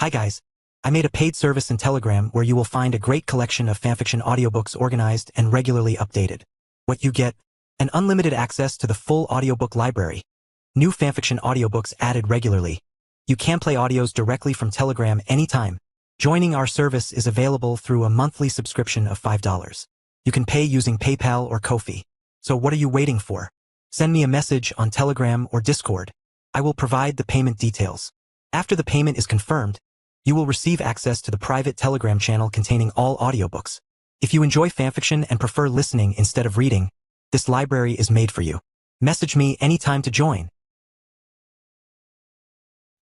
Hi guys. I made a paid service in Telegram where you will find a great collection of fanfiction audiobooks organized and regularly updated. What you get? An unlimited access to the full audiobook library. New fanfiction audiobooks added regularly. You can play audios directly from Telegram anytime. Joining our service is available through a monthly subscription of $5. You can pay using PayPal or Ko-fi. So what are you waiting for? Send me a message on Telegram or Discord. I will provide the payment details. After the payment is confirmed, you will receive access to the private Telegram channel containing all audiobooks. If you enjoy fanfiction and prefer listening instead of reading, this library is made for you. Message me anytime to join.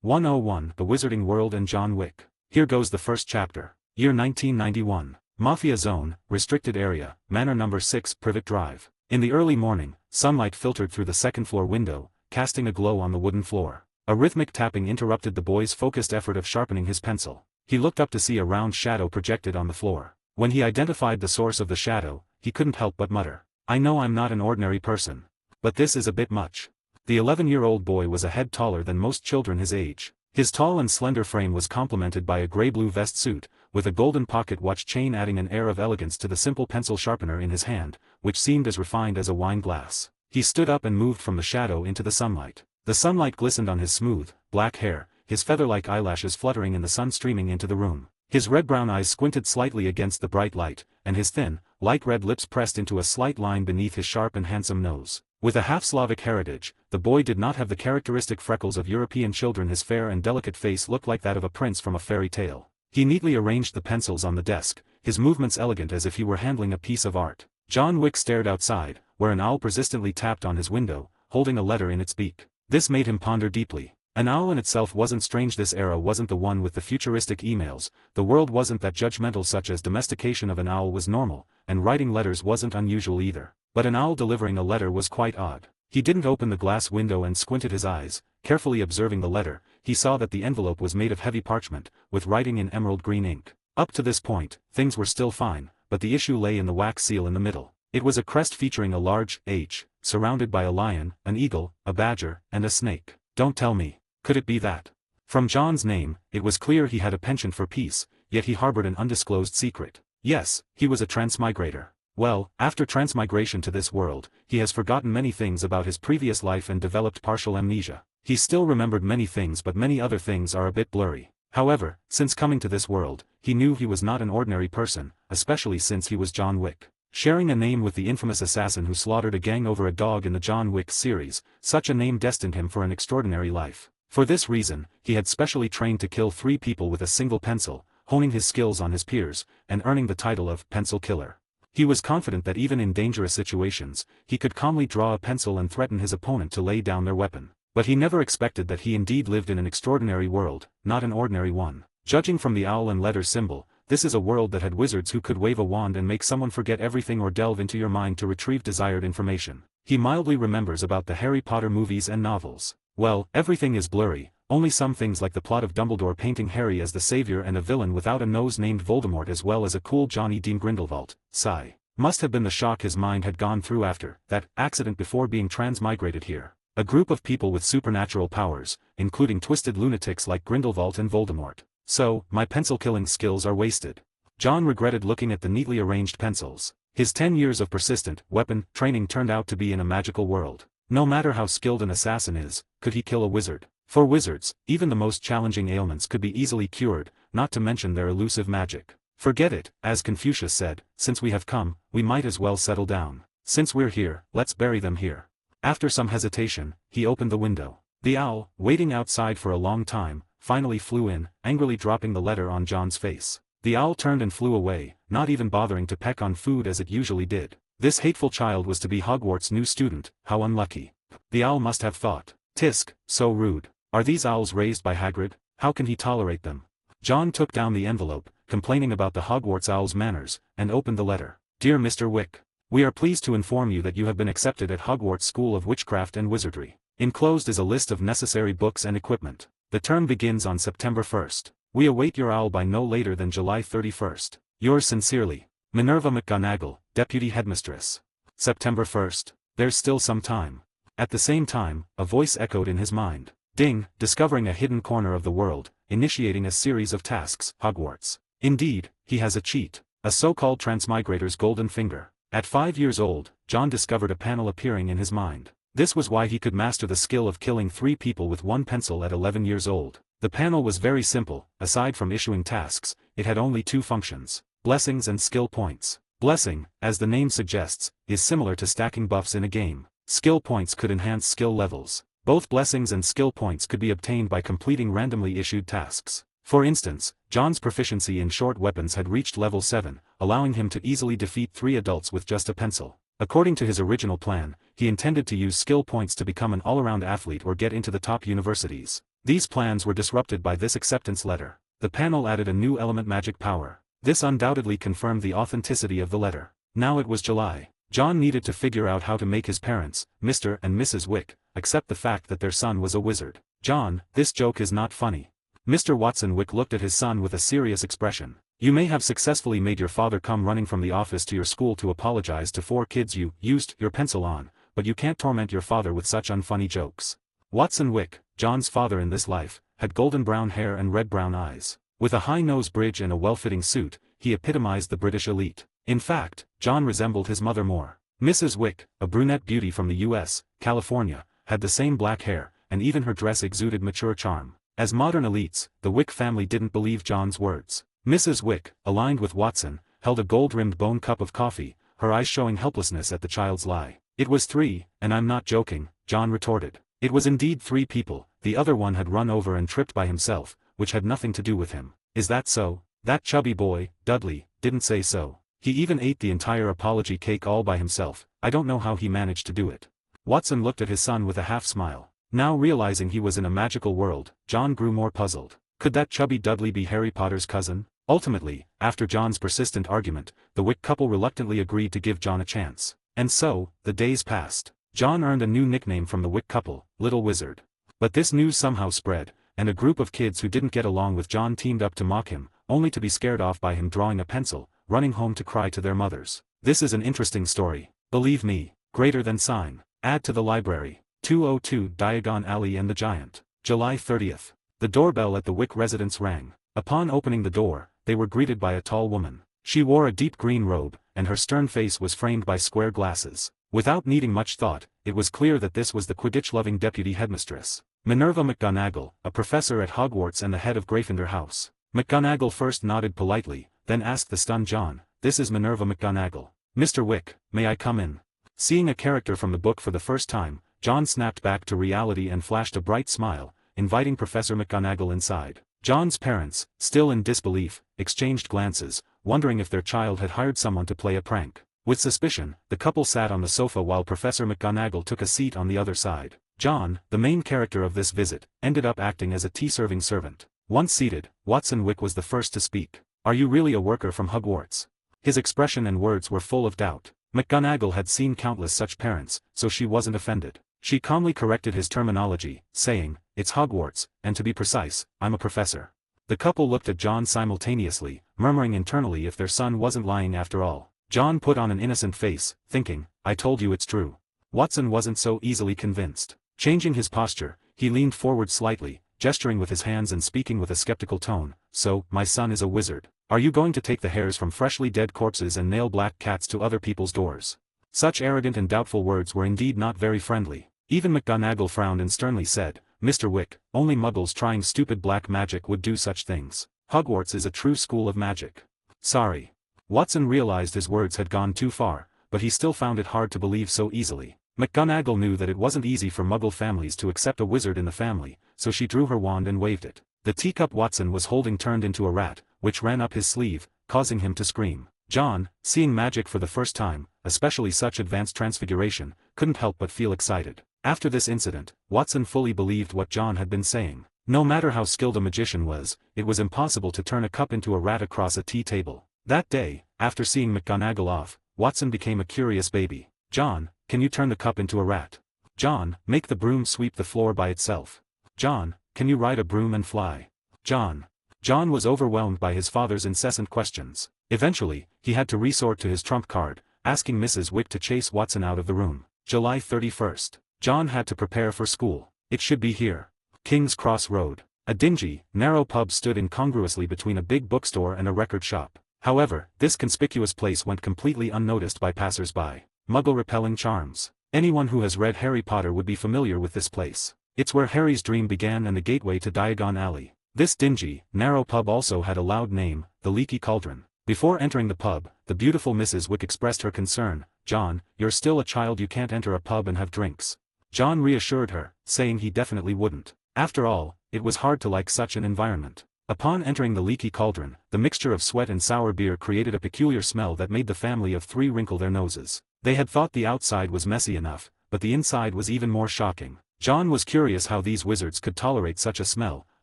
101 The Wizarding World and John Wick. Here goes the first chapter. Year 1991. Mafia Zone, Restricted Area, Manor No. 6, Privet Drive. In the early morning, sunlight filtered through the second-floor window, casting a glow on the wooden floor. A rhythmic tapping interrupted the boy's focused effort of sharpening his pencil. He looked up to see a round shadow projected on the floor. When he identified the source of the shadow, he couldn't help but mutter, "I know I'm not an ordinary person. But this is a bit much." The 11-year-old boy was a head taller than most children his age. His tall and slender frame was complemented by a gray-blue vest suit, with a golden pocket watch chain adding an air of elegance to the simple pencil sharpener in his hand, which seemed as refined as a wine glass. He stood up and moved from the shadow into the sunlight. The sunlight glistened on his smooth, black hair, his feather-like eyelashes fluttering in the sun streaming into the room. His red-brown eyes squinted slightly against the bright light, and his thin, light red lips pressed into a slight line beneath his sharp and handsome nose. With a half-Slavic heritage, the boy did not have the characteristic freckles of European children. His fair and delicate face looked like that of a prince from a fairy tale. He neatly arranged the pencils on the desk, his movements elegant as if he were handling a piece of art. John Wick stared outside, where an owl persistently tapped on his window, holding a letter in its beak. This made him ponder deeply. An owl in itself wasn't strange. This era wasn't the one with the futuristic emails, the world wasn't that judgmental. Such as domestication of an owl was normal, and writing letters wasn't unusual either. But an owl delivering a letter was quite odd. He didn't open the glass window and squinted his eyes, carefully observing the letter. He saw that the envelope was made of heavy parchment, with writing in emerald green ink. Up to this point, things were still fine, but the issue lay in the wax seal in the middle. It was a crest featuring a large H, surrounded by a lion, an eagle, a badger, and a snake. Don't tell me. Could it be that? From John's name, it was clear he had a penchant for peace, yet he harbored an undisclosed secret. Yes, he was a transmigrator. Well, after transmigration to this world, he has forgotten many things about his previous life and developed partial amnesia. He still remembered many things, but many other things are a bit blurry. However, since coming to this world, he knew he was not an ordinary person, especially since he was John Wick. Sharing a name with the infamous assassin who slaughtered a gang over a dog in the John Wick series, such a name destined him for an extraordinary life. For this reason, he had specially trained to kill 3 people with a single pencil, honing his skills on his peers, and earning the title of Pencil Killer. He was confident that even in dangerous situations, he could calmly draw a pencil and threaten his opponent to lay down their weapon. But he never expected that he indeed lived in an extraordinary world, not an ordinary one. Judging from the owl and letter symbol, this is a world that had wizards who could wave a wand and make someone forget everything or delve into your mind to retrieve desired information. He mildly remembers about the Harry Potter movies and novels. Well, everything is blurry, only some things like the plot of Dumbledore painting Harry as the savior and a villain without a nose named Voldemort, as well as a cool Johnny Dean Grindelwald. Sigh. Must have been the shock his mind had gone through after that accident before being transmigrated here. A group of people with supernatural powers, including twisted lunatics like Grindelwald and Voldemort. So, my pencil-killing skills are wasted. John regretted looking at the neatly arranged pencils. His 10 years of persistent weapon training turned out to be in a magical world. No matter how skilled an assassin is, could he kill a wizard? For wizards, even the most challenging ailments could be easily cured, not to mention their elusive magic. Forget it, as Confucius said, since we have come, we might as well settle down. Since we're here, let's bury them here. After some hesitation, he opened the window. The owl, waiting outside for a long time, finally flew in, angrily dropping the letter on John's face. The owl turned and flew away, not even bothering to peck on food as it usually did. This hateful child was to be Hogwarts' new student. How unlucky. The owl must have thought. Tisk, so rude. Are these owls raised by Hagrid? How can he tolerate them? John took down the envelope, complaining about the Hogwarts owl's manners, and opened the letter. Dear Mr. Wick, we are pleased to inform you that you have been accepted at Hogwarts School of Witchcraft and Wizardry. Enclosed is a list of necessary books and equipment. The term begins on September 1st. We await your owl by no later than July 31st. Yours sincerely, Minerva McGonagall, Deputy Headmistress. September 1st. There's still some time. At the same time, a voice echoed in his mind. Ding, discovering a hidden corner of the world, initiating a series of tasks. Hogwarts. Indeed, he has a cheat, a so-called transmigrator's golden finger. At 5 years old, John discovered a panel appearing in his mind. This was why he could master the skill of killing 3 people with 1 pencil at 11 years old. The panel was very simple. Aside from issuing tasks, it had only 2 functions: blessings and skill points. Blessing, as the name suggests, is similar to stacking buffs in a game. Skill points could enhance skill levels. Both blessings and skill points could be obtained by completing randomly issued tasks. For instance, John's proficiency in short weapons had reached level 7, allowing him to easily defeat 3 adults with just a pencil. According to his original plan, he intended to use skill points to become an all-around athlete or get into the top universities. These plans were disrupted by this acceptance letter. The panel added a new element: magic power. This undoubtedly confirmed the authenticity of the letter. Now it was July. John needed to figure out how to make his parents, Mr. and Mrs. Wick, accept the fact that their son was a wizard. "John, this joke is not funny." Mr. Watson Wick looked at his son with a serious expression. "You may have successfully made your father come running from the office to your school to apologize to 4 kids you used your pencil on, but you can't torment your father with such unfunny jokes." Watson Wick, John's father in this life, had golden brown hair and red-brown eyes. With a high nose bridge and a well-fitting suit, he epitomized the British elite. In fact, John resembled his mother more. Mrs. Wick, a brunette beauty from the U.S., California, had the same black hair, and even her dress exuded mature charm. As modern elites, the Wick family didn't believe John's words. Mrs. Wick, aligned with Watson, held a gold-rimmed bone cup of coffee, her eyes showing helplessness at the child's lie. "It was 3, and I'm not joking," John retorted. It was indeed 3 people. The other one had run over and tripped by himself, which had nothing to do with him. "Is that so?" "That chubby boy, Dudley, didn't say so. He even ate the entire apology cake all by himself. I don't know how he managed to do it." Watson looked at his son with a half-smile. Now realizing he was in a magical world, John grew more puzzled. Could that chubby Dudley be Harry Potter's cousin? Ultimately, after John's persistent argument, the Wick couple reluctantly agreed to give John a chance. And so, the days passed. John earned a new nickname from the Wick couple, Little Wizard. But this news somehow spread, and a group of kids who didn't get along with John teamed up to mock him, only to be scared off by him drawing a pencil, running home to cry to their mothers. This is an interesting story. Believe me. Greater than sign. Add to the library. 202 Diagon Alley and the Giant. July 30th. The doorbell at the Wick residence rang. Upon opening the door, they were greeted by a tall woman. She wore a deep green robe, and her stern face was framed by square glasses. Without needing much thought, it was clear that this was the Quidditch-loving deputy headmistress, Minerva McGonagall, a professor at Hogwarts and the head of Gryffindor House. McGonagall first nodded politely, then asked the stunned John, "This is Minerva McGonagall. Mr. Wick, may I come in?" Seeing a character from the book for the first time, John snapped back to reality and flashed a bright smile, inviting Professor McGonagall inside. John's parents, still in disbelief, exchanged glances, wondering if their child had hired someone to play a prank. With suspicion, the couple sat on the sofa while Professor McGonagall took a seat on the other side. John, the main character of this visit, ended up acting as a tea-serving servant. Once seated, Watson Wick was the first to speak. "Are you really a worker from Hogwarts?" His expression and words were full of doubt. McGonagall had seen countless such parents, so she wasn't offended. She calmly corrected his terminology, saying, "It's Hogwarts, and to be precise, I'm a professor." The couple looked at John simultaneously, murmuring internally if their son wasn't lying after all. John put on an innocent face, thinking, "I told you it's true." Watson wasn't so easily convinced. Changing his posture, he leaned forward slightly, gesturing with his hands and speaking with a skeptical tone. "So, my son is a wizard. Are you going to take the hairs from freshly dead corpses and nail black cats to other people's doors?" Such arrogant and doubtful words were indeed not very friendly. Even McGonagall frowned and sternly said, "Mr. Wick, only muggles trying stupid black magic would do such things. Hogwarts is a true school of magic." "Sorry." Watson realized his words had gone too far, but he still found it hard to believe so easily. McGonagall knew that it wasn't easy for muggle families to accept a wizard in the family, so she drew her wand and waved it. The teacup Watson was holding turned into a rat, which ran up his sleeve, causing him to scream. John, seeing magic for the first time, especially such advanced transfiguration, couldn't help but feel excited. After this incident, Watson fully believed what John had been saying. No matter how skilled a magician was, it was impossible to turn a cup into a rat across a tea table. That day, after seeing McGonagall off, Watson became a curious baby. "John, can you turn the cup into a rat?" "John, make the broom sweep the floor by itself." "John, can you ride a broom and fly?" "John." John was overwhelmed by his father's incessant questions. Eventually, he had to resort to his trump card, asking Mrs. Wick to chase Watson out of the room. July 31st. John had to prepare for school. It should be here. King's Cross Road. A dingy, narrow pub stood incongruously between a big bookstore and a record shop. However, this conspicuous place went completely unnoticed by passers-by. Muggle-repelling charms. Anyone who has read Harry Potter would be familiar with this place. It's where Harry's dream began and the gateway to Diagon Alley. This dingy, narrow pub also had a loud name, the Leaky Cauldron. Before entering the pub, the beautiful Mrs. Wick expressed her concern. "John, you're still a child, you can't enter a pub and have drinks." John reassured her, saying he definitely wouldn't. After all, it was hard to like such an environment. Upon entering the Leaky Cauldron, the mixture of sweat and sour beer created a peculiar smell that made the family of three wrinkle their noses. They had thought the outside was messy enough, but the inside was even more shocking. John was curious how these wizards could tolerate such a smell,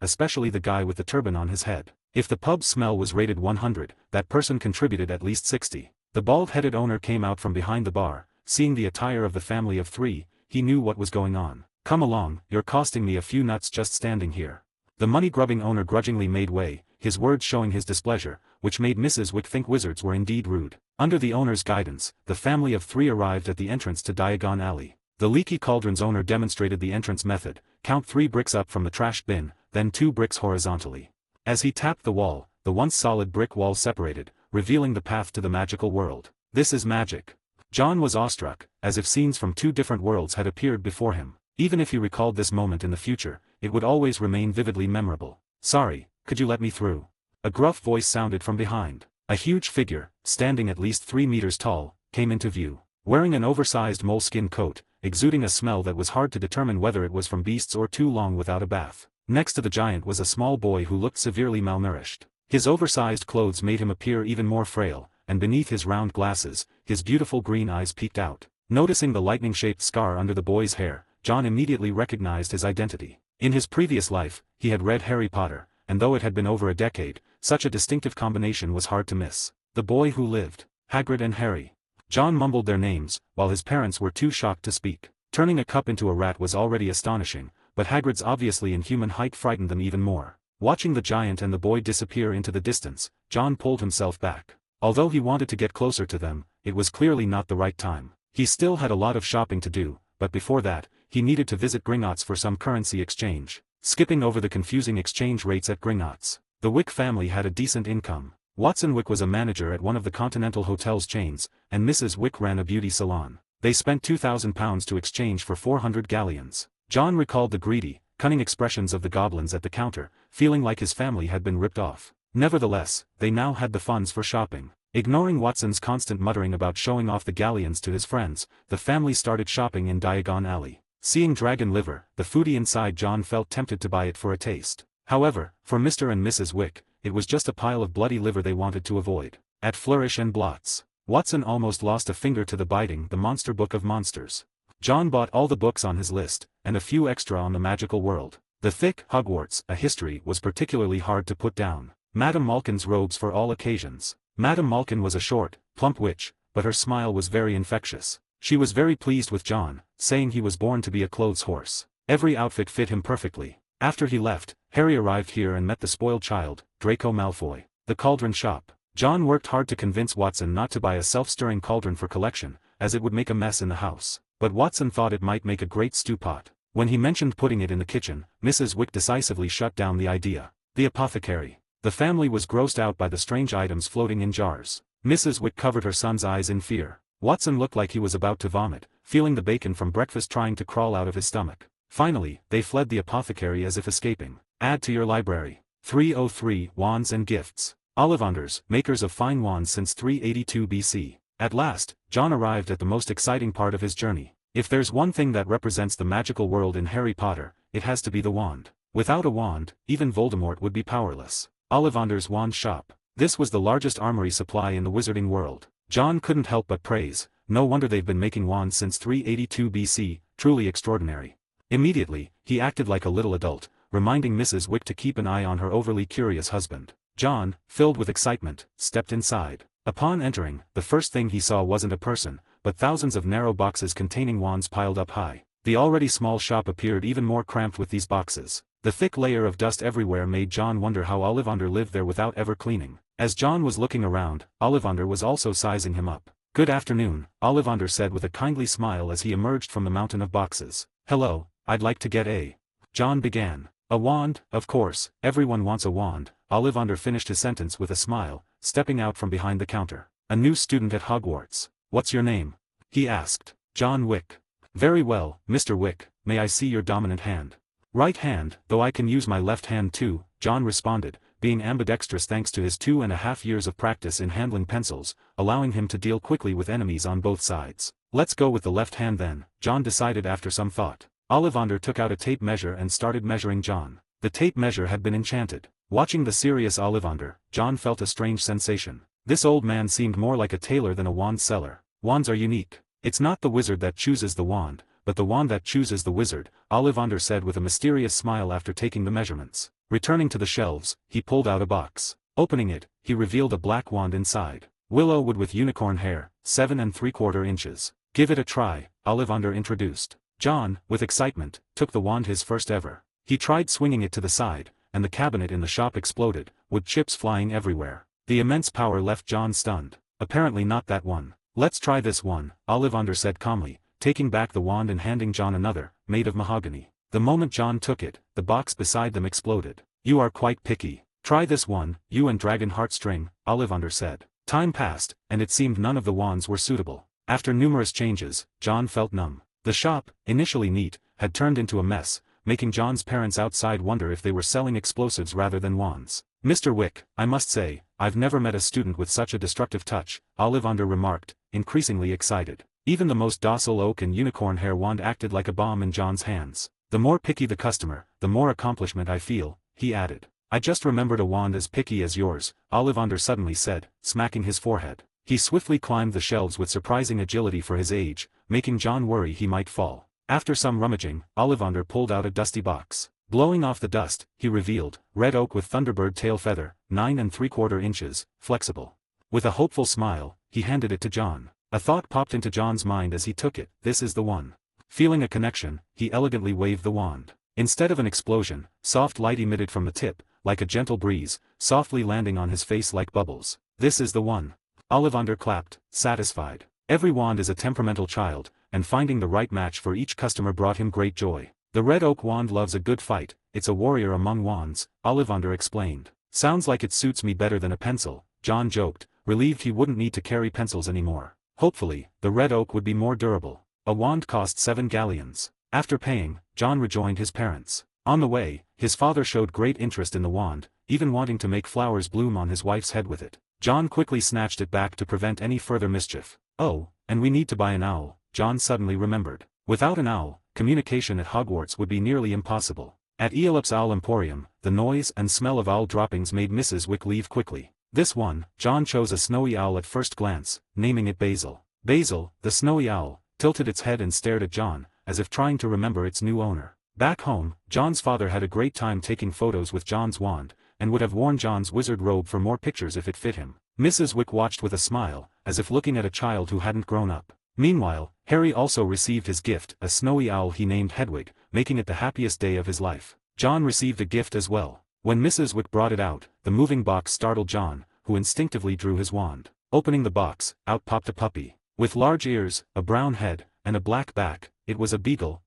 especially the guy with the turban on his head. If the pub's smell was rated 100, that person contributed at least 60. The bald-headed owner came out from behind the bar. Seeing the attire of the family of three, he knew what was going on. "Come along, you're costing me a few nuts just standing here." The money-grubbing owner grudgingly made way, his words showing his displeasure, which made Mrs. Wick think wizards were indeed rude. Under the owner's guidance, the family of three arrived at the entrance to Diagon Alley. The Leaky Cauldron's owner demonstrated the entrance method: count 3 bricks up from the trash bin, then 2 bricks horizontally. As he tapped the wall, the once solid brick wall separated, revealing the path to the magical world. "This is magic." John was awestruck, as if scenes from 2 different worlds had appeared before him. Even if he recalled this moment in the future, it would always remain vividly memorable. "Sorry, could you let me through?" A gruff voice sounded from behind. A huge figure, standing at least 3 meters tall, came into view. Wearing an oversized moleskin coat, exuding a smell that was hard to determine whether it was from beasts or too long without a bath. Next to the giant was a small boy who looked severely malnourished. His oversized clothes made him appear even more frail, and beneath his round glasses, his beautiful green eyes peeked out. Noticing the lightning-shaped scar under the boy's hair, John immediately recognized his identity. In his previous life, he had read Harry Potter, and though it had been over a decade, such a distinctive combination was hard to miss. The boy who lived. Hagrid and Harry. John mumbled their names, while his parents were too shocked to speak. Turning a cup into a rat was already astonishing, but Hagrid's obviously inhuman height frightened them even more. Watching the giant and the boy disappear into the distance, John pulled himself back. Although he wanted to get closer to them, it was clearly not the right time. He still had a lot of shopping to do, but before that, he needed to visit Gringotts for some currency exchange. Skipping over the confusing exchange rates at Gringotts. The Wick family had a decent income. Watson Wick was a manager at one of the Continental Hotels chains, and Mrs. Wick ran a beauty salon. They spent £2,000 to exchange for 400 galleons. John recalled the greedy, cunning expressions of the goblins at the counter, feeling like his family had been ripped off. Nevertheless, they now had the funds for shopping. Ignoring Watson's constant muttering about showing off the galleons to his friends, the family started shopping in Diagon Alley. Seeing dragon liver, the foodie inside John felt tempted to buy it for a taste. However, for Mr. and Mrs. Wick, it was just a pile of bloody liver they wanted to avoid. At Flourish and Blots, Watson almost lost a finger to the biting the Monster Book of Monsters. John bought all the books on his list, and a few extra on the magical world. The thick Hogwarts, a history, was particularly hard to put down. Madame Malkin's robes for all occasions. Madame Malkin was a short, plump witch, but her smile was very infectious. She was very pleased with John, saying he was born to be a clothes horse. Every outfit fit him perfectly. After he left, Harry arrived here and met the spoiled child, Draco Malfoy. The cauldron shop. John worked hard to convince Watson not to buy a self-stirring cauldron for collection, as it would make a mess in the house. But Watson thought it might make a great stew pot. When he mentioned putting it in the kitchen, Mrs. Wick decisively shut down the idea. The apothecary. The family was grossed out by the strange items floating in jars. Mrs. Wick covered her son's eyes in fear. Watson looked like he was about to vomit, feeling the bacon from breakfast trying to crawl out of his stomach. Finally, they fled the apothecary as if escaping. Add to your library. 303 Wands and Gifts. Ollivanders, makers of fine wands since 382 BC. At last, John arrived at the most exciting part of his journey. If there's one thing that represents the magical world in Harry Potter, it has to be the wand. Without a wand, even Voldemort would be powerless. Ollivander's Wand Shop. This was the largest armory supply in the wizarding world. John couldn't help but praise, no wonder they've been making wands since 382 BC, truly extraordinary. Immediately, he acted like a little adult, reminding Mrs. Wick to keep an eye on her overly curious husband. John, filled with excitement, stepped inside. Upon entering, the first thing he saw wasn't a person, but thousands of narrow boxes containing wands piled up high. The already small shop appeared even more cramped with these boxes. The thick layer of dust everywhere made John wonder how Ollivander lived there without ever cleaning. As John was looking around, Ollivander was also sizing him up. "Good afternoon," Ollivander said with a kindly smile as he emerged from the mountain of boxes. "Hello, I'd like to get a..." John began. A wand, of course, everyone wants a wand. Ollivander finished his sentence with a smile, stepping out from behind the counter. A new student at Hogwarts. What's your name? He asked. John Wick. Very well, Mr. Wick, may I see your dominant hand? Right hand, though I can use my left hand too, John responded, being ambidextrous thanks to his 2.5 years of practice in handling pencils, allowing him to deal quickly with enemies on both sides. Let's go with the left hand then, John decided after some thought. Ollivander took out a tape measure and started measuring John. The tape measure had been enchanted. Watching the serious Ollivander, John felt a strange sensation. This old man seemed more like a tailor than a wand seller. Wands are unique. It's not the wizard that chooses the wand, but the wand that chooses the wizard, Ollivander said with a mysterious smile after taking the measurements. Returning to the shelves, he pulled out a box. Opening it, he revealed a black wand inside. Willow wood with unicorn hair, 7¾ inches. Give it a try, Ollivander introduced. John, with excitement, took the wand, his first ever. He tried swinging it to the side, and the cabinet in the shop exploded, with chips flying everywhere. The immense power left John stunned. Apparently not that one. Let's try this one, Ollivander said calmly, taking back the wand and handing John another, made of mahogany. The moment John took it, the box beside them exploded. You are quite picky. Try this one, you and Dragon Heartstring, Ollivander said. Time passed, and it seemed none of the wands were suitable. After numerous changes, John felt numb. The shop, initially neat, had turned into a mess, making John's parents outside wonder if they were selling explosives rather than wands. Mr. Wick, I must say, I've never met a student with such a destructive touch, Ollivander remarked, increasingly excited. Even the most docile oak and unicorn hair wand acted like a bomb in John's hands. The more picky the customer, the more accomplishment I feel, he added. I just remembered a wand as picky as yours, Ollivander suddenly said, smacking his forehead. He swiftly climbed the shelves with surprising agility for his age, making John worry he might fall. After some rummaging, Ollivander pulled out a dusty box. Blowing off the dust, he revealed, red oak with thunderbird tail feather, 9¾ inches, flexible. With a hopeful smile, he handed it to John. A thought popped into John's mind as he took it, this is the one. Feeling a connection, he elegantly waved the wand. Instead of an explosion, soft light emitted from the tip, like a gentle breeze, softly landing on his face like bubbles. This is the one. Ollivander clapped, satisfied. Every wand is a temperamental child, and finding the right match for each customer brought him great joy. The red oak wand loves a good fight, it's a warrior among wands, Ollivander explained. Sounds like it suits me better than a pencil, John joked, relieved he wouldn't need to carry pencils anymore. Hopefully, the red oak would be more durable. A wand cost 7 galleons. After paying, John rejoined his parents. On the way, his father showed great interest in the wand, even wanting to make flowers bloom on his wife's head with it. John quickly snatched it back to prevent any further mischief. Oh, and we need to buy an owl, John suddenly remembered. Without an owl, communication at Hogwarts would be nearly impossible. At Aesop's Owl Emporium, the noise and smell of owl droppings made Mrs. Wick leave quickly. This one, John chose a snowy owl at first glance, naming it Basil. Basil, the snowy owl, tilted its head and stared at John, as if trying to remember its new owner. Back home, John's father had a great time taking photos with John's wand, and would have worn John's wizard robe for more pictures if it fit him. Mrs. Wick watched with a smile, as if looking at a child who hadn't grown up. Meanwhile, Harry also received his gift, a snowy owl he named Hedwig, making it the happiest day of his life. John received a gift as well. When Mrs. Wick brought it out, the moving box startled John, who instinctively drew his wand. Opening the box, out popped a puppy. With large ears, a brown head, and a black back, it was a beagle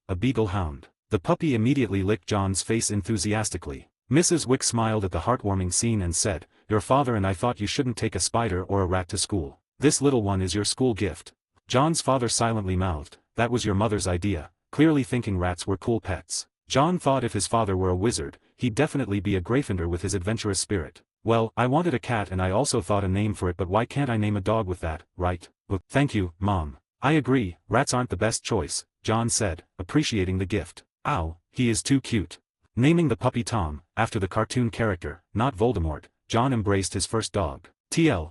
hound. The puppy immediately licked John's face enthusiastically. Mrs. Wick smiled at the heartwarming scene and said, "Your father and I thought you shouldn't take a spider or a rat to school. This little one is your school gift." John's father silently mouthed, "That was your mother's idea," clearly thinking rats were cool pets. John thought if his father were a wizard, he'd definitely be a Gryffindor with his adventurous spirit. "Well, I wanted a cat and I also thought a name for it, but why can't I name a dog with that, right?" "Thank you, Mom. I agree, rats aren't the best choice," John said, appreciating the gift. "Ow, he is too cute." Naming the puppy Tom, after the cartoon character, not Voldemort, John embraced his first dog.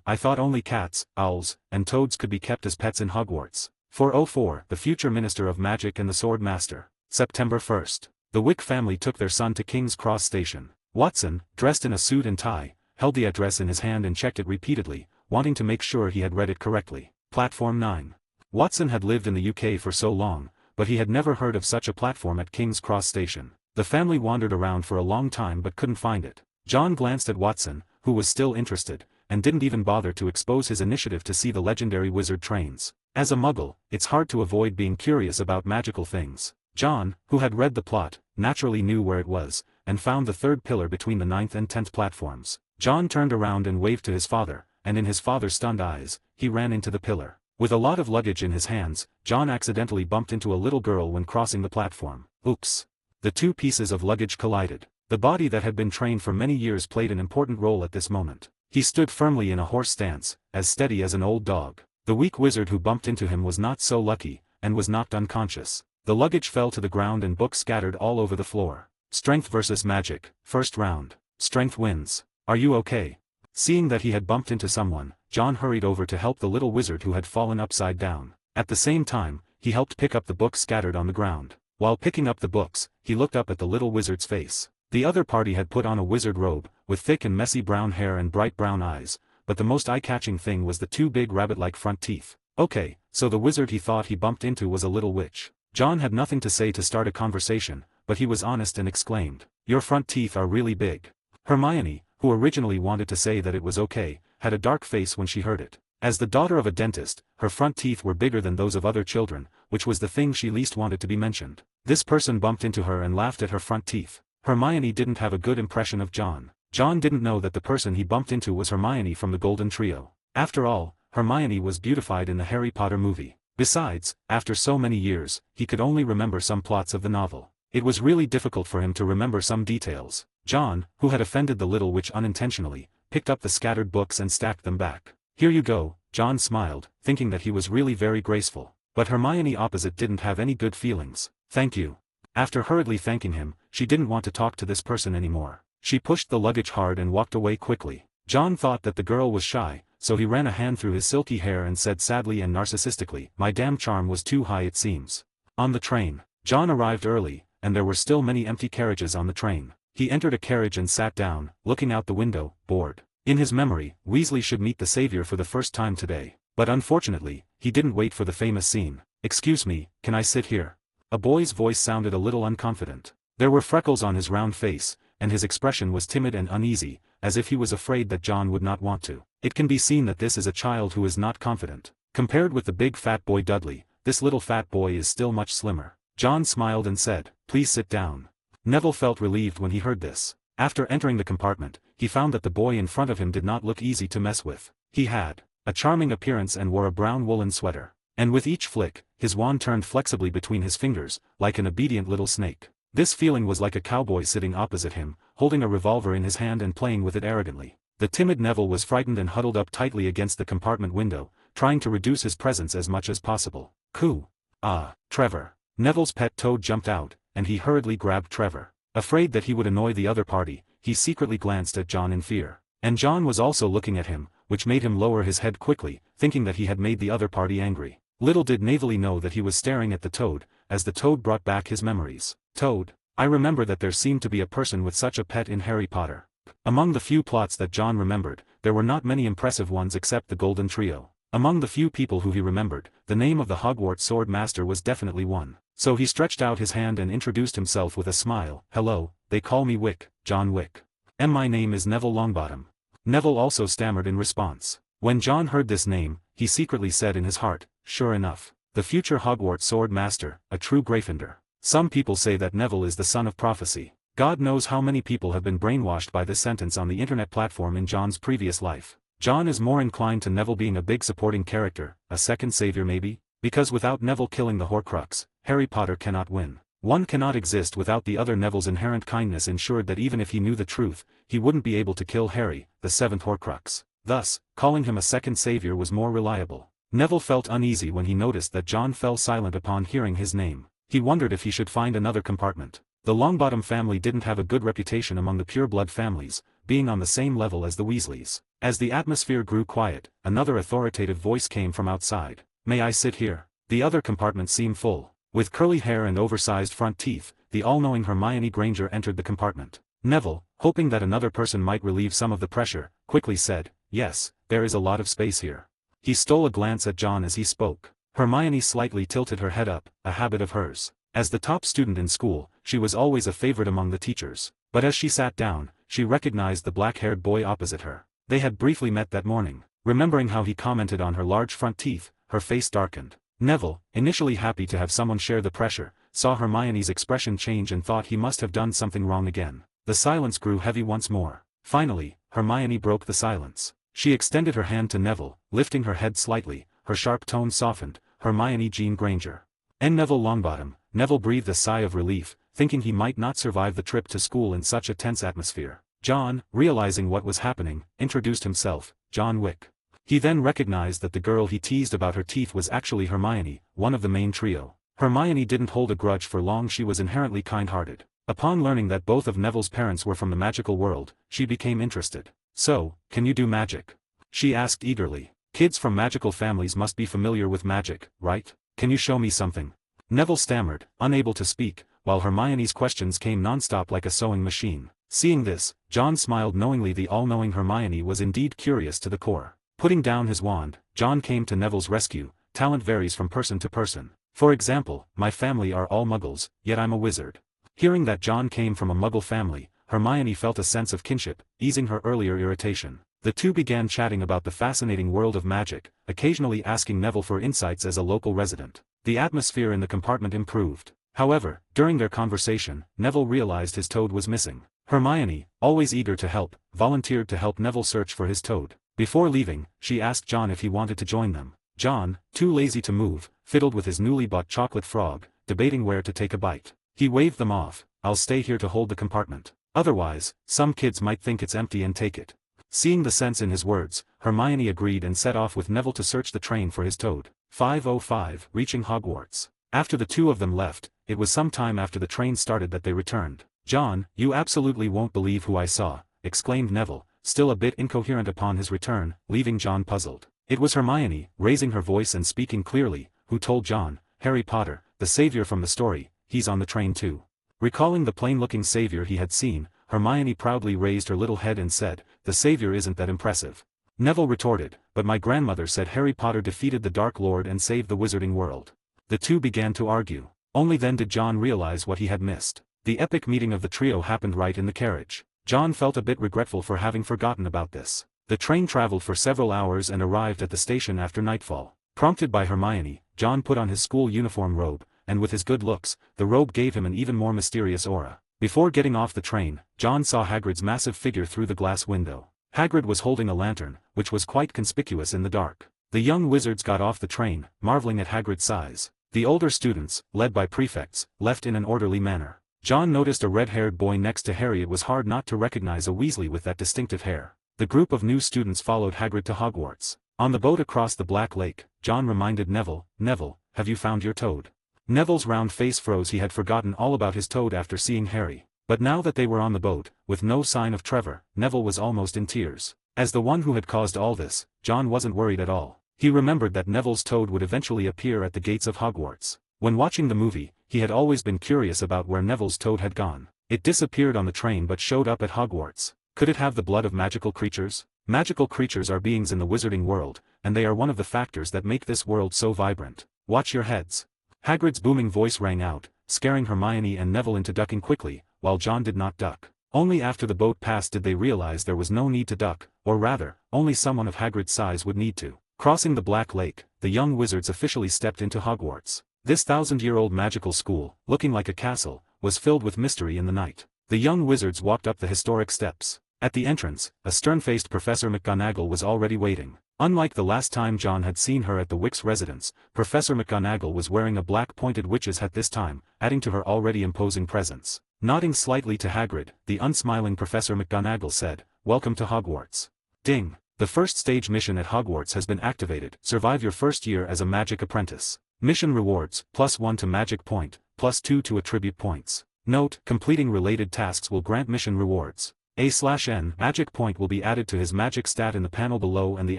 I thought only cats, owls, and toads could be kept as pets in Hogwarts. 404, the future Minister of Magic and the Sword Master. September 1st. The Wick family took their son to King's Cross Station. Watson, dressed in a suit and tie, held the address in his hand and checked it repeatedly, wanting to make sure he had read it correctly. Platform 9. Watson had lived in the UK for so long, but he had never heard of such a platform at King's Cross Station. The family wandered around for a long time but couldn't find it. John glanced at Watson, who was still interested, and didn't even bother to expose his initiative to see the legendary wizard trains. As a muggle, it's hard to avoid being curious about magical things. John, who had read the plot, naturally knew where it was, and found the third pillar between the 9th and 10th platforms. John turned around and waved to his father, and in his father's stunned eyes, he ran into the pillar. With a lot of luggage in his hands, John accidentally bumped into a little girl when crossing the platform. Oops! The two pieces of luggage collided. The body that had been trained for many years played an important role at this moment. He stood firmly in a horse stance, as steady as an old dog. The weak wizard who bumped into him was not so lucky, and was knocked unconscious. The luggage fell to the ground and books scattered all over the floor. Strength versus magic, first round. Strength wins. Are you okay? Seeing that he had bumped into someone, John hurried over to help the little wizard who had fallen upside down. At the same time, he helped pick up the books scattered on the ground. While picking up the books, he looked up at the little wizard's face. The other party had put on a wizard robe, with thick and messy brown hair and bright brown eyes, but the most eye-catching thing was the two big rabbit-like front teeth. Okay, so the wizard he thought he bumped into was a little witch. John had nothing to say to start a conversation, but he was honest and exclaimed, "Your front teeth are really big." Hermione, who originally wanted to say that it was okay, had a dark face when she heard it. As the daughter of a dentist, her front teeth were bigger than those of other children, which was the thing she least wanted to be mentioned. This person bumped into her and laughed at her front teeth. Hermione didn't have a good impression of John. John didn't know that the person he bumped into was Hermione from the Golden Trio. After all, Hermione was beautified in the Harry Potter movie. Besides, after so many years, he could only remember some plots of the novel. It was really difficult for him to remember some details. John, who had offended the little witch unintentionally, picked up the scattered books and stacked them back. "Here you go," John smiled, thinking that he was really very graceful. But Hermione opposite didn't have any good feelings. "Thank you." After hurriedly thanking him, she didn't want to talk to this person anymore. She pushed the luggage hard and walked away quickly. John thought that the girl was shy, so he ran a hand through his silky hair and said sadly and narcissistically, "My damn charm was too high it seems." On the train, John arrived early, and there were still many empty carriages on the train. He entered a carriage and sat down, looking out the window, bored. In his memory, Weasley should meet the Savior for the first time today. But unfortunately, he didn't wait for the famous scene. "Excuse me, can I sit here?" A boy's voice sounded a little unconfident. There were freckles on his round face, and his expression was timid and uneasy, as if he was afraid that John would not want to. It can be seen that this is a child who is not confident. Compared with the big fat boy Dudley, this little fat boy is still much slimmer. John smiled and said, "Please sit down." Neville felt relieved when he heard this. After entering the compartment, he found that the boy in front of him did not look easy to mess with. He had a charming appearance and wore a brown woolen sweater. And with each flick, his wand turned flexibly between his fingers, like an obedient little snake. This feeling was like a cowboy sitting opposite him, holding a revolver in his hand and playing with it arrogantly. The timid Neville was frightened and huddled up tightly against the compartment window, trying to reduce his presence as much as possible. "Coo! Ah, Trevor." Neville's pet toad jumped out, and he hurriedly grabbed Trevor. Afraid that he would annoy the other party, he secretly glanced at John in fear. And John was also looking at him, which made him lower his head quickly, thinking that he had made the other party angry. Little did Neville know that he was staring at the toad, as the toad brought back his memories. "Toad, I remember that there seemed to be a person with such a pet in Harry Potter." Among the few plots that John remembered, there were not many impressive ones except the Golden Trio. Among the few people who he remembered, the name of the Hogwarts Sword Master was definitely one. So he stretched out his hand and introduced himself with a smile. "Hello, they call me Wick, John Wick. And my name is Neville Longbottom." Neville also stammered in response. When John heard this name, he secretly said in his heart, "Sure enough, the future Hogwarts Sword Master, a true Gryffindor." Some people say that Neville is the son of prophecy. God knows how many people have been brainwashed by this sentence on the internet platform in John's previous life. John is more inclined to Neville being a big supporting character, a second savior maybe, because without Neville killing the Horcrux, Harry Potter cannot win. One cannot exist without the other. Neville's inherent kindness ensured that even if he knew the truth, he wouldn't be able to kill Harry, the seventh Horcrux. Thus, calling him a second savior was more reliable. Neville felt uneasy when he noticed that John fell silent upon hearing his name. He wondered if he should find another compartment. The Longbottom family didn't have a good reputation among the pure-blood families, being on the same level as the Weasleys. As the atmosphere grew quiet, another authoritative voice came from outside. "May I sit here?" The other compartment seemed full. With curly hair and oversized front teeth, the all-knowing Hermione Granger entered the compartment. Neville, hoping that another person might relieve some of the pressure, quickly said, "Yes, there is a lot of space here." He stole a glance at John as he spoke. Hermione slightly tilted her head up, a habit of hers. As the top student in school, she was always a favorite among the teachers. But as she sat down, she recognized the black-haired boy opposite her. They had briefly met that morning. Remembering how he commented on her large front teeth, her face darkened. Neville, initially happy to have someone share the pressure, saw Hermione's expression change and thought he must have done something wrong again. The silence grew heavy once more. Finally, Hermione broke the silence. She extended her hand to Neville, lifting her head slightly, her sharp tone softened. Hermione Jean Granger. And Neville Longbottom. Neville breathed a sigh of relief, thinking he might not survive the trip to school in such a tense atmosphere. John, realizing what was happening, introduced himself, John Wick. He then recognized that the girl he teased about her teeth was actually Hermione, one of the main trio. Hermione didn't hold a grudge for long. She was inherently kind-hearted. Upon learning that both of Neville's parents were from the magical world, she became interested. So, can you do magic? She asked eagerly. Kids from magical families must be familiar with magic, right? Can you show me something? Neville stammered, unable to speak, while Hermione's questions came non-stop like a sewing machine. Seeing this, John smiled knowingly. The all-knowing Hermione was indeed curious to the core. Putting down his wand, John came to Neville's rescue. Talent varies from person to person. For example, my family are all muggles, yet I'm a wizard. Hearing that John came from a muggle family, Hermione felt a sense of kinship, easing her earlier irritation. The two began chatting about the fascinating world of magic, occasionally asking Neville for insights as a local resident. The atmosphere in the compartment improved. However, during their conversation, Neville realized his toad was missing. Hermione, always eager to help, volunteered to help Neville search for his toad. Before leaving, she asked John if he wanted to join them. John, too lazy to move, fiddled with his newly bought chocolate frog, debating where to take a bite. He waved them off. I'll stay here to hold the compartment. Otherwise, some kids might think it's empty and take it. Seeing the sense in his words, Hermione agreed and set off with Neville to search the train for his toad. 5:05, reaching Hogwarts. After the two of them left, it was some time after the train started that they returned. John, you absolutely won't believe who I saw, exclaimed Neville, still a bit incoherent upon his return, leaving John puzzled. It was Hermione, raising her voice and speaking clearly, who told John, Harry Potter, the savior from the story, he's on the train too. Recalling the plain-looking savior he had seen, Hermione proudly raised her little head and said, the savior isn't that impressive. Neville retorted, but my grandmother said Harry Potter defeated the Dark Lord and saved the wizarding world. The two began to argue. Only then did John realize what he had missed. The epic meeting of the trio happened right in the carriage. John felt a bit regretful for having forgotten about this. The train traveled for several hours and arrived at the station after nightfall. Prompted by Hermione, John put on his school uniform robe, and with his good looks, the robe gave him an even more mysterious aura. Before getting off the train, John saw Hagrid's massive figure through the glass window. Hagrid was holding a lantern, which was quite conspicuous in the dark. The young wizards got off the train, marveling at Hagrid's size. The older students, led by prefects, left in an orderly manner. John noticed a red-haired boy next to Harry. It was hard not to recognize a Weasley with that distinctive hair. The group of new students followed Hagrid to Hogwarts. On the boat across the Black Lake, John reminded Neville, Neville, have you found your toad? Neville's round face froze. He had forgotten all about his toad after seeing Harry. But now that they were on the boat, with no sign of Trevor, Neville was almost in tears. As the one who had caused all this, John wasn't worried at all. He remembered that Neville's toad would eventually appear at the gates of Hogwarts. When watching the movie, he had always been curious about where Neville's toad had gone. It disappeared on the train but showed up at Hogwarts. Could it have the blood of magical creatures? Magical creatures are beings in the wizarding world, and they are one of the factors that make this world so vibrant. Watch your heads. Hagrid's booming voice rang out, scaring Hermione and Neville into ducking quickly, while John did not duck. Only after the boat passed did they realize there was no need to duck, or rather, only someone of Hagrid's size would need to. Crossing the Black Lake, the young wizards officially stepped into Hogwarts. This 1,000-year-old magical school, looking like a castle, was filled with mystery in the night. The young wizards walked up the historic steps. At the entrance, a stern-faced Professor McGonagall was already waiting. Unlike the last time John had seen her at the Wick's residence, Professor McGonagall was wearing a black pointed witch's hat this time, adding to her already imposing presence. Nodding slightly to Hagrid, the unsmiling Professor McGonagall said, "Welcome to Hogwarts." Ding! The first stage mission at Hogwarts has been activated. Survive your first year as a magic apprentice. Mission rewards, +1 to magic point, +2 to attribute points. Note, completing related tasks will grant mission rewards. A/N magic point will be added to his magic stat in the panel below, and the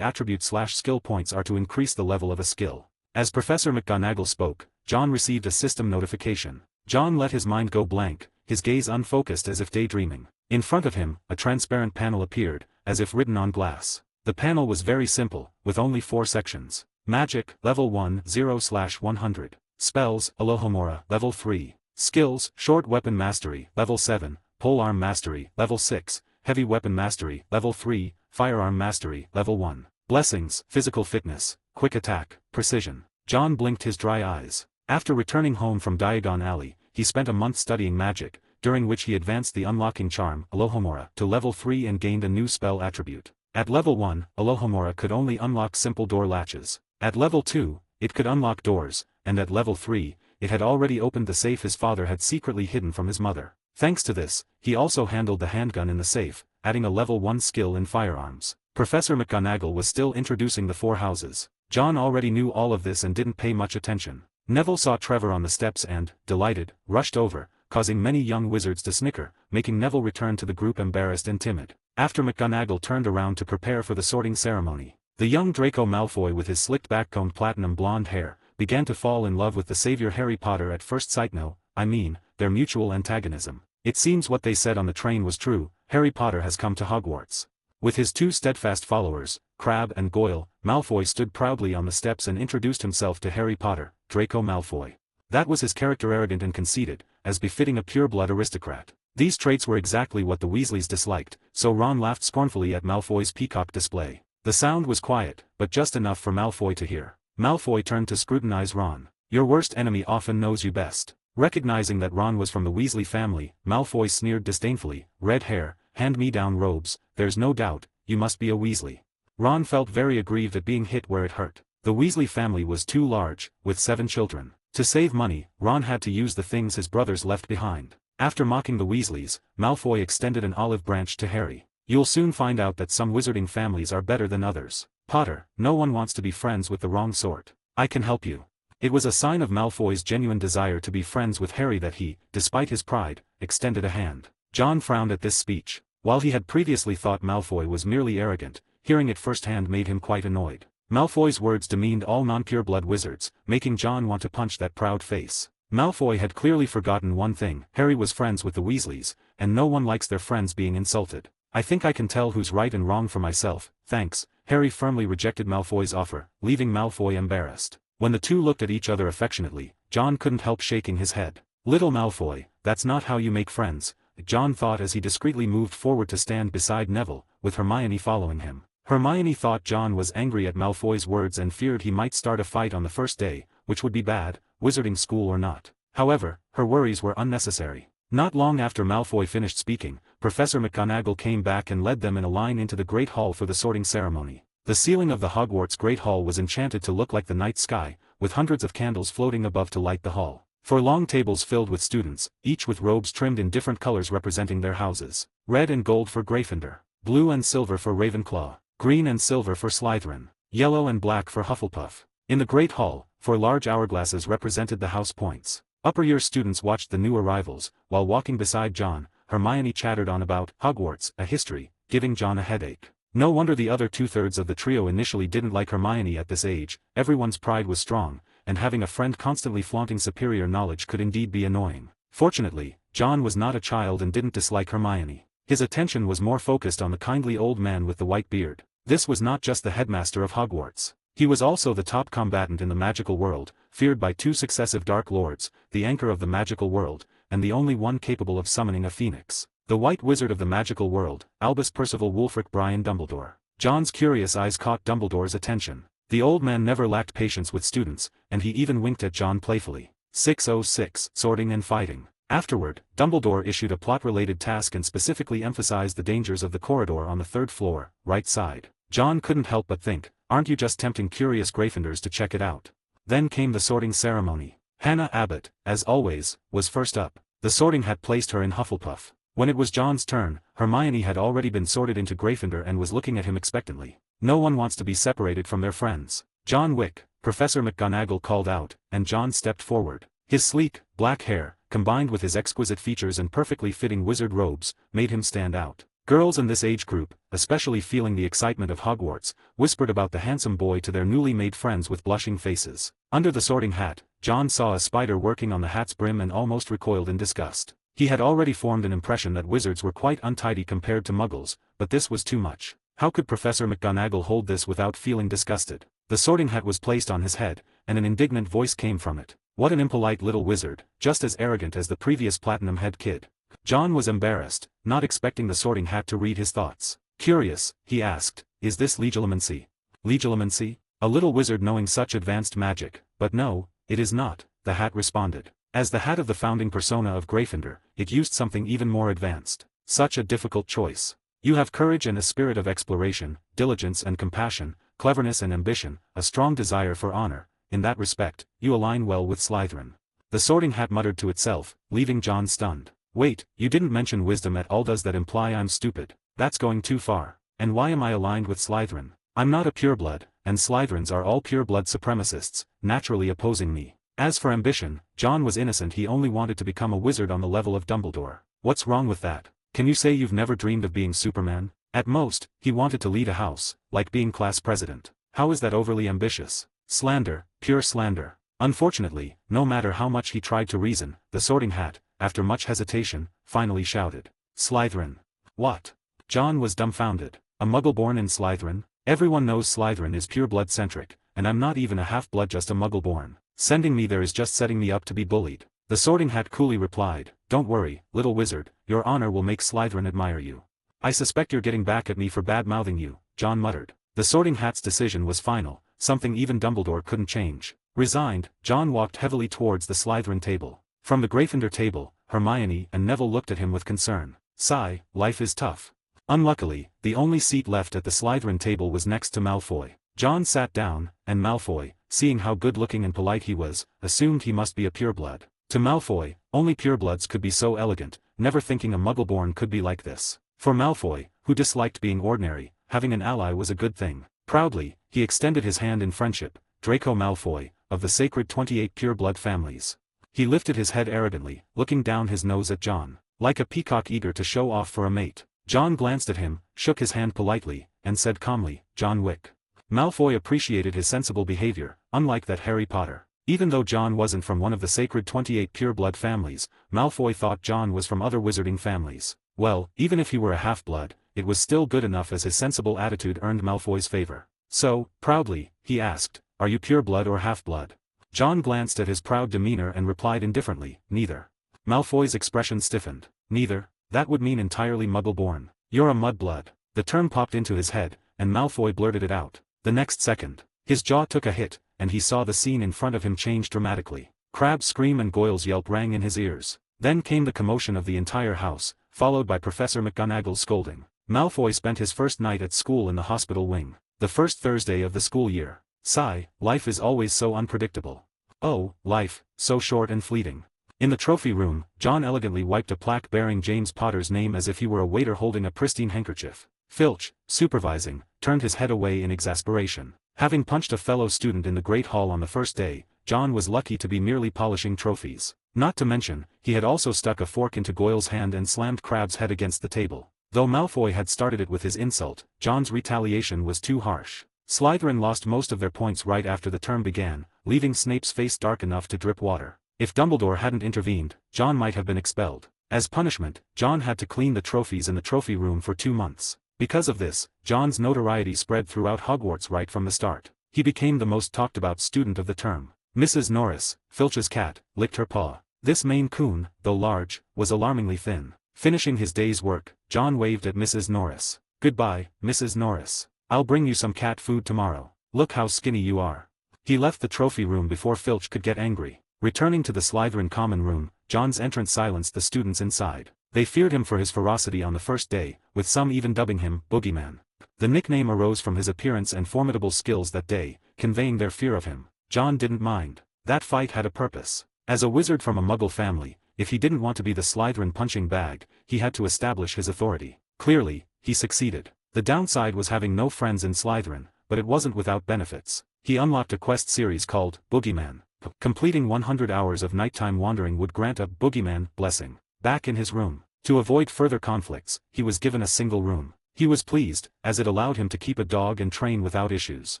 attribute/skill points are to increase the level of a skill. As Professor McGonagall spoke, John received a system notification. John let his mind go blank, his gaze unfocused as if daydreaming. In front of him, a transparent panel appeared, as if written on glass. The panel was very simple, with only 4 sections. Magic, Level 1, 0/100. Spells, Alohomora, Level 3. Skills, Short Weapon Mastery, Level 7. Polearm Mastery, Level 6, Heavy Weapon Mastery, Level 3, Firearm Mastery, Level 1. Blessings, Physical Fitness, Quick Attack, Precision. John blinked his dry eyes. After returning home from Diagon Alley, he spent a month studying magic, during which he advanced the unlocking charm, Alohomora, to level 3 and gained a new spell attribute. At level 1, Alohomora could only unlock simple door latches. At level 2, it could unlock doors, and at level 3, it had already opened the safe his father had secretly hidden from his mother. Thanks to this, he also handled the handgun in the safe, adding a level 1 skill in firearms. Professor McGonagall was still introducing the 4 houses. John already knew all of this and didn't pay much attention. Neville saw Trevor on the steps and, delighted, rushed over, causing many young wizards to snicker, making Neville return to the group embarrassed and timid. After McGonagall turned around to prepare for the sorting ceremony, the young Draco Malfoy with his slicked-back combed platinum blonde hair, began to fall in love with the savior Harry Potter at first sight. No, I mean, their mutual antagonism. It seems what they said on the train was true, Harry Potter has come to Hogwarts. With his 2 steadfast followers, Crabbe and Goyle, Malfoy stood proudly on the steps and introduced himself to Harry Potter, Draco Malfoy. That was his character, arrogant and conceited, as befitting a pure-blood aristocrat. These traits were exactly what the Weasleys disliked, so Ron laughed scornfully at Malfoy's peacock display. The sound was quiet, but just enough for Malfoy to hear. Malfoy turned to scrutinize Ron. Your worst enemy often knows you best. Recognizing that Ron was from the Weasley family, Malfoy sneered disdainfully, red hair, hand-me-down robes, there's no doubt, you must be a Weasley. Ron felt very aggrieved at being hit where it hurt. The Weasley family was too large, with 7 children. To save money, Ron had to use the things his brothers left behind. After mocking the Weasleys, Malfoy extended an olive branch to Harry. You'll soon find out that some wizarding families are better than others. Potter, no one wants to be friends with the wrong sort. I can help you. It was a sign of Malfoy's genuine desire to be friends with Harry that he, despite his pride, extended a hand. John frowned at this speech. While he had previously thought Malfoy was merely arrogant, hearing it firsthand made him quite annoyed. Malfoy's words demeaned all non-pure-blood wizards, making John want to punch that proud face. Malfoy had clearly forgotten one thing: Harry was friends with the Weasleys, and no one likes their friends being insulted. I think I can tell who's right and wrong for myself, thanks. Harry firmly rejected Malfoy's offer, leaving Malfoy embarrassed. When the two looked at each other affectionately, John couldn't help shaking his head. Little Malfoy, that's not how you make friends, John thought as he discreetly moved forward to stand beside Neville, with Hermione following him. Hermione thought John was angry at Malfoy's words and feared he might start a fight on the first day, which would be bad, wizarding school or not. However, her worries were unnecessary. Not long after Malfoy finished speaking, Professor McGonagall came back and led them in a line into the Great Hall for the sorting ceremony. The ceiling of the Hogwarts Great Hall was enchanted to look like the night sky, with hundreds of candles floating above to light the hall. 4 long tables filled with students, each with robes trimmed in different colors representing their houses. Red and gold for Gryffindor, blue and silver for Ravenclaw, green and silver for Slytherin, yellow and black for Hufflepuff. In the Great Hall, 4 large hourglasses represented the house points. Upper-year students watched the new arrivals, while walking beside John. Hermione chattered on about Hogwarts, a history, giving John a headache. No wonder the other 2/3 of the trio initially didn't like Hermione at this age. Everyone's pride was strong, and having a friend constantly flaunting superior knowledge could indeed be annoying. Fortunately, John was not a child and didn't dislike Hermione. His attention was more focused on the kindly old man with the white beard. This was not just the headmaster of Hogwarts. He was also the top combatant in the magical world, feared by 2 successive Dark Lords, the anchor of the magical world, and the only one capable of summoning a phoenix. The White Wizard of the magical world, Albus Percival Wulfric Brian Dumbledore. John's curious eyes caught Dumbledore's attention. The old man never lacked patience with students, and he even winked at John playfully. 606, sorting and fighting. Afterward, Dumbledore issued a plot-related task and specifically emphasized the dangers of the corridor on the 3rd floor, right side. John couldn't help but think, aren't you just tempting curious Gryffindors to check it out? Then came the sorting ceremony. Hannah Abbott, as always, was first up. The sorting had placed her in Hufflepuff. When it was John's turn, Hermione had already been sorted into Gryffindor and was looking at him expectantly. No one wants to be separated from their friends. John Wick, Professor McGonagall called out, and John stepped forward. His sleek, black hair, combined with his exquisite features and perfectly fitting wizard robes, made him stand out. Girls in this age group, especially feeling the excitement of Hogwarts, whispered about the handsome boy to their newly made friends with blushing faces. Under the sorting hat, John saw a spider working on the hat's brim and almost recoiled in disgust. He had already formed an impression that wizards were quite untidy compared to muggles, but this was too much. How could Professor McGonagall hold this without feeling disgusted? The sorting hat was placed on his head, and an indignant voice came from it. What an impolite little wizard, just as arrogant as the previous platinum head kid. John was embarrassed, not expecting the sorting hat to read his thoughts. Curious, he asked, is this legilimency? Legilimency? A little wizard knowing such advanced magic, but no, it is not, the hat responded. As the hat of the founding persona of Gryffindor, it used something even more advanced. Such a difficult choice. You have courage and a spirit of exploration, diligence and compassion, cleverness and ambition, a strong desire for honor. In that respect, you align well with Slytherin. The Sorting Hat muttered to itself, leaving John stunned. Wait, you didn't mention wisdom at all. Does that imply I'm stupid? That's going too far. And why am I aligned with Slytherin? I'm not a pureblood, and Slytherins are all pureblood supremacists, naturally opposing me. As for ambition, John was innocent. He only wanted to become a wizard on the level of Dumbledore. What's wrong with that? Can you say you've never dreamed of being Superman? At most, he wanted to lead a house, like being class president. How is that overly ambitious? Slander, pure slander. Unfortunately, no matter how much he tried to reason, the Sorting Hat, after much hesitation, finally shouted. Slytherin. What? John was dumbfounded. A muggle born in Slytherin? Everyone knows Slytherin is pure-blood-centric, and I'm not even a half-blood, just a muggle born. Sending me there is just setting me up to be bullied. The Sorting Hat coolly replied, Don't worry, little wizard, your honor will make Slytherin admire you. I suspect you're getting back at me for bad-mouthing you, John muttered. The Sorting Hat's decision was final, something even Dumbledore couldn't change. Resigned, John walked heavily towards the Slytherin table. From the Gryffindor table, Hermione and Neville looked at him with concern. Sigh, life is tough. Unluckily, the only seat left at the Slytherin table was next to Malfoy. John sat down, and Malfoy, seeing how good-looking and polite he was, assumed he must be a pureblood. To Malfoy, only purebloods could be so elegant, never thinking a muggle-born could be like this. For Malfoy, who disliked being ordinary, having an ally was a good thing. Proudly, he extended his hand in friendship. Draco Malfoy, of the sacred 28 pureblood families. He lifted his head arrogantly, looking down his nose at John, like a peacock eager to show off for a mate. John glanced at him, shook his hand politely, and said calmly, John Wick. Malfoy appreciated his sensible behavior, unlike that Harry Potter. Even though John wasn't from one of the sacred 28 pureblood families, Malfoy thought John was from other wizarding families. Well, even if he were a half-blood, it was still good enough, as his sensible attitude earned Malfoy's favor. So, proudly, he asked, Are you pureblood or half-blood? John glanced at his proud demeanor and replied indifferently, Neither. Malfoy's expression stiffened. Neither? That would mean entirely muggle-born. You're a mudblood. The term popped into his head, and Malfoy blurted it out. The next second, his jaw took a hit, and he saw the scene in front of him change dramatically. Crabbe's scream and Goyle's yelp rang in his ears. Then came the commotion of the entire house, followed by Professor McGonagall's scolding. Malfoy spent his first night at school in the hospital wing. The first Thursday of the school year. Sigh, life is always so unpredictable. Oh, life, so short and fleeting. In the trophy room, John elegantly wiped a plaque bearing James Potter's name as if he were a waiter holding a pristine handkerchief. Filch, supervising, turned his head away in exasperation. Having punched a fellow student in the Great Hall on the first day, John was lucky to be merely polishing trophies. Not to mention, he had also stuck a fork into Goyle's hand and slammed Crabbe's head against the table. Though Malfoy had started it with his insult, John's retaliation was too harsh. Slytherin lost most of their points right after the term began, leaving Snape's face dark enough to drip water. If Dumbledore hadn't intervened, John might have been expelled. As punishment, John had to clean the trophies in the trophy room for 2 months. Because of this, John's notoriety spread throughout Hogwarts right from the start. He became the most talked about student of the term. Mrs. Norris, Filch's cat, licked her paw. This Maine Coon, though large, was alarmingly thin. Finishing his day's work, John waved at Mrs. Norris. Goodbye, Mrs. Norris. I'll bring you some cat food tomorrow. Look how skinny you are. He left the trophy room before Filch could get angry. Returning to the Slytherin common room, John's entrance silenced the students inside. They feared him for his ferocity on the first day, with some even dubbing him Boogeyman. The nickname arose from his appearance and formidable skills that day, conveying their fear of him. John didn't mind. That fight had a purpose. As a wizard from a Muggle family, if he didn't want to be the Slytherin punching bag, he had to establish his authority. Clearly, he succeeded. The downside was having no friends in Slytherin, but it wasn't without benefits. He unlocked a quest series called Boogeyman. Completing 100 hours of nighttime wandering would grant a Boogeyman blessing. Back in his room. To avoid further conflicts, he was given a single room. He was pleased, as it allowed him to keep a dog and train without issues.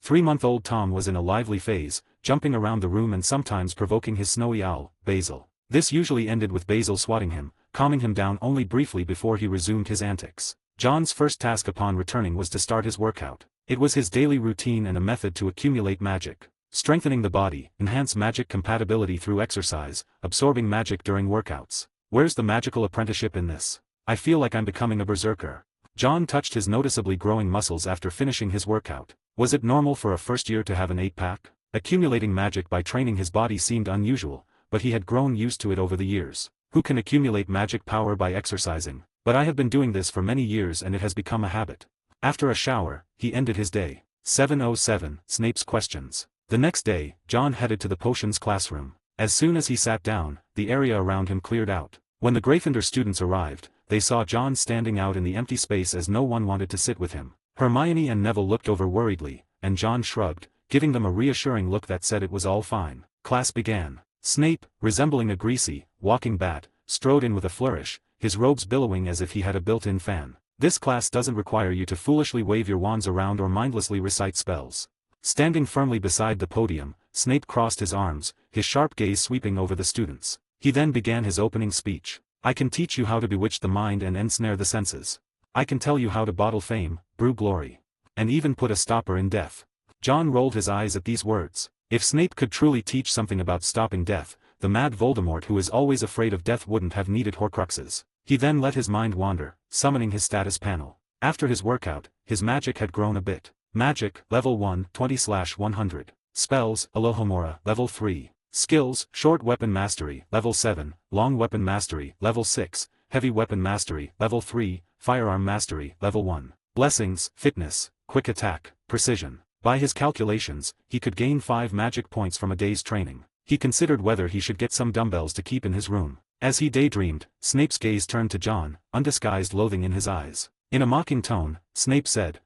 3-month-old Tom was in a lively phase, jumping around the room and sometimes provoking his snowy owl, Basil. This usually ended with Basil swatting him, calming him down only briefly before he resumed his antics. John's first task upon returning was to start his workout. It was his daily routine and a method to accumulate magic. Strengthening the body, enhance magic compatibility through exercise, absorbing magic during workouts. Where's the magical apprenticeship in this? I feel like I'm becoming a berserker. John touched his noticeably growing muscles after finishing his workout. Was it normal for a first year to have an 8-pack? Accumulating magic by training his body seemed unusual, but he had grown used to it over the years. Who can accumulate magic power by exercising? But I have been doing this for many years and it has become a habit. After a shower, he ended his day. 707, Snape's questions. The next day, John headed to the potions classroom. As soon as he sat down, the area around him cleared out. When the Gryffindor students arrived, they saw John standing out in the empty space as no one wanted to sit with him. Hermione and Neville looked over worriedly, and John shrugged, giving them a reassuring look that said it was all fine. Class began. Snape, resembling a greasy, walking bat, strode in with a flourish, his robes billowing as if he had a built-in fan. This class doesn't require you to foolishly wave your wands around or mindlessly recite spells. Standing firmly beside the podium, Snape crossed his arms, his sharp gaze sweeping over the students. He then began his opening speech. I can teach you how to bewitch the mind and ensnare the senses. I can tell you how to bottle fame, brew glory, and even put a stopper in death. John rolled his eyes at these words. If Snape could truly teach something about stopping death, the mad Voldemort who is always afraid of death wouldn't have needed Horcruxes. He then let his mind wander, summoning his status panel. After his workout, his magic had grown a bit. Magic, level 1, 20/100. Spells, Alohomora, level 3. Skills, Short Weapon Mastery, level 7, Long Weapon Mastery, level 6, Heavy Weapon Mastery, level 3, Firearm Mastery, level 1. Blessings, Fitness, Quick Attack, Precision. By his calculations, he could gain 5 magic points from a day's training. He considered whether he should get some dumbbells to keep in his room. As he daydreamed, Snape's gaze turned to John, undisguised loathing in his eyes. In a mocking tone, Snape said,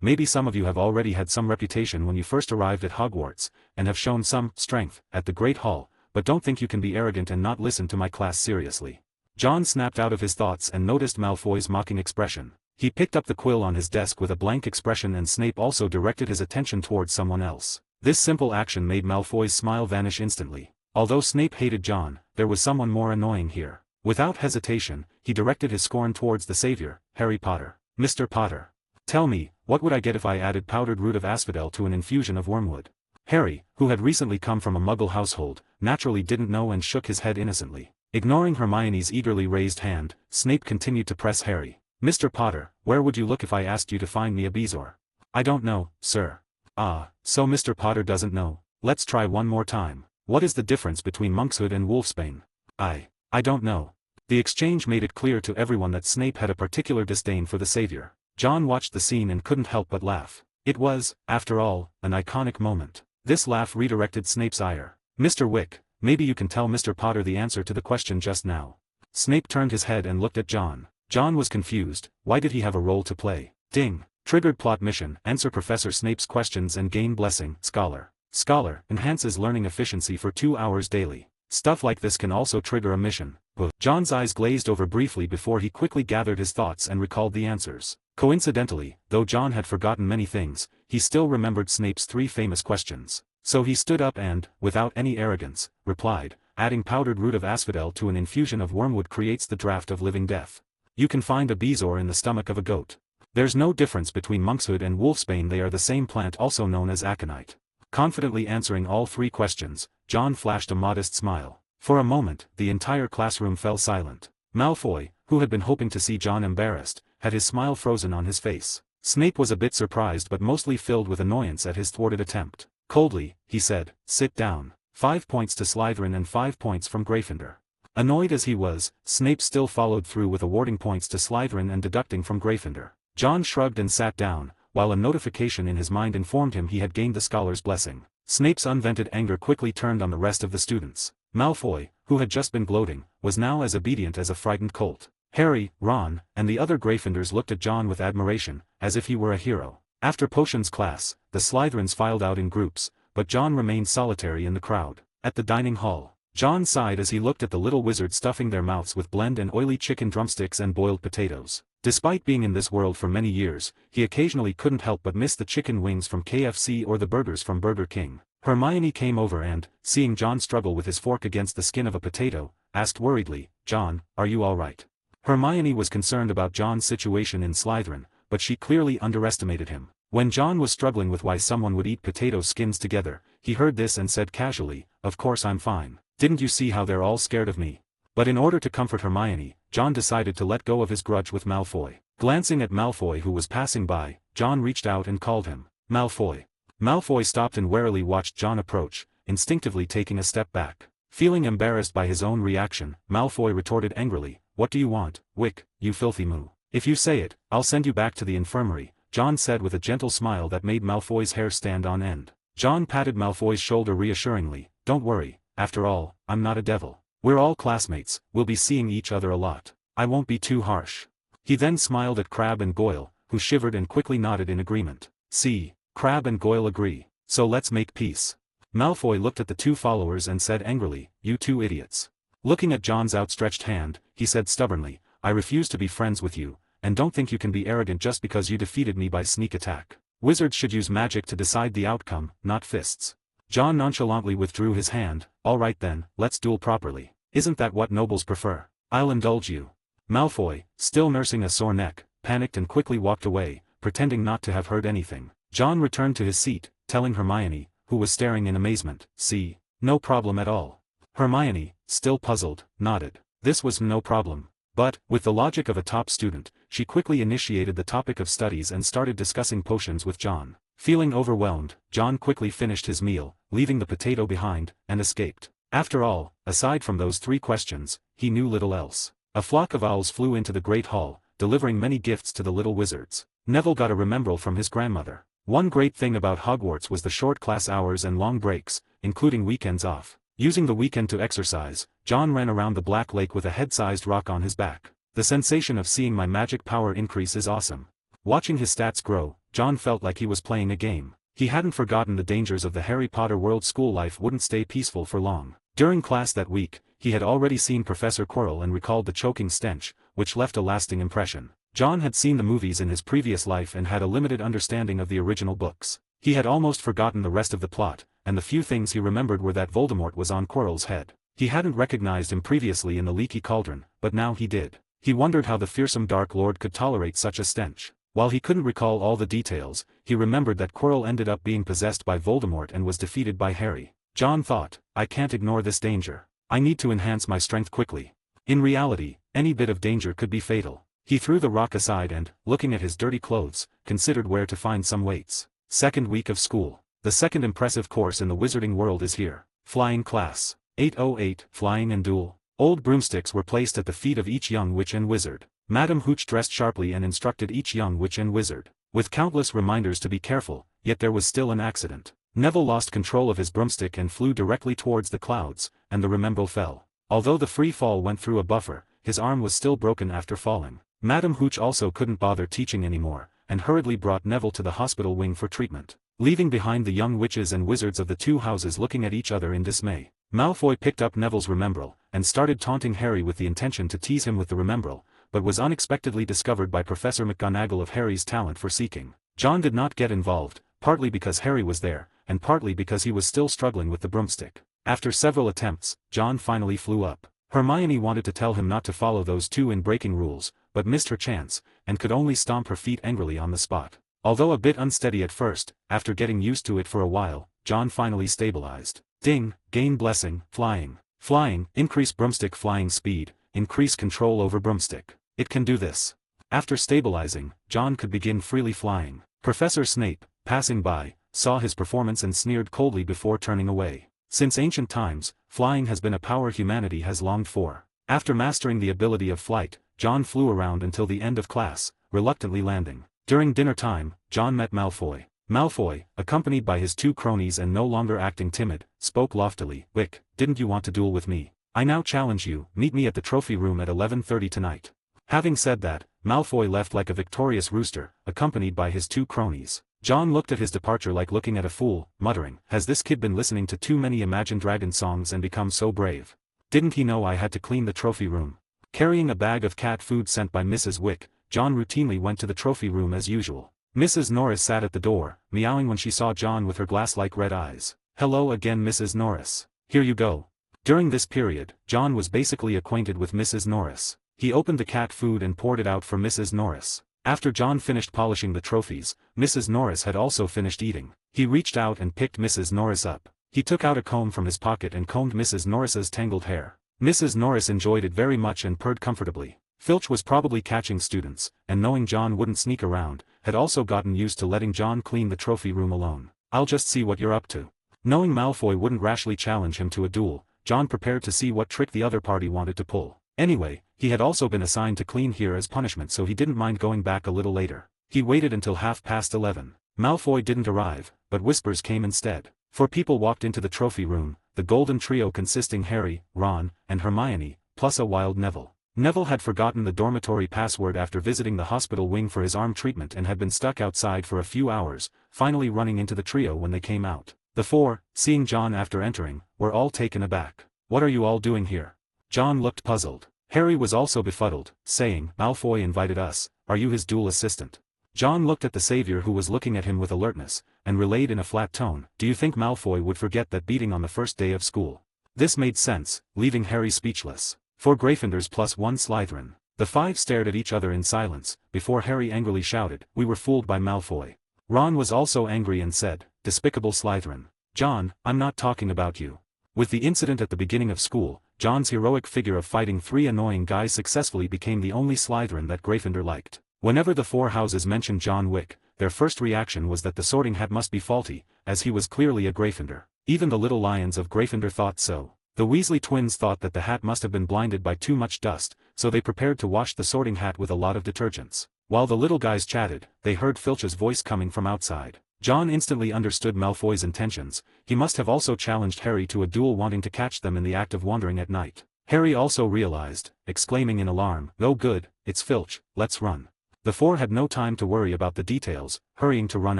maybe some of you have already had some reputation when you first arrived at Hogwarts, and have shown some strength at the Great Hall, but don't think you can be arrogant and not listen to my class seriously. John snapped out of his thoughts and noticed Malfoy's mocking expression. He picked up the quill on his desk with a blank expression and Snape also directed his attention towards someone else. This simple action made Malfoy's smile vanish instantly. Although Snape hated John, there was someone more annoying here. Without hesitation, he directed his scorn towards the savior, Harry Potter. Mr. Potter. Tell me, what would I get if I added powdered root of asphodel to an infusion of wormwood? Harry, who had recently come from a muggle household, naturally didn't know and shook his head innocently. Ignoring Hermione's eagerly raised hand, Snape continued to press Harry. Mr. Potter, where would you look if I asked you to find me a bezoar? I don't know, sir. Ah, so Mr. Potter doesn't know. Let's try one more time. What is the difference between monkshood and wolfsbane? I don't know. The exchange made it clear to everyone that Snape had a particular disdain for the savior. John watched the scene and couldn't help but laugh. It was, after all, an iconic moment. This laugh redirected Snape's ire. Mr. Wick, maybe you can tell Mr. Potter the answer to the question just now. Snape turned his head and looked at John. John was confused. Why did he have a role to play? Ding. Triggered plot mission. Answer Professor Snape's questions and gain blessing. Scholar. Scholar enhances learning efficiency for 2 hours daily. Stuff like this can also trigger a mission. John's eyes glazed over briefly before he quickly gathered his thoughts and recalled the answers. Coincidentally, though John had forgotten many things, he still remembered Snape's 3 famous questions. So he stood up and, without any arrogance, replied, adding powdered root of asphodel to an infusion of wormwood creates the draught of living death. You can find a bezoar in the stomach of a goat. There's no difference between monkshood and wolfsbane, they are the same plant also known as aconite. Confidently answering all 3 questions, John flashed a modest smile. For a moment, the entire classroom fell silent. Malfoy, who had been hoping to see John embarrassed, had his smile frozen on his face. Snape was a bit surprised but mostly filled with annoyance at his thwarted attempt. Coldly, he said, sit down. 5 points to Slytherin and 5 points from Gryffindor. Annoyed as he was, Snape still followed through with awarding points to Slytherin and deducting from Gryffindor. John shrugged and sat down, while a notification in his mind informed him he had gained the scholar's blessing. Snape's unvented anger quickly turned on the rest of the students. Malfoy, who had just been gloating, was now as obedient as a frightened colt. Harry, Ron, and the other Gryffindors looked at John with admiration, as if he were a hero. After potions class, the Slytherins filed out in groups, but John remained solitary in the crowd. At the dining hall, John sighed as he looked at the little wizards stuffing their mouths with bland and oily chicken drumsticks and boiled potatoes. Despite being in this world for many years, he occasionally couldn't help but miss the chicken wings from KFC or the burgers from Burger King. Hermione came over and, seeing John struggle with his fork against the skin of a potato, asked worriedly, John, are you all right? Hermione was concerned about John's situation in Slytherin, but she clearly underestimated him. When John was struggling with why someone would eat potato skins together, he heard this and said casually, of course I'm fine. Didn't you see how they're all scared of me? But in order to comfort Hermione, John decided to let go of his grudge with Malfoy. Glancing at Malfoy who was passing by, John reached out and called him, Malfoy. Malfoy stopped and warily watched John approach, instinctively taking a step back. Feeling embarrassed by his own reaction, Malfoy retorted angrily, "What do you want, Wick, you filthy moo? If you say it, I'll send you back to the infirmary," John said with a gentle smile that made Malfoy's hair stand on end. John patted Malfoy's shoulder reassuringly, "Don't worry, after all, I'm not a devil. We're all classmates, we'll be seeing each other a lot. I won't be too harsh." He then smiled at Crabbe and Goyle, who shivered and quickly nodded in agreement. "See, Crabbe and Goyle agree, so let's make peace." Malfoy looked at the two followers and said angrily, "You two idiots." Looking at John's outstretched hand, he said stubbornly, "I refuse to be friends with you, and don't think you can be arrogant just because you defeated me by sneak attack. Wizards should use magic to decide the outcome, not fists." John nonchalantly withdrew his hand. "All right then, let's duel properly. Isn't that what nobles prefer? I'll indulge you." Malfoy, still nursing a sore neck, panicked and quickly walked away, pretending not to have heard anything. John returned to his seat, telling Hermione, who was staring in amazement, "See, no problem at all." Hermione, still puzzled, nodded. This was no problem. But, with the logic of a top student, she quickly initiated the topic of studies and started discussing potions with John. Feeling overwhelmed, John quickly finished his meal, leaving the potato behind, and escaped. After all, aside from those 3 questions, he knew little else. A flock of owls flew into the Great Hall, delivering many gifts to the little wizards. Neville got a remembrall from his grandmother. One great thing about Hogwarts was the short class hours and long breaks, including weekends off. Using the weekend to exercise, John ran around the Black Lake with a head-sized rock on his back. The sensation of seeing my magic power increase is awesome. Watching his stats grow, John felt like he was playing a game. He hadn't forgotten the dangers of the Harry Potter world. School life wouldn't stay peaceful for long. During class that week, he had already seen Professor Quirrell and recalled the choking stench, which left a lasting impression. John had seen the movies in his previous life and had a limited understanding of the original books. He had almost forgotten the rest of the plot, and the few things he remembered were that Voldemort was on Quirrell's head. He hadn't recognized him previously in the leaky cauldron, but now he did. He wondered how the fearsome Dark Lord could tolerate such a stench. While he couldn't recall all the details, he remembered that Quirrell ended up being possessed by Voldemort and was defeated by Harry. John thought, "I can't ignore this danger. I need to enhance my strength quickly." In reality, any bit of danger could be fatal. He threw the rock aside and, looking at his dirty clothes, considered where to find some weights. Second week of school. The second impressive course in the wizarding world is here. Flying class. 808, Flying and Duel. Old broomsticks were placed at the feet of each young witch and wizard. Madame Hooch dressed sharply and instructed each young witch and wizard. With countless reminders to be careful, yet there was still an accident. Neville lost control of his broomstick and flew directly towards the clouds, and the remembrall fell. Although the free fall went through a buffer, his arm was still broken after falling. Madame Hooch also couldn't bother teaching anymore, and hurriedly brought Neville to the hospital wing for treatment, leaving behind the young witches and wizards of the two houses looking at each other in dismay. Malfoy picked up Neville's remembrall, and started taunting Harry with the intention to tease him with the remembrall, but was unexpectedly discovered by Professor McGonagall of Harry's talent for seeking. John did not get involved, partly because Harry was there, and partly because he was still struggling with the broomstick. After several attempts, John finally flew up. Hermione wanted to tell him not to follow those two in breaking rules, but missed her chance, and could only stomp her feet angrily on the spot. Although a bit unsteady at first, after getting used to it for a while, John finally stabilized. Ding, gain blessing, flying. Flying, increase broomstick flying speed, increase control over broomstick. It can do this. After stabilizing, John could begin freely flying. Professor Snape, passing by, saw his performance and sneered coldly before turning away. Since ancient times, flying has been a power humanity has longed for. After mastering the ability of flight, John flew around until the end of class, reluctantly landing. During dinner time, John met Malfoy. Malfoy, accompanied by his two cronies and no longer acting timid, spoke loftily. "Wick, didn't you want to duel with me? I now challenge you, meet me at the trophy room at 11:30 tonight." Having said that, Malfoy left like a victorious rooster, accompanied by his two cronies. John looked at his departure like looking at a fool, muttering, "Has this kid been listening to too many Imagine Dragon songs and become so brave? Didn't he know I had to clean the trophy room?" Carrying a bag of cat food sent by Mrs. Wick, John routinely went to the trophy room as usual. Mrs. Norris sat at the door, meowing when she saw John with her glass-like red eyes. "Hello again, Mrs. Norris. Here you go." During this period, John was basically acquainted with Mrs. Norris. He opened the cat food and poured it out for Mrs. Norris. After John finished polishing the trophies, Mrs. Norris had also finished eating. He reached out and picked Mrs. Norris up. He took out a comb from his pocket and combed Mrs. Norris's tangled hair. Mrs. Norris enjoyed it very much and purred comfortably. Filch was probably catching students, and knowing John wouldn't sneak around, had also gotten used to letting John clean the trophy room alone. "I'll just see what you're up to." Knowing Malfoy wouldn't rashly challenge him to a duel, John prepared to see what trick the other party wanted to pull. Anyway, he had also been assigned to clean here as punishment, so he didn't mind going back a little later. He waited until 11:30. Malfoy didn't arrive, but whispers came instead. 4 people walked into the trophy room, the golden trio consisting Harry, Ron, and Hermione, plus a wild Neville. Neville had forgotten the dormitory password after visiting the hospital wing for his arm treatment and had been stuck outside for a few hours, finally running into the trio when they came out. The 4, seeing John after entering, were all taken aback. "What are you all doing here?" John looked puzzled. Harry was also befuddled, saying, "Malfoy invited us, are you his dual assistant?" John looked at the savior who was looking at him with alertness, and relayed in a flat tone, "Do you think Malfoy would forget that beating on the first day of school?" This made sense, leaving Harry speechless. 4 Gryffindors plus 1 Slytherin. The 5 stared at each other in silence, before Harry angrily shouted, "We were fooled by Malfoy." Ron was also angry and said, "Despicable Slytherin. John, I'm not talking about you." With the incident at the beginning of school, John's heroic figure of fighting 3 annoying guys successfully became the only Slytherin that Gryffindor liked. Whenever the 4 houses mentioned John Wick, their first reaction was that the sorting hat must be faulty, as he was clearly a Gryffindor. Even the little lions of Gryffindor thought so. The Weasley twins thought that the hat must have been blinded by too much dust, so they prepared to wash the sorting hat with a lot of detergents. While the little guys chatted, they heard Filch's voice coming from outside. John instantly understood Malfoy's intentions. He must have also challenged Harry to a duel, wanting to catch them in the act of wandering at night. Harry also realized, exclaiming in alarm, "No good, it's Filch, let's run." The 4 had no time to worry about the details, hurrying to run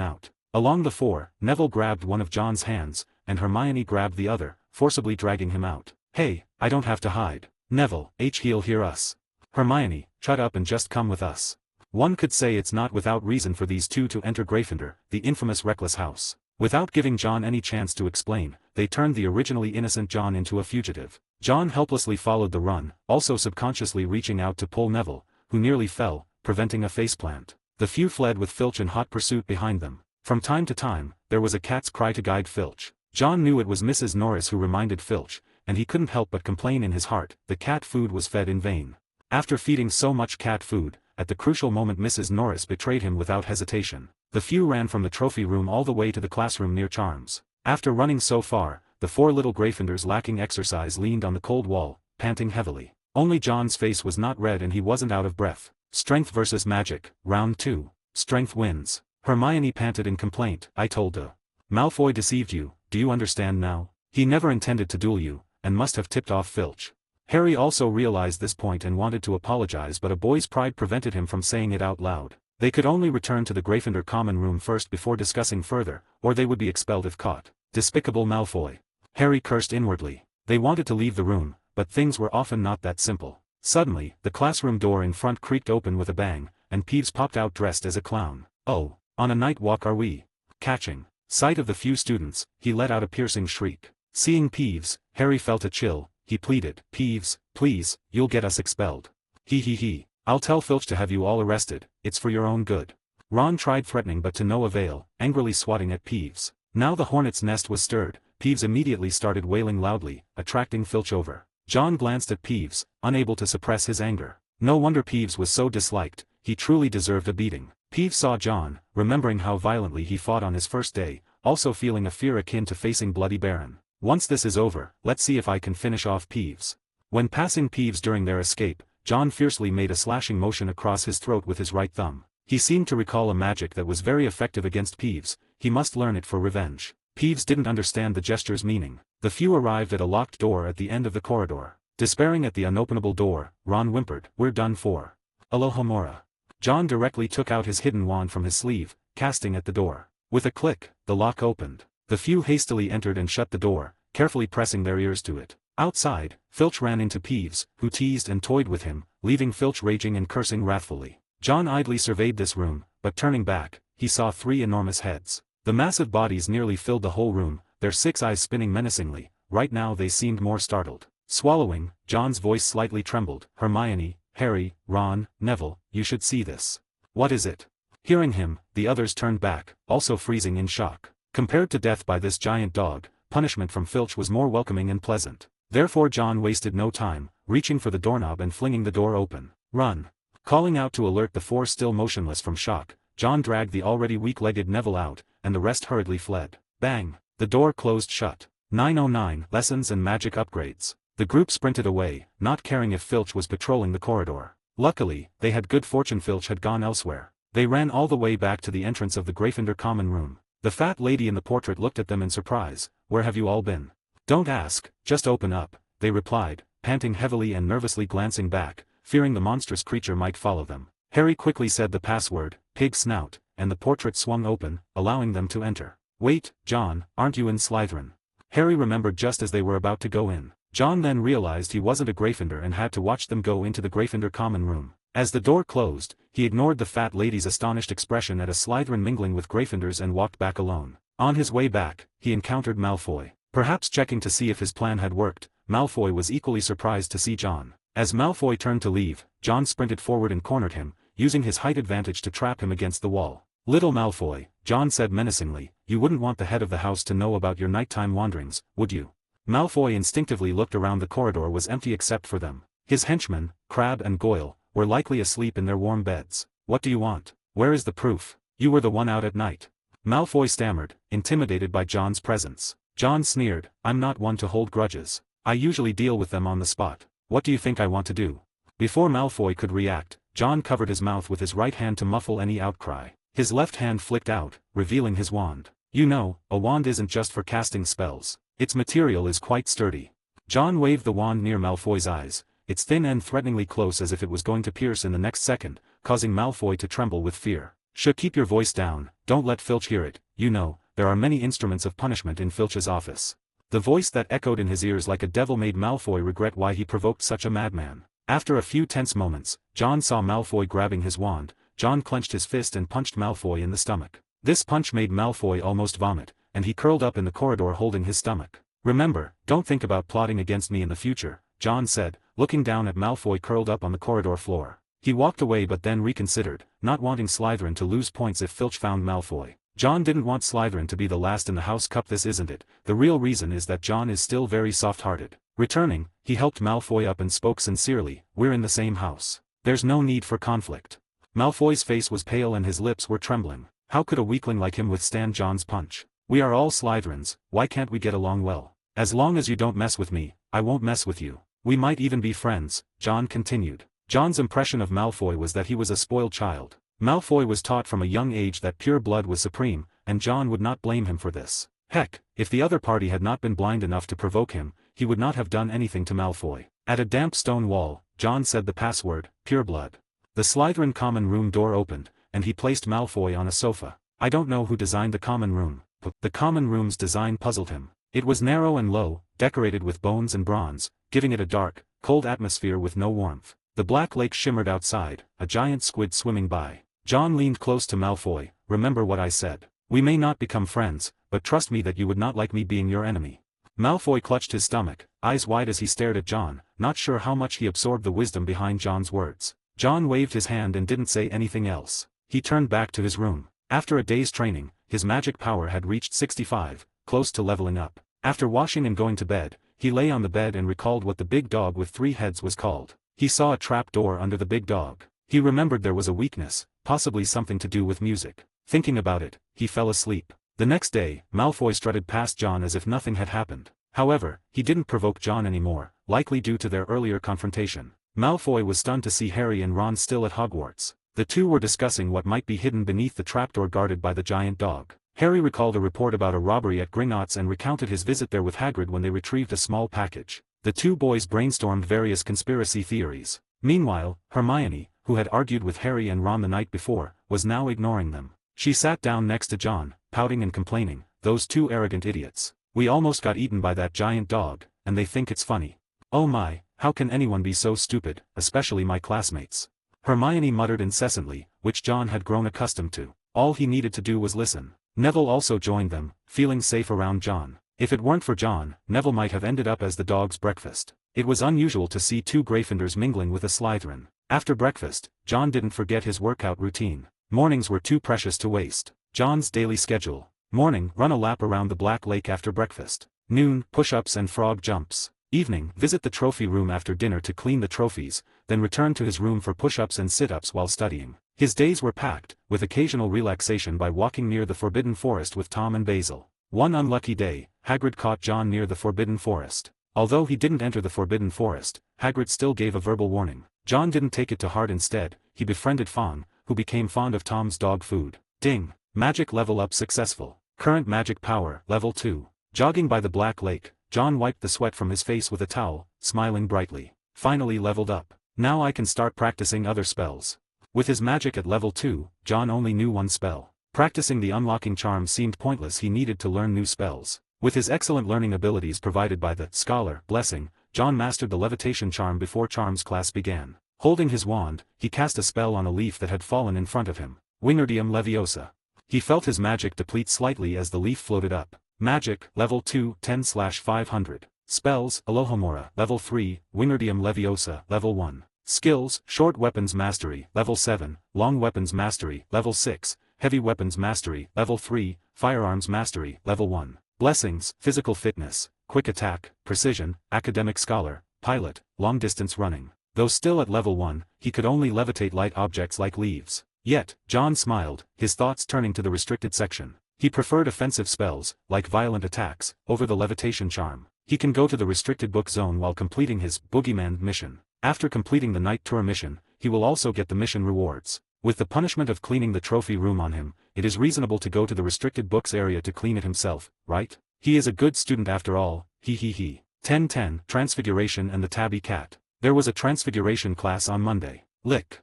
out. Along the 4, Neville grabbed one of John's hands, and Hermione grabbed the other, forcibly dragging him out. "Hey, I don't have to hide." Neville, he'll hear us. Hermione, shut up and just come with us. One could say it's not without reason for these 2 to enter Gryffindor, the infamous reckless house. Without giving John any chance to explain, they turned the originally innocent John into a fugitive. John helplessly followed the run, also subconsciously reaching out to pull Neville, who nearly fell, preventing a faceplant. The few fled with Filch in hot pursuit behind them. From time to time, there was a cat's cry to guide Filch. John knew it was Mrs. Norris who reminded Filch, and he couldn't help but complain in his heart, the cat food was fed in vain. After feeding so much cat food, at the crucial moment Mrs. Norris betrayed him without hesitation. The few ran from the trophy room all the way to the classroom near Charms. After running so far, the 4 little Gryffindors lacking exercise leaned on the cold wall, panting heavily. Only John's face was not red and he wasn't out of breath. Strength versus magic, round 2. Strength wins. Hermione panted in complaint, "I told you. Malfoy deceived you, do you understand now? He never intended to duel you, and must have tipped off Filch." Harry also realized this point and wanted to apologize, but a boy's pride prevented him from saying it out loud. They could only return to the Gryffindor common room first before discussing further, or they would be expelled if caught. Despicable Malfoy. Harry cursed inwardly. They wanted to leave the room, but things were often not that simple. Suddenly, the classroom door in front creaked open with a bang, and Peeves popped out dressed as a clown. "Oh, on a night walk are we?" Catching sight of the few students, he let out a piercing shriek. Seeing Peeves, Harry felt a chill. He pleaded, "Peeves, please, you'll get us expelled." He. "I'll tell Filch to have you all arrested, it's for your own good." Ron tried threatening but to no avail, angrily swatting at Peeves. Now the hornet's nest was stirred. Peeves immediately started wailing loudly, attracting Filch over. John glanced at Peeves, unable to suppress his anger. No wonder Peeves was so disliked, he truly deserved a beating. Peeves saw John, remembering how violently he fought on his first day, also feeling a fear akin to facing Bloody Baron. "Once this is over, let's see if I can finish off Peeves." When passing Peeves during their escape, John fiercely made a slashing motion across his throat with his right thumb. He seemed to recall a magic that was very effective against Peeves. He must learn it for revenge. Peeves didn't understand the gesture's meaning. The few arrived at a locked door at the end of the corridor. Despairing at the unopenable door, Ron whimpered, "We're done for. Alohomora." John directly took out his hidden wand from his sleeve, casting at the door. With a click, the lock opened. The few hastily entered and shut the door, carefully pressing their ears to it. Outside, Filch ran into Peeves, who teased and toyed with him, leaving Filch raging and cursing wrathfully. John idly surveyed this room, but turning back, he saw 3 enormous heads. The massive bodies nearly filled the whole room, their 6 eyes spinning menacingly. Right now they seemed more startled. Swallowing, John's voice slightly trembled. "Hermione, Harry, Ron, Neville, you should see this." "What is it?" Hearing him, the others turned back, also freezing in shock. Compared to death by this giant dog, punishment from Filch was more welcoming and pleasant. Therefore John wasted no time, reaching for the doorknob and flinging the door open. "Run!" Calling out to alert the 4 still motionless from shock, John dragged the already weak-legged Neville out, and the rest hurriedly fled. Bang! The door closed shut. 909 Lessons and Magic Upgrades. The group sprinted away, not caring if Filch was patrolling the corridor. Luckily, they had good fortune. Filch had gone elsewhere. They ran all the way back to the entrance of the Gryffindor common room. The fat lady in the portrait looked at them in surprise. "Where have you all been?" "Don't ask, just open up," they replied, panting heavily and nervously glancing back, fearing the monstrous creature might follow them. Harry quickly said the password, "Pig Snout," and the portrait swung open, allowing them to enter. "Wait, John, aren't you in Slytherin?" Harry remembered just as they were about to go in. John then realized he wasn't a Gryffindor and had to watch them go into the Gryffindor common room. As the door closed, he ignored the fat lady's astonished expression at a Slytherin mingling with Gryffindors and walked back alone. On his way back, he encountered Malfoy. Perhaps checking to see if his plan had worked, Malfoy was equally surprised to see John. As Malfoy turned to leave, John sprinted forward and cornered him, using his height advantage to trap him against the wall. "Little Malfoy," John said menacingly, "you wouldn't want the head of the house to know about your nighttime wanderings, would you?" Malfoy instinctively looked around. The corridor was empty except for them. His henchmen, Crabbe and Goyle, were likely asleep in their warm beds. "What do you want? Where is the proof? You were the one out at night." Malfoy stammered, intimidated by John's presence. John sneered, "I'm not one to hold grudges. I usually deal with them on the spot. What do you think I want to do?" Before Malfoy could react, John covered his mouth with his right hand to muffle any outcry. His left hand flicked out, revealing his wand. "You know, a wand isn't just for casting spells. Its material is quite sturdy." John waved the wand near Malfoy's eyes, its thin end threateningly close as if it was going to pierce in the next second, causing Malfoy to tremble with fear. Keep your voice down, don't let Filch hear it. You know, there are many instruments of punishment in Filch's office." The voice that echoed in his ears like a devil made Malfoy regret why he provoked such a madman. After a few tense moments, John saw Malfoy grabbing his wand. John clenched his fist and punched Malfoy in the stomach. This punch made Malfoy almost vomit, and he curled up in the corridor holding his stomach. "Remember, don't think about plotting against me in the future," John said, looking down at Malfoy curled up on the corridor floor. He walked away but then reconsidered, not wanting Slytherin to lose points if Filch found Malfoy. John didn't want Slytherin to be the last in the House Cup. This isn't it. The real reason is that John is still very soft-hearted. Returning, he helped Malfoy up and spoke sincerely, "We're in the same house. There's no need for conflict." Malfoy's face was pale and his lips were trembling. How could a weakling like him withstand John's punch? "We are all Slytherins, why can't we get along well? As long as you don't mess with me, I won't mess with you. We might even be friends," John continued. John's impression of Malfoy was that he was a spoiled child. Malfoy was taught from a young age that pure blood was supreme, and John would not blame him for this. Heck, if the other party had not been blind enough to provoke him, he would not have done anything to Malfoy. At a damp stone wall, John said the password, "Pure blood." The Slytherin common room door opened, and he placed Malfoy on a sofa. I don't know who designed the common room, but the common room's design puzzled him. It was narrow and low, decorated with bones and bronze, giving it a dark, cold atmosphere with no warmth. The black lake shimmered outside, a giant squid swimming by. John leaned close to Malfoy. "Remember what I said. We may not become friends, but trust me that you would not like me being your enemy." Malfoy clutched his stomach, eyes wide as he stared at John, not sure how much he absorbed the wisdom behind John's words. John waved his hand and didn't say anything else. He turned back to his room. After a day's training, his magic power had reached 65, close to leveling up. After washing and going to bed, he lay on the bed and recalled what the big dog with 3 heads was called. He saw a trap door under the big dog. He remembered there was a weakness, possibly something to do with music. Thinking about it, he fell asleep. The next day, Malfoy strutted past John as if nothing had happened. However, he didn't provoke John anymore, likely due to their earlier confrontation. Malfoy was stunned to see Harry and Ron still at Hogwarts. The two were discussing what might be hidden beneath the trapdoor guarded by the giant dog. Harry recalled a report about a robbery at Gringotts and recounted his visit there with Hagrid when they retrieved a small package. The two boys brainstormed various conspiracy theories. Meanwhile, Hermione, who had argued with Harry and Ron the night before, was now ignoring them. She sat down next to John, pouting and complaining, "Those two arrogant idiots. We almost got eaten by that giant dog, and they think it's funny. Oh my, how can anyone be so stupid, especially my classmates?" Hermione muttered incessantly, which John had grown accustomed to. All he needed to do was listen. Neville also joined them, feeling safe around John. If it weren't for John, Neville might have ended up as the dog's breakfast. It was unusual to see two Gryffindors mingling with a Slytherin. After breakfast, John didn't forget his workout routine. Mornings were too precious to waste. John's daily schedule. Morning, run a lap around the Black Lake after breakfast. Noon, push-ups and frog jumps. Evening, visit the trophy room after dinner to clean the trophies, then return to his room for push-ups and sit-ups while studying. His days were packed, with occasional relaxation by walking near the Forbidden Forest with Tom and Basil. One unlucky day, Hagrid caught John near the Forbidden Forest. Although he didn't enter the Forbidden Forest, Hagrid still gave a verbal warning. John didn't take it to heart. Instead, he befriended Fawn, who became fond of Tom's dog food. Ding! Magic level up successful. Current magic power, level 2. Jogging by the Black Lake, John wiped the sweat from his face with a towel, smiling brightly. Finally leveled up. Now I can start practicing other spells. With his magic at level 2, John only knew one spell. Practicing the unlocking charm seemed pointless. He needed to learn new spells. With his excellent learning abilities provided by the Scholar Blessing, John mastered the levitation charm before charms class began. Holding his wand, he cast a spell on a leaf that had fallen in front of him. Wingardium Leviosa. He felt his magic deplete slightly as the leaf floated up. Magic, level 2, 10/500. Spells, Alohomora, level 3, Wingardium Leviosa, level 1. Skills, Short Weapons Mastery, level 7, Long Weapons Mastery, level 6, Heavy Weapons Mastery, level 3, Firearms Mastery, level 1. Blessings, Physical Fitness, Quick Attack, Precision, Academic Scholar, Pilot, Long Distance Running. Though still at level 1, he could only levitate light objects like leaves. Yet, John smiled, his thoughts turning to the restricted section. He preferred offensive spells, like violent attacks, over the levitation charm. He can go to the restricted book zone while completing his Boogeyman mission. After completing the night tour mission, he will also get the mission rewards. With the punishment of cleaning the trophy room on him, it is reasonable to go to the restricted books area to clean it himself, right? He is a good student after all, he. 10:10 Transfiguration and the Tabby Cat. There was a transfiguration class on Monday. Lick.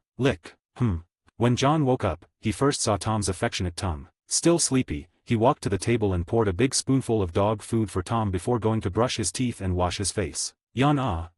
When John woke up, he first saw Tom's affectionate tongue. Still sleepy, he walked to the table and poured a big spoonful of dog food for Tom before going to brush his teeth and wash his face.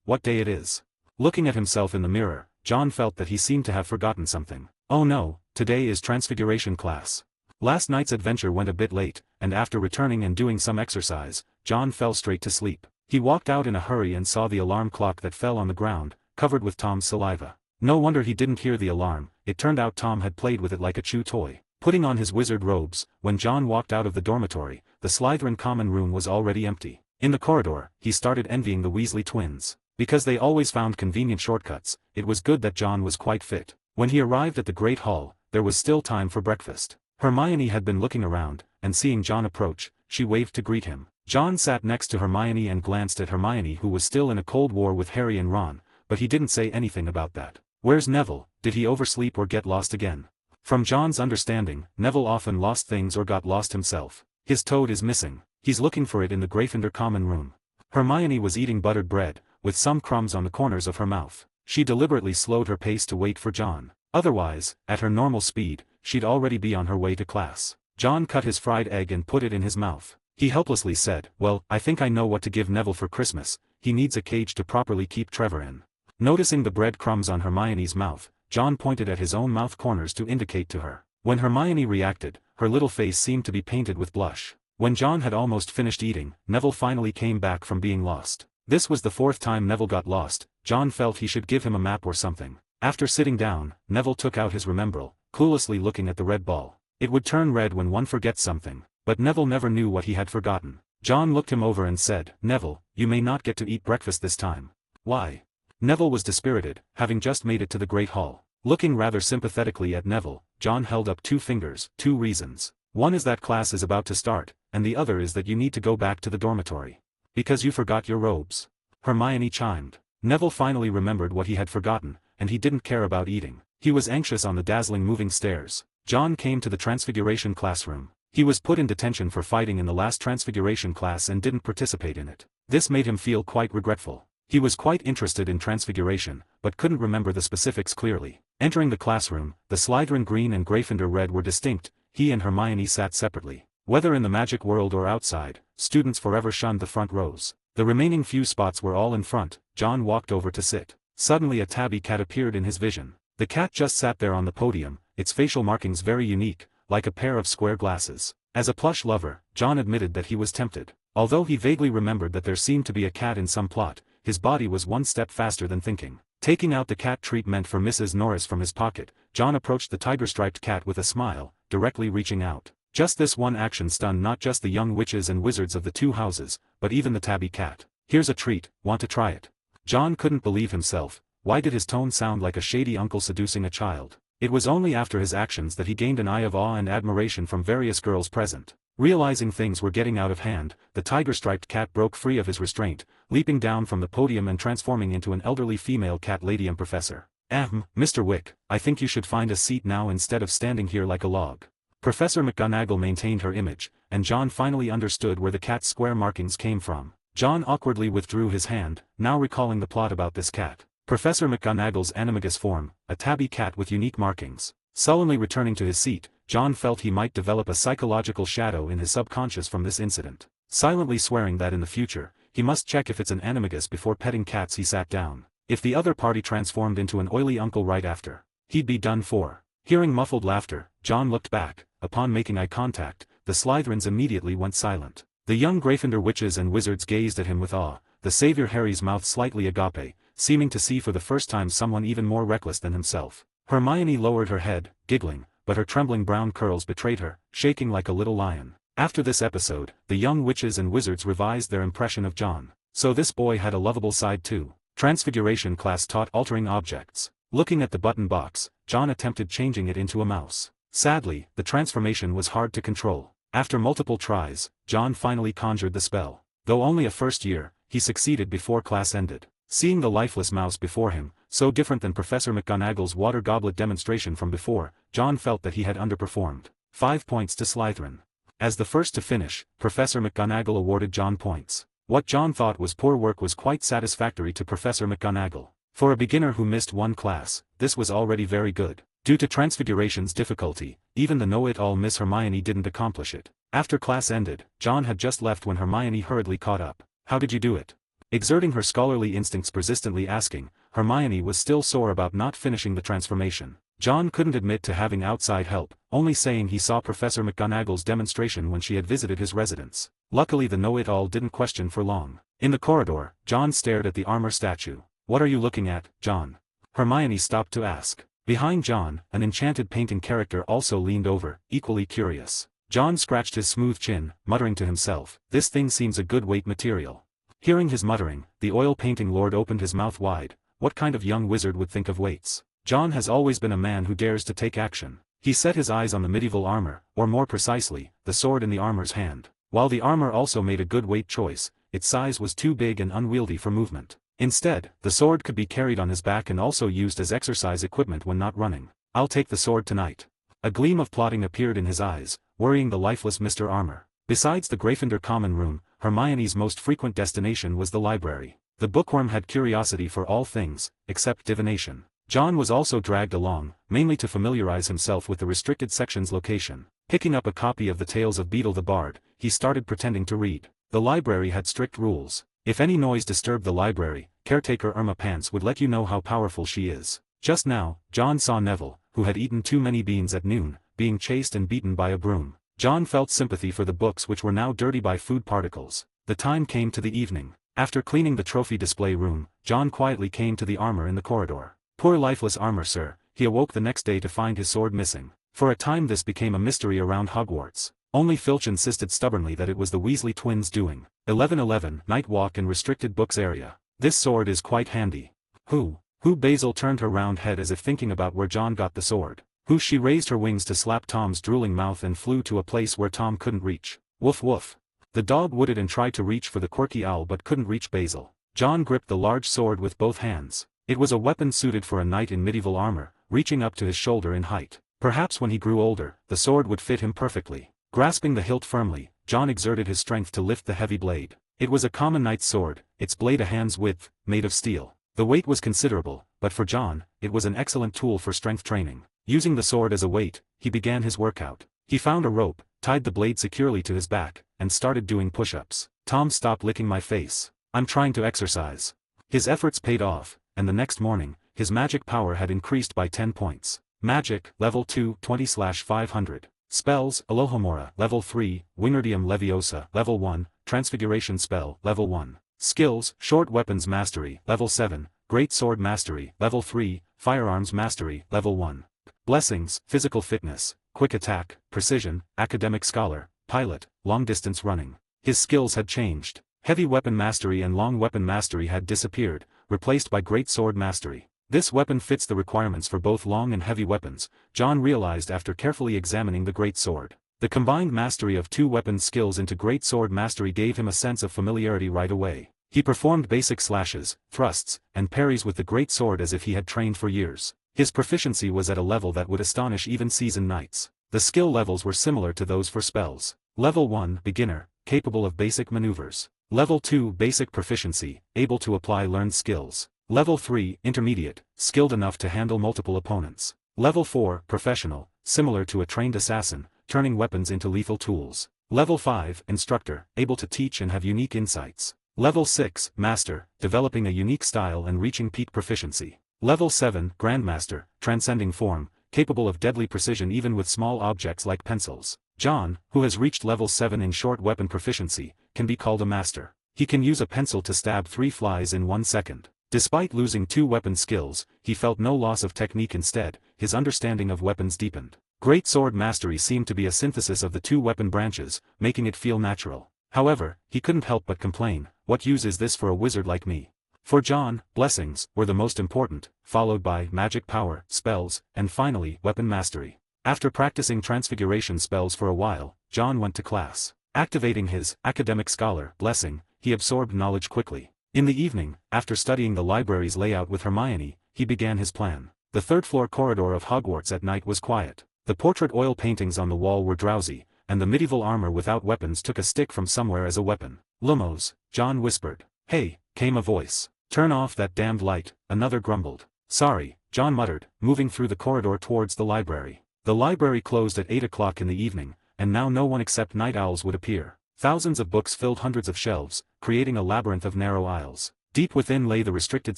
What day it is. Looking at himself in the mirror, John felt that he seemed to have forgotten something. Oh no, today is transfiguration class. Last night's adventure went a bit late, and after returning and doing some exercise, John fell straight to sleep. He walked out in a hurry and saw the alarm clock that fell on the ground, covered with Tom's saliva. No wonder he didn't hear the alarm. It turned out Tom had played with it like a chew toy. Putting on his wizard robes, when John walked out of the dormitory, the Slytherin common room was already empty. In the corridor, he started envying the Weasley twins. Because they always found convenient shortcuts, it was good that John was quite fit. When he arrived at the Great Hall, there was still time for breakfast. Hermione had been looking around, and seeing John approach, she waved to greet him. John sat next to Hermione and glanced at Hermione, who was still in a cold war with Harry and Ron, but he didn't say anything about that. Where's Neville? Did he oversleep or get lost again? From John's understanding, Neville often lost things or got lost himself. His toad is missing. He's looking for it in the Gryffindor common room. Hermione was eating buttered bread, with some crumbs on the corners of her mouth. She deliberately slowed her pace to wait for John. Otherwise, at her normal speed, she'd already be on her way to class. John cut his fried egg and put it in his mouth. He helplessly said, "Well, I think I know what to give Neville for Christmas. He needs a cage to properly keep Trevor in." Noticing the bread crumbs on Hermione's mouth, John pointed at his own mouth corners to indicate to her. When Hermione reacted, her little face seemed to be painted with blush. When John had almost finished eating, Neville finally came back from being lost. This was the 4th time Neville got lost. John felt he should give him a map or something. After sitting down, Neville took out his Remembrall, cluelessly looking at the red ball. It would turn red when one forgets something, but Neville never knew what he had forgotten. John looked him over and said, "Neville, you may not get to eat breakfast this time." "Why?" Neville was dispirited, having just made it to the Great Hall. Looking rather sympathetically at Neville, John held up 2 fingers. "2 reasons. One is that class is about to start, and the other is that you need to go back to the dormitory. Because you forgot your robes." Hermione chimed. Neville finally remembered what he had forgotten, and he didn't care about eating. He was anxious on the dazzling moving stairs. John came to the Transfiguration classroom. He was put in detention for fighting in the last Transfiguration class and didn't participate in it. This made him feel quite regretful. He was quite interested in Transfiguration, but couldn't remember the specifics clearly. Entering the classroom, the Slytherin green and Gryffindor red were distinct. He and Hermione sat separately. Whether in the magic world or outside, students forever shunned the front rows. The remaining few spots were all in front. John walked over to sit. Suddenly a tabby cat appeared in his vision. The cat just sat there on the podium, its facial markings very unique, like a pair of square glasses. As a plush lover, John admitted that he was tempted. Although he vaguely remembered that there seemed to be a cat in some plot, his body was one step faster than thinking. Taking out the cat treat meant for Mrs. Norris from his pocket, John approached the tiger-striped cat with a smile, directly reaching out. Just this one action stunned not just the young witches and wizards of the 2 houses, but even the tabby cat. "Here's a treat, want to try it?" John couldn't believe himself. Why did his tone sound like a shady uncle seducing a child? It was only after his actions that he gained an eye of awe and admiration from various girls present. Realizing things were getting out of hand, the tiger-striped cat broke free of his restraint, leaping down from the podium and transforming into an elderly female cat lady and professor. Mr. Wick, I think you should find a seat now instead of standing here like a log. Professor McGonagall maintained her image, and John finally understood where the cat's square markings came from. John awkwardly withdrew his hand, now recalling the plot about this cat. Professor McGonagall's animagus form, a tabby cat with unique markings. Sullenly returning to his seat, John felt he might develop a psychological shadow in his subconscious from this incident. Silently swearing that in the future, he must check if it's an animagus before petting cats, he sat down. If the other party transformed into an oily uncle right after, he'd be done for. Hearing muffled laughter, John looked back. Upon making eye contact, the Slytherins immediately went silent. The young Gryffindor witches and wizards gazed at him with awe, the savior Harry's mouth slightly agape, seeming to see for the first time someone even more reckless than himself. Hermione lowered her head, giggling, but her trembling brown curls betrayed her, shaking like a little lion. After this episode, the young witches and wizards revised their impression of John. So this boy had a lovable side too. Transfiguration class taught altering objects. Looking at the button box, John attempted changing it into a mouse. Sadly, the transformation was hard to control. After multiple tries, John finally conjured the spell. Though only a first year, he succeeded before class ended. Seeing the lifeless mouse before him, so different than Professor McGonagall's water goblet demonstration from before, John felt that he had underperformed. 5 points to Slytherin. As the first to finish, Professor McGonagall awarded John points. What John thought was poor work was quite satisfactory to Professor McGonagall. For a beginner who missed one class, this was already very good. Due to Transfiguration's difficulty, even the know-it-all Miss Hermione didn't accomplish it. After class ended, John had just left when Hermione hurriedly caught up. How did you do it? Exerting her scholarly instincts persistently asking, Hermione was still sore about not finishing the transformation. John couldn't admit to having outside help, only saying he saw Professor McGonagall's demonstration when she had visited his residence. Luckily the know-it-all didn't question for long. In the corridor, John stared at the armor statue. What are you looking at, John? Hermione stopped to ask. Behind John, an enchanted painting character also leaned over, equally curious. John scratched his smooth chin, muttering to himself, this thing seems a good weight material. Hearing his muttering, the oil painting lord opened his mouth wide. What kind of young wizard would think of weights? John has always been a man who dares to take action. He set his eyes on the medieval armor, or more precisely, the sword in the armor's hand. While the armor also made a good weight choice, its size was too big and unwieldy for movement. Instead, the sword could be carried on his back and also used as exercise equipment when not running. I'll take the sword tonight. A gleam of plotting appeared in his eyes, worrying the lifeless Mr. Armor. Besides the Gryffindor common room, Hermione's most frequent destination was the library. The bookworm had curiosity for all things, except divination. John was also dragged along, mainly to familiarize himself with the restricted section's location. Picking up a copy of the Tales of Beedle the Bard, he started pretending to read. The library had strict rules. If any noise disturbed the library, caretaker Irma Pants would let you know how powerful she is. Just now, John saw Neville, who had eaten too many beans at noon, being chased and beaten by a broom. John felt sympathy for the books which were now dirty by food particles. The time came to the evening. After cleaning the trophy display room, John quietly came to the armor in the corridor. Poor lifeless Armor, sir. He awoke the next day to find his sword missing. For a time this became a mystery around Hogwarts. Only Filch insisted stubbornly that it was the Weasley twins' doing. 1111 Night Walk in Restricted Books Area. This sword is quite handy. Who? Basil turned her round head as if thinking about where John got the sword. She raised her wings to slap Tom's drooling mouth and flew to a place where Tom couldn't reach. Woof woof. The dog wooted and tried to reach for the quirky owl but couldn't reach Basil. John gripped the large sword with both hands. It was a weapon suited for a knight in medieval armor, reaching up to his shoulder in height. Perhaps when he grew older, the sword would fit him perfectly. Grasping the hilt firmly, John exerted his strength to lift the heavy blade. It was a common knight's sword, its blade a hand's width, made of steel. The weight was considerable, but for John, it was an excellent tool for strength training. Using the sword as a weight, he began his workout. He found a rope, tied the blade securely to his back, and started doing push-ups. Tom, stop licking my face. I'm trying to exercise. His efforts paid off, and the next morning, his magic power had increased by 10 points. Magic, level 2, 20/500. Spells, Alohomora, level 3, Wingardium Leviosa, level 1, Transfiguration spell, level 1. Skills, Short Weapons Mastery, level 7, Great Sword Mastery, level 3, Firearms Mastery, level 1. Blessings, Physical Fitness, Quick Attack, Precision, Academic Scholar, Pilot, Long Distance Running. His skills had changed. Heavy Weapon Mastery and Long Weapon Mastery had disappeared, replaced by Great Sword Mastery. This weapon fits the requirements for both long and heavy weapons, John realized after carefully examining the great sword. The combined mastery of 2 weapon skills into great sword mastery gave him a sense of familiarity right away. He performed basic slashes, thrusts, and parries with the great sword as if he had trained for years. His proficiency was at a level that would astonish even seasoned knights. The skill levels were similar to those for spells. Level 1, Beginner, capable of basic maneuvers. Level 2, Basic Proficiency, able to apply learned skills. Level 3, Intermediate, skilled enough to handle multiple opponents. Level 4, Professional, similar to a trained assassin, turning weapons into lethal tools. Level 5, Instructor, able to teach and have unique insights. Level 6, Master, developing a unique style and reaching peak proficiency. Level 7, Grandmaster, transcending form, capable of deadly precision even with small objects like pencils. John, who has reached level 7 in short weapon proficiency, can be called a master. He can use a pencil to stab 3 flies in 1 second. Despite losing 2 weapon skills, he felt no loss of technique. Instead, his understanding of weapons deepened. Great sword mastery seemed to be a synthesis of the 2 weapon branches, making it feel natural. However, he couldn't help but complain, "What use is this for a wizard like me?" For John, blessings were the most important, followed by magic power, spells, and finally, weapon mastery. After practicing transfiguration spells for a while, John went to class. Activating his academic scholar blessing, he absorbed knowledge quickly. In the evening, after studying the library's layout with Hermione, he began his plan. The third-floor corridor of Hogwarts at night was quiet. The portrait oil paintings on the wall were drowsy, and the medieval armor without weapons took a stick from somewhere as a weapon. "Lumos," John whispered. "Hey," came a voice. "Turn off that damned light," another grumbled. "Sorry," John muttered, moving through the corridor towards the library. The library closed at 8 o'clock in the evening, and now no one except night owls would appear. Thousands of books filled hundreds of shelves, creating a labyrinth of narrow aisles. Deep within lay the restricted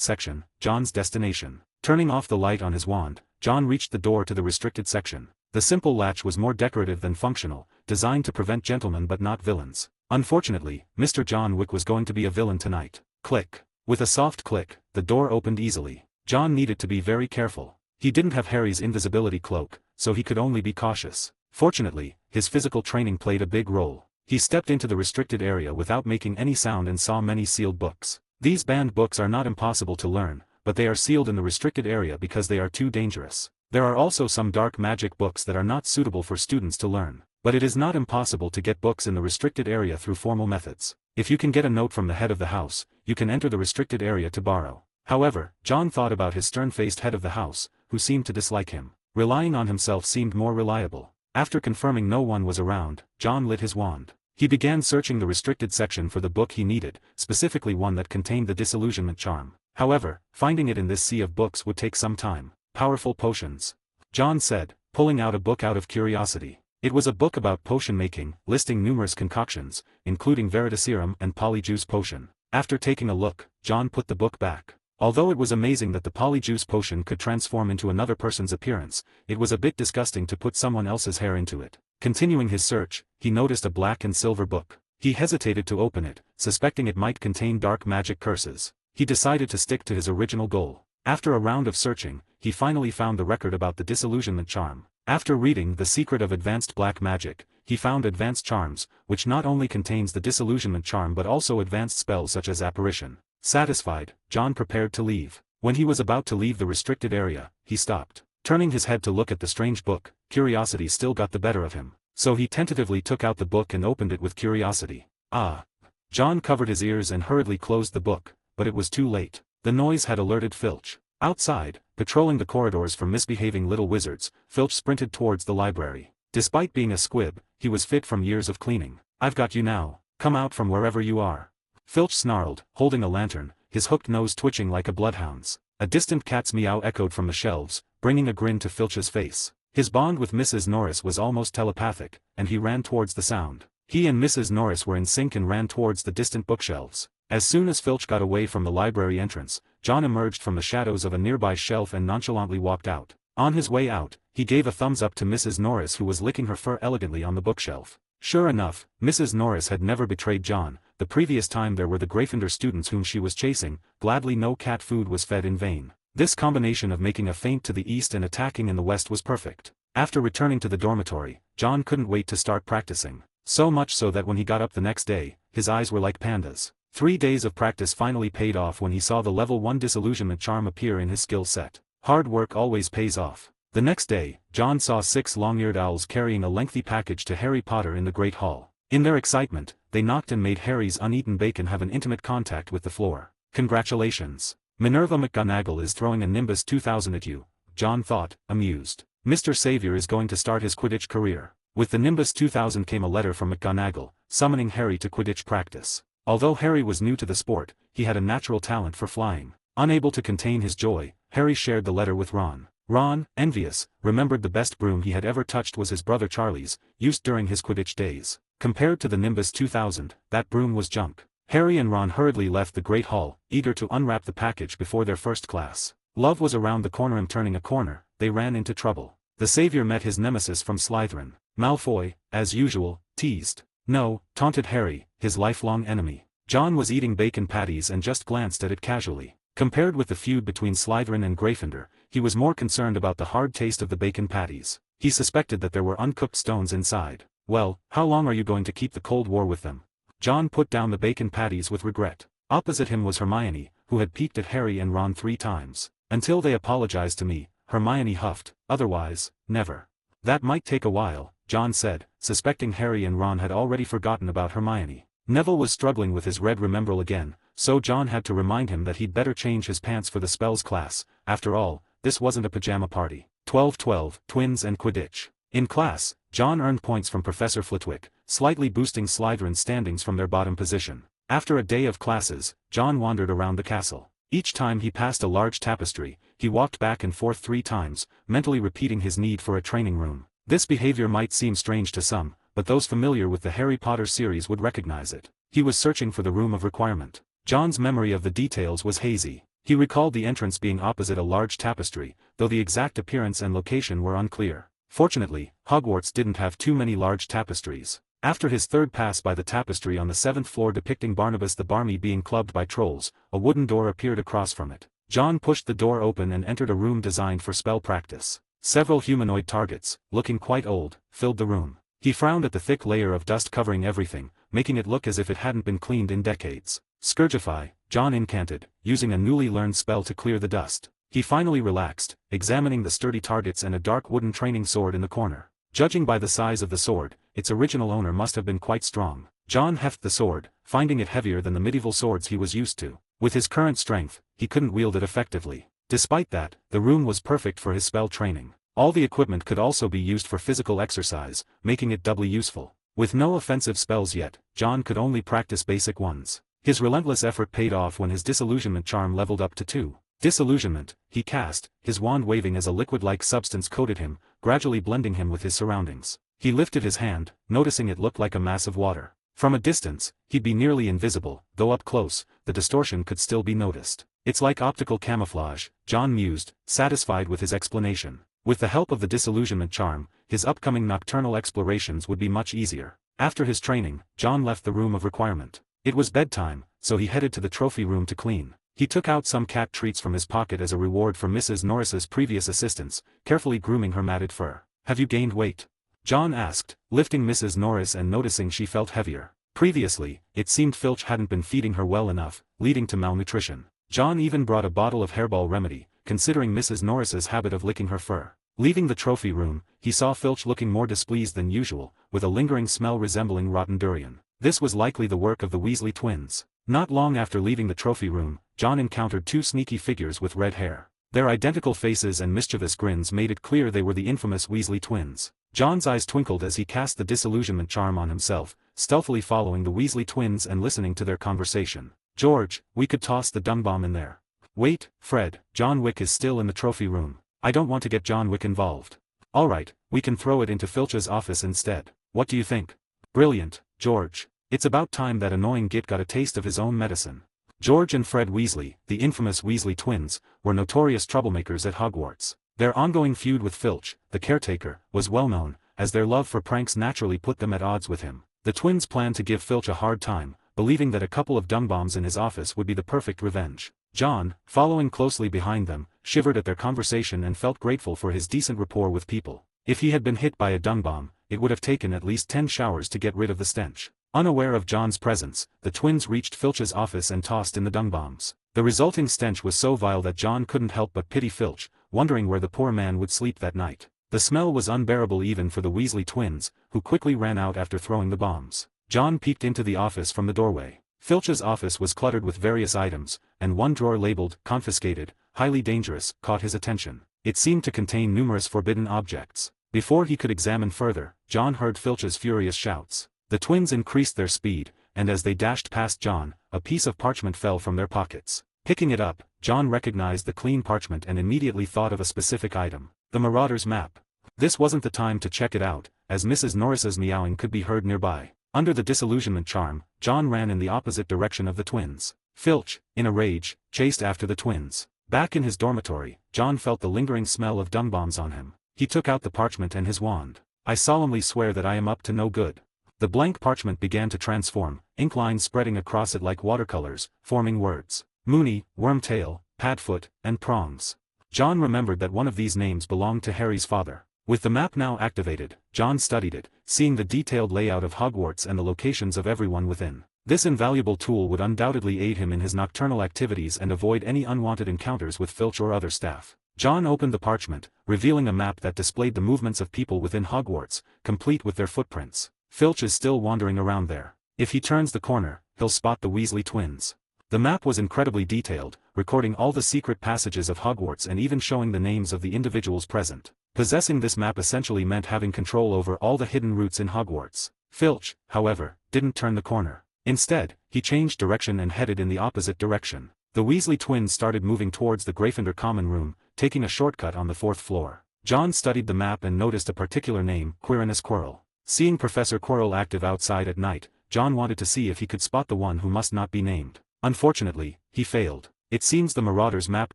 section, John's destination. Turning off the light on his wand, John reached the door to the restricted section. The simple latch was more decorative than functional, designed to prevent gentlemen but not villains. Unfortunately, Mr. John Wick was going to be a villain tonight. Click. With a soft click, the door opened easily. John needed to be very careful. He didn't have Harry's invisibility cloak, so he could only be cautious. Fortunately, his physical training played a big role. He stepped into the restricted area without making any sound and saw many sealed books. These banned books are not impossible to learn, but they are sealed in the restricted area because they are too dangerous. There are also some dark magic books that are not suitable for students to learn. But it is not impossible to get books in the restricted area through formal methods. If you can get a note from the head of the house, you can enter the restricted area to borrow. However, John thought about his stern-faced head of the house, who seemed to dislike him. Relying on himself seemed more reliable. After confirming no one was around, John lit his wand. He began searching the restricted section for the book he needed, specifically one that contained the disillusionment charm. However, finding it in this sea of books would take some time. Powerful potions, John said, pulling out a book out of curiosity. It was a book about potion making, listing numerous concoctions, including Veritaserum and Polyjuice potion. After taking a look, John put the book back. Although it was amazing that the Polyjuice potion could transform into another person's appearance, it was a bit disgusting to put someone else's hair into it. Continuing his search, he noticed a black and silver book. He hesitated to open it, suspecting it might contain dark magic curses. He decided to stick to his original goal. After a round of searching, he finally found the record about the disillusionment charm. After reading The Secret of Advanced Black Magic, he found Advanced Charms, which not only contains the disillusionment charm but also advanced spells such as apparition. Satisfied, John prepared to leave. When he was about to leave the restricted area, he stopped. Turning his head to look at the strange book, curiosity still got the better of him. So he tentatively took out the book and opened it with curiosity. Ah! John covered his ears and hurriedly closed the book, but it was too late. The noise had alerted Filch. Outside, patrolling the corridors for misbehaving little wizards, Filch sprinted towards the library. Despite being a squib, he was fit from years of cleaning. "I've got you now. Come out from wherever you are." Filch snarled, holding a lantern, his hooked nose twitching like a bloodhound's. A distant cat's meow echoed from the shelves, bringing a grin to Filch's face. His bond with Mrs. Norris was almost telepathic, and he ran towards the sound. He and Mrs. Norris were in sync and ran towards the distant bookshelves. As soon as Filch got away from the library entrance, John emerged from the shadows of a nearby shelf and nonchalantly walked out. On his way out, he gave a thumbs up to Mrs. Norris, who was licking her fur elegantly on the bookshelf. Sure enough, Mrs. Norris had never betrayed John. The previous time there were the Gryffindor students whom she was chasing, gladly no cat food was fed in vain. This combination of making a feint to the east and attacking in the west was perfect. After returning to the dormitory, John couldn't wait to start practicing. So much so that when he got up the next day, his eyes were like pandas. 3 days of practice finally paid off when he saw the level 1 disillusionment charm appear in his skill set. Hard work always pays off. The next day, John saw 6 long-eared owls carrying a lengthy package to Harry Potter in the Great Hall. In their excitement, they knocked and made Harry's uneaten bacon have an intimate contact with the floor. "Congratulations. Minerva McGonagall is throwing a Nimbus 2000 at you," John thought, amused. Mr. Xavier is going to start his Quidditch career. With the Nimbus 2000 came a letter from McGonagall, summoning Harry to Quidditch practice. Although Harry was new to the sport, he had a natural talent for flying. Unable to contain his joy, Harry shared the letter with Ron. Ron, envious, remembered the best broom he had ever touched was his brother Charlie's, used during his Quidditch days. Compared to the Nimbus 2000, that broom was junk. Harry and Ron hurriedly left the Great Hall, eager to unwrap the package before their first class. Love was around the corner and turning a corner, they ran into trouble. The savior met his nemesis from Slytherin. Malfoy, as usual, teased. No, taunted Harry, his lifelong enemy. John was eating bacon patties and just glanced at it casually. Compared with the feud between Slytherin and Gryffindor, he was more concerned about the hard taste of the bacon patties. He suspected that there were uncooked stones inside. Well, how long are you going to keep the Cold War with them? John put down the bacon patties with regret. Opposite him was Hermione, who had peeked at Harry and Ron 3 times. Until they apologized to me, Hermione huffed, otherwise, never. That might take a while, John said, suspecting Harry and Ron had already forgotten about Hermione. Neville was struggling with his red remembrall again, so John had to remind him that he'd better change his pants for the spells class. After all, this wasn't a pajama party. 12-12, twins and Quidditch. In class, John earned points from Professor Flitwick, slightly boosting Slytherin's standings from their bottom position. After a day of classes, John wandered around the castle. Each time he passed a large tapestry, he walked back and forth 3 times, mentally repeating his need for a training room. This behavior might seem strange to some, but those familiar with the Harry Potter series would recognize it. He was searching for the room of requirement. John's memory of the details was hazy. He recalled the entrance being opposite a large tapestry, though the exact appearance and location were unclear. Fortunately, Hogwarts didn't have too many large tapestries. After his third pass by the tapestry on the 7th floor depicting Barnabas the Barmy being clubbed by trolls, a wooden door appeared across from it. John pushed the door open and entered a room designed for spell practice. Several humanoid targets, looking quite old, filled the room. He frowned at the thick layer of dust covering everything, making it look as if it hadn't been cleaned in decades. Scourgify, John incanted, using a newly learned spell to clear the dust. He finally relaxed, examining the sturdy targets and a dark wooden training sword in the corner. Judging by the size of the sword, its original owner must have been quite strong. John hefted the sword, finding it heavier than the medieval swords he was used to. With his current strength, he couldn't wield it effectively. Despite that, the room was perfect for his spell training. All the equipment could also be used for physical exercise, making it doubly useful. With no offensive spells yet, John could only practice basic ones. His relentless effort paid off when his disillusionment charm leveled up to 2. Disillusionment, he cast, his wand waving as a liquid-like substance coated him, gradually blending him with his surroundings. He lifted his hand, noticing it looked like a mass of water. From a distance, he'd be nearly invisible, though up close, the distortion could still be noticed. It's like optical camouflage, John mused, satisfied with his explanation. With the help of the disillusionment charm, his upcoming nocturnal explorations would be much easier. After his training, John left the room of requirement. It was bedtime, so he headed to the trophy room to clean. He took out some cat treats from his pocket as a reward for Mrs. Norris's previous assistance, carefully grooming her matted fur. "Have you gained weight?" John asked, lifting Mrs. Norris and noticing she felt heavier. Previously, it seemed Filch hadn't been feeding her well enough, leading to malnutrition. John even brought a bottle of hairball remedy, considering Mrs. Norris's habit of licking her fur. Leaving the trophy room, he saw Filch looking more displeased than usual, with a lingering smell resembling rotten durian. This was likely the work of the Weasley twins. Not long after leaving the trophy room, John encountered 2 sneaky figures with red hair. Their identical faces and mischievous grins made it clear they were the infamous Weasley twins. John's eyes twinkled as he cast the disillusionment charm on himself, stealthily following the Weasley twins and listening to their conversation. "George, we could toss the dung bomb in there." "Wait, Fred, John Wick is still in the trophy room. I don't want to get John Wick involved." "Alright, we can throw it into Filch's office instead. What do you think?" "Brilliant, George. It's about time that annoying git got a taste of his own medicine." George and Fred Weasley, the infamous Weasley twins, were notorious troublemakers at Hogwarts. Their ongoing feud with Filch, the caretaker, was well known, as their love for pranks naturally put them at odds with him. The twins planned to give Filch a hard time, believing that a couple of dung bombs in his office would be the perfect revenge. John, following closely behind them, shivered at their conversation and felt grateful for his decent rapport with people. If he had been hit by a dung bomb, it would have taken at least 10 showers to get rid of the stench. Unaware of John's presence, the twins reached Filch's office and tossed in the dung bombs. The resulting stench was so vile that John couldn't help but pity Filch, wondering where the poor man would sleep that night. The smell was unbearable even for the Weasley twins, who quickly ran out after throwing the bombs. John peeked into the office from the doorway. Filch's office was cluttered with various items, and one drawer labeled, "Confiscated, highly dangerous," caught his attention. It seemed to contain numerous forbidden objects. Before he could examine further, John heard Filch's furious shouts. The twins increased their speed, and as they dashed past John, a piece of parchment fell from their pockets. Picking it up, John recognized the clean parchment and immediately thought of a specific item: the Marauder's map. This wasn't the time to check it out, as Mrs. Norris's meowing could be heard nearby. Under the disillusionment charm, John ran in the opposite direction of the twins. Filch, in a rage, chased after the twins. Back in his dormitory, John felt the lingering smell of dung bombs on him. He took out the parchment and his wand. "I solemnly swear that I am up to no good." The blank parchment began to transform, ink lines spreading across it like watercolors, forming words: Moony, Wormtail, Padfoot, and Prongs. John remembered that one of these names belonged to Harry's father. With the map now activated, John studied it, seeing the detailed layout of Hogwarts and the locations of everyone within. This invaluable tool would undoubtedly aid him in his nocturnal activities and avoid any unwanted encounters with Filch or other staff. John opened the parchment, revealing a map that displayed the movements of people within Hogwarts, complete with their footprints. Filch is still wandering around there. If he turns the corner, he'll spot the Weasley twins. The map was incredibly detailed, recording all the secret passages of Hogwarts and even showing the names of the individuals present. Possessing this map essentially meant having control over all the hidden routes in Hogwarts. Filch, however, didn't turn the corner. Instead, he changed direction and headed in the opposite direction. The Weasley twins started moving towards the Gryffindor common room, taking a shortcut on the 4th floor. John studied the map and noticed a particular name: Quirinus Quirrell. Seeing Professor Quirrell active outside at night, John wanted to see if he could spot the one who must not be named. Unfortunately, he failed. It seems the Marauder's map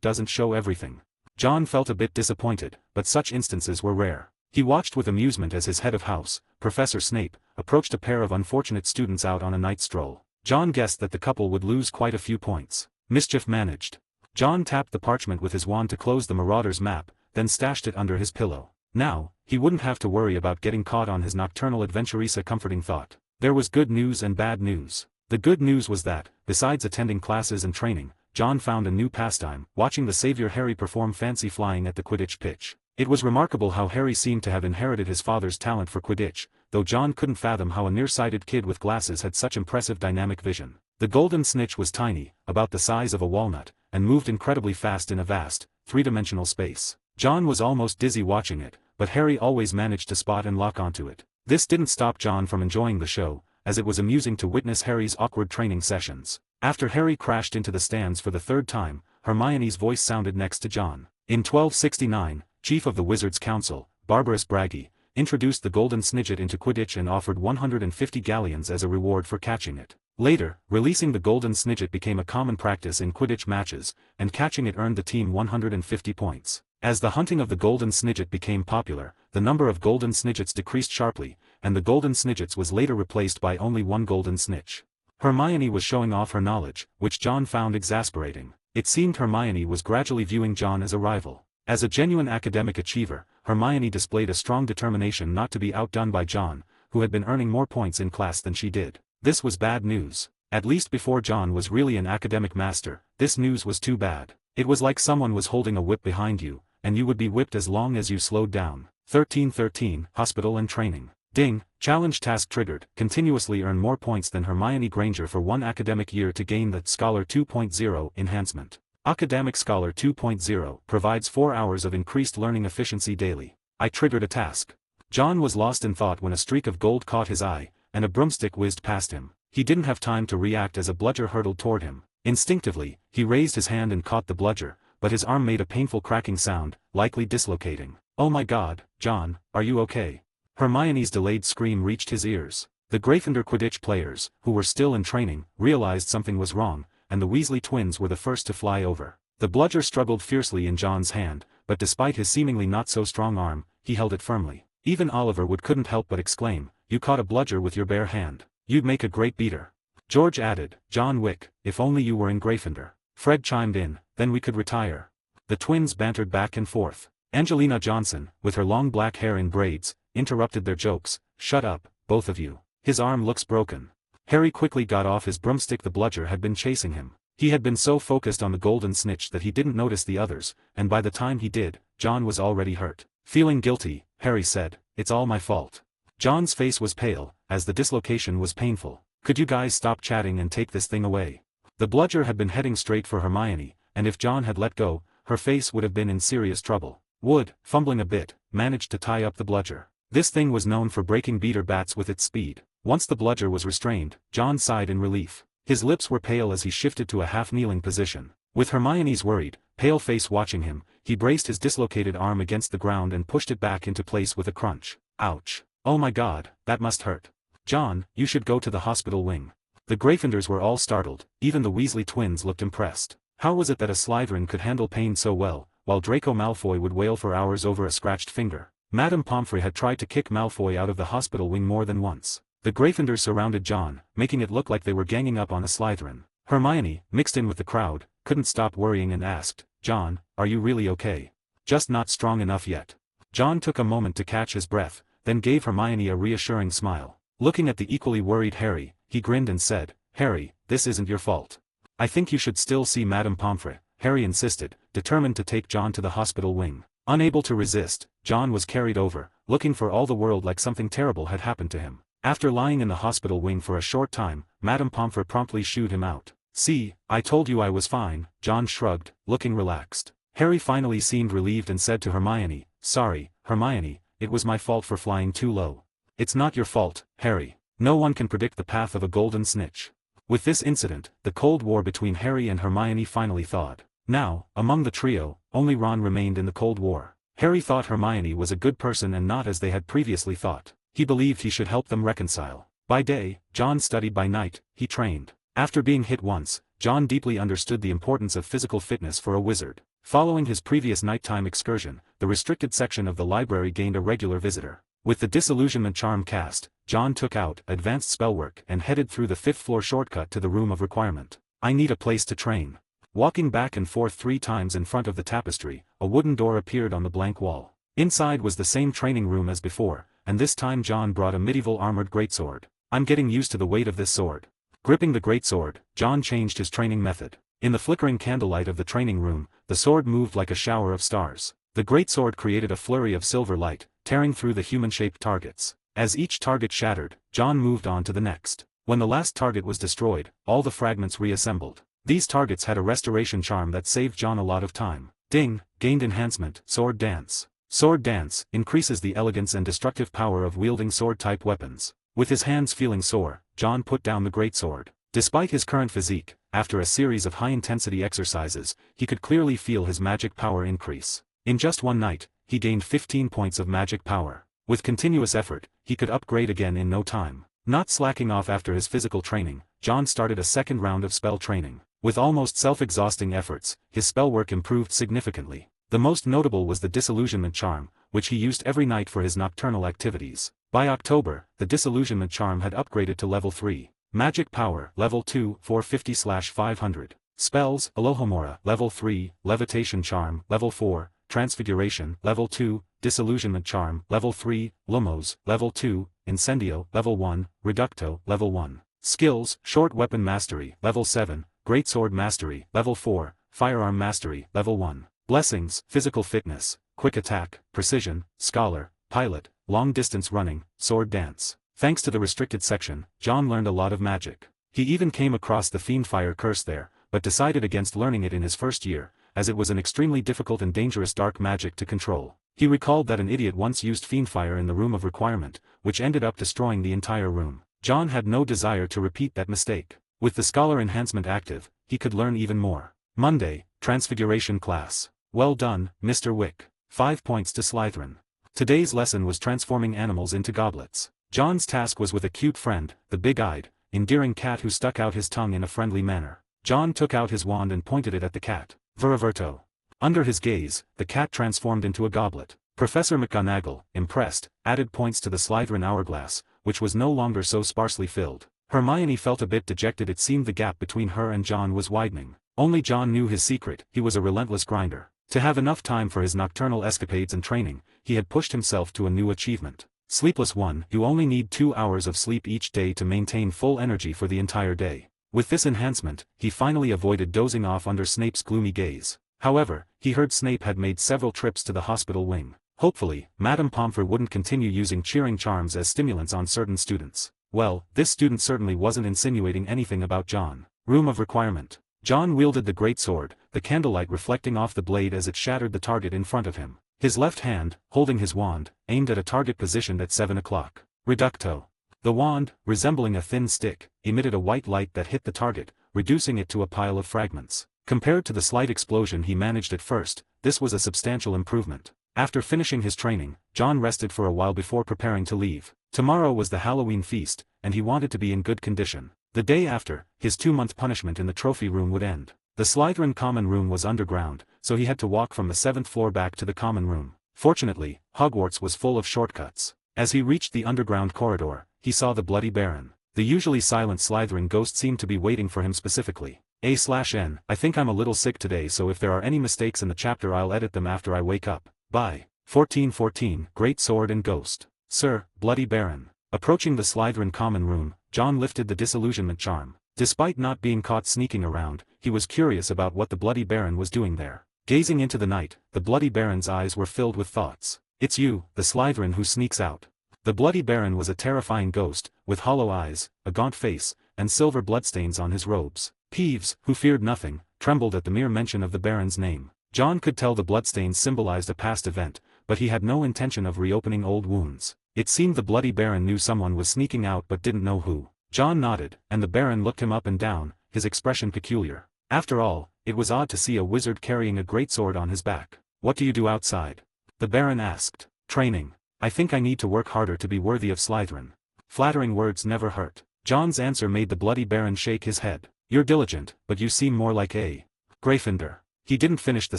doesn't show everything. John felt a bit disappointed, but such instances were rare. He watched with amusement as his head of house, Professor Snape, approached a pair of unfortunate students out on a night stroll. John guessed that the couple would lose quite a few points. Mischief managed. John tapped the parchment with his wand to close the Marauder's map, then stashed it under his pillow. Now, he wouldn't have to worry about getting caught on his nocturnal adventurese. A comforting thought. There was good news and bad news. The good news was that, besides attending classes and training, John found a new pastime: watching the savior Harry perform fancy flying at the Quidditch pitch. It was remarkable how Harry seemed to have inherited his father's talent for Quidditch, though John couldn't fathom how a nearsighted kid with glasses had such impressive dynamic vision. The golden snitch was tiny, about the size of a walnut, and moved incredibly fast in a vast, three-dimensional space. John was almost dizzy watching it, but Harry always managed to spot and lock onto it. This didn't stop John from enjoying the show, as it was amusing to witness Harry's awkward training sessions. After Harry crashed into the stands for the 3rd time, Hermione's voice sounded next to John. In 1269, Chief of the Wizards' Council, Barbarous Braggy, introduced the Golden Snidget into Quidditch and offered 150 galleons as a reward for catching it. Later, releasing the Golden Snidget became a common practice in Quidditch matches, and catching it earned the team 150 points. As the hunting of the Golden Snidget became popular, the number of Golden Snidgets decreased sharply, and the Golden Snidgets was later replaced by only one Golden Snitch. Hermione was showing off her knowledge, which John found exasperating. It seemed Hermione was gradually viewing John as a rival. As a genuine academic achiever, Hermione displayed a strong determination not to be outdone by John, who had been earning more points in class than she did. This was bad news. At least before John was really an academic master, this news was too bad. It was like someone was holding a whip behind you, and you would be whipped as long as you slowed down. 1313, Hospital and Training. Ding, challenge task triggered. Continuously earn more points than Hermione Granger for one academic year to gain the Scholar 2.0 enhancement. Academic Scholar 2.0 provides 4 hours of increased learning efficiency daily. I triggered a task. John was lost in thought when a streak of gold caught his eye, and a broomstick whizzed past him. He didn't have time to react as a bludger hurtled toward him. Instinctively, he raised his hand and caught the bludger, but his arm made a painful cracking sound, likely dislocating. Oh my God, John, are you okay? Hermione's delayed scream reached his ears. The Gryffindor Quidditch players, who were still in training, realized something was wrong, and the Weasley twins were the first to fly over. The bludger struggled fiercely in John's hand, but despite his seemingly not-so-strong arm, he held it firmly. Even Oliver Wood couldn't help but exclaim, "You caught a bludger with your bare hand. You'd make a great beater." George added, "John Wick, if only you were in Gryffindor." Fred chimed in, "Then we could retire." The twins bantered back and forth. Angelina Johnson, with her long black hair in braids, interrupted their jokes. "Shut up, both of you. His arm looks broken." Harry quickly got off his broomstick. The bludger had been chasing him. He had been so focused on the Golden Snitch that he didn't notice the others, and by the time he did, John was already hurt. Feeling guilty, Harry said, "It's all my fault." John's face was pale, as the dislocation was painful. "Could you guys stop chatting and take this thing away?" The bludger had been heading straight for Hermione, and if John had let go, her face would have been in serious trouble. Wood, fumbling a bit, managed to tie up the bludger. This thing was known for breaking beater bats with its speed. Once the bludger was restrained, John sighed in relief. His lips were pale as he shifted to a half-kneeling position. With Hermione's worried, pale face watching him, he braced his dislocated arm against the ground and pushed it back into place with a crunch. Ouch. "Oh my god, that must hurt. John, you should go to the hospital wing." The Gryffindors were all startled, even the Weasley twins looked impressed. How was it that a Slytherin could handle pain so well, while Draco Malfoy would wail for hours over a scratched finger? Madame Pomfrey had tried to kick Malfoy out of the hospital wing more than once. The Gryffindors surrounded John, making it look like they were ganging up on a Slytherin. Hermione, mixed in with the crowd, couldn't stop worrying and asked, "John, are you really okay? Just not strong enough yet?" John took a moment to catch his breath, then gave Hermione a reassuring smile. Looking at the equally worried Harry, he grinned and said, "Harry, this isn't your fault. I think you should still see Madame Pomfrey," Harry insisted, determined to take John to the hospital wing. Unable to resist, John was carried over, looking for all the world like something terrible had happened to him. After lying in the hospital wing for a short time, Madame Pomfrey promptly shooed him out. "See, I told you I was fine," John shrugged, looking relaxed. Harry finally seemed relieved and said to Hermione, "Sorry, Hermione, it was my fault for flying too low." "It's not your fault, Harry. No one can predict the path of a golden snitch." With this incident, the Cold War between Harry and Hermione finally thawed. Now, among the trio, only Ron remained in the Cold War. Harry thought Hermione was a good person and not as they had previously thought. He believed he should help them reconcile. By day, John studied. By night, he trained. After being hit once, John deeply understood the importance of physical fitness for a wizard. Following his previous nighttime excursion, the restricted section of the library gained a regular visitor. With the disillusionment charm cast, John took out advanced spellwork and headed through the 5th floor shortcut to the room of requirement. "I need a place to train." Walking back and forth 3 times in front of the tapestry, a wooden door appeared on the blank wall. Inside was the same training room as before, and this time John brought a medieval armored greatsword. "I'm getting used to the weight of this sword." Gripping the greatsword, John changed his training method. In the flickering candlelight of the training room, the sword moved like a shower of stars. The greatsword created a flurry of silver light, tearing through the human-shaped targets. As each target shattered, John moved on to the next. When the last target was destroyed, all the fragments reassembled. These targets had a restoration charm that saved John a lot of time. Ding, gained enhancement, Sword Dance. Sword Dance increases the elegance and destructive power of wielding sword-type weapons. With his hands feeling sore, John put down the greatsword. Despite his current physique, after a series of high-intensity exercises, he could clearly feel his magic power increase. In just one night, he gained 15 points of magic power. With continuous effort, he could upgrade again in no time. Not slacking off after his physical training, John started a second round of spell training. With almost self-exhausting efforts, his spellwork improved significantly. The most notable was the disillusionment charm, which he used every night for his nocturnal activities. By October, the disillusionment charm had upgraded to level 3. Magic power, level 2, 450/500. Spells, Alohomora, level 3, levitation charm, level 4, transfiguration, level 2, disillusionment charm, level 3, Lumos, level 2, incendio, level 1, reducto, level 1. Skills, short weapon mastery, level 7, greatsword mastery, level 4, firearm mastery, level 1. Blessings, physical fitness, quick attack, precision, scholar, pilot, long distance running, sword dance. Thanks to the restricted section, John learned a lot of magic. He even came across the Fiendfire curse there, but decided against learning it in his first year, as it was an extremely difficult and dangerous dark magic to control. He recalled that an idiot once used Fiendfire in the room of requirement, which ended up destroying the entire room. John had no desire to repeat that mistake. With the scholar enhancement active, he could learn even more. Monday, Transfiguration class. Well done, Mr. Wick. 5 points to Slytherin. Today's lesson was transforming animals into goblets. John's task was with a cute friend, the big-eyed, endearing cat who stuck out his tongue in a friendly manner. John took out his wand and pointed it at the cat. Viraverto. Under his gaze, the cat transformed into a goblet. Professor McGonagall, impressed, added points to the Slytherin hourglass, which was no longer so sparsely filled. Hermione felt a bit dejected. It seemed the gap between her and John was widening. Only John knew his secret. He was a relentless grinder. To have enough time for his nocturnal escapades and training, he had pushed himself to a new achievement. Sleepless one, you only need 2 hours of sleep each day to maintain full energy for the entire day. With this enhancement, he finally avoided dozing off under Snape's gloomy gaze. However, he heard Snape had made several trips to the hospital wing. Hopefully, Madame Pomfrey wouldn't continue using cheering charms as stimulants on certain students. Well, this student certainly wasn't insinuating anything about John. Room of requirement. John wielded the great sword, the candlelight reflecting off the blade as it shattered the target in front of him. His left hand, holding his wand, aimed at a target positioned at 7 o'clock. Reducto. The wand, resembling a thin stick, emitted a white light that hit the target, reducing it to a pile of fragments. Compared to the slight explosion he managed at first, this was a substantial improvement. After finishing his training, John rested for a while before preparing to leave. Tomorrow was the Halloween feast, and he wanted to be in good condition. The day after, his 2-month punishment in the trophy room would end. The Slytherin common room was underground, so he had to walk from the 7th floor back to the common room. Fortunately, Hogwarts was full of shortcuts. As he reached the underground corridor, he saw the Bloody Baron. The usually silent Slytherin ghost seemed to be waiting for him specifically. A/N, I think I'm a little sick today, so if there are any mistakes in the chapter I'll edit them after I wake up. Bye. 1414, Great Sword and Ghost. Sir, Bloody Baron. Approaching the Slytherin common room, John lifted the disillusionment charm. Despite not being caught sneaking around, he was curious about what the Bloody Baron was doing there. Gazing into the night, the Bloody Baron's eyes were filled with thoughts. It's you, the Slytherin who sneaks out. The Bloody Baron was a terrifying ghost, with hollow eyes, a gaunt face, and silver bloodstains on his robes. Peeves, who feared nothing, trembled at the mere mention of the Baron's name. John could tell the bloodstains symbolized a past event, but he had no intention of reopening old wounds. It seemed the Bloody Baron knew someone was sneaking out but didn't know who. John nodded, and the Baron looked him up and down, his expression peculiar. After all, it was odd to see a wizard carrying a greatsword on his back. What do you do outside? The Baron asked. Training. I think I need to work harder to be worthy of Slytherin. Flattering words never hurt. John's answer made the Bloody Baron shake his head. You're diligent, but you seem more like a Gryffindor. He didn't finish the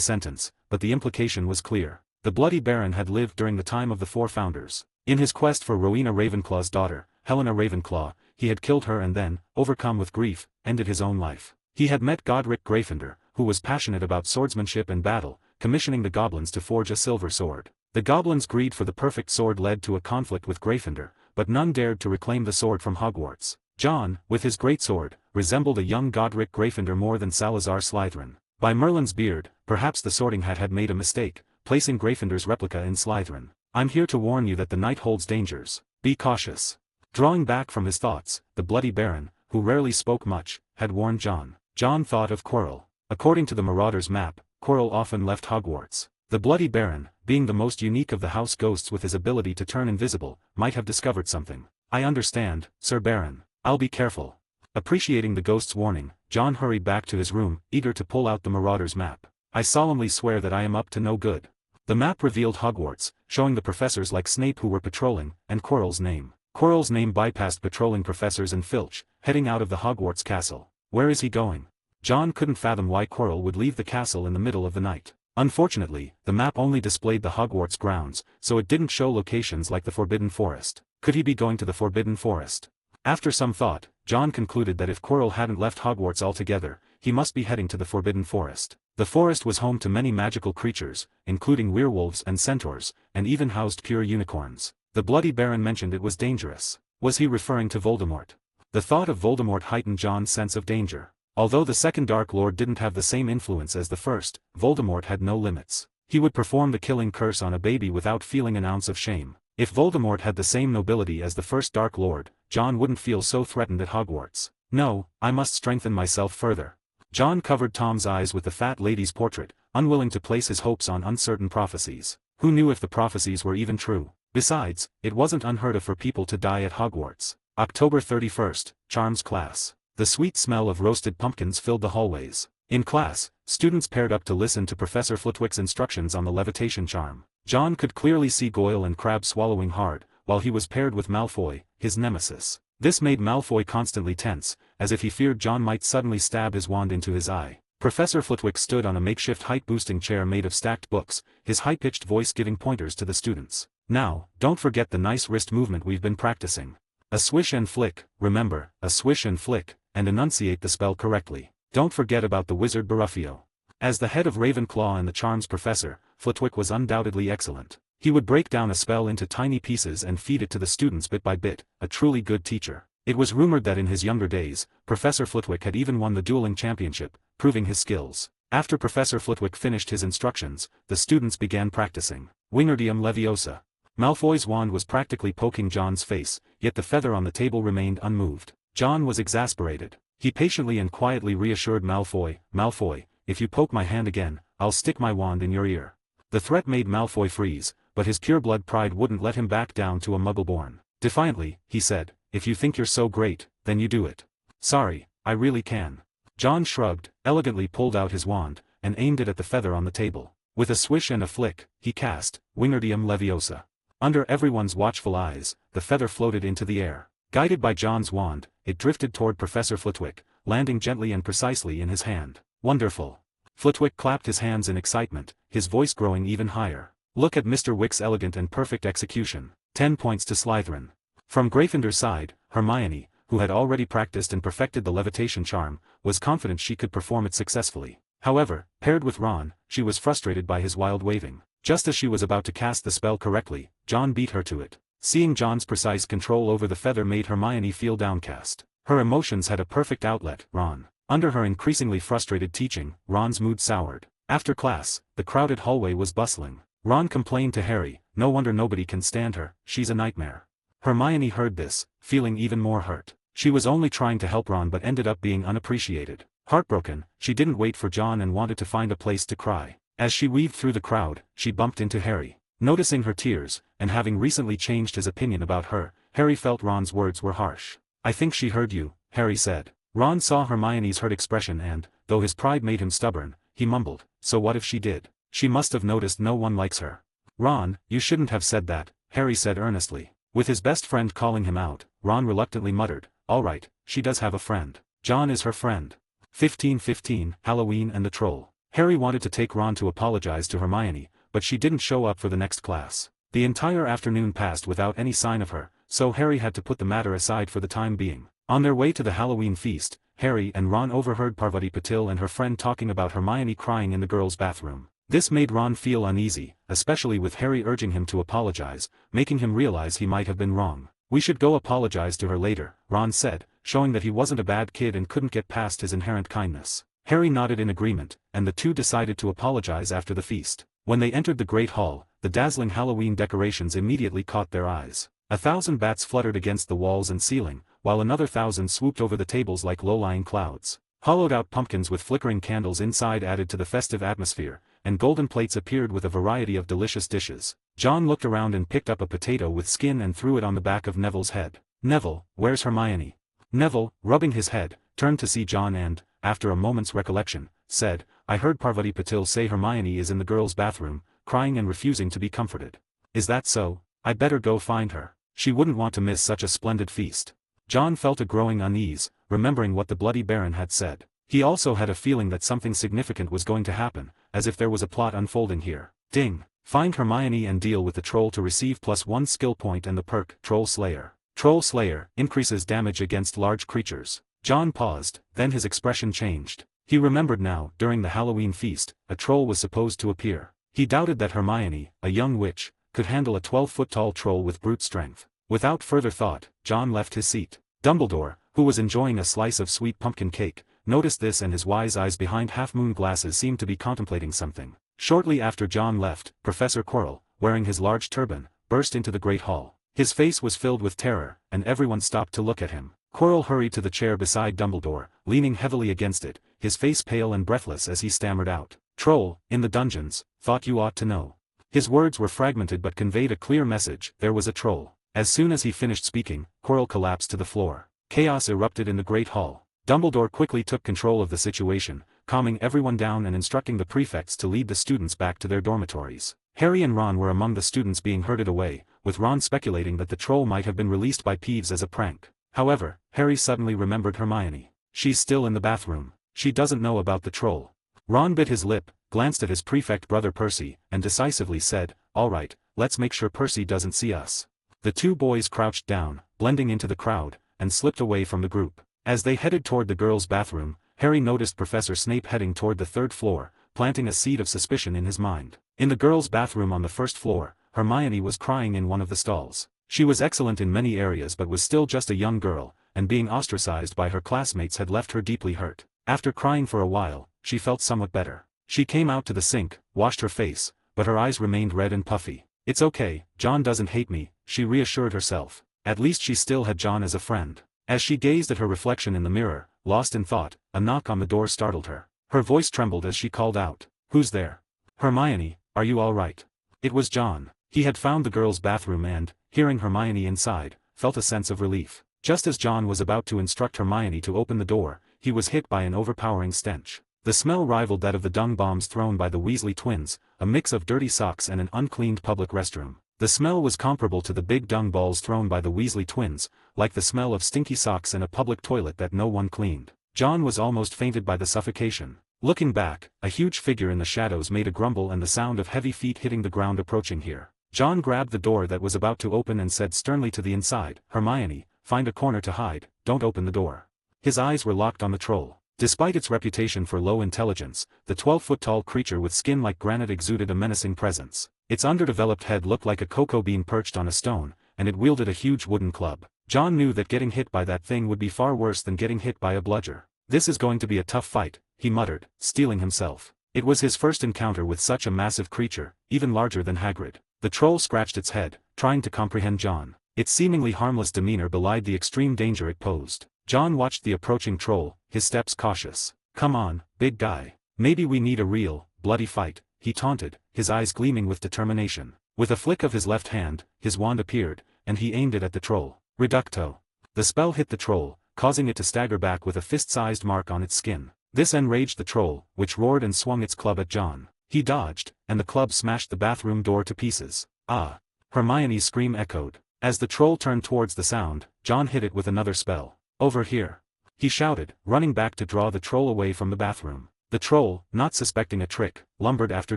sentence, but the implication was clear. The Bloody Baron had lived during the time of the 4 founders. In his quest for Rowena Ravenclaw's daughter, Helena Ravenclaw, he had killed her and then, overcome with grief, ended his own life. He had met Godric Gryffindor, who was passionate about swordsmanship and battle, commissioning the goblins to forge a silver sword. The goblins' greed for the perfect sword led to a conflict with Gryffindor, but none dared to reclaim the sword from Hogwarts. John, with his greatsword, resembled a young Godric Gryffindor more than Salazar Slytherin. By Merlin's beard, perhaps the Sorting Hat had made a mistake, placing Gryffindor's replica in Slytherin. I'm here to warn you that the night holds dangers. Be cautious. Drawing back from his thoughts, the Bloody Baron, who rarely spoke much, had warned John. John thought of Quirrell. According to the Marauder's map, Quirrell often left Hogwarts. The Bloody Baron, being the most unique of the house ghosts with his ability to turn invisible, might have discovered something. I understand, Sir Baron. I'll be careful. Appreciating the ghost's warning, John hurried back to his room, eager to pull out the Marauder's map. I solemnly swear that I am up to no good. The map revealed Hogwarts, showing the professors like Snape who were patrolling, and Quirrell's name. Quirrell's name bypassed patrolling professors and Filch, heading out of the Hogwarts castle. Where is he going? John couldn't fathom why Quirrell would leave the castle in the middle of the night. Unfortunately, the map only displayed the Hogwarts grounds, so it didn't show locations like the Forbidden Forest. Could he be going to the Forbidden Forest? After some thought, John concluded that if Quirrell hadn't left Hogwarts altogether, he must be heading to the Forbidden Forest. The forest was home to many magical creatures, including werewolves and centaurs, and even housed pure unicorns. The Bloody Baron mentioned it was dangerous. Was he referring to Voldemort? The thought of Voldemort heightened John's sense of danger. Although the second Dark Lord didn't have the same influence as the first, Voldemort had no limits. He would perform the killing curse on a baby without feeling an ounce of shame. If Voldemort had the same nobility as the first Dark Lord, John wouldn't feel so threatened at Hogwarts. No, I must strengthen myself further. John covered Tom's eyes with the fat lady's portrait, unwilling to place his hopes on uncertain prophecies. Who knew if the prophecies were even true? Besides, it wasn't unheard of for people to die at Hogwarts. October 31st, Charms class. The sweet smell of roasted pumpkins filled the hallways. In class, students paired up to listen to Professor Flitwick's instructions on the levitation charm. John could clearly see Goyle and Crabbe swallowing hard, while he was paired with Malfoy, his nemesis. This made Malfoy constantly tense, as if he feared John might suddenly stab his wand into his eye. Professor Flitwick stood on a makeshift height-boosting chair made of stacked books, his high-pitched voice giving pointers to the students. Now, don't forget the nice wrist movement we've been practicing. A swish and flick, remember, a swish and flick, and enunciate the spell correctly. Don't forget about the wizard Baruffio. As the head of Ravenclaw and the Charms Professor, Flitwick was undoubtedly excellent. He would break down a spell into tiny pieces and feed it to the students bit by bit, a truly good teacher. It was rumored that in his younger days, Professor Flitwick had even won the dueling championship, proving his skills. After Professor Flitwick finished his instructions, the students began practicing. Wingardium Leviosa. Malfoy's wand was practically poking John's face, yet the feather on the table remained unmoved. John was exasperated. He patiently and quietly reassured Malfoy, "Malfoy, if you poke my hand again, I'll stick my wand in your ear." The threat made Malfoy freeze, but his pureblood pride wouldn't let him back down to a muggle-born. Defiantly, he said, "If you think you're so great, then you do it." "Sorry, I really can." John shrugged, elegantly pulled out his wand, and aimed it at the feather on the table. With a swish and a flick, he cast Wingardium Leviosa. Under everyone's watchful eyes, the feather floated into the air. Guided by John's wand, it drifted toward Professor Flitwick, landing gently and precisely in his hand. "Wonderful." Flitwick clapped his hands in excitement, his voice growing even higher. "Look at Mr. Wick's elegant and perfect execution. 10 points to Slytherin." From Gryffindor's side, Hermione, who had already practiced and perfected the levitation charm, was confident she could perform it successfully. However, paired with Ron, she was frustrated by his wild waving. Just as she was about to cast the spell correctly, John beat her to it. Seeing John's precise control over the feather made Hermione feel downcast. Her emotions had a perfect outlet. Ron. Under her increasingly frustrated teaching, Ron's mood soured. After class, the crowded hallway was bustling. Ron complained to Harry, "No wonder nobody can stand her, she's a nightmare." Hermione heard this, feeling even more hurt. She was only trying to help Ron but ended up being unappreciated. Heartbroken, she didn't wait for John and wanted to find a place to cry. As she weaved through the crowd, she bumped into Harry. Noticing her tears, and having recently changed his opinion about her, Harry felt Ron's words were harsh. "I think she heard you," Harry said. Ron saw Hermione's hurt expression and, though his pride made him stubborn, he mumbled, "So what if she did? She must have noticed no one likes her." "Ron, you shouldn't have said that," Harry said earnestly. With his best friend calling him out, Ron reluctantly muttered, "All right, she does have a friend. John is her friend." 15:15, Halloween and the Troll. Harry wanted to take Ron to apologize to Hermione, but she didn't show up for the next class. The entire afternoon passed without any sign of her, so Harry had to put the matter aside for the time being. On their way to the Halloween feast, Harry and Ron overheard Parvati Patil and her friend talking about Hermione crying in the girls' bathroom. This made Ron feel uneasy, especially with Harry urging him to apologize, making him realize he might have been wrong. "We should go apologize to her later," Ron said, showing that he wasn't a bad kid and couldn't get past his inherent kindness. Harry nodded in agreement, and the two decided to apologize after the feast. When they entered the Great Hall, the dazzling Halloween decorations immediately caught their eyes. 1,000 bats fluttered against the walls and ceiling, while another 1,000 swooped over the tables like low-lying clouds. Hollowed-out pumpkins with flickering candles inside added to the festive atmosphere, and golden plates appeared with a variety of delicious dishes. John looked around and picked up a potato with skin and threw it on the back of Neville's head. "Neville, where's Hermione?" Neville, rubbing his head, turned to see John and, after a moment's recollection, said, "I heard Parvati Patil say Hermione is in the girls' bathroom, crying and refusing to be comforted." "Is that so? I'd better go find her. She wouldn't want to miss such a splendid feast." John felt a growing unease, remembering what the Bloody Baron had said. He also had a feeling that something significant was going to happen, as if there was a plot unfolding here. Ding! Find Hermione and deal with the troll to receive +1 skill point and the perk, Troll Slayer. Troll Slayer increases damage against large creatures. John paused, then his expression changed. He remembered now, during the Halloween feast, a troll was supposed to appear. He doubted that Hermione, a young witch, could handle a 12-foot-tall troll with brute strength. Without further thought, John left his seat. Dumbledore, who was enjoying a slice of sweet pumpkin cake, noticed this and his wise eyes behind half-moon glasses seemed to be contemplating something. Shortly after John left, Professor Quirrell, wearing his large turban, burst into the Great Hall. His face was filled with terror, and everyone stopped to look at him. Quirrell hurried to the chair beside Dumbledore, leaning heavily against it, his face pale and breathless as he stammered out, "Troll, in the dungeons, thought you ought to know." His words were fragmented but conveyed a clear message: there was a troll. As soon as he finished speaking, Quirrell collapsed to the floor. Chaos erupted in the Great Hall. Dumbledore quickly took control of the situation, calming everyone down and instructing the prefects to lead the students back to their dormitories. Harry and Ron were among the students being herded away, with Ron speculating that the troll might have been released by Peeves as a prank. However, Harry suddenly remembered Hermione. She's still in the bathroom. She doesn't know about the troll. Ron bit his lip, glanced at his prefect brother Percy, and decisively said, "All right, let's make sure Percy doesn't see us." The two boys crouched down, blending into the crowd, and slipped away from the group. As they headed toward the girls' bathroom, Harry noticed Professor Snape heading toward the third floor, planting a seed of suspicion in his mind. In the girls' bathroom on the first floor, Hermione was crying in one of the stalls. She was excellent in many areas but was still just a young girl, and being ostracized by her classmates had left her deeply hurt. After crying for a while, she felt somewhat better. She came out to the sink, washed her face, but her eyes remained red and puffy. It's okay, John doesn't hate me, she reassured herself. At least she still had John as a friend. As she gazed at her reflection in the mirror, lost in thought, a knock on the door startled her. Her voice trembled as she called out, "Who's there? Hermione, are you all right?" It was John. He had found the girls' bathroom and, hearing Hermione inside, felt a sense of relief. Just as John was about to instruct Hermione to open the door, he was hit by an overpowering stench. The smell rivaled that of the dung bombs thrown by the Weasley twins, a mix of dirty socks and an uncleaned public restroom. The smell was comparable to the big dung balls thrown by the Weasley twins, like the smell of stinky socks and a public toilet that no one cleaned. John was almost fainted by the suffocation. Looking back, a huge figure in the shadows made a grumble and the sound of heavy feet hitting the ground approaching here. John grabbed the door that was about to open and said sternly to the inside, "Hermione, find a corner to hide, don't open the door." His eyes were locked on the troll. Despite its reputation for low intelligence, the 12-foot-tall creature with skin like granite exuded a menacing presence. Its underdeveloped head looked like a cocoa bean perched on a stone, and it wielded a huge wooden club. John knew that getting hit by that thing would be far worse than getting hit by a bludger. "This is going to be a tough fight," he muttered, steeling himself. It was his first encounter with such a massive creature, even larger than Hagrid. The troll scratched its head, trying to comprehend John. Its seemingly harmless demeanor belied the extreme danger it posed. John watched the approaching troll, his steps cautious. "Come on, big guy. Maybe we need a real, bloody fight," he taunted, his eyes gleaming with determination. With a flick of his left hand, his wand appeared, and he aimed it at the troll. Reducto. The spell hit the troll, causing it to stagger back with a fist-sized mark on its skin. This enraged the troll, which roared and swung its club at John. He dodged, and the club smashed the bathroom door to pieces. "Ah!" Hermione's scream echoed. As the troll turned towards the sound, John hit it with another spell. "Over here!" he shouted, running back to draw the troll away from the bathroom. The troll, not suspecting a trick, lumbered after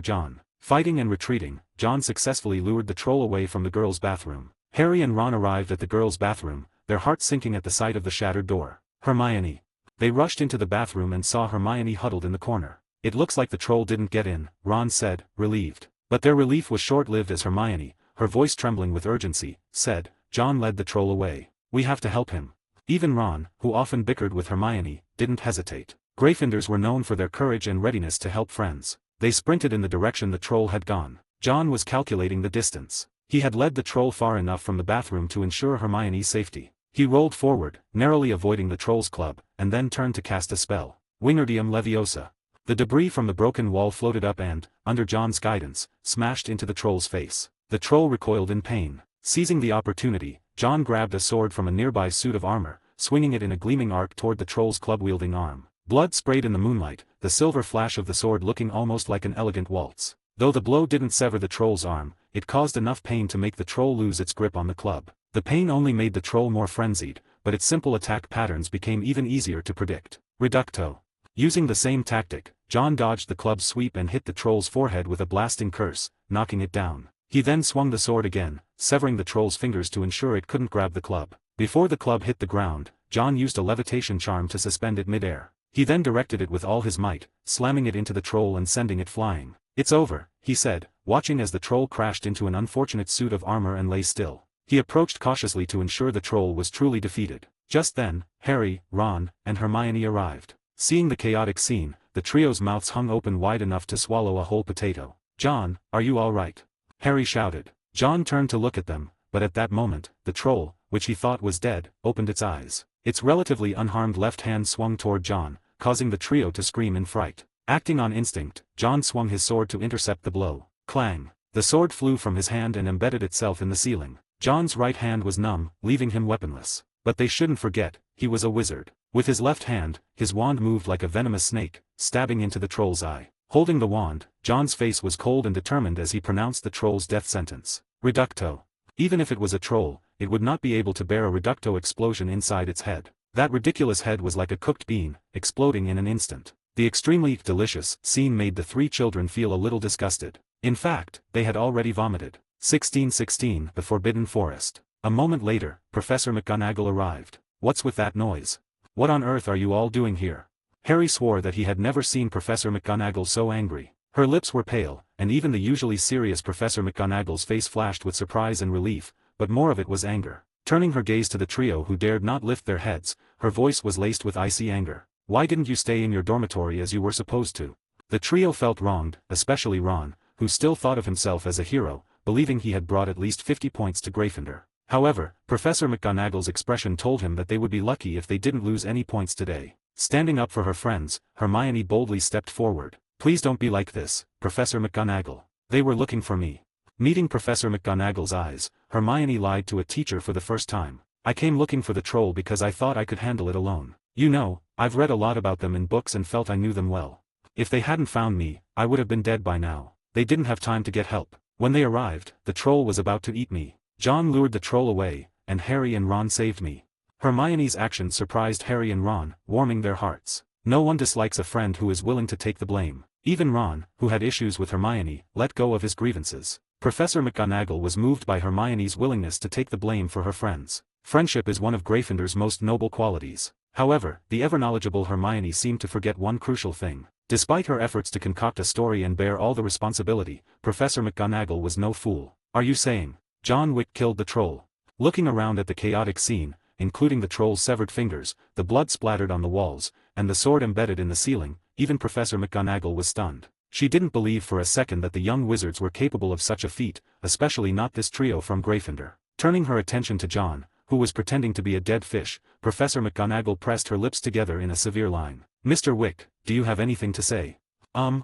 John. Fighting and retreating, John successfully lured the troll away from the girls' bathroom. Harry and Ron arrived at the girls' bathroom, their hearts sinking at the sight of the shattered door. "Hermione!" They rushed into the bathroom and saw Hermione huddled in the corner. "It looks like the troll didn't get in," Ron said, relieved. But their relief was short-lived as Hermione, her voice trembling with urgency, said, "John led the troll away. We have to help him." Even Ron, who often bickered with Hermione, didn't hesitate. Gryffindors were known for their courage and readiness to help friends. They sprinted in the direction the troll had gone. John was calculating the distance. He had led the troll far enough from the bathroom to ensure Hermione's safety. He rolled forward, narrowly avoiding the troll's club, and then turned to cast a spell. Wingardium Leviosa. The debris from the broken wall floated up and, under John's guidance, smashed into the troll's face. The troll recoiled in pain. Seizing the opportunity, John grabbed a sword from a nearby suit of armor, swinging it in a gleaming arc toward the troll's club-wielding arm. Blood sprayed in the moonlight, the silver flash of the sword looking almost like an elegant waltz. Though the blow didn't sever the troll's arm, it caused enough pain to make the troll lose its grip on the club. The pain only made the troll more frenzied, but its simple attack patterns became even easier to predict. Reducto. Using the same tactic, John dodged the club's sweep and hit the troll's forehead with a blasting curse, knocking it down. He then swung the sword again, severing the troll's fingers to ensure it couldn't grab the club. Before the club hit the ground, John used a levitation charm to suspend it mid-air. He then directed it with all his might, slamming it into the troll and sending it flying. "It's over," he said, watching as the troll crashed into an unfortunate suit of armor and lay still. He approached cautiously to ensure the troll was truly defeated. Just then, Harry, Ron, and Hermione arrived. Seeing the chaotic scene, the trio's mouths hung open wide enough to swallow a whole potato. "John, are you all right?" Harry shouted. John turned to look at them, but at that moment, the troll, which he thought was dead, opened its eyes. Its relatively unharmed left hand swung toward John, causing the trio to scream in fright. Acting on instinct, John swung his sword to intercept the blow. Clang! The sword flew from his hand and embedded itself in the ceiling. John's right hand was numb, leaving him weaponless. But they shouldn't forget, he was a wizard. With his left hand, his wand moved like a venomous snake, stabbing into the troll's eye. Holding the wand, John's face was cold and determined as he pronounced the troll's death sentence. Reducto. Even if it was a troll, it would not be able to bear a reducto explosion inside its head. That ridiculous head was like a cooked bean, exploding in an instant. The extremely delicious scene made the three children feel a little disgusted. In fact, they had already vomited. 1616 The Forbidden Forest. A moment later, Professor McGonagall arrived. "What's with that noise? What on earth are you all doing here?" Harry swore that he had never seen Professor McGonagall so angry. Her lips were pale, and even the usually serious Professor McGonagall's face flashed with surprise and relief, but more of it was anger. Turning her gaze to the trio who dared not lift their heads, her voice was laced with icy anger. Why didn't you stay in your dormitory as you were supposed to? The trio felt wronged, especially Ron, who still thought of himself as a hero, believing he had brought at least 50 points to Gryffindor. However, Professor McGonagall's expression told him that they would be lucky if they didn't lose any points today. Standing up for her friends, Hermione boldly stepped forward. Please don't be like this, Professor McGonagall. They were looking for me. Meeting Professor McGonagall's eyes, Hermione lied to a teacher for the first time. I came looking for the troll because I thought I could handle it alone. You know, I've read a lot about them in books and felt I knew them well. If they hadn't found me, I would have been dead by now. They didn't have time to get help. When they arrived, the troll was about to eat me. John lured the troll away, and Harry and Ron saved me. Hermione's actions surprised Harry and Ron, warming their hearts. No one dislikes a friend who is willing to take the blame. Even Ron, who had issues with Hermione, let go of his grievances. Professor McGonagall was moved by Hermione's willingness to take the blame for her friends. Friendship is one of Gryffindor's most noble qualities. However, the ever-knowledgeable Hermione seemed to forget one crucial thing. Despite her efforts to concoct a story and bear all the responsibility, Professor McGonagall was no fool. Are you saying John Wick killed the troll? Looking around at the chaotic scene, including the troll's severed fingers, the blood splattered on the walls, and the sword embedded in the ceiling, even Professor McGonagall was stunned. She didn't believe for a second that the young wizards were capable of such a feat, especially not this trio from Gryffindor. Turning her attention to John, who was pretending to be a dead fish, Professor McGonagall pressed her lips together in a severe line. Mr. Wick, do you have anything to say?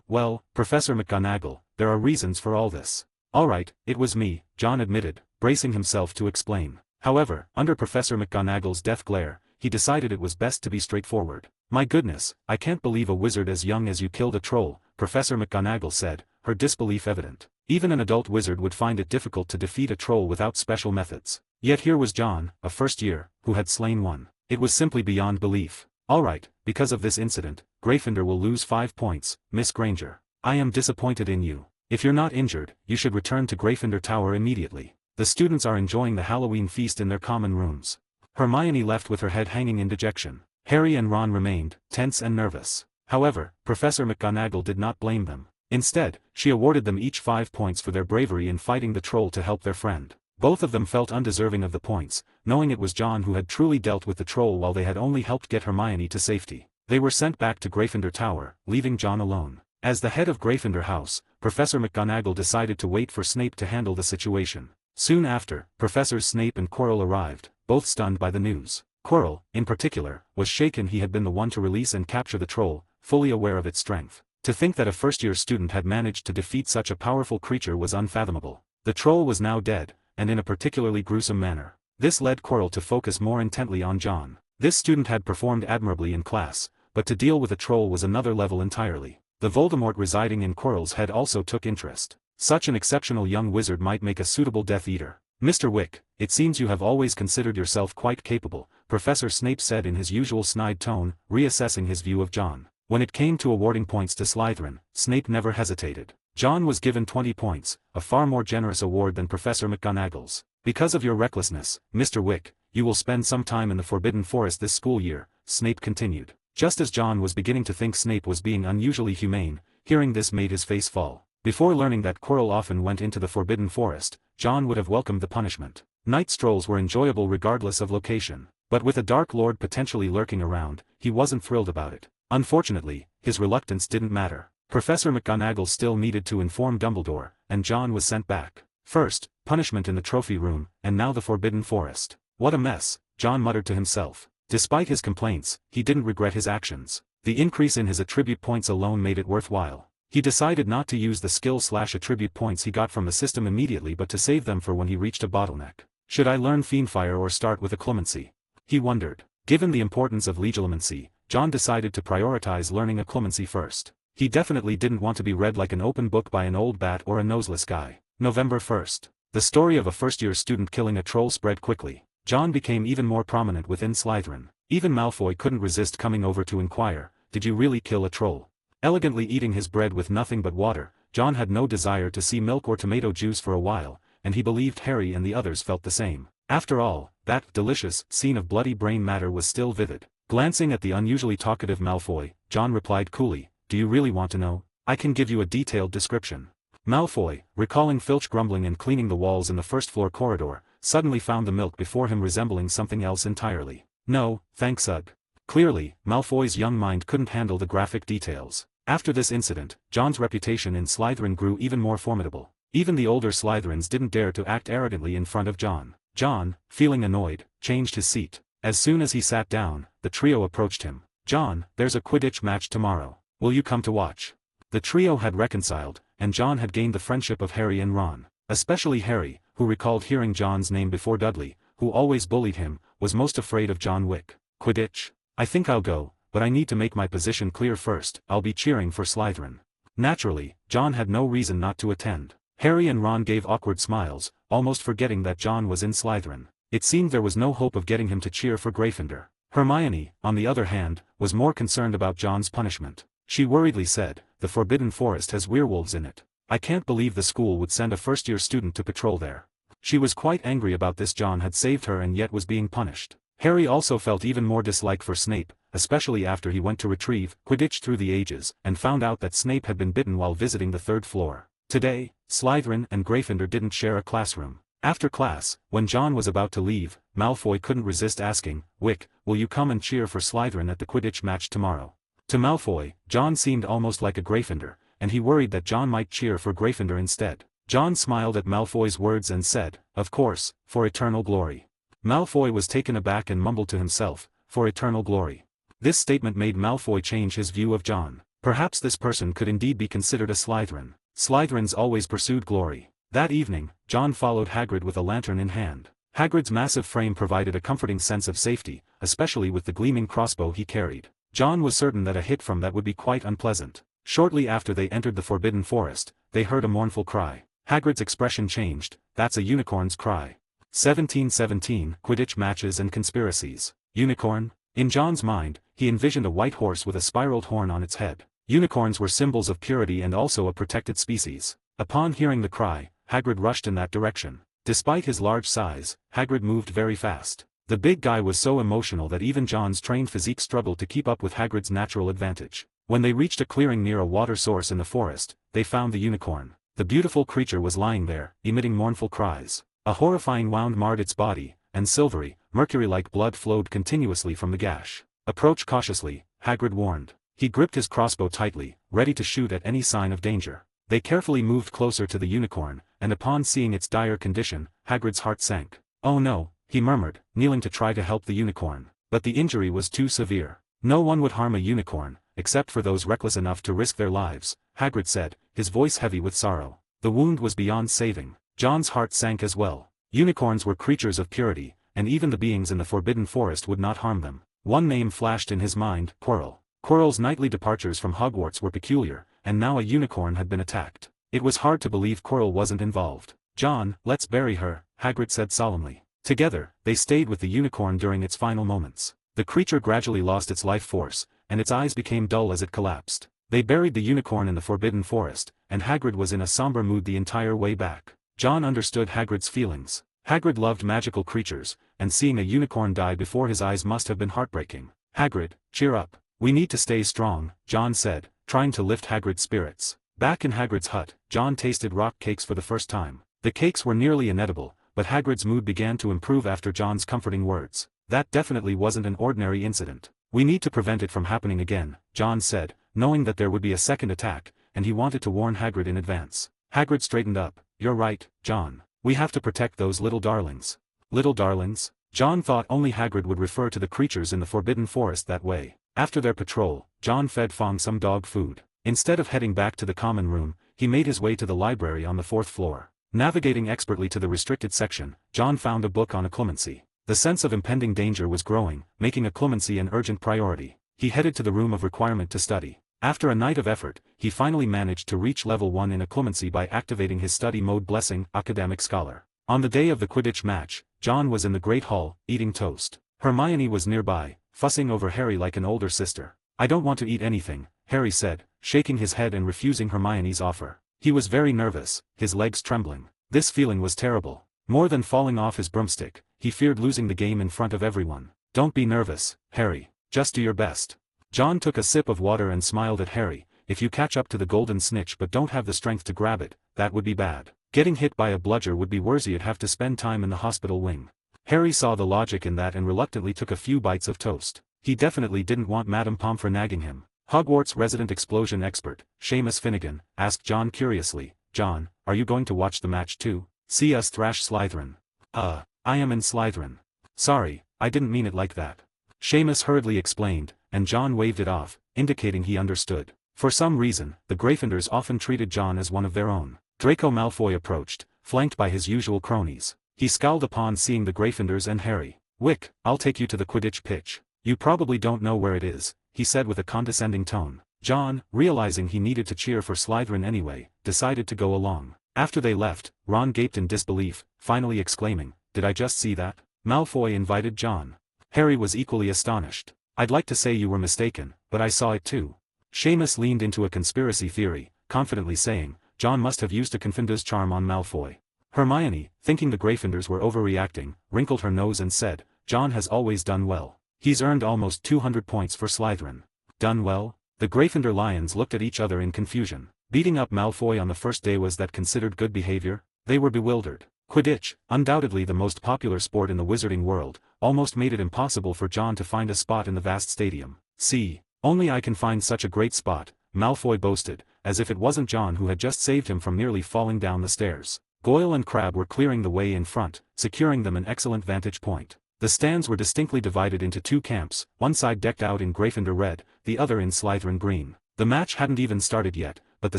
Well, Professor McGonagall, there are reasons for all this. Alright, it was me, John admitted, bracing himself to explain. However, under Professor McGonagall's death glare, he decided it was best to be straightforward. My goodness, I can't believe a wizard as young as you killed a troll, Professor McGonagall said, her disbelief evident. Even an adult wizard would find it difficult to defeat a troll without special methods. Yet here was John, a first year, who had slain one. It was simply beyond belief. Alright, because of this incident, Gryffindor will lose 5 points, Miss Granger. I am disappointed in you. If you're not injured, you should return to Gryffindor Tower immediately. The students are enjoying the Halloween feast in their common rooms. Hermione left with her head hanging in dejection. Harry and Ron remained, tense and nervous. However, Professor McGonagall did not blame them. Instead, she awarded them each 5 points for their bravery in fighting the troll to help their friend. Both of them felt undeserving of the points, knowing it was John who had truly dealt with the troll while they had only helped get Hermione to safety. They were sent back to Gryffindor Tower, leaving John alone. As the head of Gryffindor House, Professor McGonagall decided to wait for Snape to handle the situation. Soon after, Professors Snape and Quirrell arrived, both stunned by the news. Quirrell, in particular, was shaken. He had been the one to release and capture the troll, fully aware of its strength. To think that a first-year student had managed to defeat such a powerful creature was unfathomable. The troll was now dead, and in a particularly gruesome manner. This led Quirrell to focus more intently on John. This student had performed admirably in class, but to deal with a troll was another level entirely. The Voldemort residing in Quirrell's head also took interest. Such an exceptional young wizard might make a suitable Death Eater. Mr. Wick, it seems you have always considered yourself quite capable, Professor Snape said in his usual snide tone, reassessing his view of John. When it came to awarding points to Slytherin, Snape never hesitated. John was given 20 points, a far more generous award than Professor McGonagall's. Because of your recklessness, Mr. Wick, you will spend some time in the Forbidden Forest this school year, Snape continued. Just as John was beginning to think Snape was being unusually humane, hearing this made his face fall. Before learning that Quirrell often went into the Forbidden Forest, John would have welcomed the punishment. Night strolls were enjoyable regardless of location. But with a Dark Lord potentially lurking around, he wasn't thrilled about it. Unfortunately, his reluctance didn't matter. Professor McGonagall still needed to inform Dumbledore, and John was sent back. First, punishment in the trophy room, and now the Forbidden Forest. What a mess, John muttered to himself. Despite his complaints, he didn't regret his actions. The increase in his attribute points alone made it worthwhile. He decided not to use the skill/attribute points he got from the system immediately but to save them for when he reached a bottleneck. Should I learn Fiendfire or start with Occlumency? He wondered. Given the importance of Legilimency, John decided to prioritize learning Occlumency first. He definitely didn't want to be read like an open book by an old bat or a noseless guy. November 1st. The story of a first-year student killing a troll spread quickly. John became even more prominent within Slytherin. Even Malfoy couldn't resist coming over to inquire, did you really kill a troll? Elegantly eating his bread with nothing but water, John had no desire to see milk or tomato juice for a while, and he believed Harry and the others felt the same. After all, that delicious scene of bloody brain matter was still vivid. Glancing at the unusually talkative Malfoy, John replied coolly, do you really want to know? I can give you a detailed description. Malfoy, recalling Filch grumbling and cleaning the walls in the first-floor corridor, suddenly found the milk before him resembling something else entirely. No, thanks Ugh. Clearly, Malfoy's young mind couldn't handle the graphic details. After this incident, John's reputation in Slytherin grew even more formidable. Even the older Slytherins didn't dare to act arrogantly in front of John. John, feeling annoyed, changed his seat. As soon as he sat down, the trio approached him. "John, there's a Quidditch match tomorrow. Will you come to watch?" The trio had reconciled, and John had gained the friendship of Harry and Ron. Especially Harry, who recalled hearing John's name before Dudley, who always bullied him, was most afraid of John Wick. "Quidditch? I think I'll go, but I need to make my position clear first. I'll be cheering for Slytherin." Naturally, John had no reason not to attend. Harry and Ron gave awkward smiles, almost forgetting that John was in Slytherin. It seemed there was no hope of getting him to cheer for Gryffindor. Hermione, on the other hand, was more concerned about John's punishment. She worriedly said, "The Forbidden Forest has werewolves in it. I can't believe the school would send a first-year student to patrol there." She was quite angry about this. John had saved her and yet was being punished. Harry also felt even more dislike for Snape, especially after he went to retrieve Quidditch Through the Ages, and found out that Snape had been bitten while visiting the third floor. Today, Slytherin and Gryffindor didn't share a classroom. After class, when John was about to leave, Malfoy couldn't resist asking, "Wick, will you come and cheer for Slytherin at the Quidditch match tomorrow?" To Malfoy, John seemed almost like a Gryffindor, and he worried that John might cheer for Gryffindor instead. John smiled at Malfoy's words and said, "Of course, for eternal glory." Malfoy was taken aback and mumbled to himself, "For eternal glory." This statement made Malfoy change his view of John. Perhaps this person could indeed be considered a Slytherin. Slytherins always pursued glory. That evening, John followed Hagrid with a lantern in hand. Hagrid's massive frame provided a comforting sense of safety, especially with the gleaming crossbow he carried. John was certain that a hit from that would be quite unpleasant. Shortly after they entered the Forbidden Forest, they heard a mournful cry. Hagrid's expression changed. "That's a unicorn's cry." 1717 Quidditch Matches and Conspiracies. Unicorn? In John's mind, he envisioned a white horse with a spiraled horn on its head. Unicorns were symbols of purity and also a protected species. Upon hearing the cry, Hagrid rushed in that direction. Despite his large size, Hagrid moved very fast. The big guy was so emotional that even John's trained physique struggled to keep up with Hagrid's natural advantage. When they reached a clearing near a water source in the forest, they found the unicorn. The beautiful creature was lying there, emitting mournful cries. A horrifying wound marred its body, and silvery, mercury-like blood flowed continuously from the gash. "Approach cautiously," Hagrid warned. He gripped his crossbow tightly, ready to shoot at any sign of danger. They carefully moved closer to the unicorn, and upon seeing its dire condition, Hagrid's heart sank. "Oh no," he murmured, kneeling to try to help the unicorn. But the injury was too severe. "No one would harm a unicorn, except for those reckless enough to risk their lives," Hagrid said, his voice heavy with sorrow. The wound was beyond saving. John's heart sank as well. Unicorns were creatures of purity, and even the beings in the Forbidden Forest would not harm them. One name flashed in his mind, Quirrell. Quirrell's nightly departures from Hogwarts were peculiar, and now a unicorn had been attacked. It was hard to believe Quirrell wasn't involved. "John, let's bury her," Hagrid said solemnly. Together, they stayed with the unicorn during its final moments. The creature gradually lost its life force, and its eyes became dull as it collapsed. They buried the unicorn in the Forbidden Forest, and Hagrid was in a somber mood the entire way back. John understood Hagrid's feelings. Hagrid loved magical creatures, and seeing a unicorn die before his eyes must have been heartbreaking. "Hagrid, cheer up. We need to stay strong," John said, trying to lift Hagrid's spirits. Back in Hagrid's hut, John tasted rock cakes for the first time. The cakes were nearly inedible, but Hagrid's mood began to improve after John's comforting words. "That definitely wasn't an ordinary incident. We need to prevent it from happening again," John said, knowing that there would be a second attack, and he wanted to warn Hagrid in advance. Hagrid straightened up. "You're right, John. We have to protect those little darlings." Little darlings? John thought only Hagrid would refer to the creatures in the Forbidden Forest that way. After their patrol, John fed Fong some dog food. Instead of heading back to the common room, he made his way to the library on the 4th floor. Navigating expertly to the restricted section, John found a book on occlumency. The sense of impending danger was growing, making occlumency an urgent priority. He headed to the room of requirement to study. After a night of effort, he finally managed to reach level 1 in occlumency by activating his study mode blessing, Academic Scholar. On the day of the Quidditch match, John was in the Great Hall, eating toast. Hermione was nearby, fussing over Harry like an older sister. "I don't want to eat anything," Harry said, shaking his head and refusing Hermione's offer. He was very nervous, his legs trembling. This feeling was terrible. More than falling off his broomstick, he feared losing the game in front of everyone. "Don't be nervous, Harry. Just do your best." John took a sip of water and smiled at Harry. "If you catch up to the golden snitch but don't have the strength to grab it, that would be bad. Getting hit by a bludger would be worse. You'd have to spend time in the hospital wing." Harry saw the logic in that and reluctantly took a few bites of toast. He definitely didn't want Madame Pomfrey nagging him. Hogwarts resident explosion expert, Seamus Finnegan, asked John curiously, "John, are you going to watch the match too? See us thrash Slytherin." I am in Slytherin. Sorry, I didn't mean it like that." Seamus hurriedly explained, and John waved it off, indicating he understood. For some reason, the Gryffindors often treated John as one of their own. Draco Malfoy approached, flanked by his usual cronies. He scowled upon seeing the Gryffindors and Harry. "Wick, I'll take you to the Quidditch pitch. You probably don't know where it is," he said with a condescending tone. John, realizing he needed to cheer for Slytherin anyway, decided to go along. After they left, Ron gaped in disbelief, finally exclaiming, "Did I just see that?" Malfoy invited John. Harry was equally astonished. "I'd like to say you were mistaken, but I saw it too." Seamus leaned into a conspiracy theory, confidently saying, "John must have used a Confinder's charm on Malfoy." Hermione, thinking the Gryffindors were overreacting, wrinkled her nose and said, "John has always done well. He's earned almost 200 points for Slytherin." Done well? The Gryffindor Lions looked at each other in confusion. Beating up Malfoy on the first day, was that considered good behavior? They were bewildered. Quidditch, undoubtedly the most popular sport in the wizarding world, almost made it impossible for John to find a spot in the vast stadium. "See, only I can find such a great spot," Malfoy boasted, as if it wasn't John who had just saved him from nearly falling down the stairs. Goyle and Crabbe were clearing the way in front, securing them an excellent vantage point. The stands were distinctly divided into two camps, one side decked out in Gryffindor red, the other in Slytherin green. The match hadn't even started yet, but the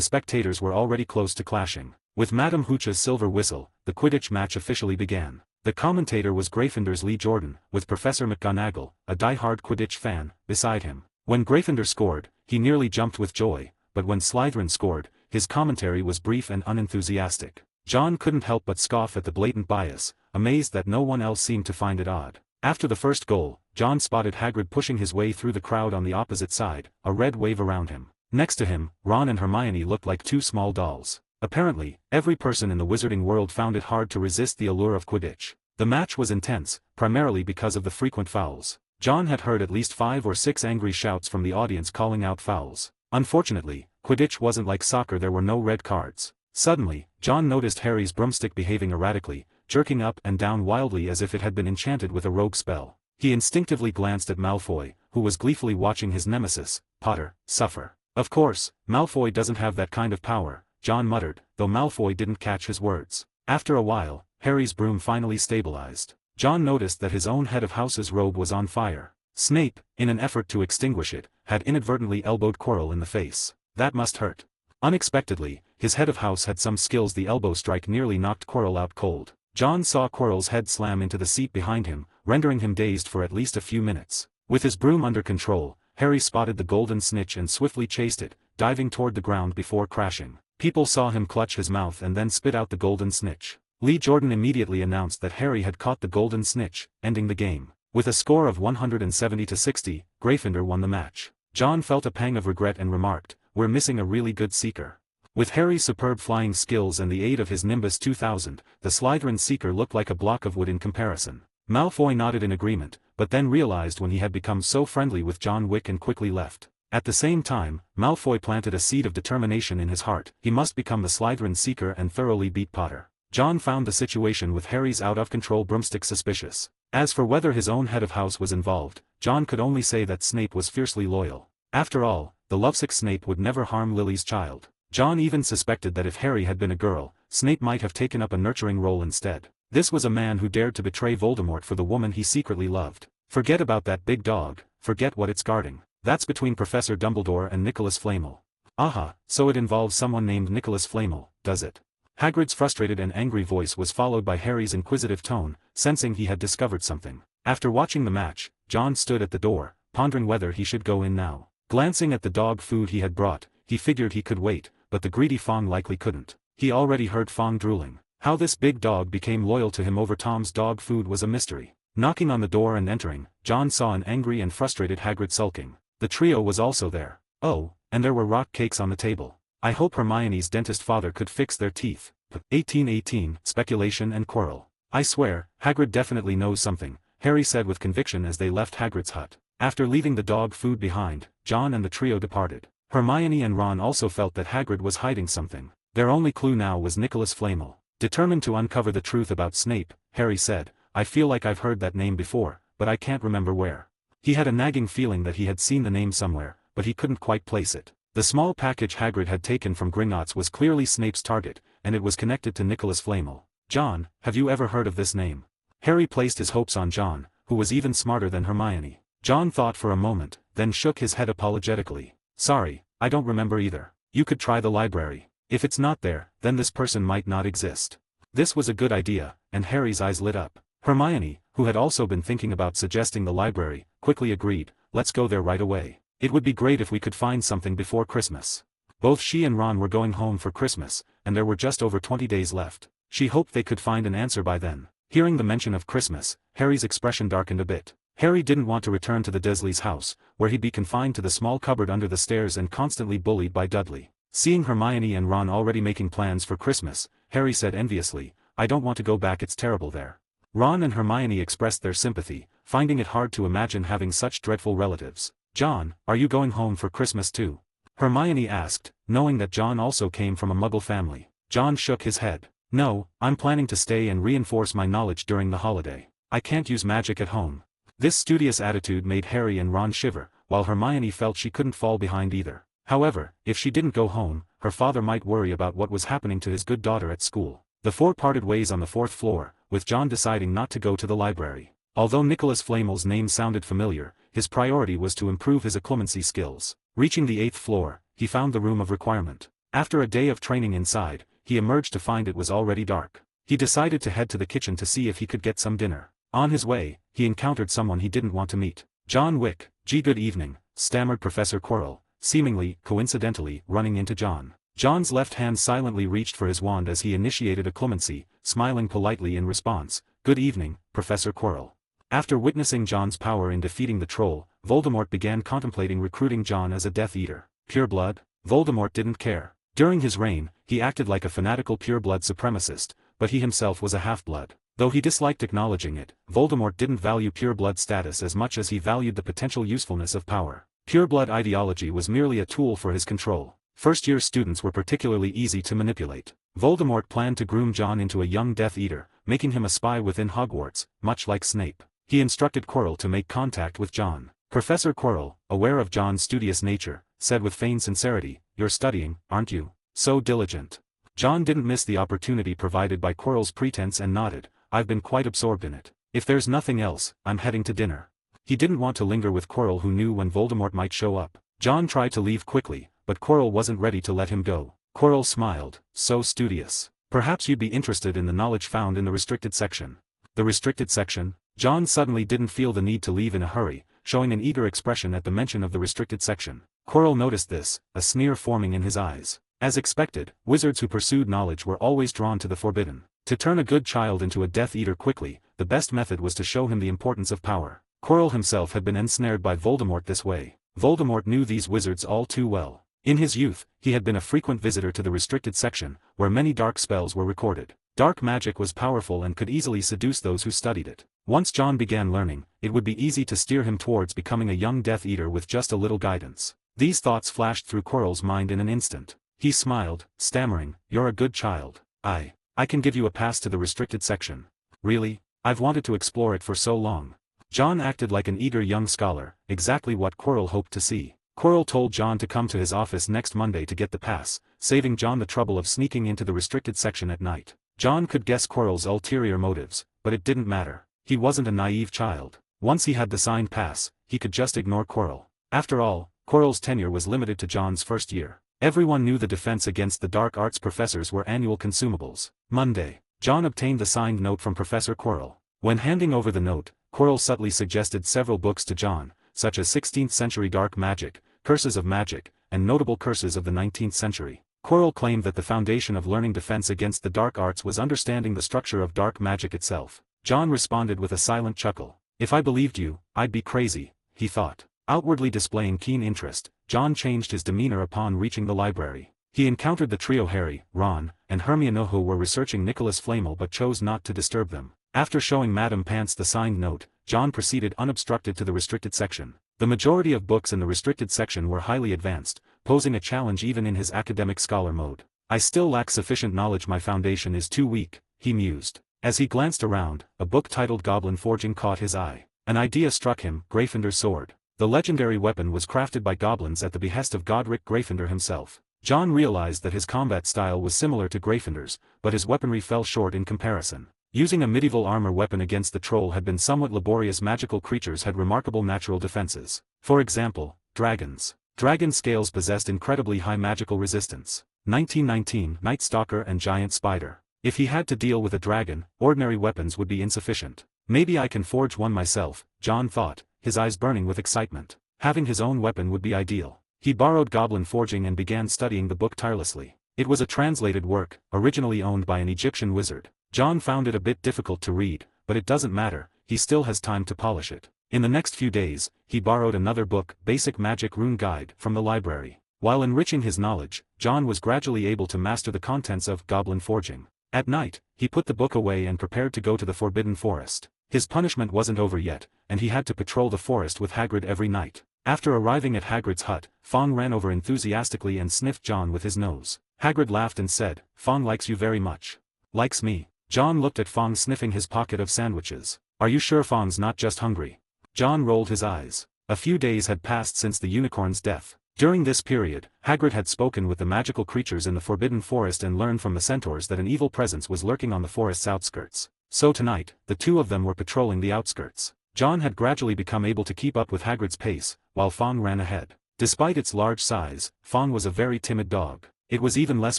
spectators were already close to clashing. With Madame Hooch's silver whistle, the Quidditch match officially began. The commentator was Gryffindor's Lee Jordan, with Professor McGonagall, a die-hard Quidditch fan, beside him. When Gryffindor scored, he nearly jumped with joy, but when Slytherin scored, his commentary was brief and unenthusiastic. John couldn't help but scoff at the blatant bias, amazed that no one else seemed to find it odd. After the first goal, John spotted Hagrid pushing his way through the crowd on the opposite side, a red wave around him. Next to him, Ron and Hermione looked like two small dolls. Apparently, every person in the wizarding world found it hard to resist the allure of Quidditch. The match was intense, primarily because of the frequent fouls. John had heard at least 5 or 6 angry shouts from the audience calling out fouls. Unfortunately, Quidditch wasn't like soccer, there were no red cards. Suddenly, John noticed Harry's broomstick behaving erratically, jerking up and down wildly as if it had been enchanted with a rogue spell. He instinctively glanced at Malfoy, who was gleefully watching his nemesis, Potter, suffer. "Of course, Malfoy doesn't have that kind of power," John muttered, though Malfoy didn't catch his words. After a while, Harry's broom finally stabilized. John noticed that his own head of house's robe was on fire. Snape, in an effort to extinguish it, had inadvertently elbowed Quirrell in the face. That must hurt. Unexpectedly, his head of house had some skills. The elbow strike nearly knocked Quirrell out cold. John saw Quirrell's head slam into the seat behind him, rendering him dazed for at least a few minutes. With his broom under control, Harry spotted the golden snitch and swiftly chased it, diving toward the ground before crashing. People saw him clutch his mouth and then spit out the golden snitch. Lee Jordan immediately announced that Harry had caught the golden snitch, ending the game. With a score of 170-60, Gryffindor won the match. John felt a pang of regret and remarked, "We're missing a really good seeker." With Harry's superb flying skills and the aid of his Nimbus 2000, the Slytherin seeker looked like a block of wood in comparison. Malfoy nodded in agreement, but then realized when he had become so friendly with John Wick and quickly left. At the same time, Malfoy planted a seed of determination in his heart. He must become the Slytherin seeker and thoroughly beat Potter. John found the situation with Harry's out-of-control broomstick suspicious. As for whether his own head of house was involved, John could only say that Snape was fiercely loyal. After all, the lovesick Snape would never harm Lily's child. John even suspected that if Harry had been a girl, Snape might have taken up a nurturing role instead. This was a man who dared to betray Voldemort for the woman he secretly loved. Forget about that big dog, forget what it's guarding. That's between Professor Dumbledore and Nicholas Flamel. Aha, so it involves someone named Nicholas Flamel, does it? Hagrid's frustrated and angry voice was followed by Harry's inquisitive tone, sensing he had discovered something. After watching the match, John stood at the door, pondering whether he should go in now. Glancing at the dog food he had brought, he figured he could wait, but the greedy Fong likely couldn't. He already heard Fong drooling. How this big dog became loyal to him over Tom's dog food was a mystery. Knocking on the door and entering, John saw an angry and frustrated Hagrid sulking. The trio was also there. Oh, and there were rock cakes on the table. I hope Hermione's dentist father could fix their teeth. 1818, speculation and quarrel. I swear, Hagrid definitely knows something, Harry said with conviction as they left Hagrid's hut. After leaving the dog food behind, John and the trio departed. Hermione and Ron also felt that Hagrid was hiding something. Their only clue now was Nicholas Flamel. Determined to uncover the truth about Snape, Harry said, I feel like I've heard that name before, but I can't remember where. He had a nagging feeling that he had seen the name somewhere, but he couldn't quite place it. The small package Hagrid had taken from Gringotts was clearly Snape's target, and it was connected to Nicholas Flamel. John, have you ever heard of this name? Harry placed his hopes on John, who was even smarter than Hermione. John thought for a moment, then shook his head apologetically. Sorry, I don't remember either. You could try the library. If it's not there, then this person might not exist. This was a good idea, and Harry's eyes lit up. Hermione, who had also been thinking about suggesting the library, quickly agreed, let's go there right away. It would be great if we could find something before Christmas. Both she and Ron were going home for Christmas, and there were just over 20 days left. She hoped they could find an answer by then. Hearing the mention of Christmas, Harry's expression darkened a bit. Harry didn't want to return to the Dursleys' house, where he'd be confined to the small cupboard under the stairs and constantly bullied by Dudley. Seeing Hermione and Ron already making plans for Christmas, Harry said enviously, I don't want to go back, it's terrible there. Ron and Hermione expressed their sympathy, finding it hard to imagine having such dreadful relatives. John, are you going home for Christmas too? Hermione asked, knowing that John also came from a Muggle family. John shook his head. No, I'm planning to stay and reinforce my knowledge during the holiday. I can't use magic at home. This studious attitude made Harry and Ron shiver, while Hermione felt she couldn't fall behind either. However, if she didn't go home, her father might worry about what was happening to his good daughter at school. The four parted ways on the 4th floor, with John deciding not to go to the library. Although Nicholas Flamel's name sounded familiar, his priority was to improve his occlumency skills. Reaching the 8th floor, he found the room of requirement. After a day of training inside, he emerged to find it was already dark. He decided to head to the kitchen to see if he could get some dinner. On his way, he encountered someone he didn't want to meet. John Wick, good evening, stammered Professor Quirrell, seemingly, coincidentally, running into John. John's left hand silently reached for his wand as he initiated occlumency, smiling politely in response. Good evening, Professor Quirrell. After witnessing John's power in defeating the troll, Voldemort began contemplating recruiting John as a Death Eater. Pure blood? Voldemort didn't care. During his reign, he acted like a fanatical pure-blood supremacist, but he himself was a half-blood. Though he disliked acknowledging it, Voldemort didn't value pure-blood status as much as he valued the potential usefulness of power. Pure-blood ideology was merely a tool for his control. First-year students were particularly easy to manipulate. Voldemort planned to groom John into a young Death Eater, making him a spy within Hogwarts, much like Snape. He instructed Quirrell to make contact with John. Professor Quirrell, aware of John's studious nature, said with feigned sincerity, You're studying, aren't you? So diligent. John didn't miss the opportunity provided by Quirrell's pretense and nodded, I've been quite absorbed in it. If there's nothing else, I'm heading to dinner. He didn't want to linger with Quirrell, who knew when Voldemort might show up. John tried to leave quickly, but Quirrell wasn't ready to let him go. Quirrell smiled, so studious. Perhaps you'd be interested in the knowledge found in the restricted section. The restricted section? John suddenly didn't feel the need to leave in a hurry, showing an eager expression at the mention of the restricted section. Quirrell noticed this, a sneer forming in his eyes. As expected, wizards who pursued knowledge were always drawn to the forbidden. To turn a good child into a Death Eater quickly, the best method was to show him the importance of power. Quirrell himself had been ensnared by Voldemort this way. Voldemort knew these wizards all too well. In his youth, he had been a frequent visitor to the restricted section, where many dark spells were recorded. Dark magic was powerful and could easily seduce those who studied it. Once John began learning, it would be easy to steer him towards becoming a young Death Eater with just a little guidance. These thoughts flashed through Quirrell's mind in an instant. He smiled, stammering, You're a good child. I can give you a pass to the restricted section. Really? I've wanted to explore it for so long. John acted like an eager young scholar, exactly what Quirrell hoped to see. Quirrell told John to come to his office next Monday to get the pass, saving John the trouble of sneaking into the restricted section at night. John could guess Quirrell's ulterior motives, but it didn't matter. He wasn't a naive child. Once he had the signed pass, he could just ignore Quirrell. After all, Quirrell's tenure was limited to John's first year. Everyone knew the defense against the dark arts professors were annual consumables. Monday, John obtained the signed note from Professor Quirrell. When handing over the note, Quirrell subtly suggested several books to John, such as 16th century dark magic, curses of magic, and notable curses of the 19th century. Quirrell claimed that the foundation of learning defense against the dark arts was understanding the structure of dark magic itself. John responded with a silent chuckle. If I believed you, I'd be crazy, he thought. Outwardly displaying keen interest, John changed his demeanor upon reaching the library. He encountered the trio Harry, Ron, and Hermione who were researching Nicholas Flamel but chose not to disturb them. After showing Madame Pants the signed note, John proceeded unobstructed to the restricted section. The majority of books in the restricted section were highly advanced, posing a challenge even in his academic scholar mode. I still lack sufficient knowledge, my foundation is too weak, he mused. As he glanced around, a book titled Goblin Forging caught his eye. An idea struck him, Gryffindor's sword. The legendary weapon was crafted by goblins at the behest of Godric Gryffindor himself. John realized that his combat style was similar to Gryffindor's, but his weaponry fell short in comparison. Using a medieval armor weapon against the troll had been somewhat laborious. Magical creatures had remarkable natural defenses. For example, dragons. Dragon scales possessed incredibly high magical resistance. 1919 Night Stalker and Giant Spider. If he had to deal with a dragon, ordinary weapons would be insufficient. Maybe I can forge one myself, John thought, his eyes burning with excitement. Having his own weapon would be ideal. He borrowed Goblin Forging and began studying the book tirelessly. It was a translated work, originally owned by an Egyptian wizard. John found it a bit difficult to read, but it doesn't matter, he still has time to polish it. In the next few days, he borrowed another book, Basic Magic Rune Guide, from the library. While enriching his knowledge, John was gradually able to master the contents of Goblin Forging. At night, he put the book away and prepared to go to the Forbidden Forest. His punishment wasn't over yet, and he had to patrol the forest with Hagrid every night. After arriving at Hagrid's hut, Fong ran over enthusiastically and sniffed John with his nose. Hagrid laughed and said, "Fong likes you very much." "Likes me?" John looked at Fong sniffing his pocket of sandwiches. "Are you sure Fong's not just hungry?" John rolled his eyes. A few days had passed since the unicorn's death. During this period, Hagrid had spoken with the magical creatures in the Forbidden Forest and learned from the centaurs that an evil presence was lurking on the forest's outskirts. So tonight, the two of them were patrolling the outskirts. John had gradually become able to keep up with Hagrid's pace, while Fong ran ahead. Despite its large size, Fong was a very timid dog. It was even less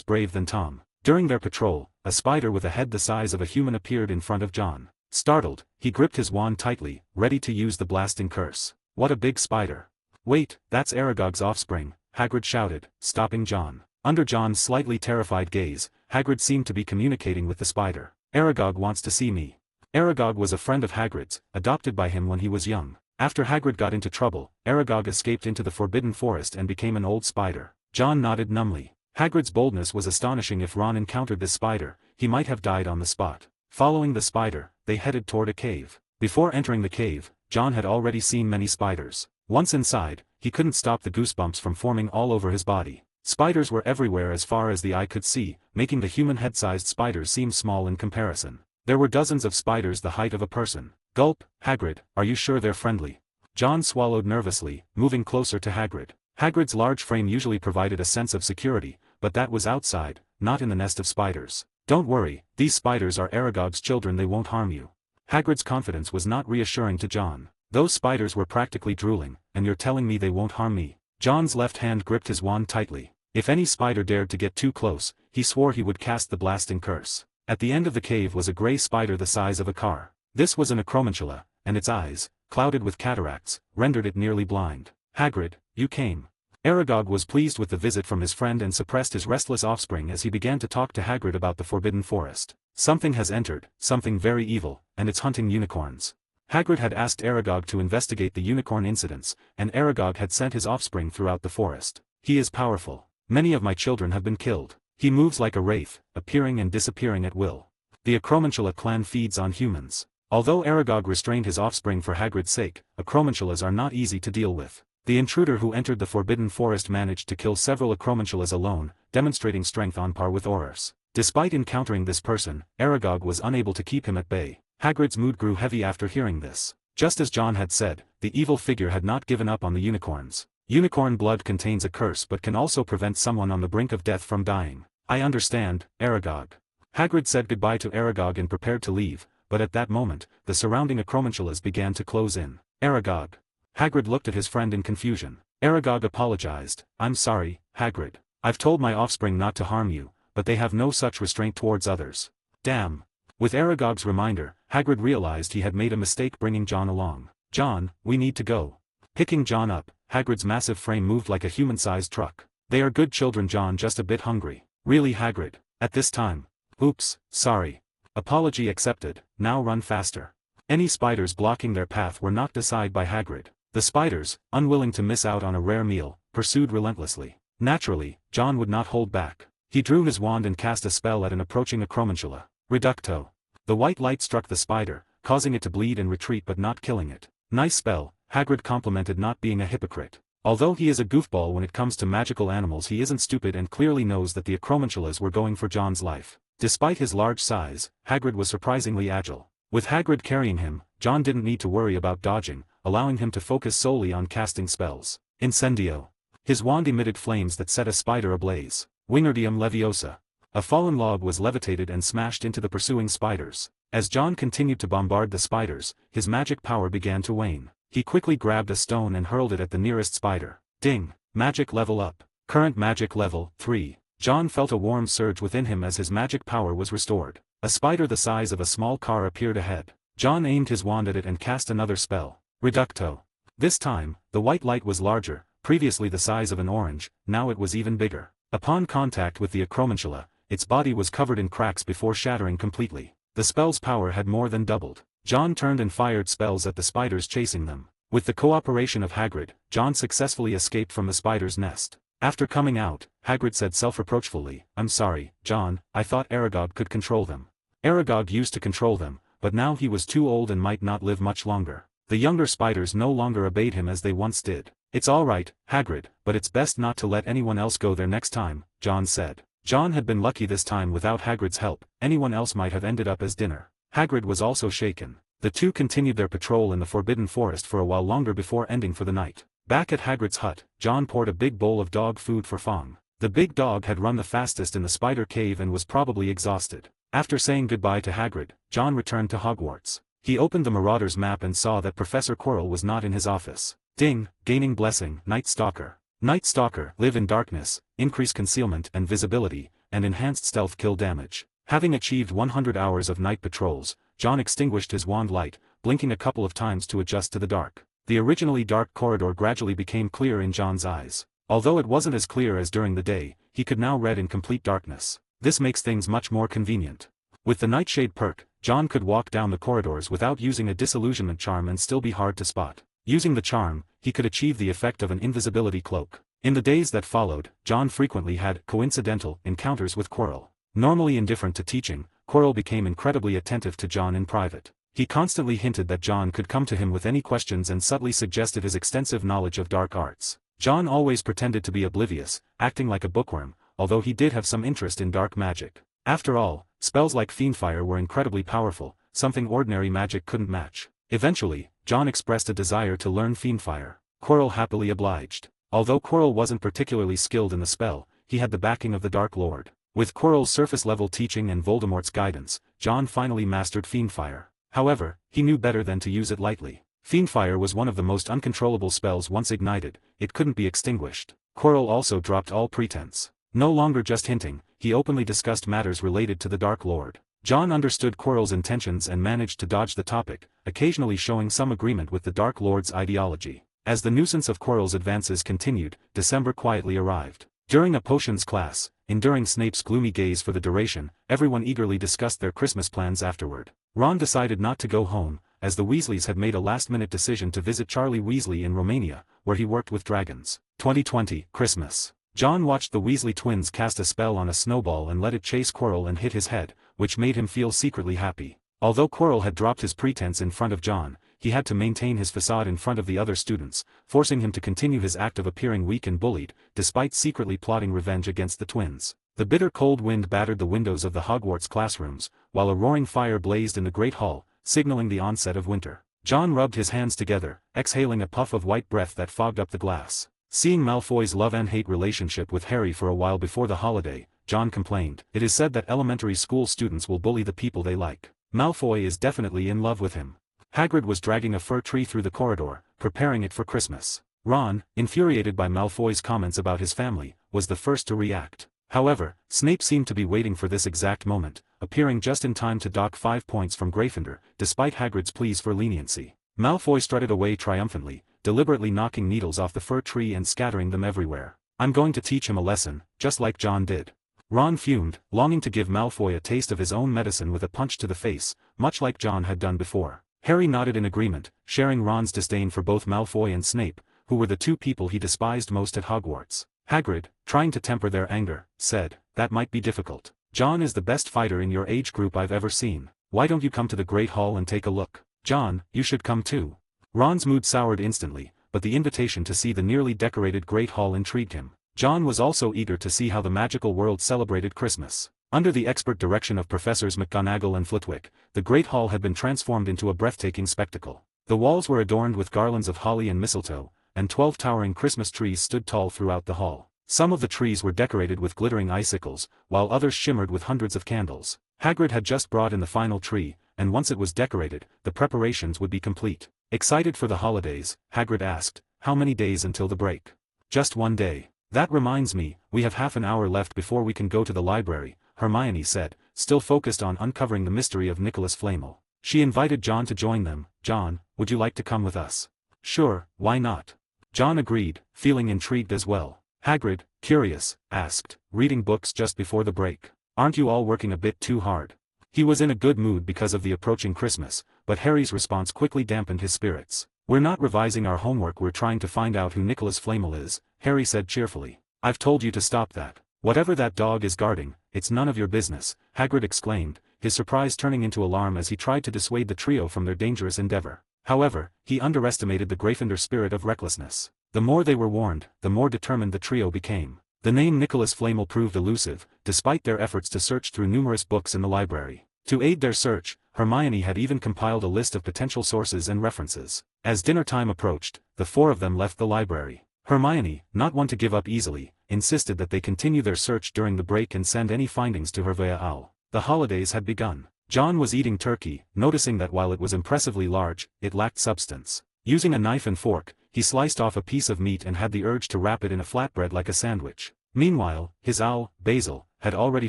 brave than Tom. During their patrol, a spider with a head the size of a human appeared in front of John. Startled, he gripped his wand tightly, ready to use the blasting curse. "What a big spider." "Wait, that's Aragog's offspring," Hagrid shouted, stopping John. Under John's slightly terrified gaze, Hagrid seemed to be communicating with the spider. "Aragog wants to see me." Aragog was a friend of Hagrid's, adopted by him when he was young. After Hagrid got into trouble, Aragog escaped into the Forbidden Forest and became an old spider. John nodded numbly. Hagrid's boldness was astonishing. If Ron encountered this spider, he might have died on the spot. Following the spider, they headed toward a cave. Before entering the cave, John had already seen many spiders. Once inside, he couldn't stop the goosebumps from forming all over his body. Spiders were everywhere as far as the eye could see, making the human head-sized spiders seem small in comparison. There were dozens of spiders the height of a person. "Gulp, Hagrid, are you sure they're friendly?" John swallowed nervously, moving closer to Hagrid. Hagrid's large frame usually provided a sense of security, but that was outside, not in the nest of spiders. "Don't worry, these spiders are Aragog's children, they won't harm you." Hagrid's confidence was not reassuring to John. "Those spiders were practically drooling, and you're telling me they won't harm me?" John's left hand gripped his wand tightly. If any spider dared to get too close, he swore he would cast the blasting curse. At the end of the cave was a gray spider the size of a car. This was an acromantula, and its eyes, clouded with cataracts, rendered it nearly blind. "Hagrid, you came." Aragog was pleased with the visit from his friend and suppressed his restless offspring as he began to talk to Hagrid about the Forbidden Forest. "Something has entered, something very evil, and it's hunting unicorns." Hagrid had asked Aragog to investigate the unicorn incidents, and Aragog had sent his offspring throughout the forest. "He is powerful. Many of my children have been killed. He moves like a wraith, appearing and disappearing at will. The Acromantula clan feeds on humans." Although Aragog restrained his offspring for Hagrid's sake, Acromantulas are not easy to deal with. The intruder who entered the Forbidden Forest managed to kill several Acromantulas alone, demonstrating strength on par with Aurors. Despite encountering this person, Aragog was unable to keep him at bay. Hagrid's mood grew heavy after hearing this. Just as John had said, the evil figure had not given up on the unicorns. Unicorn blood contains a curse but can also prevent someone on the brink of death from dying. "I understand, Aragog." Hagrid said goodbye to Aragog and prepared to leave, but at that moment, the surrounding Acromantulas began to close in. "Aragog." Hagrid looked at his friend in confusion. Aragog apologized. "I'm sorry, Hagrid. I've told my offspring not to harm you, but they have no such restraint towards others." "Damn." With Aragog's reminder, Hagrid realized he had made a mistake bringing John along. "John, we need to go." Picking John up, Hagrid's massive frame moved like a human-sized truck. "They are good children, John, just a bit hungry." "Really, Hagrid? At this time?" "Oops, sorry." Apology accepted, now run faster. Any spiders blocking their path were knocked aside by Hagrid. The spiders, unwilling to miss out on a rare meal, pursued relentlessly. Naturally, John would not hold back. He drew his wand and cast a spell at an approaching Acromantula. Reducto. The white light struck the spider, causing it to bleed and retreat but not killing it. "Nice spell," Hagrid complimented, not being a hypocrite. Although he is a goofball when it comes to magical animals, he isn't stupid and clearly knows that the Acromantulas were going for John's life. Despite his large size, Hagrid was surprisingly agile. With Hagrid carrying him, John didn't need to worry about dodging, allowing him to focus solely on casting spells. Incendio. His wand emitted flames that set a spider ablaze. Wingardium Leviosa. A fallen log was levitated and smashed into the pursuing spiders. As John continued to bombard the spiders, his magic power began to wane. He quickly grabbed a stone and hurled it at the nearest spider. Ding! Magic level up. Current magic level, 3. John felt a warm surge within him as his magic power was restored. A spider the size of a small car appeared ahead. John aimed his wand at it and cast another spell. Reducto. This time, the white light was larger, previously the size of an orange, now it was even bigger. Upon contact with the acromantula, its body was covered in cracks before shattering completely. The spell's power had more than doubled. John turned and fired spells at the spiders chasing them. With the cooperation of Hagrid, John successfully escaped from the spider's nest. After coming out, Hagrid said self-reproachfully, "I'm sorry, John, I thought Aragog could control them." Aragog used to control them, but now he was too old and might not live much longer. The younger spiders no longer obeyed him as they once did. "It's all right, Hagrid, but it's best not to let anyone else go there next time," John said. John had been lucky this time without Hagrid's help, anyone else might have ended up as dinner. Hagrid was also shaken. The two continued their patrol in the Forbidden Forest for a while longer before ending for the night. Back at Hagrid's hut, John poured a big bowl of dog food for Fong. The big dog had run the fastest in the spider cave and was probably exhausted. After saying goodbye to Hagrid, John returned to Hogwarts. He opened the Marauder's map and saw that Professor Quirrell was not in his office. Ding, gaining blessing, Night Stalker. Night Stalker, live in darkness, increase concealment and visibility, and enhanced stealth kill damage. Having achieved 100 hours of night patrols, John extinguished his wand light, blinking a couple of times to adjust to the dark. The originally dark corridor gradually became clear in John's eyes. Although it wasn't as clear as during the day, he could now read in complete darkness. This makes things much more convenient. With the Nightshade perk, John could walk down the corridors without using a disillusionment charm and still be hard to spot. Using the charm, he could achieve the effect of an invisibility cloak. In the days that followed, John frequently had coincidental encounters with Quirrell. Normally indifferent to teaching, Quirrell became incredibly attentive to John in private. He constantly hinted that John could come to him with any questions and subtly suggested his extensive knowledge of dark arts. John always pretended to be oblivious, acting like a bookworm, although he did have some interest in dark magic. After all, spells like Fiendfire were incredibly powerful, something ordinary magic couldn't match. Eventually, John expressed a desire to learn Fiendfire. Quirrell happily obliged. Although Quirrell wasn't particularly skilled in the spell, he had the backing of the Dark Lord. With Quirrell's surface-level teaching and Voldemort's guidance, John finally mastered Fiendfire. However, he knew better than to use it lightly. Fiendfire was one of the most uncontrollable spells once ignited, it couldn't be extinguished. Quirrell also dropped all pretense. No longer just hinting, he openly discussed matters related to the Dark Lord. John understood Quirrell's intentions and managed to dodge the topic, occasionally showing some agreement with the Dark Lord's ideology. As the nuisance of Quirrell's advances continued, December quietly arrived. During a potions class, enduring Snape's gloomy gaze for the duration, everyone eagerly discussed their Christmas plans afterward. Ron decided not to go home, as the Weasleys had made a last-minute decision to visit Charlie Weasley in Romania, where he worked with dragons. 2020, Christmas. John watched the Weasley twins cast a spell on a snowball and let it chase Quirrell and hit his head, which made him feel secretly happy. Although Quirrell had dropped his pretense in front of John, he had to maintain his facade in front of the other students, forcing him to continue his act of appearing weak and bullied, despite secretly plotting revenge against the twins. The bitter cold wind battered the windows of the Hogwarts classrooms, while a roaring fire blazed in the Great Hall, signaling the onset of winter. John rubbed his hands together, exhaling a puff of white breath that fogged up the glass. Seeing Malfoy's love and hate relationship with Harry for a while before the holiday, John complained, "It is said that elementary school students will bully the people they like. Malfoy is definitely in love with him." Hagrid was dragging a fir tree through the corridor, preparing it for Christmas. Ron, infuriated by Malfoy's comments about his family, was the first to react. However, Snape seemed to be waiting for this exact moment, appearing just in time to dock 5 points from Gryffindor, despite Hagrid's pleas for leniency. Malfoy strutted away triumphantly, deliberately knocking needles off the fir tree and scattering them everywhere. "I'm going to teach him a lesson, just like John did." Ron fumed, longing to give Malfoy a taste of his own medicine with a punch to the face, much like John had done before. Harry nodded in agreement, sharing Ron's disdain for both Malfoy and Snape, who were the two people he despised most at Hogwarts. Hagrid, trying to temper their anger, said, "That might be difficult. John is the best fighter in your age group I've ever seen. Why don't you come to the Great Hall and take a look? John, you should come too." Ron's mood soured instantly, but the invitation to see the nearly decorated Great Hall intrigued him. John was also eager to see how the magical world celebrated Christmas. Under the expert direction of Professors McGonagall and Flitwick, the Great Hall had been transformed into a breathtaking spectacle. The walls were adorned with garlands of holly and mistletoe, and 12 towering Christmas trees stood tall throughout the hall. Some of the trees were decorated with glittering icicles, while others shimmered with hundreds of candles. Hagrid had just brought in the final tree, and once it was decorated, the preparations would be complete. Excited for the holidays, Hagrid asked, "How many days until the break?" "Just 1 day. That reminds me, we have half an hour left before we can go to the library," Hermione said, still focused on uncovering the mystery of Nicholas Flamel. She invited John to join them. "John, would you like to come with us?" "Sure, why not?" John agreed, feeling intrigued as well. Hagrid, curious, asked, "Reading books just before the break. Aren't you all working a bit too hard?" He was in a good mood because of the approaching Christmas, but Harry's response quickly dampened his spirits. "We're not revising our homework, we're trying to find out who Nicholas Flamel is," Harry said cheerfully. "I've told you to stop that. Whatever that dog is guarding, it's none of your business," Hagrid exclaimed, his surprise turning into alarm as he tried to dissuade the trio from their dangerous endeavor. However, he underestimated the Gryffindor spirit of recklessness. The more they were warned, the more determined the trio became. The name Nicholas Flamel proved elusive, despite their efforts to search through numerous books in the library. To aid their search, Hermione had even compiled a list of potential sources and references. As dinner time approached, the 4 of them left the library. Hermione, not one to give up easily, insisted that they continue their search during the break and send any findings to her via OWL. The holidays had begun. John was eating turkey, noticing that while it was impressively large, it lacked substance. Using a knife and fork, he sliced off a piece of meat and had the urge to wrap it in a flatbread like a sandwich. Meanwhile, his owl, Basil, had already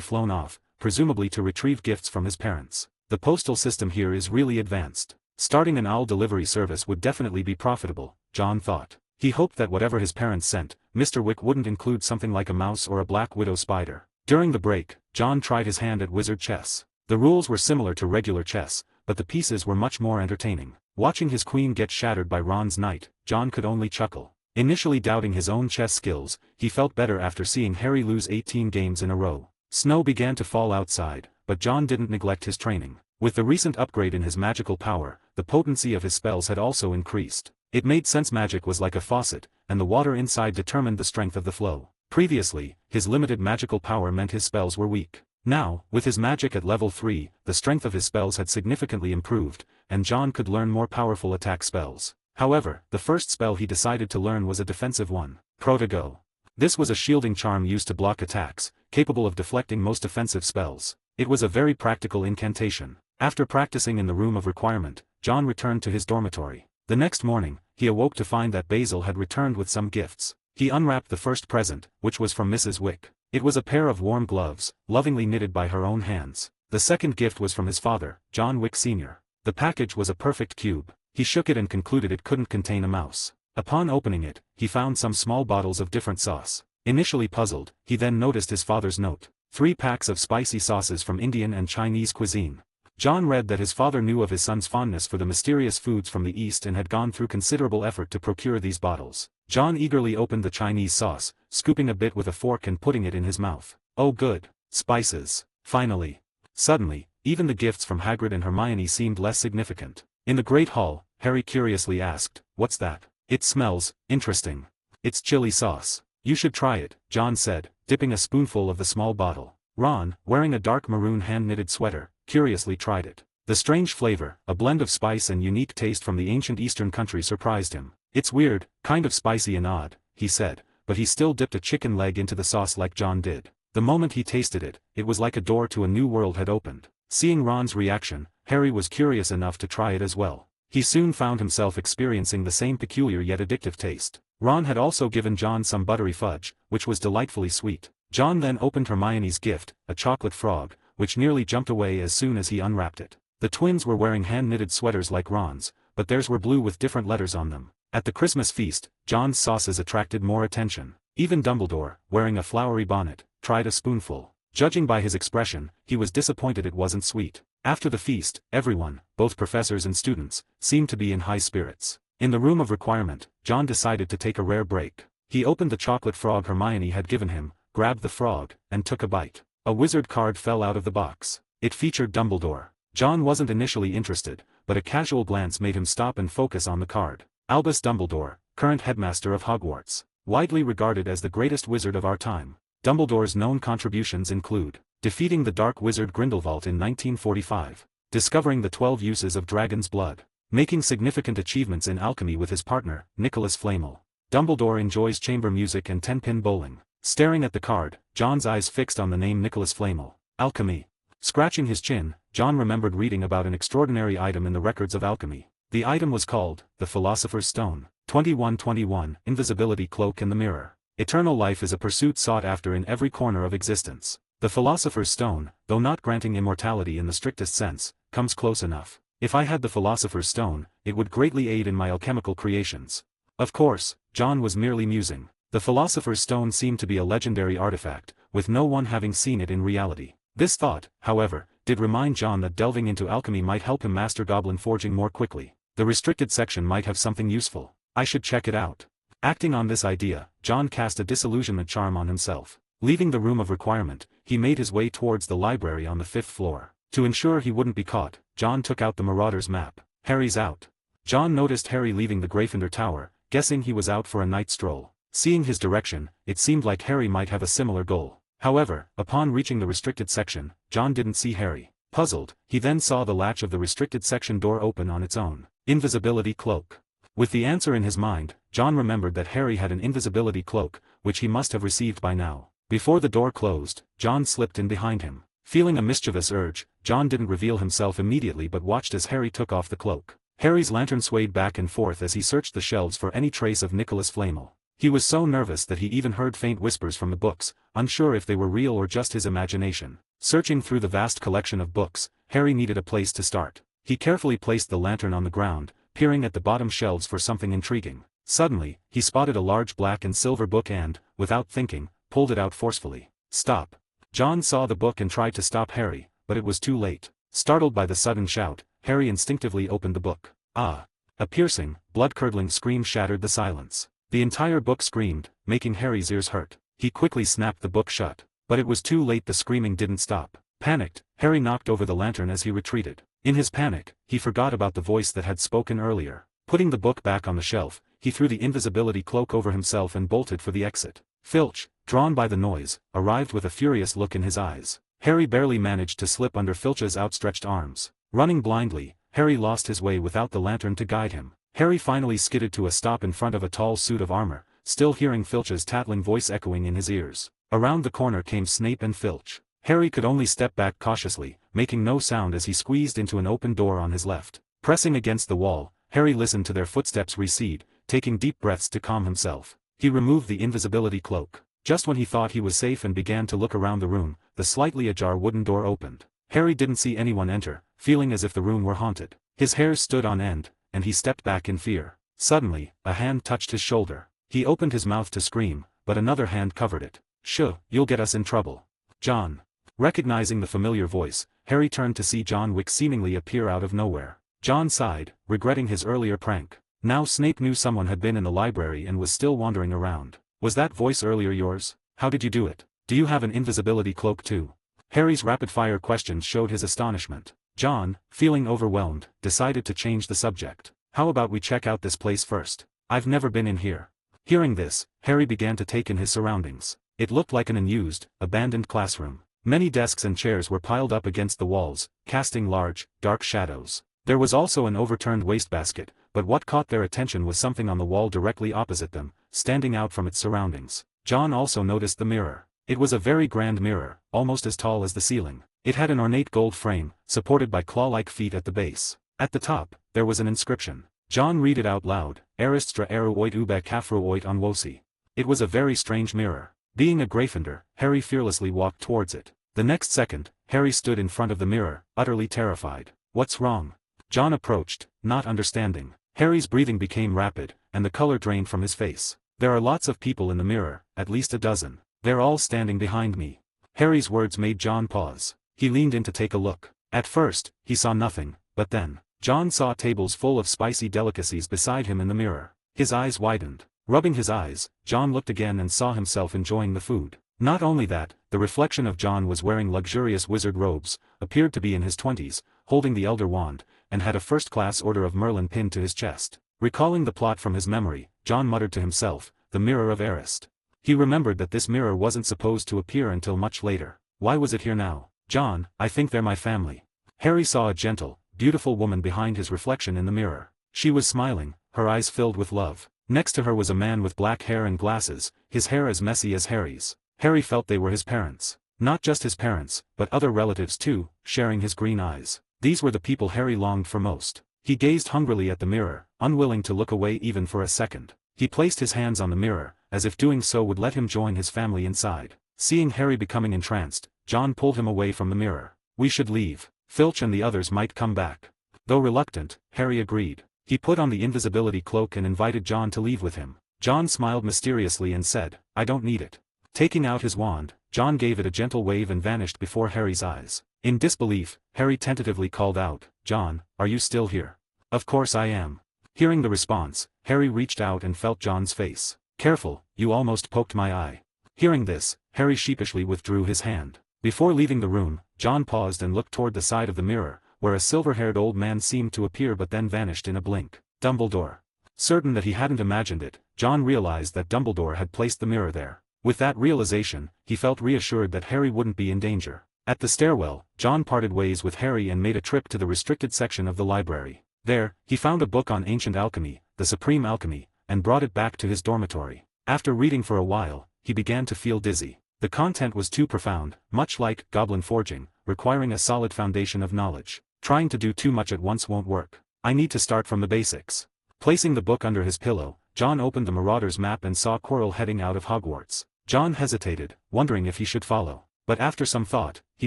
flown off, presumably to retrieve gifts from his parents. The postal system here is really advanced. Starting an owl delivery service would definitely be profitable, John thought. He hoped that whatever his parents sent, Mr. Wick wouldn't include something like a mouse or a black widow spider. During the break, John tried his hand at wizard chess. The rules were similar to regular chess, but the pieces were much more entertaining. Watching his queen get shattered by Ron's knight, John could only chuckle. Initially doubting his own chess skills, he felt better after seeing Harry lose 18 games in a row. Snow began to fall outside, but John didn't neglect his training. With the recent upgrade in his magical power, the potency of his spells had also increased. It made sense magic was like a faucet, and the water inside determined the strength of the flow. Previously, his limited magical power meant his spells were weak. Now, with his magic at level 3, the strength of his spells had significantly improved, and John could learn more powerful attack spells. However, the first spell he decided to learn was a defensive one, Protego. This was a shielding charm used to block attacks, capable of deflecting most offensive spells. It was a very practical incantation. After practicing in the room of requirement, John returned to his dormitory. The next morning, he awoke to find that Basil had returned with some gifts. He unwrapped the first present, which was from Mrs. Wick. It was a pair of warm gloves, lovingly knitted by her own hands. The second gift was from his father, John Wick Sr. The package was a perfect cube. He shook it and concluded it couldn't contain a mouse. Upon opening it, he found some small bottles of different sauce. Initially puzzled, he then noticed his father's note. 3 packs of spicy sauces from Indian and Chinese cuisine. John read that his father knew of his son's fondness for the mysterious foods from the East and had gone through considerable effort to procure these bottles. John eagerly opened the Chinese sauce, scooping a bit with a fork and putting it in his mouth. Oh good, spices, finally. Suddenly, even the gifts from Hagrid and Hermione seemed less significant. In the Great Hall, Harry curiously asked, "What's that?" "It smells interesting. It's chili sauce. You should try it," John said, dipping a spoonful of the small bottle. Ron, wearing a dark maroon hand-knitted sweater, curiously tried it. The strange flavor, a blend of spice and unique taste from the ancient Eastern country surprised him. "It's weird, kind of spicy and odd," he said, but he still dipped a chicken leg into the sauce like John did. The moment he tasted it, it was like a door to a new world had opened. Seeing Ron's reaction, Harry was curious enough to try it as well. He soon found himself experiencing the same peculiar yet addictive taste. Ron had also given John some buttery fudge, which was delightfully sweet. John then opened Hermione's gift, a chocolate frog, which nearly jumped away as soon as he unwrapped it. The twins were wearing hand-knitted sweaters like Ron's, but theirs were blue with different letters on them. At the Christmas feast, John's sauces attracted more attention. Even Dumbledore, wearing a flowery bonnet, tried a spoonful. Judging by his expression, he was disappointed it wasn't sweet. After the feast, everyone, both professors and students, seemed to be in high spirits. In the room of requirement, John decided to take a rare break. He opened the chocolate frog Hermione had given him, grabbed the frog, and took a bite. A wizard card fell out of the box. It featured Dumbledore. John wasn't initially interested, but a casual glance made him stop and focus on the card. Albus Dumbledore, current headmaster of Hogwarts. Widely regarded as the greatest wizard of our time. Dumbledore's known contributions include defeating the dark wizard Grindelwald in 1945, discovering the 12 uses of dragon's blood, making significant achievements in alchemy with his partner, Nicholas Flamel. Dumbledore enjoys chamber music and 10-pin bowling. Staring at the card, John's eyes fixed on the name Nicholas Flamel. Alchemy. Scratching his chin, John remembered reading about an extraordinary item in the records of alchemy. The item was called, the Philosopher's Stone. 2121, Invisibility Cloak and the Mirror. Eternal life is a pursuit sought after in every corner of existence. The Philosopher's Stone, though not granting immortality in the strictest sense, comes close enough. If I had the Philosopher's Stone, it would greatly aid in my alchemical creations. Of course, John was merely musing. The Philosopher's Stone seemed to be a legendary artifact, with no one having seen it in reality. This thought, however, did remind John that delving into alchemy might help him master goblin forging more quickly. The restricted section might have something useful. I should check it out. Acting on this idea, John cast a disillusionment charm on himself. Leaving the room of requirement, he made his way towards the library on the 5th floor. To ensure he wouldn't be caught, John took out the Marauder's map. Harry's out. John noticed Harry leaving the Gryffindor Tower, guessing he was out for a night stroll. Seeing his direction, it seemed like Harry might have a similar goal. However, upon reaching the restricted section, John didn't see Harry. Puzzled, he then saw the latch of the restricted section door open on its own. Invisibility cloak. With the answer in his mind, John remembered that Harry had an invisibility cloak, which he must have received by now. Before the door closed, John slipped in behind him. Feeling a mischievous urge, John didn't reveal himself immediately but watched as Harry took off the cloak. Harry's lantern swayed back and forth as he searched the shelves for any trace of Nicholas Flamel. He was so nervous that he even heard faint whispers from the books, unsure if they were real or just his imagination. Searching through the vast collection of books, Harry needed a place to start. He carefully placed the lantern on the ground, peering at the bottom shelves for something intriguing. Suddenly, he spotted a large black and silver book and, without thinking, pulled it out forcefully. Stop. John saw the book and tried to stop Harry, but it was too late. Startled by the sudden shout, Harry instinctively opened the book. Ah! A piercing, blood-curdling scream shattered the silence. The entire book screamed, making Harry's ears hurt. He quickly snapped the book shut. But it was too late. The screaming didn't stop. Panicked, Harry knocked over the lantern as he retreated. In his panic, he forgot about the voice that had spoken earlier. Putting the book back on the shelf, he threw the invisibility cloak over himself and bolted for the exit. Filch, drawn by the noise, arrived with a furious look in his eyes. Harry barely managed to slip under Filch's outstretched arms. Running blindly, Harry lost his way without the lantern to guide him. Harry finally skidded to a stop in front of a tall suit of armor, still hearing Filch's tattling voice echoing in his ears. Around the corner came Snape and Filch. Harry could only step back cautiously, making no sound as he squeezed into an open door on his left. Pressing against the wall, Harry listened to their footsteps recede, taking deep breaths to calm himself. He removed the invisibility cloak. Just when he thought he was safe and began to look around the room, the slightly ajar wooden door opened. Harry didn't see anyone enter, feeling as if the room were haunted. His hairs stood on end, and he stepped back in fear. Suddenly, a hand touched his shoulder. He opened his mouth to scream, but another hand covered it. "Shh, you'll get us in trouble." "John." Recognizing the familiar voice, Harry turned to see John Wick seemingly appear out of nowhere. John sighed, regretting his earlier prank. Now Snape knew someone had been in the library and was still wandering around. "Was that voice earlier yours? How did you do it? Do you have an invisibility cloak too?" Harry's rapid-fire questions showed his astonishment. John, feeling overwhelmed, decided to change the subject. "How about we check out this place first? I've never been in here." Hearing this, Harry began to take in his surroundings. It looked like an unused, abandoned classroom. Many desks and chairs were piled up against the walls, casting large, dark shadows. There was also an overturned wastebasket, but what caught their attention was something on the wall directly opposite them, standing out from its surroundings. John also noticed the mirror. It was a very grand mirror, almost as tall as the ceiling. It had an ornate gold frame, supported by claw-like feet at the base. At the top, there was an inscription. John read it out loud, Aristra eru oit ube kafru oit onwosi. It was a very strange mirror. Being a Gryffindor, Harry fearlessly walked towards it. The next second, Harry stood in front of the mirror, utterly terrified. "What's wrong?" John approached, not understanding. Harry's breathing became rapid, and the color drained from his face. "There are lots of people in the mirror, at least a dozen. They're all standing behind me." Harry's words made John pause. He leaned in to take a look. At first, he saw nothing, but then, John saw tables full of spicy delicacies beside him in the mirror. His eyes widened. Rubbing his eyes, John looked again and saw himself enjoying the food. Not only that, the reflection of John was wearing luxurious wizard robes, appeared to be in his 20s, holding the Elder Wand, and had a first-class Order of Merlin pinned to his chest. Recalling the plot from his memory, John muttered to himself, "The Mirror of Arist." He remembered that this mirror wasn't supposed to appear until much later. Why was it here now? John, I think they're my family. Harry saw a gentle, beautiful woman behind his reflection in the mirror. She was smiling, her eyes filled with love. Next to her was a man with black hair and glasses, his hair as messy as Harry's. Harry felt they were his parents. Not just his parents, but other relatives too, sharing his green eyes. These were the people Harry longed for most. He gazed hungrily at the mirror, unwilling to look away even for a second. He placed his hands on the mirror, as if doing so would let him join his family inside. Seeing Harry becoming entranced, John pulled him away from the mirror. We should leave. Filch and the others might come back. Though reluctant, Harry agreed. He put on the invisibility cloak and invited John to leave with him. John smiled mysteriously and said, I don't need it. Taking out his wand, John gave it a gentle wave and vanished before Harry's eyes. In disbelief, Harry tentatively called out, John, are you still here? Of course I am. Hearing the response, Harry reached out and felt John's face. Careful, you almost poked my eye. Hearing this, Harry sheepishly withdrew his hand. Before leaving the room, John paused and looked toward the side of the mirror, where a silver-haired old man seemed to appear but then vanished in a blink. Dumbledore. Certain that he hadn't imagined it, John realized that Dumbledore had placed the mirror there. With that realization, he felt reassured that Harry wouldn't be in danger. At the stairwell, John parted ways with Harry and made a trip to the restricted section of the library. There, he found a book on ancient alchemy, the supreme alchemy, and brought it back to his dormitory. After reading for a while, he began to feel dizzy. The content was too profound, much like goblin forging, requiring a solid foundation of knowledge. Trying to do too much at once won't work. I need to start from the basics. Placing the book under his pillow, John opened the Marauder's map and saw Quirrell heading out of Hogwarts. John hesitated, wondering if he should follow. But after some thought, he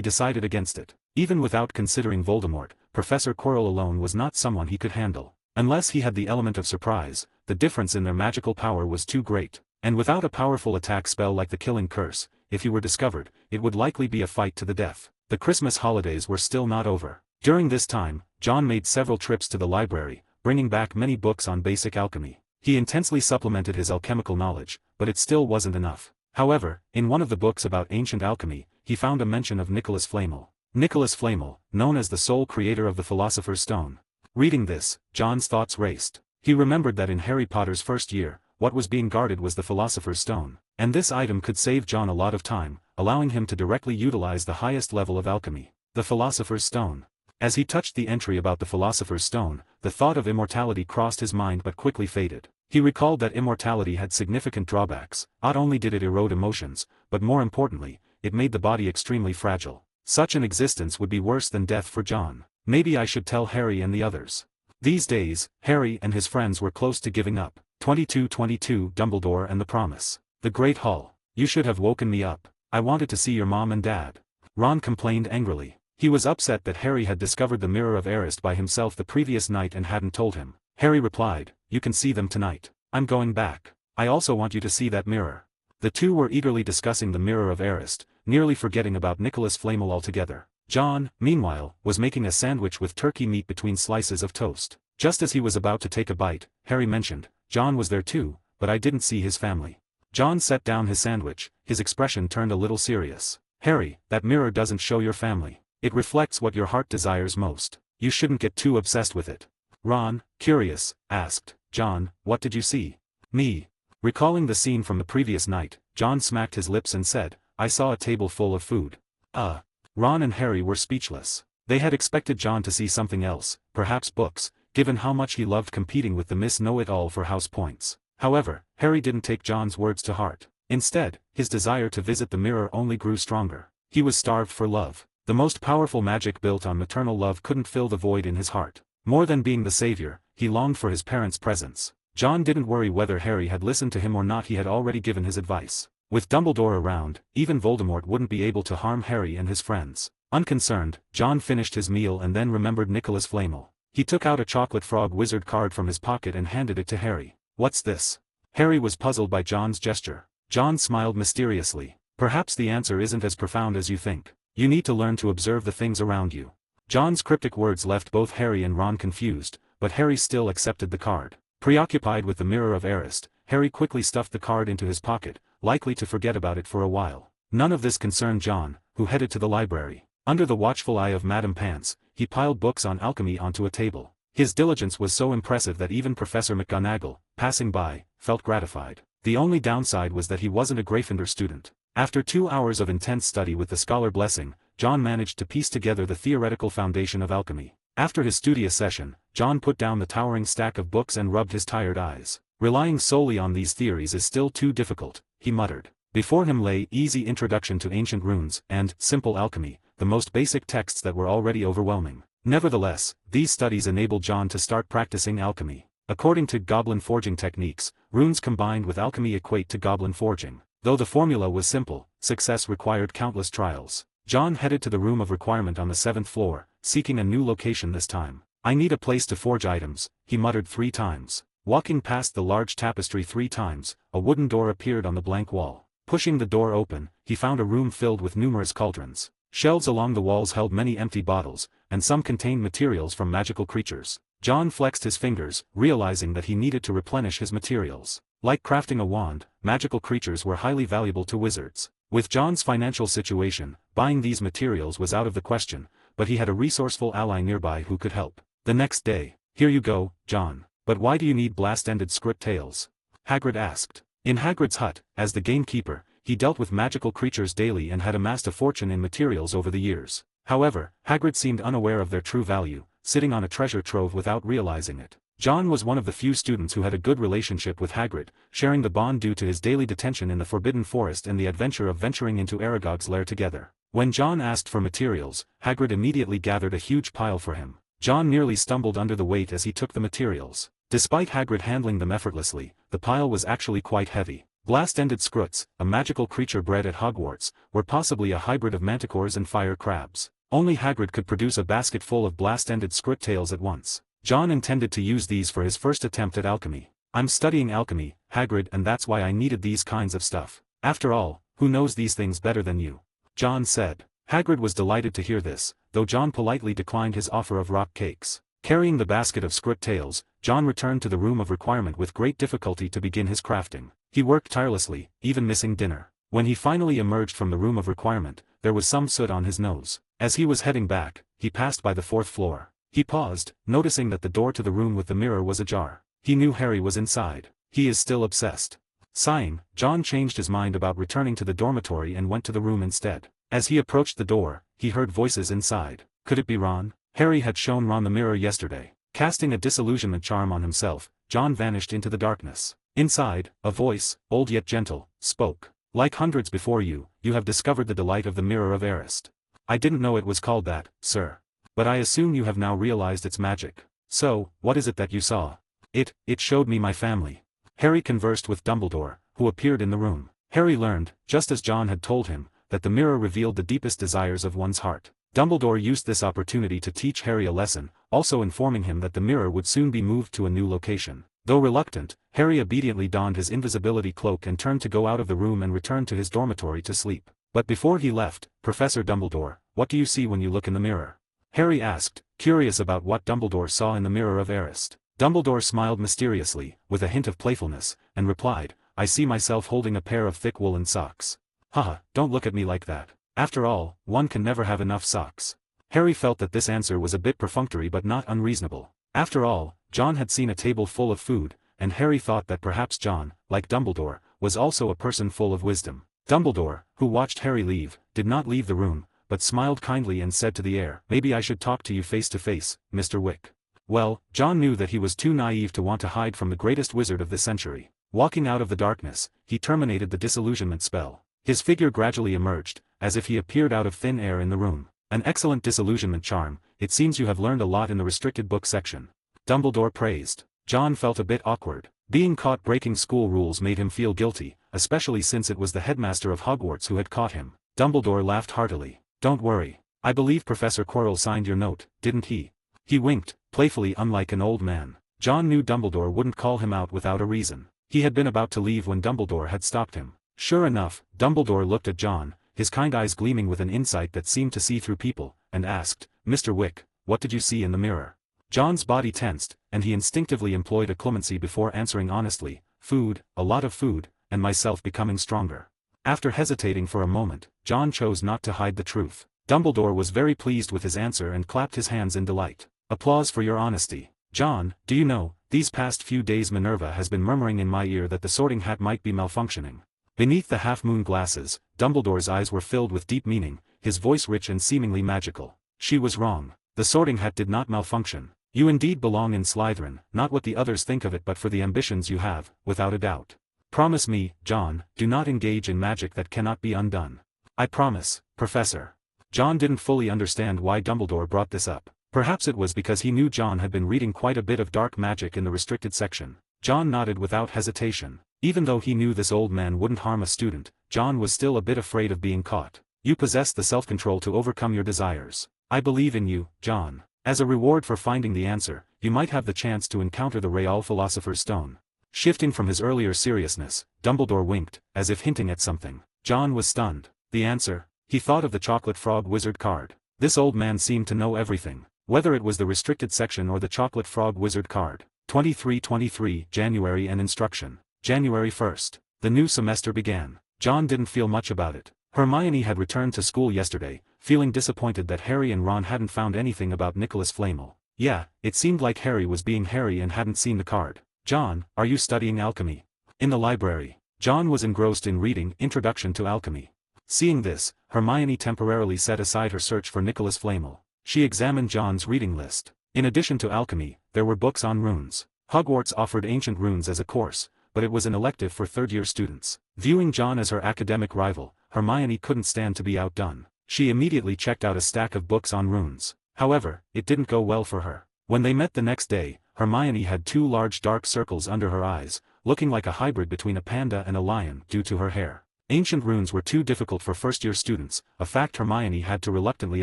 decided against it. Even without considering Voldemort, Professor Quirrell alone was not someone he could handle. Unless he had the element of surprise, the difference in their magical power was too great. And without a powerful attack spell like the Killing Curse, if he were discovered, it would likely be a fight to the death. The Christmas holidays were still not over. During this time, John made several trips to the library, bringing back many books on basic alchemy. He intensely supplemented his alchemical knowledge, but it still wasn't enough. However, in one of the books about ancient alchemy, he found a mention of Nicholas Flamel. Nicholas Flamel, known as the sole creator of the Philosopher's Stone. Reading this, John's thoughts raced. He remembered that in Harry Potter's first year, what was being guarded was the Philosopher's Stone, and this item could save John a lot of time, allowing him to directly utilize the highest level of alchemy, the Philosopher's Stone. As he touched the entry about the Philosopher's Stone, the thought of immortality crossed his mind but quickly faded. He recalled that immortality had significant drawbacks. Not only did it erode emotions, but more importantly, it made the body extremely fragile. Such an existence would be worse than death for John. Maybe I should tell Harry and the others. These days, Harry and his friends were close to giving up. 2222 Dumbledore and the Promise. The Great Hall. You should have woken me up. I wanted to see your mom and dad. Ron complained angrily. He was upset that Harry had discovered the Mirror of Erised by himself the previous night and hadn't told him. Harry replied, you can see them tonight. I'm going back. I also want you to see that mirror. The two were eagerly discussing the Mirror of Erised, nearly forgetting about Nicholas Flamel altogether. John, meanwhile, was making a sandwich with turkey meat between slices of toast. Just as he was about to take a bite, Harry mentioned, John was there too, but I didn't see his family. John set down his sandwich, his expression turned a little serious. Harry, that mirror doesn't show your family. It reflects what your heart desires most. You shouldn't get too obsessed with it. Ron, curious, asked, John, what did you see? Me. Recalling the scene from the previous night, John smacked his lips and said, I saw a table full of food. Ron and Harry were speechless. They had expected John to see something else, perhaps books, given how much he loved competing with the Miss Know-It-All for house points. However, Harry didn't take John's words to heart. Instead, his desire to visit the mirror only grew stronger. He was starved for love. The most powerful magic built on maternal love couldn't fill the void in his heart. More than being the savior, he longed for his parents' presence. John didn't worry whether Harry had listened to him or not, he had already given his advice. With Dumbledore around, even Voldemort wouldn't be able to harm Harry and his friends. Unconcerned, John finished his meal and then remembered Nicholas Flamel. He took out a chocolate frog wizard card from his pocket and handed it to Harry. What's this? Harry was puzzled by John's gesture. John smiled mysteriously. Perhaps the answer isn't as profound as you think. You need to learn to observe the things around you. John's cryptic words left both Harry and Ron confused, but Harry still accepted the card. Preoccupied with the Mirror of Erised, Harry quickly stuffed the card into his pocket, likely to forget about it for a while. None of this concerned John, who headed to the library. Under the watchful eye of Madame Pants, he piled books on alchemy onto a table. His diligence was so impressive that even Professor McGonagall, passing by, felt gratified. The only downside was that he wasn't a Gryffindor student. After 2 hours of intense study with the scholar blessing, John managed to piece together the theoretical foundation of alchemy. After his studious session, John put down the towering stack of books and rubbed his tired eyes. Relying solely on these theories is still too difficult, he muttered. Before him lay Easy Introduction to Ancient Runes and Simple Alchemy, the most basic texts that were already overwhelming. Nevertheless, these studies enabled John to start practicing alchemy. According to goblin forging techniques, runes combined with alchemy equate to goblin forging. Though the formula was simple, success required countless trials. John headed to the room of requirement on the 7th floor, seeking a new location this time. I need a place to forge items, he muttered 3 times. Walking past the large tapestry 3 times, a wooden door appeared on the blank wall. Pushing the door open, he found a room filled with numerous cauldrons. Shelves along the walls held many empty bottles, and some contained materials from magical creatures. John flexed his fingers, realizing that he needed to replenish his materials. Like crafting a wand, magical creatures were highly valuable to wizards. With John's financial situation, buying these materials was out of the question, but he had a resourceful ally nearby who could help. The next day, "Here you go, John. But why do you need blast-ended script tails?" Hagrid asked. In Hagrid's hut, as the gamekeeper, he dealt with magical creatures daily and had amassed a fortune in materials over the years. However, Hagrid seemed unaware of their true value, sitting on a treasure trove without realizing it. John was one of the few students who had a good relationship with Hagrid, sharing the bond due to his daily detention in the Forbidden Forest and the adventure of venturing into Aragog's lair together. When John asked for materials, Hagrid immediately gathered a huge pile for him. John nearly stumbled under the weight as he took the materials. Despite Hagrid handling them effortlessly, the pile was actually quite heavy. Blast-ended scruts, a magical creature bred at Hogwarts, were possibly a hybrid of manticores and fire crabs. Only Hagrid could produce a basket full of blast-ended script tails at once. John intended to use these for his first attempt at alchemy. "I'm studying alchemy, Hagrid, and that's why I needed these kinds of stuff. After all, who knows these things better than you?" John said. Hagrid was delighted to hear this, though John politely declined his offer of rock cakes. Carrying the basket of script tails, John returned to the room of requirement with great difficulty to begin his crafting. He worked tirelessly, even missing dinner. When he finally emerged from the room of requirement, there was some soot on his nose. As he was heading back, he passed by the 4th floor. He paused, noticing that the door to the room with the mirror was ajar. He knew Harry was inside. He is still obsessed. Sighing, John changed his mind about returning to the dormitory and went to the room instead. As he approached the door, he heard voices inside. Could it be Ron? Harry had shown Ron the mirror yesterday. Casting a disillusionment charm on himself, John vanished into the darkness. Inside, a voice, old yet gentle, spoke. "Like hundreds before you, you have discovered the delight of the Mirror of Erist. I didn't know it was called that, sir. But I assume you have now realized its magic. So, what is it that you saw?" It showed me my family." Harry conversed with Dumbledore, who appeared in the room. Harry learned, just as John had told him, that the mirror revealed the deepest desires of one's heart. Dumbledore used this opportunity to teach Harry a lesson, also informing him that the mirror would soon be moved to a new location. Though reluctant, Harry obediently donned his invisibility cloak and turned to go out of the room and return to his dormitory to sleep. But before he left, "Professor Dumbledore, what do you see when you look in the mirror?" Harry asked, curious about what Dumbledore saw in the Mirror of Erist. Dumbledore smiled mysteriously, with a hint of playfulness, and replied, "I see myself holding a pair of thick woolen socks." "Haha, don't look at me like that. After all, one can never have enough socks." Harry felt that this answer was a bit perfunctory but not unreasonable. After all, John had seen a table full of food, and Harry thought that perhaps John, like Dumbledore, was also a person full of wisdom. Dumbledore, who watched Harry leave, did not leave the room, but smiled kindly and said to the air, "Maybe I should talk to you face to face, Mr. Wick." Well, John knew that he was too naive to want to hide from the greatest wizard of the century. Walking out of the darkness, he terminated the disillusionment spell. His figure gradually emerged, as if he appeared out of thin air in the room. "An excellent disillusionment charm. It seems you have learned a lot in the restricted book section," Dumbledore praised. John felt a bit awkward. Being caught breaking school rules made him feel guilty, especially since it was the headmaster of Hogwarts who had caught him. Dumbledore laughed heartily. "Don't worry. I believe Professor Quirrell signed your note, didn't he?" He winked, playfully, unlike an old man. John knew Dumbledore wouldn't call him out without a reason. He had been about to leave when Dumbledore had stopped him. Sure enough, Dumbledore looked at John, his kind eyes gleaming with an insight that seemed to see through people, and asked, "Mr. Wick, what did you see in the mirror?" John's body tensed, and he instinctively employed a clemency before answering honestly, "Food, a lot of food, and myself becoming stronger." After hesitating for a moment, John chose not to hide the truth. Dumbledore was very pleased with his answer and clapped his hands in delight. "Applause for your honesty. John, do you know, these past few days Minerva has been murmuring in my ear that the Sorting Hat might be malfunctioning." Beneath the half-moon glasses, Dumbledore's eyes were filled with deep meaning, his voice rich and seemingly magical. She was wrong. The Sorting Hat did not malfunction. You indeed belong in Slytherin, not what the others think of it but for the ambitions you have, without a doubt. Promise me, John, do not engage in magic that cannot be undone. I promise, Professor. John didn't fully understand why Dumbledore brought this up. Perhaps it was because he knew John had been reading quite a bit of dark magic in the restricted section. John nodded without hesitation. Even though he knew this old man wouldn't harm a student, John was still a bit afraid of being caught. You possess the self-control to overcome your desires. I believe in you, John. As a reward for finding the answer, you might have the chance to encounter the Real Philosopher's Stone. Shifting from his earlier seriousness, Dumbledore winked, as if hinting at something. John was stunned. The answer? He thought of the Chocolate Frog Wizard card. This old man seemed to know everything. Whether it was the restricted section or the Chocolate Frog Wizard card. 2323 January and instruction. January 1st. The new semester began. John didn't feel much about it. Hermione had returned to school yesterday, feeling disappointed that Harry and Ron hadn't found anything about Nicholas Flamel. Yeah, it seemed like Harry was being Harry and hadn't seen the card. John, are you studying alchemy? In the library. John was engrossed in reading Introduction to Alchemy. Seeing this, Hermione temporarily set aside her search for Nicholas Flamel. She examined John's reading list. In addition to alchemy, there were books on runes. Hogwarts offered ancient runes as a course, but it was an elective for third-year students. Viewing John as her academic rival, Hermione couldn't stand to be outdone. She immediately checked out a stack of books on runes. However, it didn't go well for her. When they met the next day, Hermione had two large dark circles under her eyes, looking like a hybrid between a panda and a lion due to her hair. Ancient runes were too difficult for first-year students, a fact Hermione had to reluctantly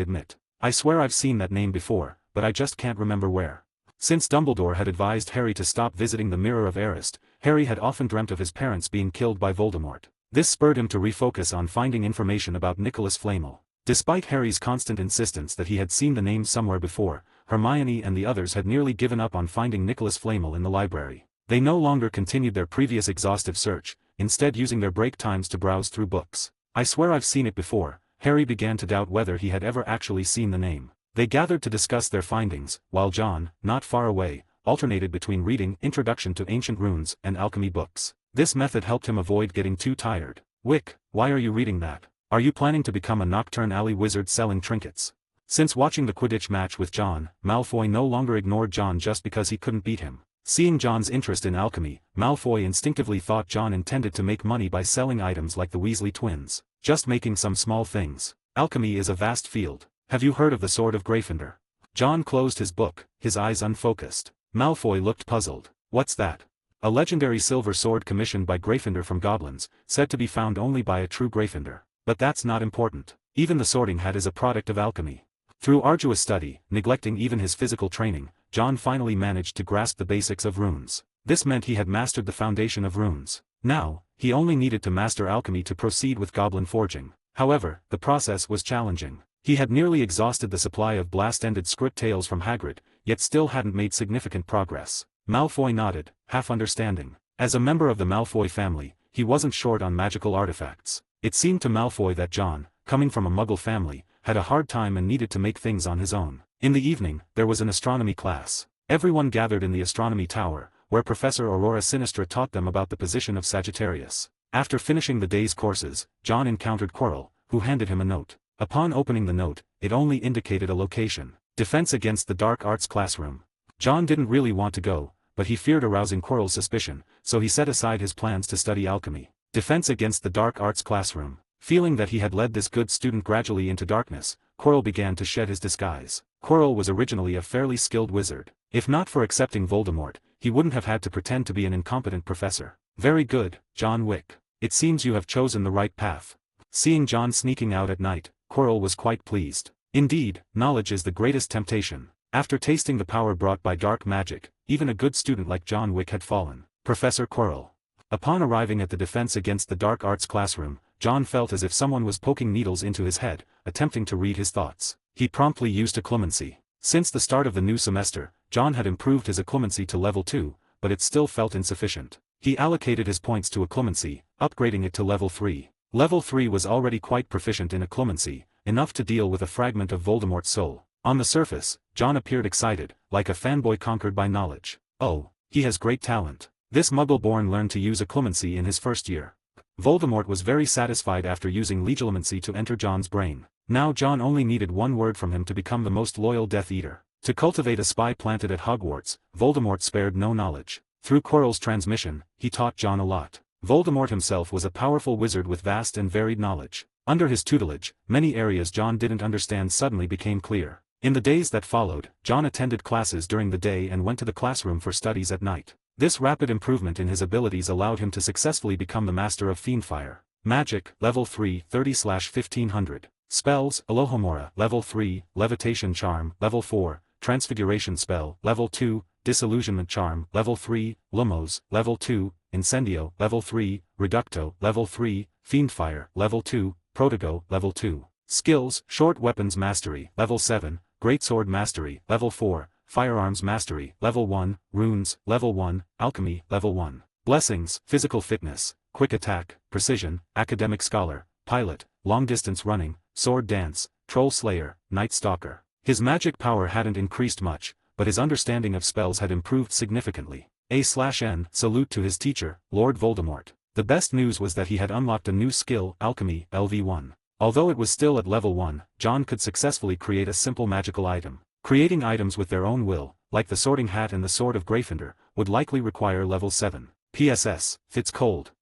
admit. I swear I've seen that name before, but I just can't remember where. Since Dumbledore had advised Harry to stop visiting the Mirror of Erised, Harry had often dreamt of his parents being killed by Voldemort. This spurred him to refocus on finding information about Nicholas Flamel. Despite Harry's constant insistence that he had seen the name somewhere before, Hermione and the others had nearly given up on finding Nicholas Flamel in the library. They no longer continued their previous exhaustive search, instead using their break times to browse through books. I swear I've seen it before. Harry began to doubt whether he had ever actually seen the name. They gathered to discuss their findings, while John, not far away, alternated between reading Introduction to Ancient Runes and alchemy books. This method helped him avoid getting too tired. Wick, why are you reading that? Are you planning to become a Nocturne Alley wizard selling trinkets? Since watching the Quidditch match with John, Malfoy no longer ignored John just because he couldn't beat him. Seeing John's interest in alchemy, Malfoy instinctively thought John intended to make money by selling items like the Weasley twins. Just making some small things. Alchemy is a vast field. Have you heard of the Sword of Gryffindor? John closed his book, his eyes unfocused. Malfoy looked puzzled. What's that? A legendary silver sword commissioned by Gryffindor from goblins, said to be found only by a true Gryffindor. But that's not important. Even the Sorting Hat is a product of alchemy. Through arduous study, neglecting even his physical training, John finally managed to grasp the basics of runes. This meant he had mastered the foundation of runes. Now, he only needed to master alchemy to proceed with goblin forging. However, the process was challenging. He had nearly exhausted the supply of blast-ended script tales from Hagrid, yet still hadn't made significant progress. Malfoy nodded, half understanding. As a member of the Malfoy family, he wasn't short on magical artifacts. It seemed to Malfoy that John, coming from a Muggle family, had a hard time and needed to make things on his own. In the evening, there was an astronomy class. Everyone gathered in the astronomy tower, where Professor Aurora Sinistra taught them about the position of Sagittarius. After finishing the day's courses, John encountered Quirrell, who handed him a note. Upon opening the note, it only indicated a location: Defense Against the Dark Arts classroom. John didn't really want to go, but he feared arousing Quirrell's suspicion, so he set aside his plans to study alchemy. Defense Against the Dark Arts classroom. Feeling that he had led this good student gradually into darkness, Quirrell began to shed his disguise. Quirrell was originally a fairly skilled wizard. If not for accepting Voldemort, he wouldn't have had to pretend to be an incompetent professor. Very good, John Wick. It seems you have chosen the right path. Seeing John sneaking out at night, Quirrell was quite pleased. Indeed, knowledge is the greatest temptation. After tasting the power brought by dark magic, even a good student like John Wick had fallen. Professor Quirrell. Upon arriving at the Defense Against the Dark Arts classroom, John felt as if someone was poking needles into his head, attempting to read his thoughts. He promptly used occlumency. Since the start of the new semester, John had improved his occlumency to level 2, but it still felt insufficient. He allocated his points to occlumency, upgrading it to level 3. Level 3 was already quite proficient in occlumency, enough to deal with a fragment of Voldemort's soul. On the surface, John appeared excited, like a fanboy conquered by knowledge. Oh, he has great talent. This Muggle-born learned to use occlumency in his first year. Voldemort was very satisfied after using legilimency to enter John's brain. Now John only needed one word from him to become the most loyal Death Eater. To cultivate a spy planted at Hogwarts, Voldemort spared no knowledge. Through Quirrell's transmission, he taught John a lot. Voldemort himself was a powerful wizard with vast and varied knowledge. Under his tutelage, many areas John didn't understand suddenly became clear. In the days that followed, John attended classes during the day and went to the classroom for studies at night. This rapid improvement in his abilities allowed him to successfully become the master of Fiendfire. Magic, Level 3, 30/1500. Spells, Alohomora, Level 3, Levitation Charm, Level 4, Transfiguration Spell, Level 2, Disillusionment Charm, Level 3, Lumos, Level 2, Incendio, Level 3, Reducto, Level 3, Fiendfire, Level 2, Protego, Level 2. Skills, Short Weapons Mastery, Level 7, Greatsword Mastery, Level 4, Firearms Mastery, Level 1, Runes, Level 1, Alchemy, Level 1. Blessings, Physical Fitness, Quick Attack, Precision, Academic Scholar, Pilot, Long Distance Running, Sword Dance, Troll Slayer, Night Stalker. His magic power hadn't increased much, but his understanding of spells had improved significantly. A/N, salute to his teacher, Lord Voldemort. The best news was that he had unlocked a new skill, Alchemy, LV1. Although it was still at level 1, John could successfully create a simple magical item. Creating items with their own will, like the Sorting Hat and the Sword of Gryffindor, would likely require level 7. PSS, Fitz cold.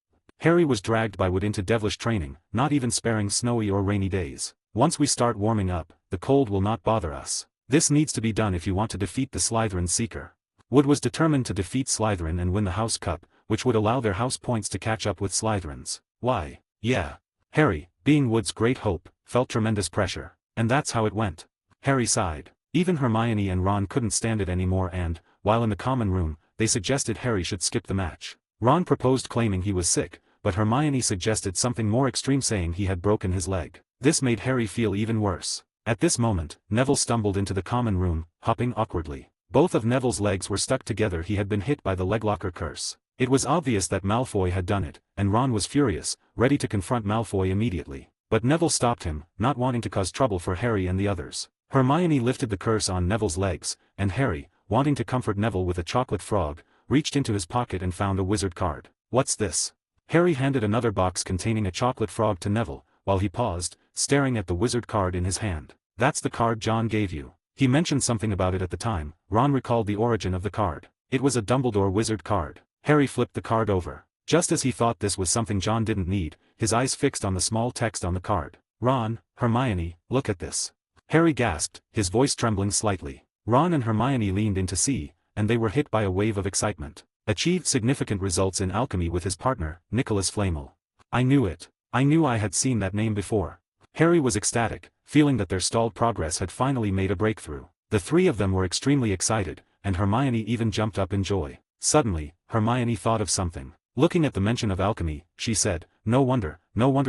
Harry was dragged by Wood into devilish training, not even sparing snowy or rainy days. Once we start warming up, the cold will not bother us. This needs to be done if you want to defeat the Slytherin Seeker. Wood was determined to defeat Slytherin and win the House Cup, which would allow their house points to catch up with Slytherin's. Why, yeah. Harry, being Wood's great hope, felt tremendous pressure. And that's how it went. Harry sighed. Even Hermione and Ron couldn't stand it anymore and, while in the common room, they suggested Harry should skip the match. Ron proposed claiming he was sick, but Hermione suggested something more extreme, saying he had broken his leg. This made Harry feel even worse. At this moment, Neville stumbled into the common room, hopping awkwardly. Both of Neville's legs were stuck together. He had been hit by the leglocker curse. It was obvious that Malfoy had done it, and Ron was furious, ready to confront Malfoy immediately. But Neville stopped him, not wanting to cause trouble for Harry and the others. Hermione lifted the curse on Neville's legs, and Harry, wanting to comfort Neville with a chocolate frog, reached into his pocket and found a wizard card. What's this? Harry handed another box containing a chocolate frog to Neville, while he paused, staring at the wizard card in his hand. That's the card John gave you. He mentioned something about it at the time. Ron recalled the origin of the card. It was a Dumbledore wizard card. Harry flipped the card over. Just as he thought this was something John didn't need, his eyes fixed on the small text on the card. Ron, Hermione, look at this. Harry gasped, his voice trembling slightly. Ron and Hermione leaned in to see, and they were hit by a wave of excitement. Achieved significant results in alchemy with his partner, Nicholas Flamel. I knew it. I knew I had seen that name before. Harry was ecstatic, feeling that their stalled progress had finally made a breakthrough. The three of them were extremely excited, and Hermione even jumped up in joy. Suddenly, Hermione thought of something. Looking at the mention of alchemy, she said, no wonder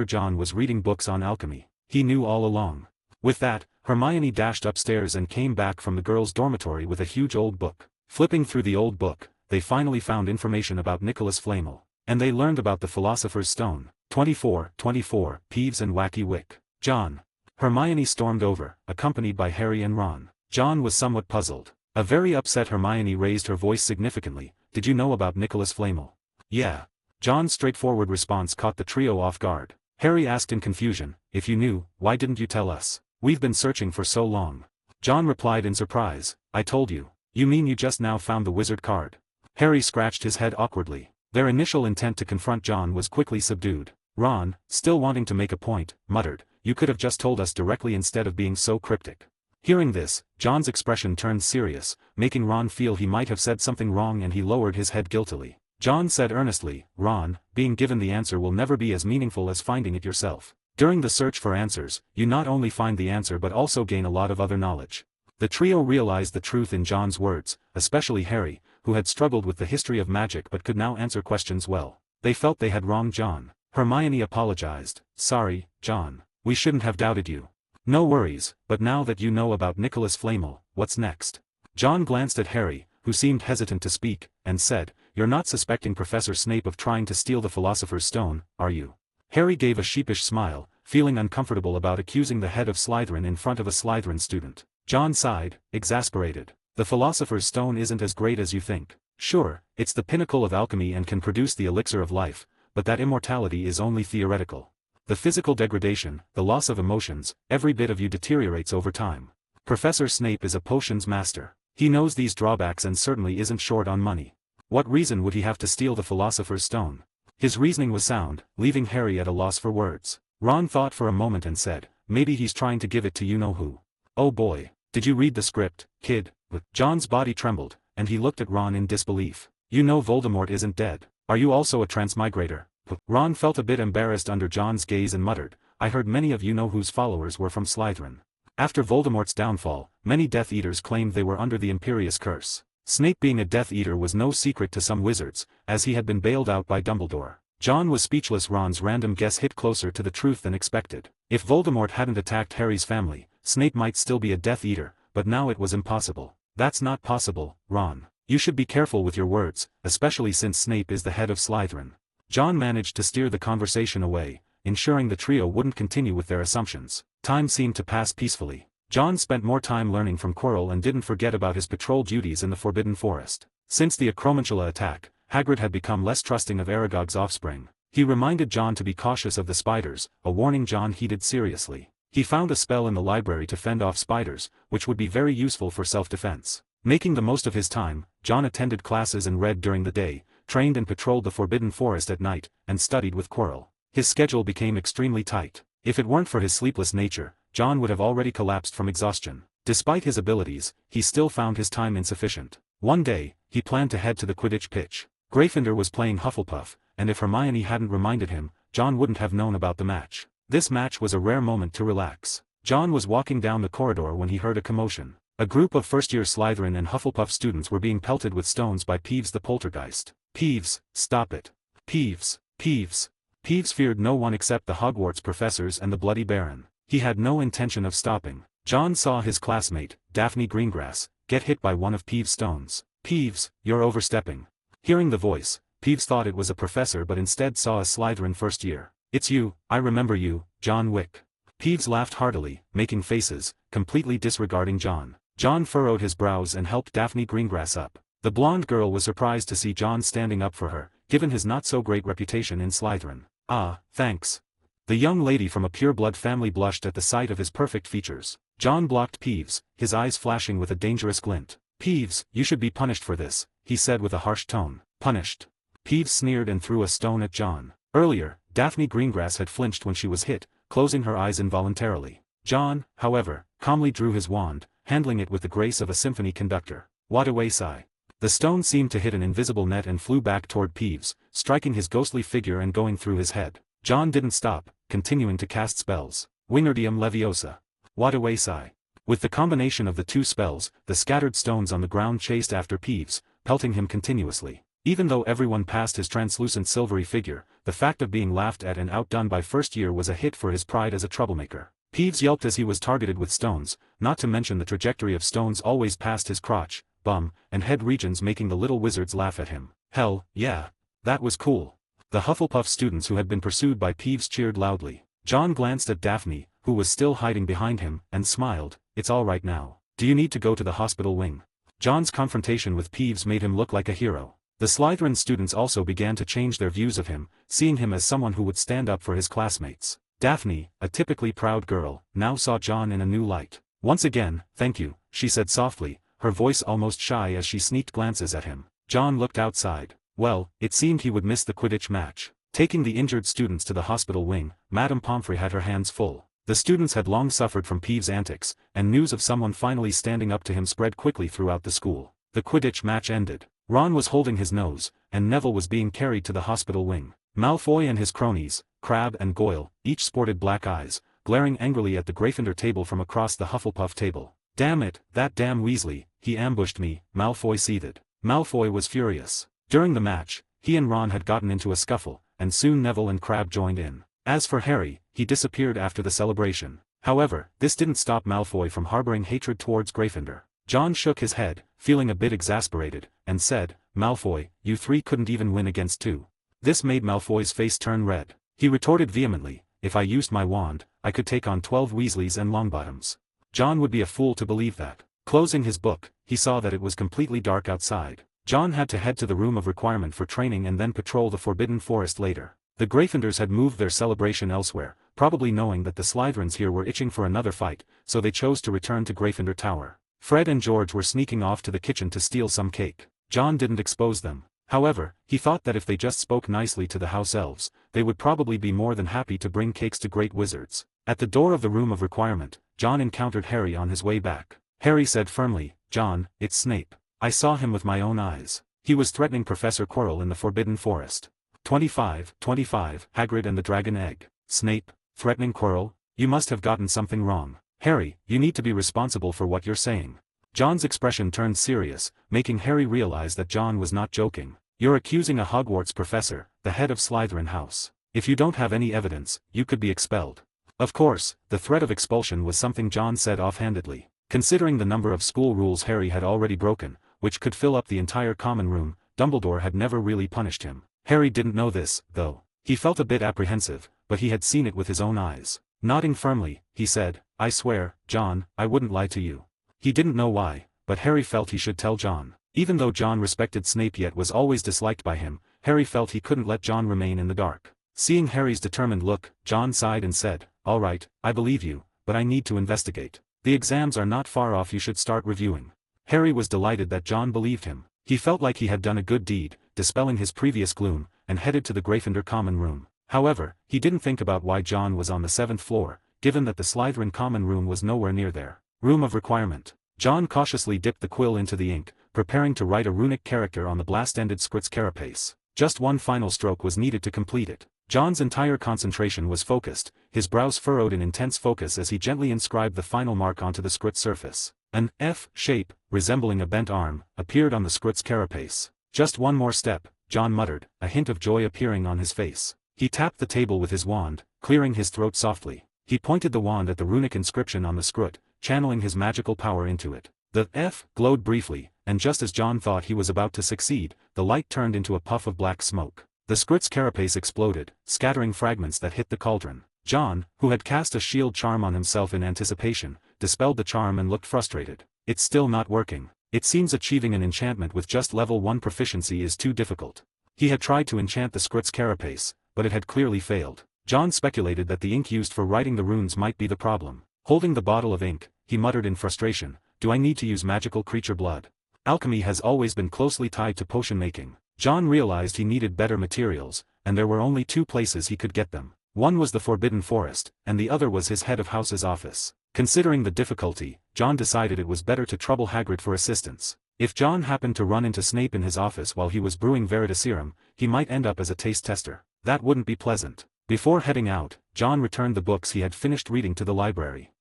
John was reading books on alchemy. He knew all along. With that, Hermione dashed upstairs and came back from the girls' dormitory with a huge old book. Flipping through the old book, they finally found information about Nicholas Flamel. And they learned about the Philosopher's Stone. 24, Peeves and Wacky Wick. John. Hermione stormed over, accompanied by Harry and Ron. John was somewhat puzzled. A very upset Hermione raised her voice significantly. Did you know about Nicholas Flamel? Yeah. John's straightforward response caught the trio off guard. Harry asked in confusion, if you knew, why didn't you tell us? We've been searching for so long. John replied in surprise, I told you. You mean you just now found the wizard card? Harry scratched his head awkwardly. Their initial intent to confront John was quickly subdued. Ron, still wanting to make a point, muttered, you could have just told us directly instead of being so cryptic. Hearing this, John's expression turned serious, making Ron feel he might have said something wrong, and he lowered his head guiltily. John said earnestly, Ron, being given the answer will never be as meaningful as finding it yourself. During the search for answers, you not only find the answer but also gain a lot of other knowledge. The trio realized the truth in John's words, especially Harry, who had struggled with the history of magic but could now answer questions well. They felt they had wronged John. Hermione apologized, sorry, John. We shouldn't have doubted you. No worries, but now that you know about Nicholas Flamel, what's next? John glanced at Harry, who seemed hesitant to speak, and said, you're not suspecting Professor Snape of trying to steal the Philosopher's Stone, are you? Harry gave a sheepish smile, feeling uncomfortable about accusing the head of Slytherin in front of a Slytherin student. John sighed, exasperated. The Philosopher's Stone isn't as great as you think. Sure, it's the pinnacle of alchemy and can produce the elixir of life, but that immortality is only theoretical. The physical degradation, the loss of emotions, every bit of you deteriorates over time. Professor Snape is a potions master. He knows these drawbacks and certainly isn't short on money. What reason would he have to steal the Philosopher's Stone? His reasoning was sound, leaving Harry at a loss for words. Ron thought for a moment and said, maybe he's trying to give it to you-know-who. Oh boy, did you read the script, kid? John's body trembled, and he looked at Ron in disbelief. You know Voldemort isn't dead. Are you also a transmigrator? Ron felt a bit embarrassed under John's gaze and muttered, I heard many of you-know-who's followers were from Slytherin. After Voldemort's downfall, many Death Eaters claimed they were under the Imperious Curse. Snape being a Death Eater was no secret to some wizards, as he had been bailed out by Dumbledore. John was speechless. Ron's random guess hit closer to the truth than expected. If Voldemort hadn't attacked Harry's family, Snape might still be a Death Eater, but now it was impossible. That's not possible, Ron. You should be careful with your words, especially since Snape is the head of Slytherin. John managed to steer the conversation away, ensuring the trio wouldn't continue with their assumptions. Time seemed to pass peacefully. John spent more time learning from Quirrell and didn't forget about his patrol duties in the Forbidden Forest. Since the Acromantula attack, Hagrid had become less trusting of Aragog's offspring. He reminded John to be cautious of the spiders, a warning John heeded seriously. He found a spell in the library to fend off spiders, which would be very useful for self-defense. Making the most of his time, John attended classes and read during the day, trained and patrolled the Forbidden Forest at night, and studied with Quirrell. His schedule became extremely tight. If it weren't for his sleepless nature, John would have already collapsed from exhaustion. Despite his abilities, he still found his time insufficient. One day, he planned to head to the Quidditch pitch. Gryffindor was playing Hufflepuff, and if Hermione hadn't reminded him, John wouldn't have known about the match. This match was a rare moment to relax. John was walking down the corridor when he heard a commotion. A group of first-year Slytherin and Hufflepuff students were being pelted with stones by Peeves the poltergeist. Peeves, stop it. Peeves, Peeves. Peeves feared no one except the Hogwarts professors and the Bloody Baron. He had no intention of stopping. John saw his classmate, Daphne Greengrass, get hit by one of Peeves' stones. Peeves, you're overstepping. Hearing the voice, Peeves thought it was a professor but instead saw a Slytherin first year. It's you, I remember you, John Wick. Peeves laughed heartily, making faces, completely disregarding John. John furrowed his brows and helped Daphne Greengrass up. The blonde girl was surprised to see John standing up for her, given his not-so-great reputation in Slytherin. Ah, thanks. The young lady from a pure-blood family blushed at the sight of his perfect features. John blocked Peeves, his eyes flashing with a dangerous glint. Peeves, you should be punished for this, he said with a harsh tone. Punished. Peeves sneered and threw a stone at John. Earlier, Daphne Greengrass had flinched when she was hit, closing her eyes involuntarily. John, however, calmly drew his wand, handling it with the grace of a symphony conductor. Wadaway-sai. The stone seemed to hit an invisible net and flew back toward Peeves, striking his ghostly figure and going through his head. John didn't stop, continuing to cast spells. Wingardium Leviosa. Wadaway-sai. With the combination of the two spells, the scattered stones on the ground chased after Peeves, pelting him continuously. Even though everyone passed his translucent silvery figure, the fact of being laughed at and outdone by first year was a hit for his pride as a troublemaker. Peeves yelped as he was targeted with stones, not to mention the trajectory of stones always past his crotch, bum, and head regions, making the little wizards laugh at him. Hell, yeah. That was cool. The Hufflepuff students who had been pursued by Peeves cheered loudly. John glanced at Daphne, who was still hiding behind him, and smiled. It's all right now. Do you need to go to the hospital wing? John's confrontation with Peeves made him look like a hero. The Slytherin students also began to change their views of him, seeing him as someone who would stand up for his classmates. Daphne, a typically proud girl, now saw John in a new light. Once again, thank you, she said softly, her voice almost shy as she sneaked glances at him. John looked outside. Well, it seemed he would miss the Quidditch match. Taking the injured students to the hospital wing, Madame Pomfrey had her hands full. The students had long suffered from Peeves' antics, and news of someone finally standing up to him spread quickly throughout the school. The Quidditch match ended. Ron was holding his nose, and Neville was being carried to the hospital wing. Malfoy and his cronies, Crabbe and Goyle, each sported black eyes, glaring angrily at the Gryffindor table from across the Hufflepuff table. Damn it, that damn Weasley, he ambushed me, Malfoy seethed. Malfoy was furious. During the match, he and Ron had gotten into a scuffle, and soon Neville and Crabbe joined in. As for Harry, he disappeared after the celebration. However, this didn't stop Malfoy from harboring hatred towards Gryffindor. John shook his head, feeling a bit exasperated, and said, Malfoy, you three couldn't even win against two. This made Malfoy's face turn red. He retorted vehemently, if I used my wand, I could take on 12 Weasleys and Longbottoms. John would be a fool to believe that. Closing his book, he saw that it was completely dark outside. John had to head to the room of requirement for training and then patrol the Forbidden Forest later. The Gryffindors had moved their celebration elsewhere, probably knowing that the Slytherins here were itching for another fight, so they chose to return to Gryffindor Tower. Fred and George were sneaking off to the kitchen to steal some cake. John didn't expose them. However, he thought that if they just spoke nicely to the house elves, they would probably be more than happy to bring cakes to great wizards. At the door of the room of requirement, John encountered Harry on his way back. Harry said firmly, "John, it's Snape. I saw him with my own eyes. He was threatening Professor Quirrell in the Forbidden Forest." 25, Hagrid and the Dragon Egg. Snape, threatening Quirrell? You must have gotten something wrong. Harry, you need to be responsible for what you're saying. John's expression turned serious, making Harry realize that John was not joking. You're accusing a Hogwarts professor, the head of Slytherin House. If you don't have any evidence, you could be expelled. Of course, the threat of expulsion was something John said offhandedly. Considering the number of school rules Harry had already broken, which could fill up the entire common room, Dumbledore had never really punished him. Harry didn't know this, though. He felt a bit apprehensive, but he had seen it with his own eyes. Nodding firmly, he said, "I swear, John, I wouldn't lie to you." He didn't know why, but Harry felt he should tell John. Even though John respected Snape yet was always disliked by him, Harry felt he couldn't let John remain in the dark. Seeing Harry's determined look, John sighed and said, "All right, I believe you, but I need to investigate. The exams are not far off, you should start reviewing." Harry was delighted that John believed him. He felt like he had done a good deed, dispelling his previous gloom, and headed to the Gryffindor common room. However, he didn't think about why John was on the 7th floor, given that the Slytherin common room was nowhere near there. Room of requirement. John cautiously dipped the quill into the ink, preparing to write a runic character on the blast-ended Scritt's carapace. Just one final stroke was needed to complete it. John's entire concentration was focused, his brows furrowed in intense focus as he gently inscribed the final mark onto the Scritt surface. An F shape, resembling a bent arm, appeared on the Scritt's carapace. Just one more step, John muttered, a hint of joy appearing on his face. He tapped the table with his wand, clearing his throat softly. He pointed the wand at the runic inscription on the Scritt, channeling his magical power into it. The F glowed briefly, and just as John thought he was about to succeed, the light turned into a puff of black smoke. The Scritt's carapace exploded, scattering fragments that hit the cauldron. John, who had cast a shield charm on himself in anticipation, dispelled the charm and looked frustrated. "It's still not working. It seems achieving an enchantment with just level 1 proficiency is too difficult." He had tried to enchant the Scritt's carapace, but it had clearly failed. John speculated that the ink used for writing the runes might be the problem. Holding the bottle of ink, he muttered in frustration, "Do I need to use magical creature blood? Alchemy has always been closely tied to potion making." John realized he needed better materials, and there were only 2 places he could get them. One was the Forbidden Forest, and the other was his head of house's office. Considering the difficulty, John decided it was better to trouble Hagrid for assistance. If John happened to run into Snape in his office while he was brewing Veritaserum, he might end up as a taste tester. That wouldn't be pleasant. Before heading out, John returned the books he had finished reading to the library.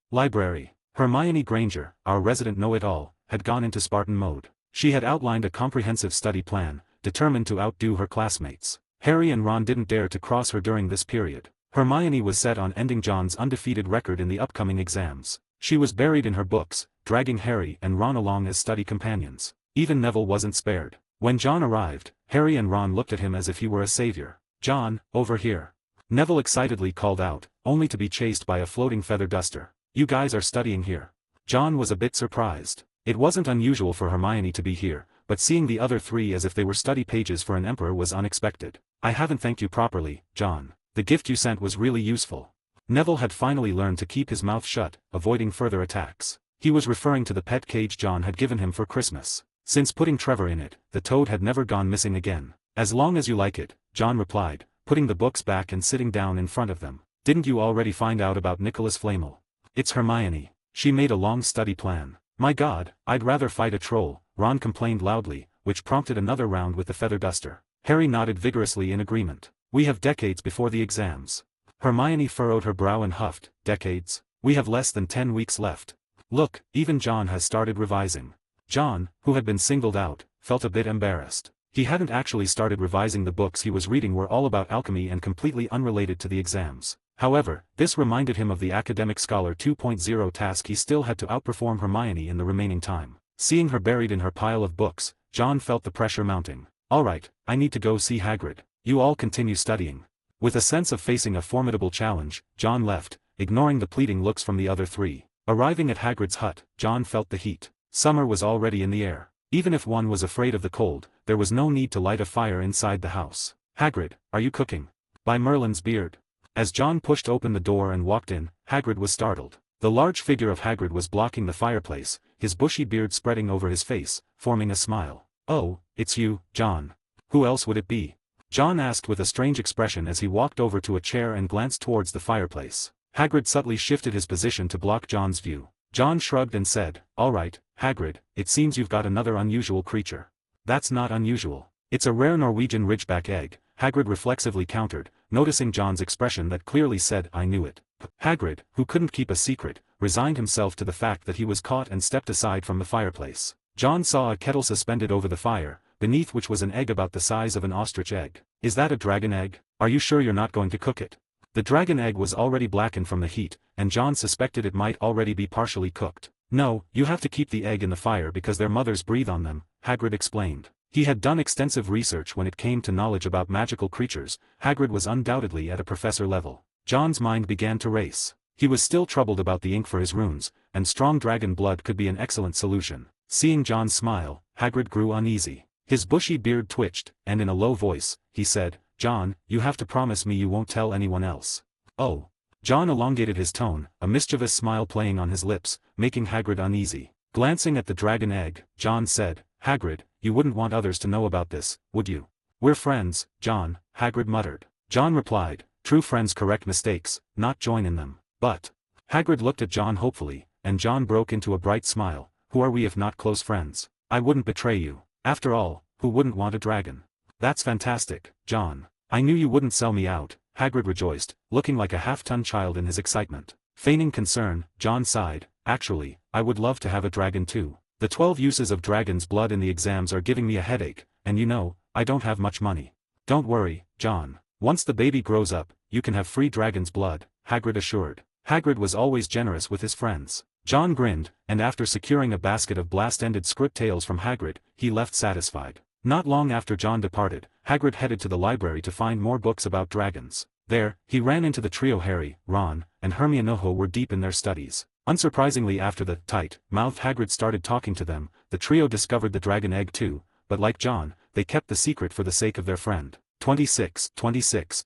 Hermione Granger, our resident know-it-all, had gone into Spartan mode. She had outlined a comprehensive study plan, determined to outdo her classmates. Harry and Ron didn't dare to cross her during this period. Hermione was set on ending John's undefeated record in the upcoming exams. She was buried in her books, dragging Harry and Ron along as study companions. Even Neville wasn't spared. When John arrived, Harry and Ron looked at him as if he were a savior. "John, over here." Neville excitedly called out, only to be chased by a floating feather duster. "You guys are studying here." John was a bit surprised. It wasn't unusual for Hermione to be here, but seeing the other 3 as if they were study pages for an emperor was unexpected. "I haven't thanked you properly, John. The gift you sent was really useful." Neville had finally learned to keep his mouth shut, avoiding further attacks. He was referring to the pet cage John had given him for Christmas. Since putting Trevor in it, the toad had never gone missing again. "As long as you like it," John replied, putting the books back and sitting down in front of them. "Didn't you already find out about Nicholas Flamel?" "It's Hermione. She made a long study plan." "My God, I'd rather fight a troll," Ron complained loudly, which prompted another round with the feather duster. Harry nodded vigorously in agreement. "We have decades before the exams." Hermione furrowed her brow and huffed, "Decades? We have less than 10 weeks left. Look, even John has started revising." John, who had been singled out, felt a bit embarrassed. He hadn't actually started revising. The books he was reading were all about alchemy and completely unrelated to the exams. However, this reminded him of the Academic Scholar 2.0 task. He still had to outperform Hermione in the remaining time. Seeing her buried in her pile of books, John felt the pressure mounting. "All right, I need to go see Hagrid. You all continue studying." With a sense of facing a formidable challenge, John left, ignoring the pleading looks from the other 3. Arriving at Hagrid's hut, John felt the heat. Summer was already in the air. Even if one was afraid of the cold, there was no need to light a fire inside the house. "Hagrid, are you cooking?" By Merlin's beard. As John pushed open the door and walked in, Hagrid was startled. The large figure of Hagrid was blocking the fireplace, his bushy beard spreading over his face, forming a smile. "Oh, it's you, John. Who else would it be?" John asked with a strange expression as he walked over to a chair and glanced towards the fireplace. Hagrid subtly shifted his position to block John's view. John shrugged and said, "All right, Hagrid, it seems you've got another unusual creature." "That's not unusual. It's a rare Norwegian ridgeback egg," Hagrid reflexively countered, noticing John's expression that clearly said, "I knew it." Hagrid, who couldn't keep a secret, resigned himself to the fact that he was caught and stepped aside from the fireplace. John saw a kettle suspended over the fire, beneath which was an egg about the size of an ostrich egg. "Is that a dragon egg? Are you sure you're not going to cook it?" The dragon egg was already blackened from the heat, and John suspected it might already be partially cooked. "No, you have to keep the egg in the fire because their mothers breathe on them," Hagrid explained. He had done extensive research when it came to knowledge about magical creatures. Hagrid was undoubtedly at a professor level. John's mind began to race. He was still troubled about the ink for his runes, and strong dragon blood could be an excellent solution. Seeing John smile, Hagrid grew uneasy. His bushy beard twitched, and in a low voice, he said, "John, you have to promise me you won't tell anyone else." "Oh." John elongated his tone, a mischievous smile playing on his lips, making Hagrid uneasy. Glancing at the dragon egg, John said, "Hagrid, you wouldn't want others to know about this, would you?" "We're friends, John," Hagrid muttered. John replied, "True friends correct mistakes, not join in them." "But..." Hagrid looked at John hopefully, and John broke into a bright smile. "Who are we if not close friends? I wouldn't betray you. After all, who wouldn't want a dragon?" "That's fantastic, John. I knew you wouldn't sell me out," Hagrid rejoiced, looking like a half-ton child in his excitement. Feigning concern, John sighed, "Actually, I would love to have a dragon too. The 12 uses of dragon's blood in the exams are giving me a headache, and you know, I don't have much money." "Don't worry, John. Once the baby grows up, you can have free dragon's blood," Hagrid assured. Hagrid was always generous with his friends. John grinned, and after securing a basket of blast-ended script tales from Hagrid, he left satisfied. Not long after John departed, Hagrid headed to the library to find more books about dragons. There, he ran into the trio. Harry, Ron, and Hermione were deep in their studies. Unsurprisingly, after the tight-mouthed Hagrid started talking to them, the trio discovered the dragon egg too, but like John, they kept the secret for the sake of their friend. 26.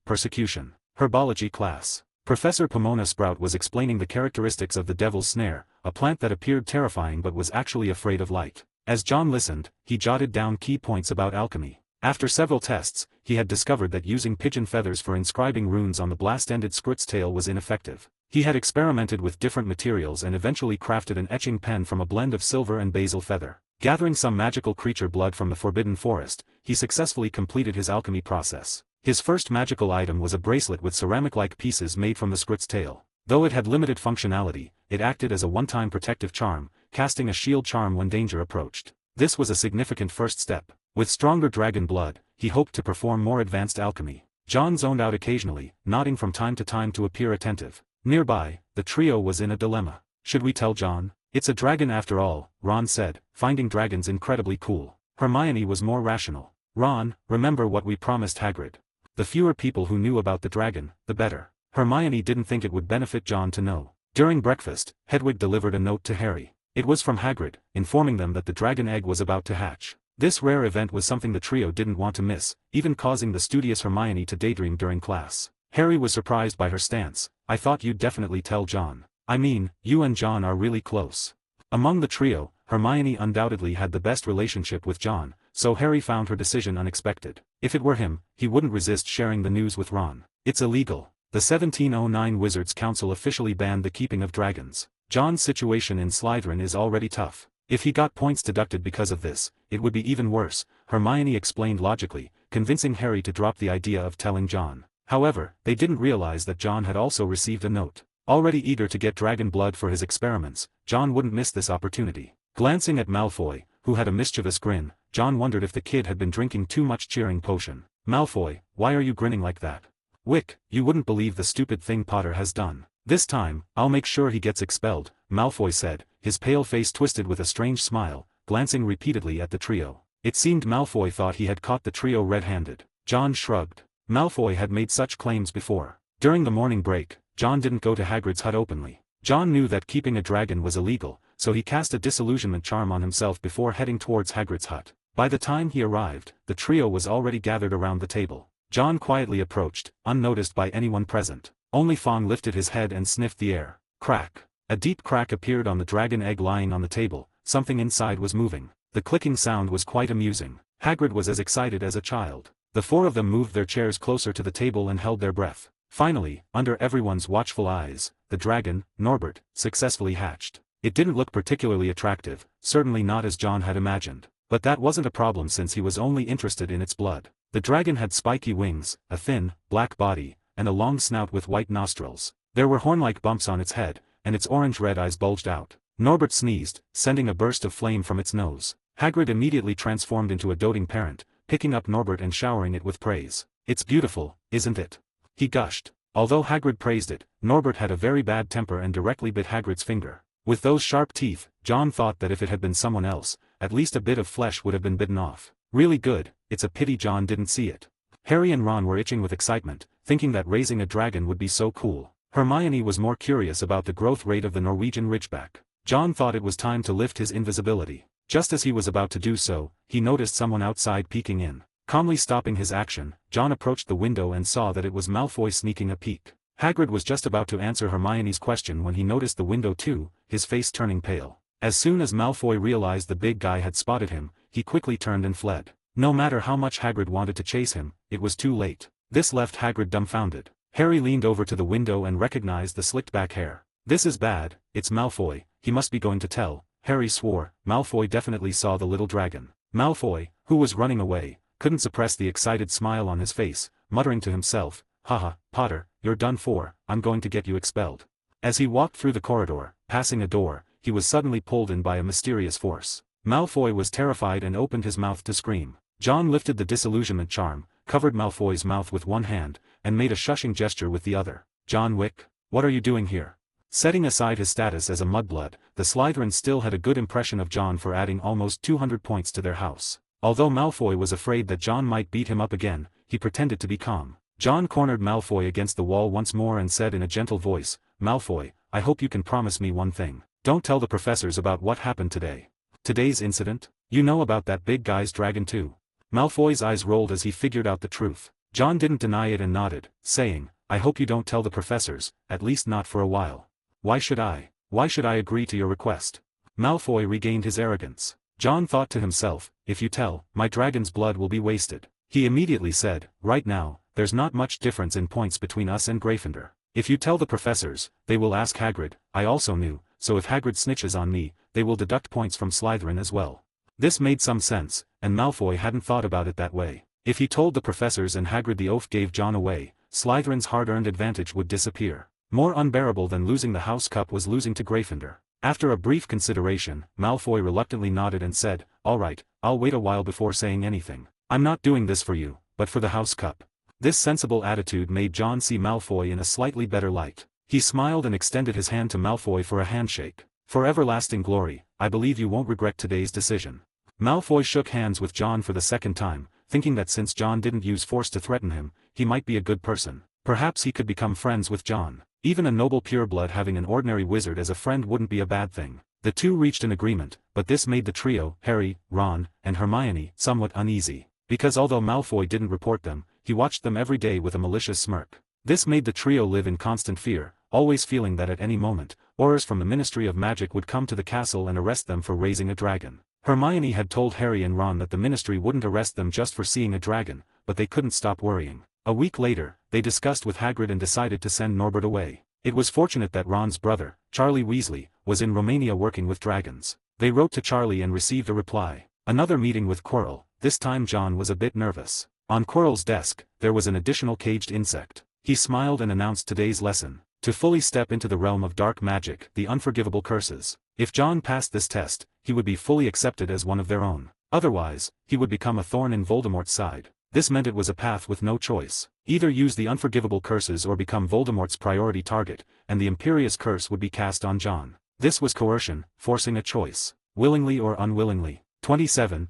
Persecution. Herbology class. Professor Pomona Sprout was explaining the characteristics of the devil's snare, a plant that appeared terrifying but was actually afraid of light. As John listened, he jotted down key points about alchemy. After several tests, he had discovered that using pigeon feathers for inscribing runes on the blast-ended script's tail was ineffective. He had experimented with different materials and eventually crafted an etching pen from a blend of silver and basil feather. Gathering some magical creature blood from the Forbidden Forest, he successfully completed his alchemy process. His first magical item was a bracelet with ceramic-like pieces made from the script's tail. Though it had limited functionality, it acted as a one-time protective charm, casting a shield charm when danger approached. This was a significant first step. With stronger dragon blood, he hoped to perform more advanced alchemy. John zoned out occasionally, nodding from time to time to appear attentive. Nearby, the trio was in a dilemma. "Should we tell John? It's a dragon after all," Ron said, finding dragons incredibly cool. Hermione was more rational. "Ron, remember what we promised Hagrid. The fewer people who knew about the dragon, the better." Hermione didn't think it would benefit John to know. During breakfast, Hedwig delivered a note to Harry. It was from Hagrid, informing them that the dragon egg was about to hatch. This rare event was something the trio didn't want to miss, even causing the studious Hermione to daydream during class. Harry was surprised by her stance. "I thought you'd definitely tell John. I mean, you and John are really close." Among the trio, Hermione undoubtedly had the best relationship with John, so Harry found her decision unexpected. If it were him, he wouldn't resist sharing the news with Ron. "It's illegal. The 1709 Wizards' Council officially banned the keeping of dragons. John's situation in Slytherin is already tough. If he got points deducted because of this, it would be even worse," Hermione explained logically, convincing Harry to drop the idea of telling John. However, they didn't realize that John had also received a note. Already eager to get dragon blood for his experiments, John wouldn't miss this opportunity. Glancing at Malfoy, who had a mischievous grin, John wondered if the kid had been drinking too much cheering potion. "Malfoy, why are you grinning like that?" "Wick, you wouldn't believe the stupid thing Potter has done. This time, I'll make sure he gets expelled," Malfoy said, his pale face twisted with a strange smile, glancing repeatedly at the trio. It seemed Malfoy thought he had caught the trio red-handed. John shrugged. Malfoy had made such claims before. During the morning break, John didn't go to Hagrid's hut openly. John knew that keeping a dragon was illegal, so he cast a disillusionment charm on himself before heading towards Hagrid's hut. By the time he arrived, the trio was already gathered around the table. John quietly approached, unnoticed by anyone present. Only Fong lifted his head and sniffed the air. Crack. A deep crack appeared on the dragon egg lying on the table. Something inside was moving. The clicking sound was quite amusing. Hagrid was as excited as a child. The four of them moved their chairs closer to the table and held their breath. Finally, under everyone's watchful eyes, the dragon, Norbert, successfully hatched. It didn't look particularly attractive, certainly not as John had imagined. But that wasn't a problem since he was only interested in its blood. The dragon had spiky wings, a thin, black body, and a long snout with white nostrils. There were horn-like bumps on its head, and its orange-red eyes bulged out. Norbert sneezed, sending a burst of flame from its nose. Hagrid immediately transformed into a doting parent, picking up Norbert and showering it with praise. "It's beautiful, isn't it?" he gushed. Although Hagrid praised it, Norbert had a very bad temper and directly bit Hagrid's finger. With those sharp teeth, John thought that if it had been someone else, at least a bit of flesh would have been bitten off. Really good, it's a pity John didn't see it. Harry and Ron were itching with excitement, thinking that raising a dragon would be so cool. Hermione was more curious about the growth rate of the Norwegian Ridgeback. John thought it was time to lift his invisibility. Just as he was about to do so, he noticed someone outside peeking in. Calmly stopping his action, John approached the window and saw that it was Malfoy sneaking a peek. Hagrid was just about to answer Hermione's question when he noticed the window too, his face turning pale. As soon as Malfoy realized the big guy had spotted him, he quickly turned and fled. No matter how much Hagrid wanted to chase him, it was too late. This left Hagrid dumbfounded. Harry leaned over to the window and recognized the slicked-back hair. "This is bad, it's Malfoy, he must be going to tell." Harry swore. Malfoy definitely saw the little dragon. Malfoy, who was running away, couldn't suppress the excited smile on his face, muttering to himself, "Haha, Potter, you're done for, I'm going to get you expelled." As he walked through the corridor, passing a door, he was suddenly pulled in by a mysterious force. Malfoy was terrified and opened his mouth to scream. John lifted the disillusionment charm, covered Malfoy's mouth with one hand, and made a shushing gesture with the other. "John Wick, what are you doing here?" Setting aside his status as a mudblood, the Slytherins still had a good impression of John for adding almost 200 points to their house. Although Malfoy was afraid that John might beat him up again, he pretended to be calm. John cornered Malfoy against the wall once more and said in a gentle voice, "Malfoy, I hope you can promise me one thing. Don't tell the professors about what happened today. Today's incident? You know about that big guy's dragon too." Malfoy's eyes rolled as he figured out the truth. John didn't deny it and nodded, saying, "I hope you don't tell the professors, at least not for a while." "Why should I? Why should I agree to your request?" Malfoy regained his arrogance. John thought to himself, "If you tell, my dragon's blood will be wasted." He immediately said, "Right now, there's not much difference in points between us and Gryffindor. If you tell the professors, they will ask Hagrid. I also knew, so if Hagrid snitches on me, they will deduct points from Slytherin as well." This made some sense, and Malfoy hadn't thought about it that way. If he told the professors and Hagrid the oath gave John away, Slytherin's hard-earned advantage would disappear. More unbearable than losing the House Cup was losing to Gryffindor. After a brief consideration, Malfoy reluctantly nodded and said, "All right, I'll wait a while before saying anything. I'm not doing this for you, but for the House Cup." This sensible attitude made John see Malfoy in a slightly better light. He smiled and extended his hand to Malfoy for a handshake. "For everlasting glory, I believe you won't regret today's decision." Malfoy shook hands with John for the second time, thinking that since John didn't use force to threaten him, he might be a good person. Perhaps he could become friends with John. Even a noble pureblood having an ordinary wizard as a friend wouldn't be a bad thing. The two reached an agreement, but this made the trio, Harry, Ron, and Hermione, somewhat uneasy. Because although Malfoy didn't report them, he watched them every day with a malicious smirk. This made the trio live in constant fear, always feeling that at any moment, Aurors from the Ministry of Magic would come to the castle and arrest them for raising a dragon. Hermione had told Harry and Ron that the Ministry wouldn't arrest them just for seeing a dragon, but they couldn't stop worrying. A week later, they discussed with Hagrid and decided to send Norbert away. It was fortunate that Ron's brother, Charlie Weasley, was in Romania working with dragons. They wrote to Charlie and received a reply. Another meeting with Quirrell. This time John was a bit nervous. On Quirrell's desk, there was an additional caged insect. He smiled and announced today's lesson. To fully step into the realm of dark magic, the unforgivable curses. If John passed this test, he would be fully accepted as one of their own. Otherwise, he would become a thorn in Voldemort's side. This meant it was a path with no choice. Either use the unforgivable curses or become Voldemort's priority target, and the Imperious Curse would be cast on John. This was coercion, forcing a choice. Willingly or unwillingly. 27,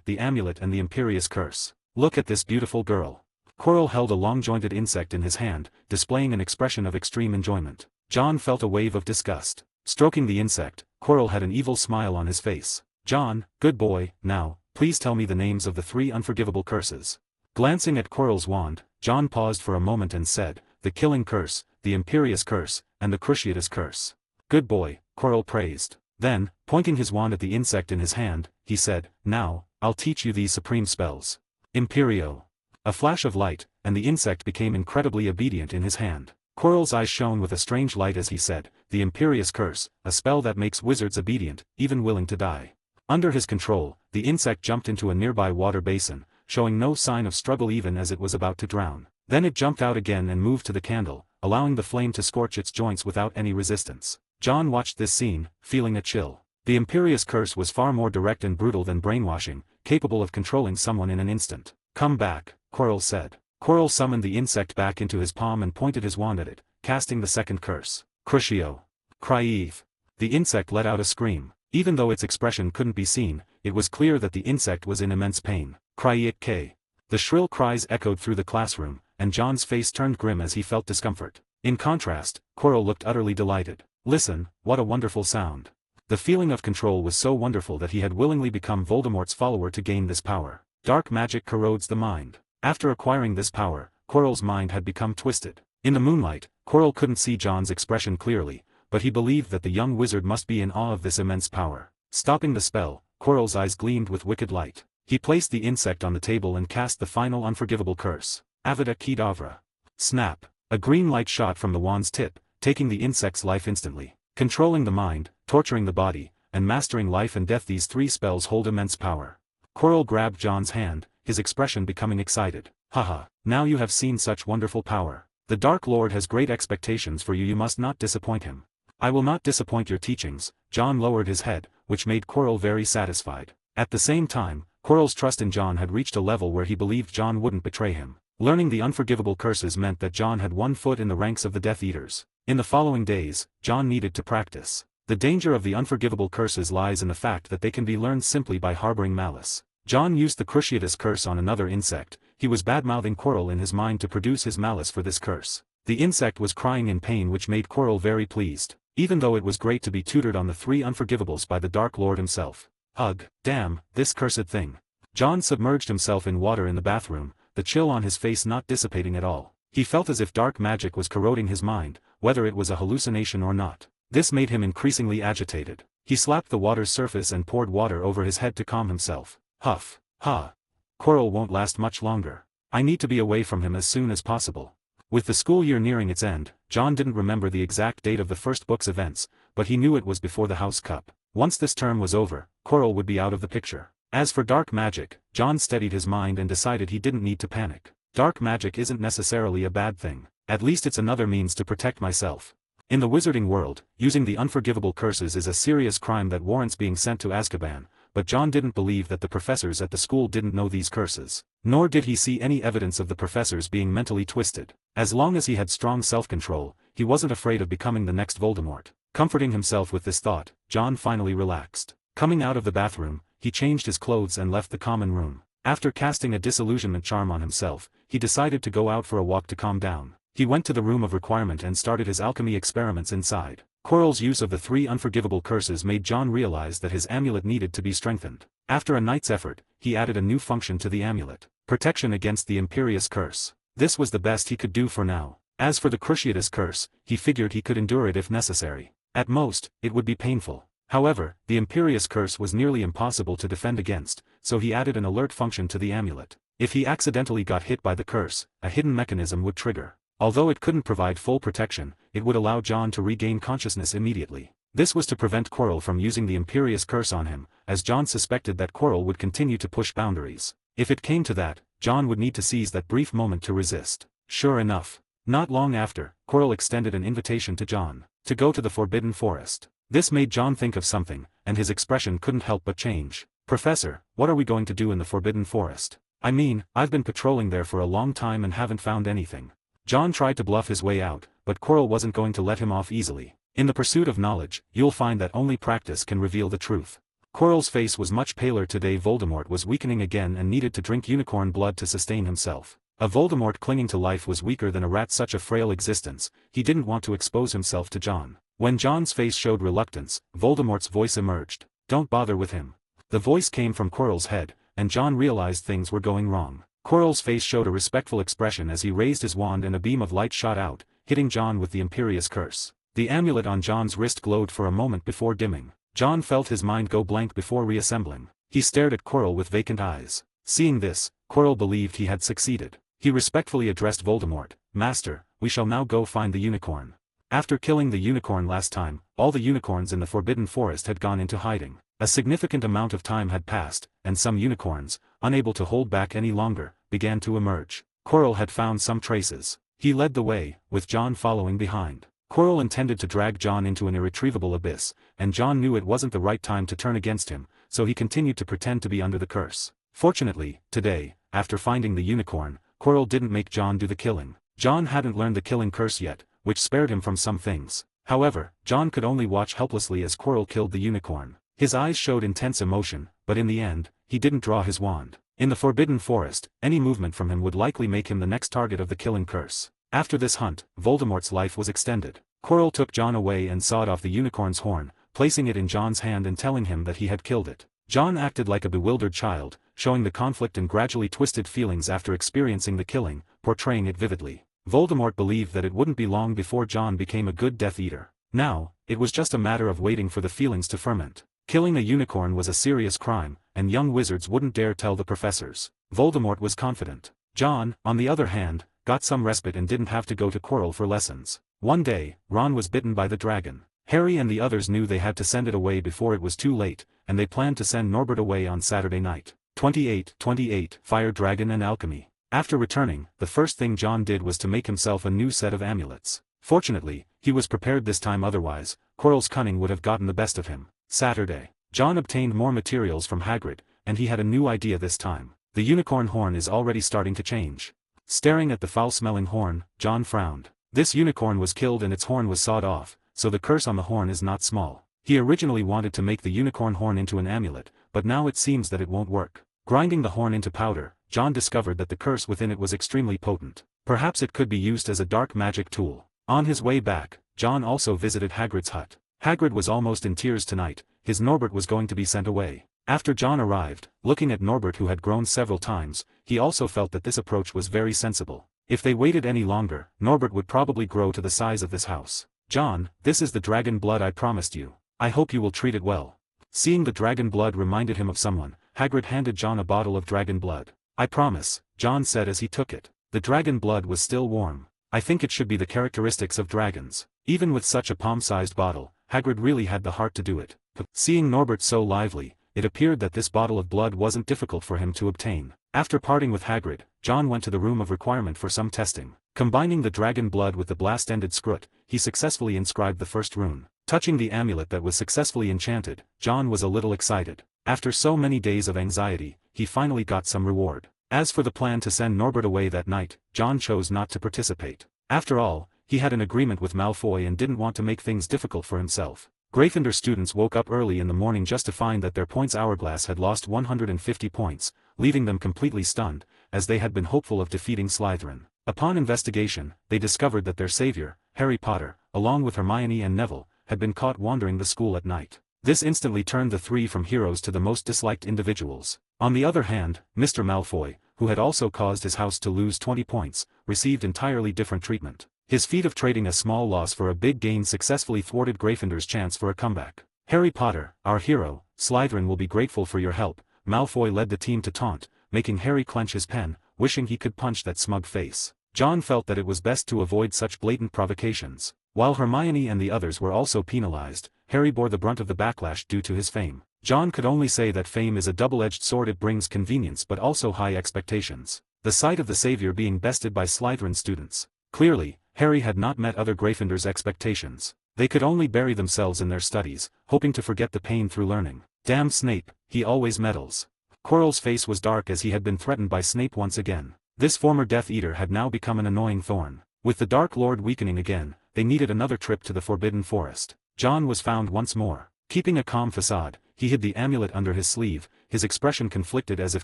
the Amulet and the Imperious Curse. Look at this beautiful girl. Quirrell held a long-jointed insect in his hand, displaying an expression of extreme enjoyment. John felt a wave of disgust. Stroking the insect, Quirrell had an evil smile on his face. "John, good boy, now, please tell me the names of the 3 unforgivable curses." Glancing at Quirrell's wand, John paused for a moment and said, "The killing curse, the imperious curse, and the cruciatus curse." "Good boy," Quirrell praised. Then, pointing his wand at the insect in his hand, he said, "Now, I'll teach you these supreme spells. Imperio." A flash of light, and the insect became incredibly obedient in his hand. Quirrell's eyes shone with a strange light as he said, "The imperious curse, a spell that makes wizards obedient, even willing to die." Under his control, the insect jumped into a nearby water basin, showing no sign of struggle even as it was about to drown. Then it jumped out again and moved to the candle, allowing the flame to scorch its joints without any resistance. John watched this scene, feeling a chill. The imperious curse was far more direct and brutal than brainwashing, capable of controlling someone in an instant. "Come back," Quirrell said. Quirrell summoned the insect back into his palm and pointed his wand at it, casting the second curse. Crucio. Cry-Eve. The insect let out a scream. Even though its expression couldn't be seen, it was clear that the insect was in immense pain. Cry-It-K. The shrill cries echoed through the classroom, and John's face turned grim as he felt discomfort. In contrast, Quirrell looked utterly delighted. Listen, what a wonderful sound. The feeling of control was so wonderful that he had willingly become Voldemort's follower to gain this power. Dark magic corrodes the mind. After acquiring this power, Quirrell's mind had become twisted. In the moonlight, Quirrell couldn't see John's expression clearly, but he believed that the young wizard must be in awe of this immense power. Stopping the spell, Quirrell's eyes gleamed with wicked light. He placed the insect on the table and cast the final unforgivable curse. Avada Kedavra. Snap. A green light shot from the wand's tip, taking the insect's life instantly. Controlling the mind, torturing the body, and mastering life and death, these three spells hold immense power. Quirrell grabbed John's hand, his expression becoming excited. "Haha, now you have seen such wonderful power. The Dark Lord has great expectations for you, you must not disappoint him." "I will not disappoint your teachings." John lowered his head, which made Quirrell very satisfied. At the same time, Quirrell's trust in John had reached a level where he believed John wouldn't betray him. Learning the unforgivable curses meant that John had 1 foot in the ranks of the Death Eaters. In the following days, John needed to practice. The danger of the unforgivable curses lies in the fact that they can be learned simply by harboring malice. John used the cruciatus curse on another insect. He was bad-mouthing Quirrell in his mind to produce his malice for this curse. The insect was crying in pain, which made Quirrell very pleased, even though it was great to be tutored on the 3 unforgivables by the Dark Lord himself. Ugh, damn, this cursed thing. John submerged himself in water in the bathroom, the chill on his face not dissipating at all. He felt as if dark magic was corroding his mind, whether it was a hallucination or not. This made him increasingly agitated. He slapped the water's surface and poured water over his head to calm himself. Huff. Ha. Quirrell won't last much longer. I need to be away from him as soon as possible. With the school year nearing its end, John didn't remember the exact date of the first book's events, but he knew it was before the House Cup. Once this term was over, Quirrell would be out of the picture. As for dark magic, John steadied his mind and decided he didn't need to panic. Dark magic isn't necessarily a bad thing. At least it's another means to protect myself. In the wizarding world, using the unforgivable curses is a serious crime that warrants being sent to Azkaban, but John didn't believe that the professors at the school didn't know these curses. Nor did he see any evidence of the professors being mentally twisted. As long as he had strong self-control, he wasn't afraid of becoming the next Voldemort. Comforting himself with this thought, John finally relaxed. Coming out of the bathroom, he changed his clothes and left the common room. After casting a disillusionment charm on himself, he decided to go out for a walk to calm down. He went to the room of requirement and started his alchemy experiments inside. Quirrell's use of the 3 unforgivable curses made John realize that his amulet needed to be strengthened. After a night's effort, he added a new function to the amulet: protection against the imperious curse. This was the best he could do for now. As for the cruciatus curse, he figured he could endure it if necessary. At most, it would be painful. However, the imperious curse was nearly impossible to defend against, so he added an alert function to the amulet. If he accidentally got hit by the curse, a hidden mechanism would trigger. Although it couldn't provide full protection, it would allow John to regain consciousness immediately. This was to prevent Quirrell from using the imperious curse on him, as John suspected that Quirrell would continue to push boundaries. If it came to that, John would need to seize that brief moment to resist. Sure enough, not long after, Quirrell extended an invitation to John to go to the Forbidden Forest. This made John think of something, and his expression couldn't help but change. "Professor, what are we going to do in the Forbidden Forest? I mean, I've been patrolling there for a long time and haven't found anything." John tried to bluff his way out, but Quirrell wasn't going to let him off easily. "In the pursuit of knowledge, you'll find that only practice can reveal the truth." Quirrell's face was much paler today. Voldemort was weakening again and needed to drink unicorn blood to sustain himself. A Voldemort clinging to life was weaker than a rat. Such a frail existence, he didn't want to expose himself to John. When John's face showed reluctance, Voldemort's voice emerged. "Don't bother with him." The voice came from Quirrell's head, and John realized things were going wrong. Quirrell's face showed a respectful expression as he raised his wand and a beam of light shot out, hitting John with the imperious curse. The amulet on John's wrist glowed for a moment before dimming. John felt his mind go blank before reassembling. He stared at Quirrell with vacant eyes. Seeing this, Quirrell believed he had succeeded. He respectfully addressed Voldemort, "Master, we shall now go find the unicorn." After killing the unicorn last time, all the unicorns in the Forbidden Forest had gone into hiding. A significant amount of time had passed, and some unicorns, unable to hold back any longer, began to emerge. Quirrell had found some traces. He led the way, with John following behind. Quirrell intended to drag John into an irretrievable abyss, and John knew it wasn't the right time to turn against him, so he continued to pretend to be under the curse. Fortunately, today, after finding the unicorn, Quirrell didn't make John do the killing. John hadn't learned the killing curse yet, which spared him from some things. However, John could only watch helplessly as Quirrell killed the unicorn. His eyes showed intense emotion, but in the end, he didn't draw his wand. In the Forbidden Forest, any movement from him would likely make him the next target of the killing curse. After this hunt, Voldemort's life was extended. Quirrell took John away and sawed off the unicorn's horn, placing it in John's hand and telling him that he had killed it. John acted like a bewildered child, showing the conflict and gradually twisted feelings after experiencing the killing, portraying it vividly. Voldemort believed that it wouldn't be long before John became a good Death Eater. Now, it was just a matter of waiting for the feelings to ferment. Killing a unicorn was a serious crime, and young wizards wouldn't dare tell the professors. Voldemort was confident. John, on the other hand, got some respite and didn't have to go to Quirrell for lessons. One day, Ron was bitten by the dragon. Harry and the others knew they had to send it away before it was too late, and they planned to send Norbert away on Saturday night. 28 Fire Dragon and Alchemy. After returning, the first thing John did was to make himself a new set of amulets. Fortunately, he was prepared this time, otherwise, Quirrell's cunning would have gotten the best of him. Saturday. John obtained more materials from Hagrid, and he had a new idea this time. The unicorn horn is already starting to change. Staring at the foul-smelling horn, John frowned. This unicorn was killed and its horn was sawed off, so the curse on the horn is not small. He originally wanted to make the unicorn horn into an amulet, but now it seems that it won't work. Grinding the horn into powder, John discovered that the curse within it was extremely potent. Perhaps it could be used as a dark magic tool. On his way back, John also visited Hagrid's hut. Hagrid was almost in tears tonight. His Norbert was going to be sent away. After John arrived, looking at Norbert, who had grown several times, he also felt that this approach was very sensible. If they waited any longer, Norbert would probably grow to the size of this house. "John, this is the dragon blood I promised you. I hope you will treat it well." Seeing the dragon blood reminded him of someone, Hagrid handed John a bottle of dragon blood. "I promise," John said as he took it. The dragon blood was still warm. "I think it should be the characteristics of dragons." Even with such a palm-sized bottle, Hagrid really had the heart to do it. Seeing Norbert so lively, it appeared that this bottle of blood wasn't difficult for him to obtain. After parting with Hagrid, John went to the room of requirement for some testing. Combining the dragon blood with the blast-ended scrut, he successfully inscribed the first rune. Touching the amulet that was successfully enchanted, John was a little excited. After so many days of anxiety, he finally got some reward. As for the plan to send Norbert away that night, John chose not to participate. After all, he had an agreement with Malfoy and didn't want to make things difficult for himself. Gryffindor students woke up early in the morning just to find that their points hourglass had lost 150 points, leaving them completely stunned, as they had been hopeful of defeating Slytherin. Upon investigation, they discovered that their savior, Harry Potter, along with Hermione and Neville, had been caught wandering the school at night. This instantly turned the three from heroes to the most disliked individuals. On the other hand, Mr. Malfoy, who had also caused his house to lose 20 points, received entirely different treatment. His feat of trading a small loss for a big gain successfully thwarted Gryffindor's chance for a comeback. "Harry Potter, our hero, Slytherin will be grateful for your help." Malfoy led the team to taunt, making Harry clench his pen, wishing he could punch that smug face. John felt that it was best to avoid such blatant provocations. While Hermione and the others were also penalized, Harry bore the brunt of the backlash due to his fame. John could only say that fame is a double-edged sword. It brings convenience but also high expectations. The sight of the savior being bested by Slytherin students. Clearly, Harry had not met other Gryffindors' expectations. They could only bury themselves in their studies, hoping to forget the pain through learning. Damn Snape, he always meddles. Quirrell's face was dark as he had been threatened by Snape once again. This former Death Eater had now become an annoying thorn. With the Dark Lord weakening again, they needed another trip to the Forbidden Forest. John was found once more. Keeping a calm facade, he hid the amulet under his sleeve, his expression conflicted as if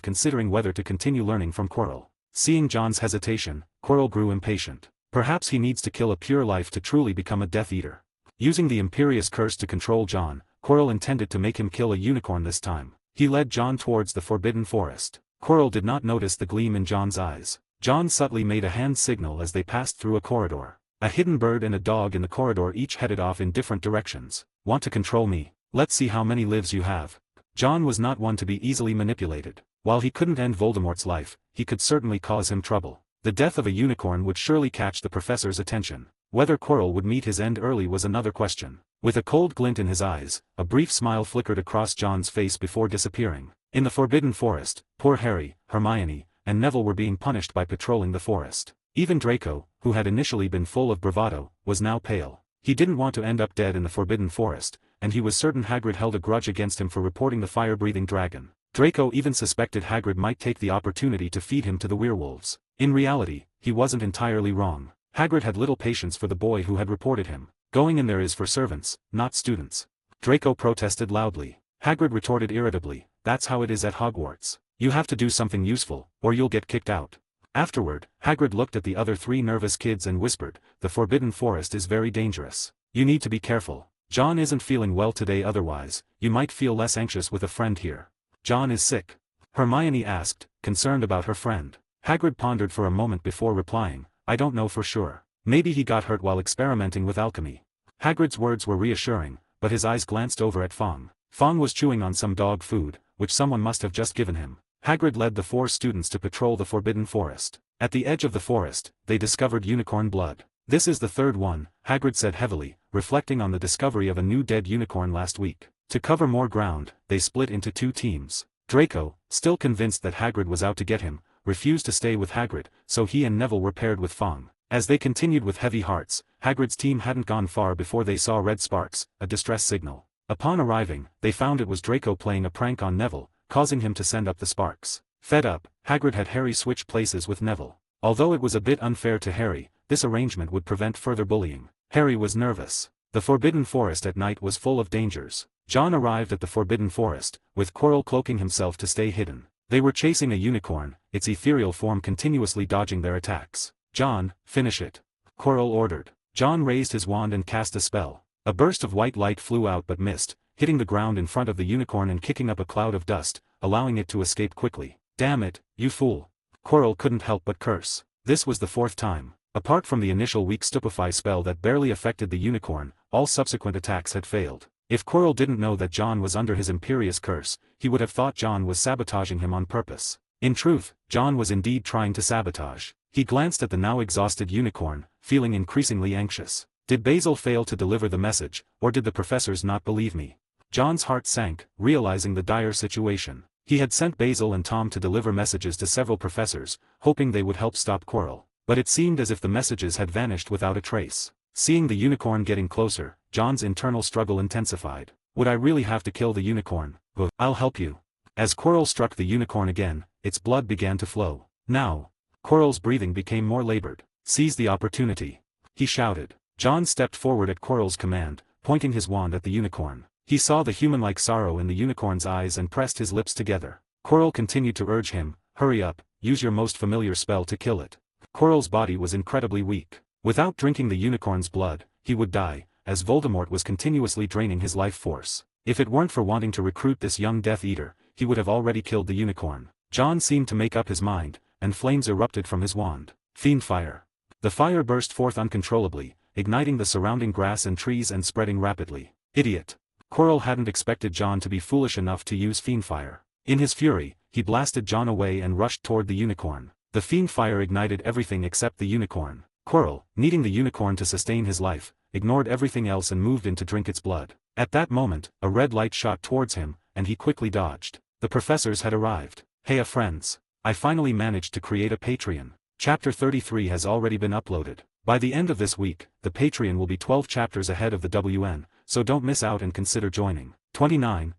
considering whether to continue learning from Quirrell. Seeing John's hesitation, Quirrell grew impatient. Perhaps he needs to kill a pure life to truly become a Death Eater. Using the Imperious Curse to control John, Quirrell intended to make him kill a unicorn this time. He led John towards the Forbidden Forest. Quirrell did not notice the gleam in John's eyes. John subtly made a hand signal as they passed through a corridor. A hidden bird and a dog in the corridor each headed off in different directions. Want to control me? Let's see how many lives you have. John was not one to be easily manipulated. While he couldn't end Voldemort's life, he could certainly cause him trouble. The death of a unicorn would surely catch the professor's attention. Whether Quirrell would meet his end early was another question. With a cold glint in his eyes, a brief smile flickered across John's face before disappearing. In the Forbidden Forest, poor Harry, Hermione, and Neville were being punished by patrolling the forest. Even Draco, who had initially been full of bravado, was now pale. He didn't want to end up dead in the Forbidden Forest, and he was certain Hagrid held a grudge against him for reporting the fire-breathing dragon. Draco even suspected Hagrid might take the opportunity to feed him to the werewolves. In reality, he wasn't entirely wrong. Hagrid had little patience for the boy who had reported him. Going in there is for servants, not students. Draco protested loudly. Hagrid retorted irritably, that's how it is at Hogwarts. You have to do something useful, or you'll get kicked out. Afterward, Hagrid looked at the other three nervous kids and whispered, the Forbidden Forest is very dangerous. You need to be careful. John isn't feeling well today, otherwise, you might feel less anxious with a friend here. John is sick? Hermione asked, concerned about her friend. Hagrid pondered for a moment before replying, I don't know for sure. Maybe he got hurt while experimenting with alchemy. Hagrid's words were reassuring, but his eyes glanced over at Fong. Fong was chewing on some dog food, which someone must have just given him. Hagrid led the 4 students to patrol the Forbidden Forest. At the edge of the forest, they discovered unicorn blood. This is the third one, Hagrid said heavily, reflecting on the discovery of a new dead unicorn last week. To cover more ground, they split into 2 teams. Draco, still convinced that Hagrid was out to get him, refused to stay with Hagrid, so he and Neville were paired with Fong. As they continued with heavy hearts, Hagrid's team hadn't gone far before they saw red sparks, a distress signal. Upon arriving, they found it was Draco playing a prank on Neville, causing him to send up the sparks. Fed up, Hagrid had Harry switch places with Neville. Although it was a bit unfair to Harry, this arrangement would prevent further bullying. Harry was nervous. The Forbidden Forest at night was full of dangers. John arrived at the Forbidden Forest, with Quirrell cloaking himself to stay hidden. They were chasing a unicorn, its ethereal form continuously dodging their attacks. John, finish it. Quirrell ordered. John raised his wand and cast a spell. A burst of white light flew out but missed, hitting the ground in front of the unicorn and kicking up a cloud of dust, allowing it to escape quickly. Damn it, you fool. Quirrell couldn't help but curse. This was the 4th time. Apart from the initial weak stupefy spell that barely affected the unicorn, all subsequent attacks had failed. If Quirrell didn't know that John was under his imperious curse, he would have thought John was sabotaging him on purpose. In truth, John was indeed trying to sabotage. He glanced at the now exhausted unicorn, feeling increasingly anxious. Did Basil fail to deliver the message, or did the professors not believe me? John's heart sank, realizing the dire situation. He had sent Basil and Tom to deliver messages to several professors, hoping they would help stop Quirrell. But it seemed as if the messages had vanished without a trace. Seeing the unicorn getting closer, John's internal struggle intensified. Would I really have to kill the unicorn? I'll help you. As Quirrell struck the unicorn again, its blood began to flow. Now. Quirrell's breathing became more labored. Seize the opportunity. He shouted. John stepped forward at Quirrell's command, pointing his wand at the unicorn. He saw the human-like sorrow in the unicorn's eyes and pressed his lips together. Quirrell continued to urge him, hurry up, use your most familiar spell to kill it. Quirrell's body was incredibly weak. Without drinking the unicorn's blood, he would die, as Voldemort was continuously draining his life force. If it weren't for wanting to recruit this young Death Eater, he would have already killed the unicorn. John seemed to make up his mind, and flames erupted from his wand. Fiend fire. The fire burst forth uncontrollably, igniting the surrounding grass and trees and spreading rapidly. Idiot. Quirrell hadn't expected John to be foolish enough to use fiend fire. In his fury, he blasted John away and rushed toward the unicorn. The fiend fire ignited everything except the unicorn. Quirrell, needing the unicorn to sustain his life, ignored everything else and moved in to drink its blood. At that moment, a red light shot towards him, and he quickly dodged. The professors had arrived. Hey friends. I finally managed to create a Patreon. Chapter 33 has already been uploaded. By the end of this week, the Patreon will be 12 chapters ahead of the WN, so don't miss out and consider joining. 29,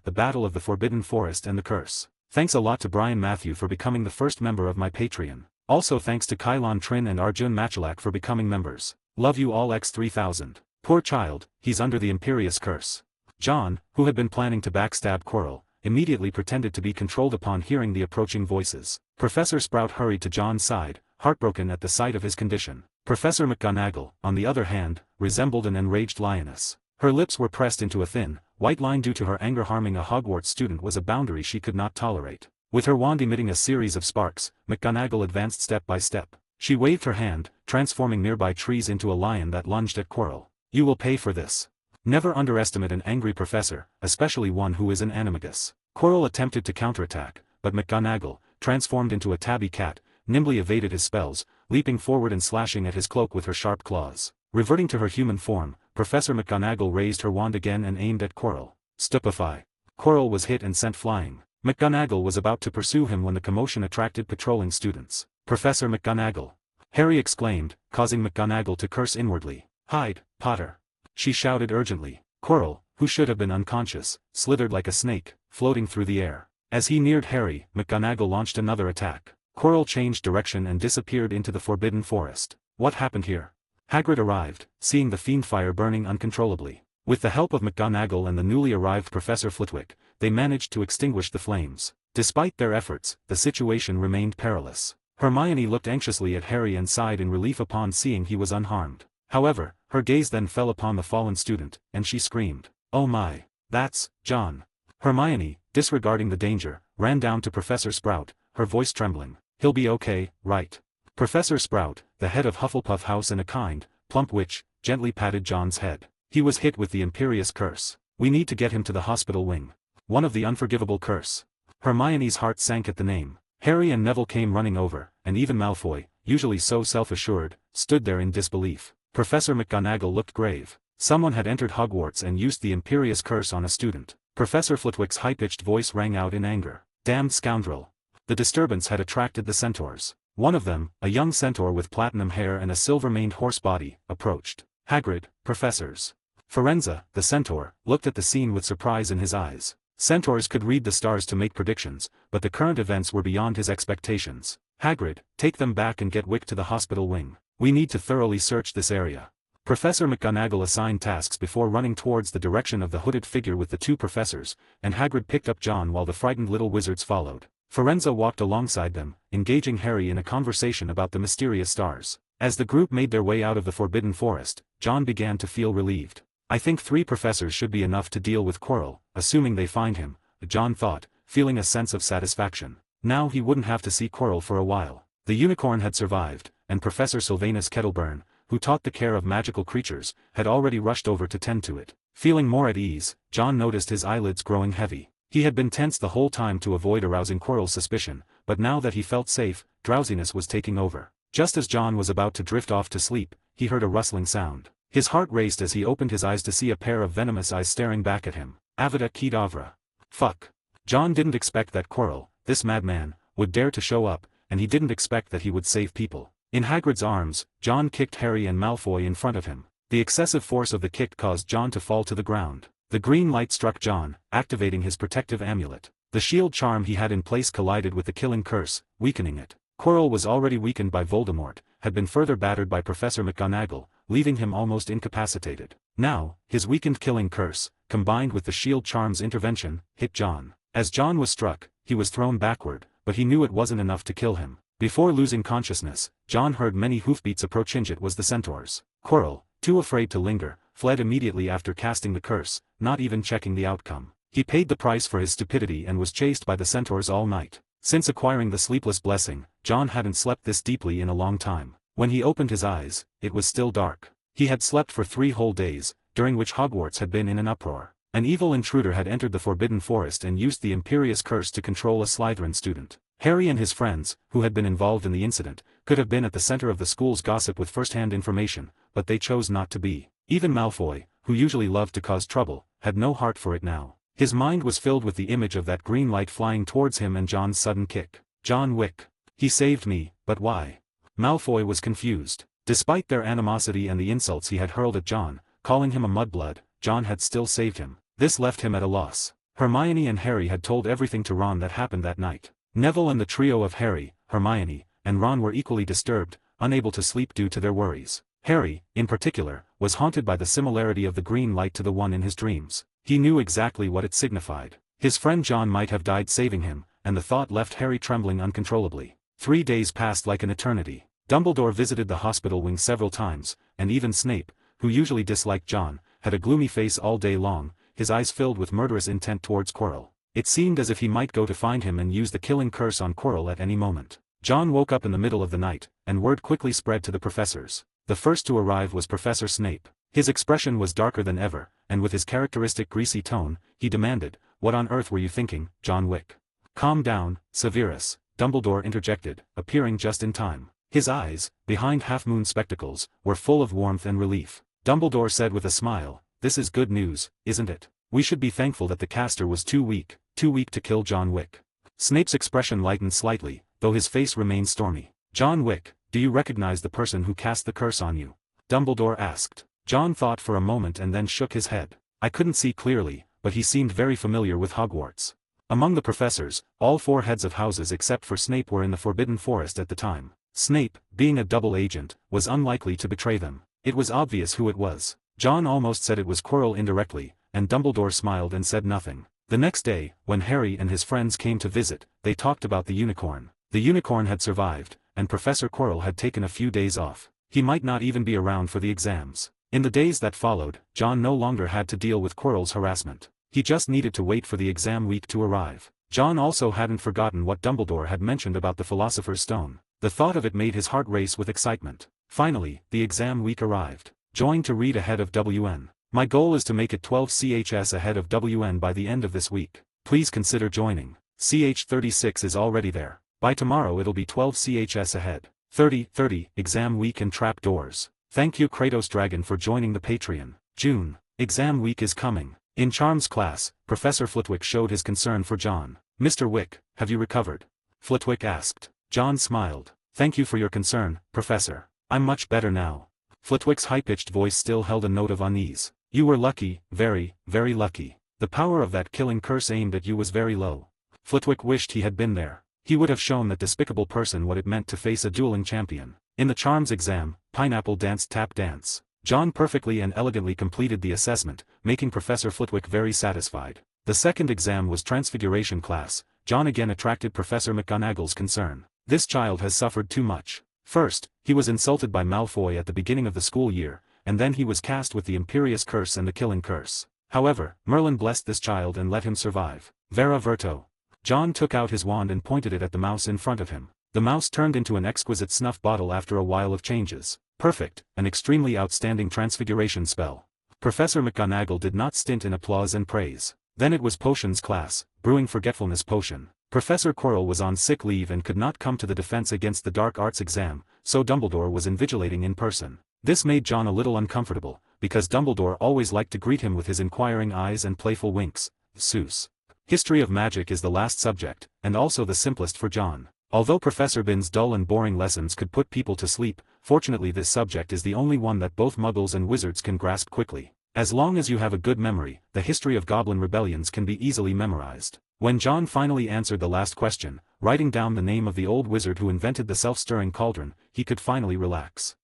The Battle of the Forbidden Forest and the Curse. Thanks a lot to Brian Matthew for becoming the first member of my Patreon. Also thanks to Kylon Trin and Arjun Machalak for becoming members. Love you all X3000. Poor child, he's under the Imperious curse. John, who had been planning to backstab Quirrell, immediately pretended to be controlled upon hearing the approaching voices. Professor Sprout hurried to John's side, heartbroken at the sight of his condition. Professor McGonagall, on the other hand, resembled an enraged lioness. Her lips were pressed into a thin, white line due to her anger. Harming a Hogwarts student was a boundary she could not tolerate. With her wand emitting a series of sparks, McGonagall advanced step by step. She waved her hand, transforming nearby trees into a lion that lunged at Quirrell. You will pay for this. Never underestimate an angry professor, especially one who is an animagus. Quirrell attempted to counterattack, but McGonagall, transformed into a tabby cat, nimbly evaded his spells, leaping forward and slashing at his cloak with her sharp claws. Reverting to her human form, Professor McGonagall raised her wand again and aimed at Quirrell. Stupefy. Quirrell was hit and sent flying. McGonagall was about to pursue him when the commotion attracted patrolling students. Professor McGonagall! Harry exclaimed, causing McGonagall to curse inwardly. Hide, Potter! She shouted urgently. Quirrell, who should have been unconscious, slithered like a snake, floating through the air. As he neared Harry, McGonagall launched another attack. Quirrell changed direction and disappeared into the Forbidden Forest. What happened here? Hagrid arrived, seeing the fiend fire burning uncontrollably. With the help of McGonagall and the newly arrived Professor Flitwick, they managed to extinguish the flames. Despite their efforts, the situation remained perilous. Hermione looked anxiously at Harry and sighed in relief upon seeing he was unharmed. However, her gaze then fell upon the fallen student, and she screamed, "Oh my! That's John!" Hermione, disregarding the danger, ran down to Professor Sprout, her voice trembling. "He'll be okay, right?" Professor Sprout, the head of Hufflepuff House and a kind, plump witch, gently patted John's head. He was hit with the Imperious Curse. We need to get him to the hospital wing. One of the unforgivable curse. Hermione's heart sank at the name. Harry and Neville came running over, and even Malfoy, usually so self-assured, stood there in disbelief. Professor McGonagall looked grave. Someone had entered Hogwarts and used the Imperious Curse on a student. Professor Flitwick's high-pitched voice rang out in anger. Damned scoundrel! The disturbance had attracted the centaurs. One of them, a young centaur with platinum hair and a silver-maned horse body, approached. Hagrid, professors. Firenze, the centaur, looked at the scene with surprise in his eyes. Centaurs could read the stars to make predictions, but the current events were beyond his expectations. Hagrid, take them back and get Wick to the hospital wing. We need to thoroughly search this area. Professor McGonagall assigned tasks before running towards the direction of the hooded figure with the two professors, and Hagrid picked up John while the frightened little wizards followed. Firenze walked alongside them, engaging Harry in a conversation about the mysterious stars. As the group made their way out of the Forbidden Forest, John began to feel relieved. I think 3 professors should be enough to deal with Quirrell, assuming they find him, John thought, feeling a sense of satisfaction. Now he wouldn't have to see Quirrell for a while. The unicorn had survived, and Professor Sylvanus Kettleburn, who taught the care of magical creatures, had already rushed over to tend to it. Feeling more at ease, John noticed his eyelids growing heavy. He had been tense the whole time to avoid arousing Quirrell's suspicion, but now that he felt safe, drowsiness was taking over. Just as John was about to drift off to sleep, he heard a rustling sound. His heart raced as he opened his eyes to see a pair of venomous eyes staring back at him. Avada Kedavra. Fuck. John didn't expect that Quirrell, this madman, would dare to show up, and he didn't expect that he would save people. In Hagrid's arms, John kicked Harry and Malfoy in front of him. The excessive force of the kick caused John to fall to the ground. The green light struck John, activating his protective amulet. The shield charm he had in place collided with the killing curse, weakening it. Quirrell was already weakened by Voldemort, had been further battered by Professor McGonagall, leaving him almost incapacitated. Now, his weakened killing curse, combined with the shield charm's intervention, hit John. As John was struck, he was thrown backward, but he knew it wasn't enough to kill him. Before losing consciousness, John heard many hoofbeats approaching. It was the centaurs. Quirrell, too afraid to linger, fled immediately after casting the curse, not even checking the outcome. He paid the price for his stupidity and was chased by the centaurs all night. Since acquiring the sleepless blessing, John hadn't slept this deeply in a long time. When he opened his eyes, it was still dark. He had slept for 3 whole days, during which Hogwarts had been in an uproar. An evil intruder had entered the Forbidden Forest and used the Imperious Curse to control a Slytherin student. Harry and his friends, who had been involved in the incident, could have been at the center of the school's gossip with first-hand information, but they chose not to be. Even Malfoy, who usually loved to cause trouble, had no heart for it now. His mind was filled with the image of that green light flying towards him and John's sudden kick. John Wick. He saved me, but why? Malfoy was confused. Despite their animosity and the insults he had hurled at John, calling him a mudblood, John had still saved him. This left him at a loss. Hermione and Harry had told everything to Ron that happened that night. Neville and the trio of Harry, Hermione, and Ron were equally disturbed, unable to sleep due to their worries. Harry, in particular, was haunted by the similarity of the green light to the one in his dreams. He knew exactly what it signified. His friend John might have died saving him, and the thought left Harry trembling uncontrollably. 3 days passed like an eternity. Dumbledore visited the hospital wing several times, and even Snape, who usually disliked John, had a gloomy face all day long, his eyes filled with murderous intent towards Quirrell. It seemed as if he might go to find him and use the killing curse on Quirrell at any moment. John woke up in the middle of the night, and word quickly spread to the professors. The first to arrive was Professor Snape. His expression was darker than ever, and with his characteristic greasy tone, he demanded, "What on earth were you thinking, John Wick?" "Calm down, Severus," Dumbledore interjected, appearing just in time. His eyes, behind half-moon spectacles, were full of warmth and relief. Dumbledore said with a smile, "This is good news, isn't it? We should be thankful that the caster was too weak to kill John Wick." Snape's expression lightened slightly, though his face remained stormy. "John Wick, do you recognize the person who cast the curse on you?" Dumbledore asked. John thought for a moment and then shook his head. "I couldn't see clearly, but he seemed very familiar with Hogwarts." Among the professors, all 4 heads of houses except for Snape were in the Forbidden Forest at the time. Snape, being a double agent, was unlikely to betray them. It was obvious who it was. John almost said it was Quirrell indirectly, and Dumbledore smiled and said nothing. The next day, when Harry and his friends came to visit, they talked about the unicorn. The unicorn had survived, and Professor Quirrell had taken a few days off. He might not even be around for the exams. In the days that followed, John no longer had to deal with Quirrell's harassment. He just needed to wait for the exam week to arrive. John also hadn't forgotten what Dumbledore had mentioned about the Philosopher's Stone. The thought of it made his heart race with excitement. Finally, the exam week arrived. Join to read ahead of WN. My goal is to make it 12 CHS ahead of WN by the end of this week. Please consider joining. CH36 is already there. By tomorrow it'll be 12 CHS ahead. 30, exam week and trapdoors. Thank you Kratos Dragon for joining the Patreon. June. Exam week is coming. In Charms class, Professor Flitwick showed his concern for John. "Mr. Wick, have you recovered?" Flitwick asked. John smiled. "Thank you for your concern, Professor. I'm much better now." Flitwick's high-pitched voice still held a note of unease. "You were lucky, very, very lucky. The power of that killing curse aimed at you was very low." Flitwick wished he had been there. He would have shown that despicable person what it meant to face a dueling champion. In the Charms exam, Pineapple danced tap dance. John perfectly and elegantly completed the assessment, making Professor Flitwick very satisfied. The second exam was Transfiguration class. John again attracted Professor McGonagall's concern. This child has suffered too much. First, he was insulted by Malfoy at the beginning of the school year, and then he was cast with the Imperious Curse and the Killing Curse. However, Merlin blessed this child and let him survive. Vera Verto. John took out his wand and pointed it at the mouse in front of him. The mouse turned into an exquisite snuff bottle after a while of changes. Perfect, an extremely outstanding transfiguration spell. Professor McGonagall did not stint in applause and praise. Then it was Potions class, Brewing Forgetfulness Potion. Professor Quirrell was on sick leave and could not come to the defense against the Dark Arts exam, so Dumbledore was invigilating in person. This made John a little uncomfortable, because Dumbledore always liked to greet him with his inquiring eyes and playful winks. Seuss. History of Magic is the last subject, and also the simplest for John. Although Professor Bin's dull and boring lessons could put people to sleep, fortunately this subject is the only one that both Muggles and Wizards can grasp quickly. As long as you have a good memory, the history of Goblin rebellions can be easily memorized. When John finally answered the last question, writing down the name of the old wizard who invented the self-stirring cauldron, he could finally relax.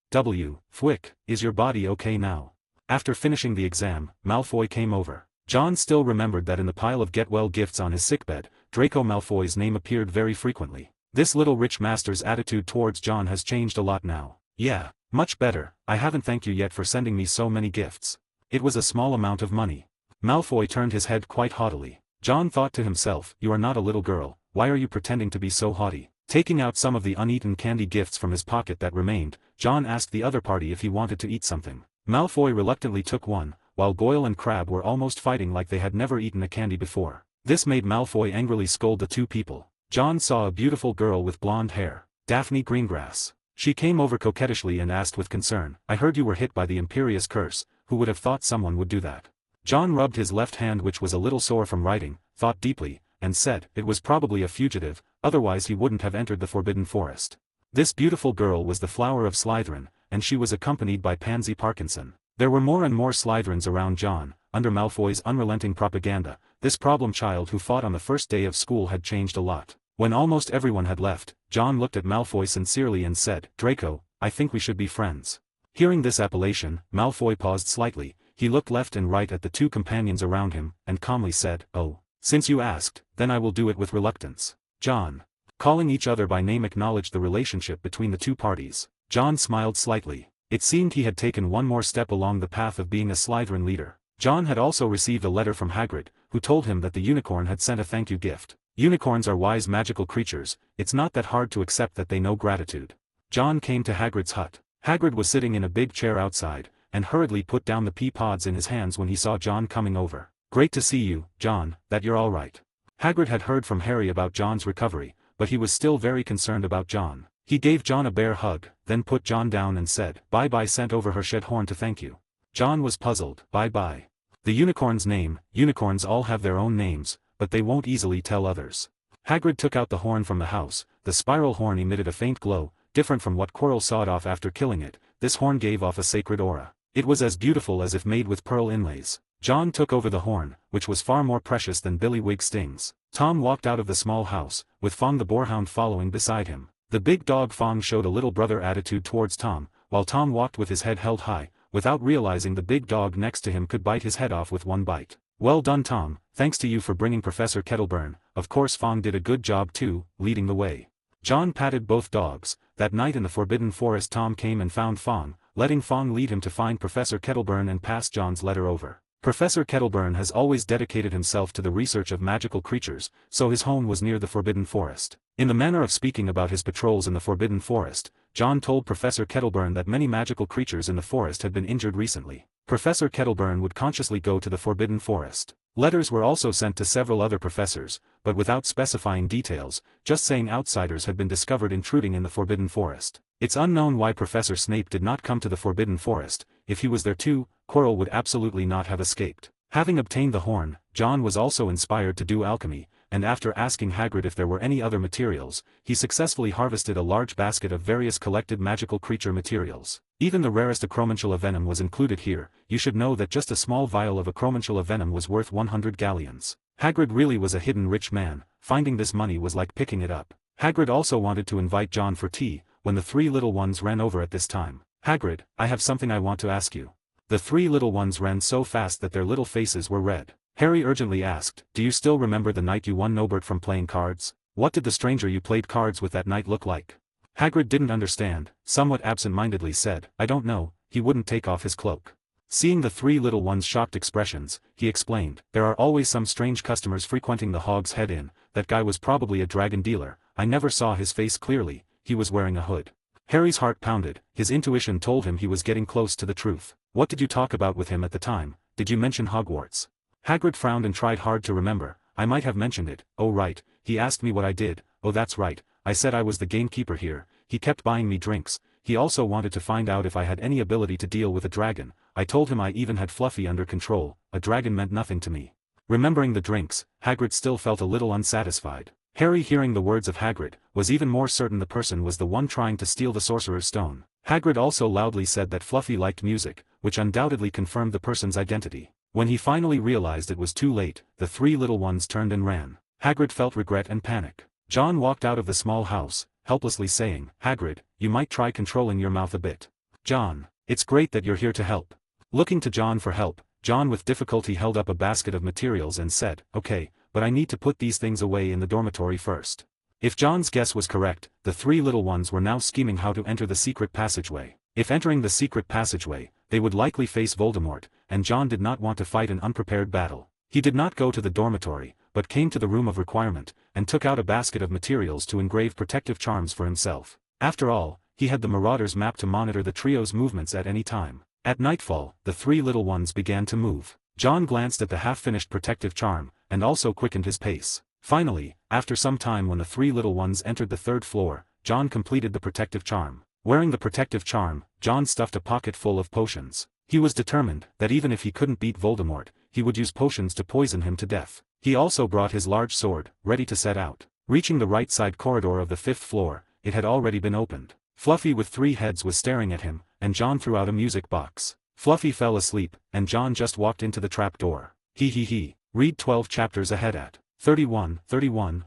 Wick, is your body okay now? After finishing the exam, Malfoy came over. John still remembered that in the pile of get-well gifts on his sickbed, Draco Malfoy's name appeared very frequently. This little rich master's attitude towards John has changed a lot now. "Yeah, much better. I haven't thanked you yet for sending me so many gifts. It was a small amount of money." Malfoy turned his head quite haughtily. John thought to himself, "You are not a little girl, why are you pretending to be so haughty?" Taking out some of the uneaten candy gifts from his pocket that remained, John asked the other party if he wanted to eat something. Malfoy reluctantly took one, while Goyle and Crabbe were almost fighting like they had never eaten a candy before. This made Malfoy angrily scold the two people. John saw a beautiful girl with blonde hair, Daphne Greengrass. She came over coquettishly and asked with concern, "I heard you were hit by the Imperious Curse, who would have thought someone would do that?" John rubbed his left hand, which was a little sore from writing, thought deeply, and said, "It was probably a fugitive, otherwise he wouldn't have entered the Forbidden Forest." This beautiful girl was the flower of Slytherin, and she was accompanied by Pansy Parkinson. There were more and more Slytherins around John. Under Malfoy's unrelenting propaganda, this problem child who fought on the first day of school had changed a lot. When almost everyone had left, John looked at Malfoy sincerely and said, "Draco, I think we should be friends." Hearing this appellation, Malfoy paused slightly. He looked left and right at the two companions around him, and calmly said, "Oh, since you asked, then I will do it with reluctance." John, calling each other by name, acknowledged the relationship between the two parties. John smiled slightly. It seemed he had taken one more step along the path of being a Slytherin leader. John had also received a letter from Hagrid, who told him that the unicorn had sent a thank you gift. Unicorns are wise magical creatures, it's not that hard to accept that they know gratitude. John came to Hagrid's hut. Hagrid was sitting in a big chair outside, and hurriedly put down the pea pods in his hands when he saw John coming over. "Great to see you, John, that you're all right." Hagrid had heard from Harry about John's recovery, but he was still very concerned about John. He gave John a bear hug, then put John down and said, "Bye-bye," sent over her shed horn to thank you. John was puzzled. "Bye-bye. The unicorn's name." Unicorns all have their own names, but they won't easily tell others. Hagrid took out the horn from the house. The spiral horn emitted a faint glow, different from what Quirrell sawed off after killing it. This horn gave off a sacred aura. It was as beautiful as if made with pearl inlays. John took over the horn, which was far more precious than Billy Wig Stings. Tom walked out of the small house, with Fong the boarhound following beside him. The big dog Fong showed a little brother attitude towards Tom, while Tom walked with his head held high, without realizing the big dog next to him could bite his head off with one bite. "Well done, Tom, thanks to you for bringing Professor Kettleburn." Of course Fong did a good job too, leading the way. John patted both dogs. That night in the Forbidden Forest Tom came and found Fong, letting Fong lead him to find Professor Kettleburn and pass John's letter over. Professor Kettleburn has always dedicated himself to the research of magical creatures, so his home was near the Forbidden Forest. In the manner of speaking about his patrols in the Forbidden Forest, John told Professor Kettleburn that many magical creatures in the forest had been injured recently. Professor Kettleburn would consciously go to the Forbidden Forest. Letters were also sent to several other professors, but without specifying details, just saying outsiders had been discovered intruding in the Forbidden Forest. It's unknown why Professor Snape did not come to the Forbidden Forest. If he was there too, Quirrell would absolutely not have escaped. Having obtained the horn, John was also inspired to do alchemy, and after asking Hagrid if there were any other materials, he successfully harvested a large basket of various collected magical creature materials. Even the rarest acromantula venom was included here. You should know that just a small vial of acromantula venom was worth 100 galleons. Hagrid really was a hidden rich man. Finding this money was like picking it up. Hagrid also wanted to invite John for tea, when the three little ones ran over at this time. "Hagrid, I have something I want to ask you." The three little ones ran so fast that their little faces were red. Harry urgently asked, "Do you still remember the night you won Nobert from playing cards? What did the stranger you played cards with that night look like?" Hagrid didn't understand, somewhat absent-mindedly said, "I don't know, he wouldn't take off his cloak." Seeing the three little ones' shocked expressions, he explained, "There are always some strange customers frequenting the Hog's Head Inn. That guy was probably a dragon dealer. I never saw his face clearly, he was wearing a hood." Harry's heart pounded. His intuition told him he was getting close to the truth. "What did you talk about with him at the time? Did you mention Hogwarts?" Hagrid frowned and tried hard to remember. "I might have mentioned it. Oh right, he asked me what I did. Oh that's right, I said I was the gamekeeper here. He kept buying me drinks. He also wanted to find out if I had any ability to deal with a dragon. I told him I even had Fluffy under control. A dragon meant nothing to me." Remembering the drinks, Hagrid still felt a little unsatisfied. Harry, hearing the words of Hagrid, was even more certain the person was the one trying to steal the Sorcerer's Stone. Hagrid also loudly said that Fluffy liked music, which undoubtedly confirmed the person's identity. When he finally realized it was too late, the three little ones turned and ran. Hagrid felt regret and panic. John walked out of the small house, helplessly saying, "Hagrid, you might try controlling your mouth a bit." "John, it's great that you're here to help." Looking to John for help, John with difficulty held up a basket of materials and said, "Okay, but I need to put these things away in the dormitory first." If John's guess was correct, the three little ones were now scheming how to enter the secret passageway. If entering the secret passageway, they would likely face Voldemort, and John did not want to fight an unprepared battle. He did not go to the dormitory, but came to the room of requirement, and took out a basket of materials to engrave protective charms for himself. After all, he had the Marauder's map to monitor the trio's movements at any time. At nightfall, the three little ones began to move. John glanced at the half-finished protective charm, and also quickened his pace. Finally, after some time when the three little ones entered the third floor, John completed the protective charm. Wearing the protective charm, John stuffed a pocket full of potions. He was determined that even if he couldn't beat Voldemort, he would use potions to poison him to death. He also brought his large sword, ready to set out. Reaching the right side corridor of the fifth floor, it had already been opened. Fluffy with three heads was staring at him, and John threw out a music box. Fluffy fell asleep, and John just walked into the trap door. He. Read 12 chapters ahead at 31,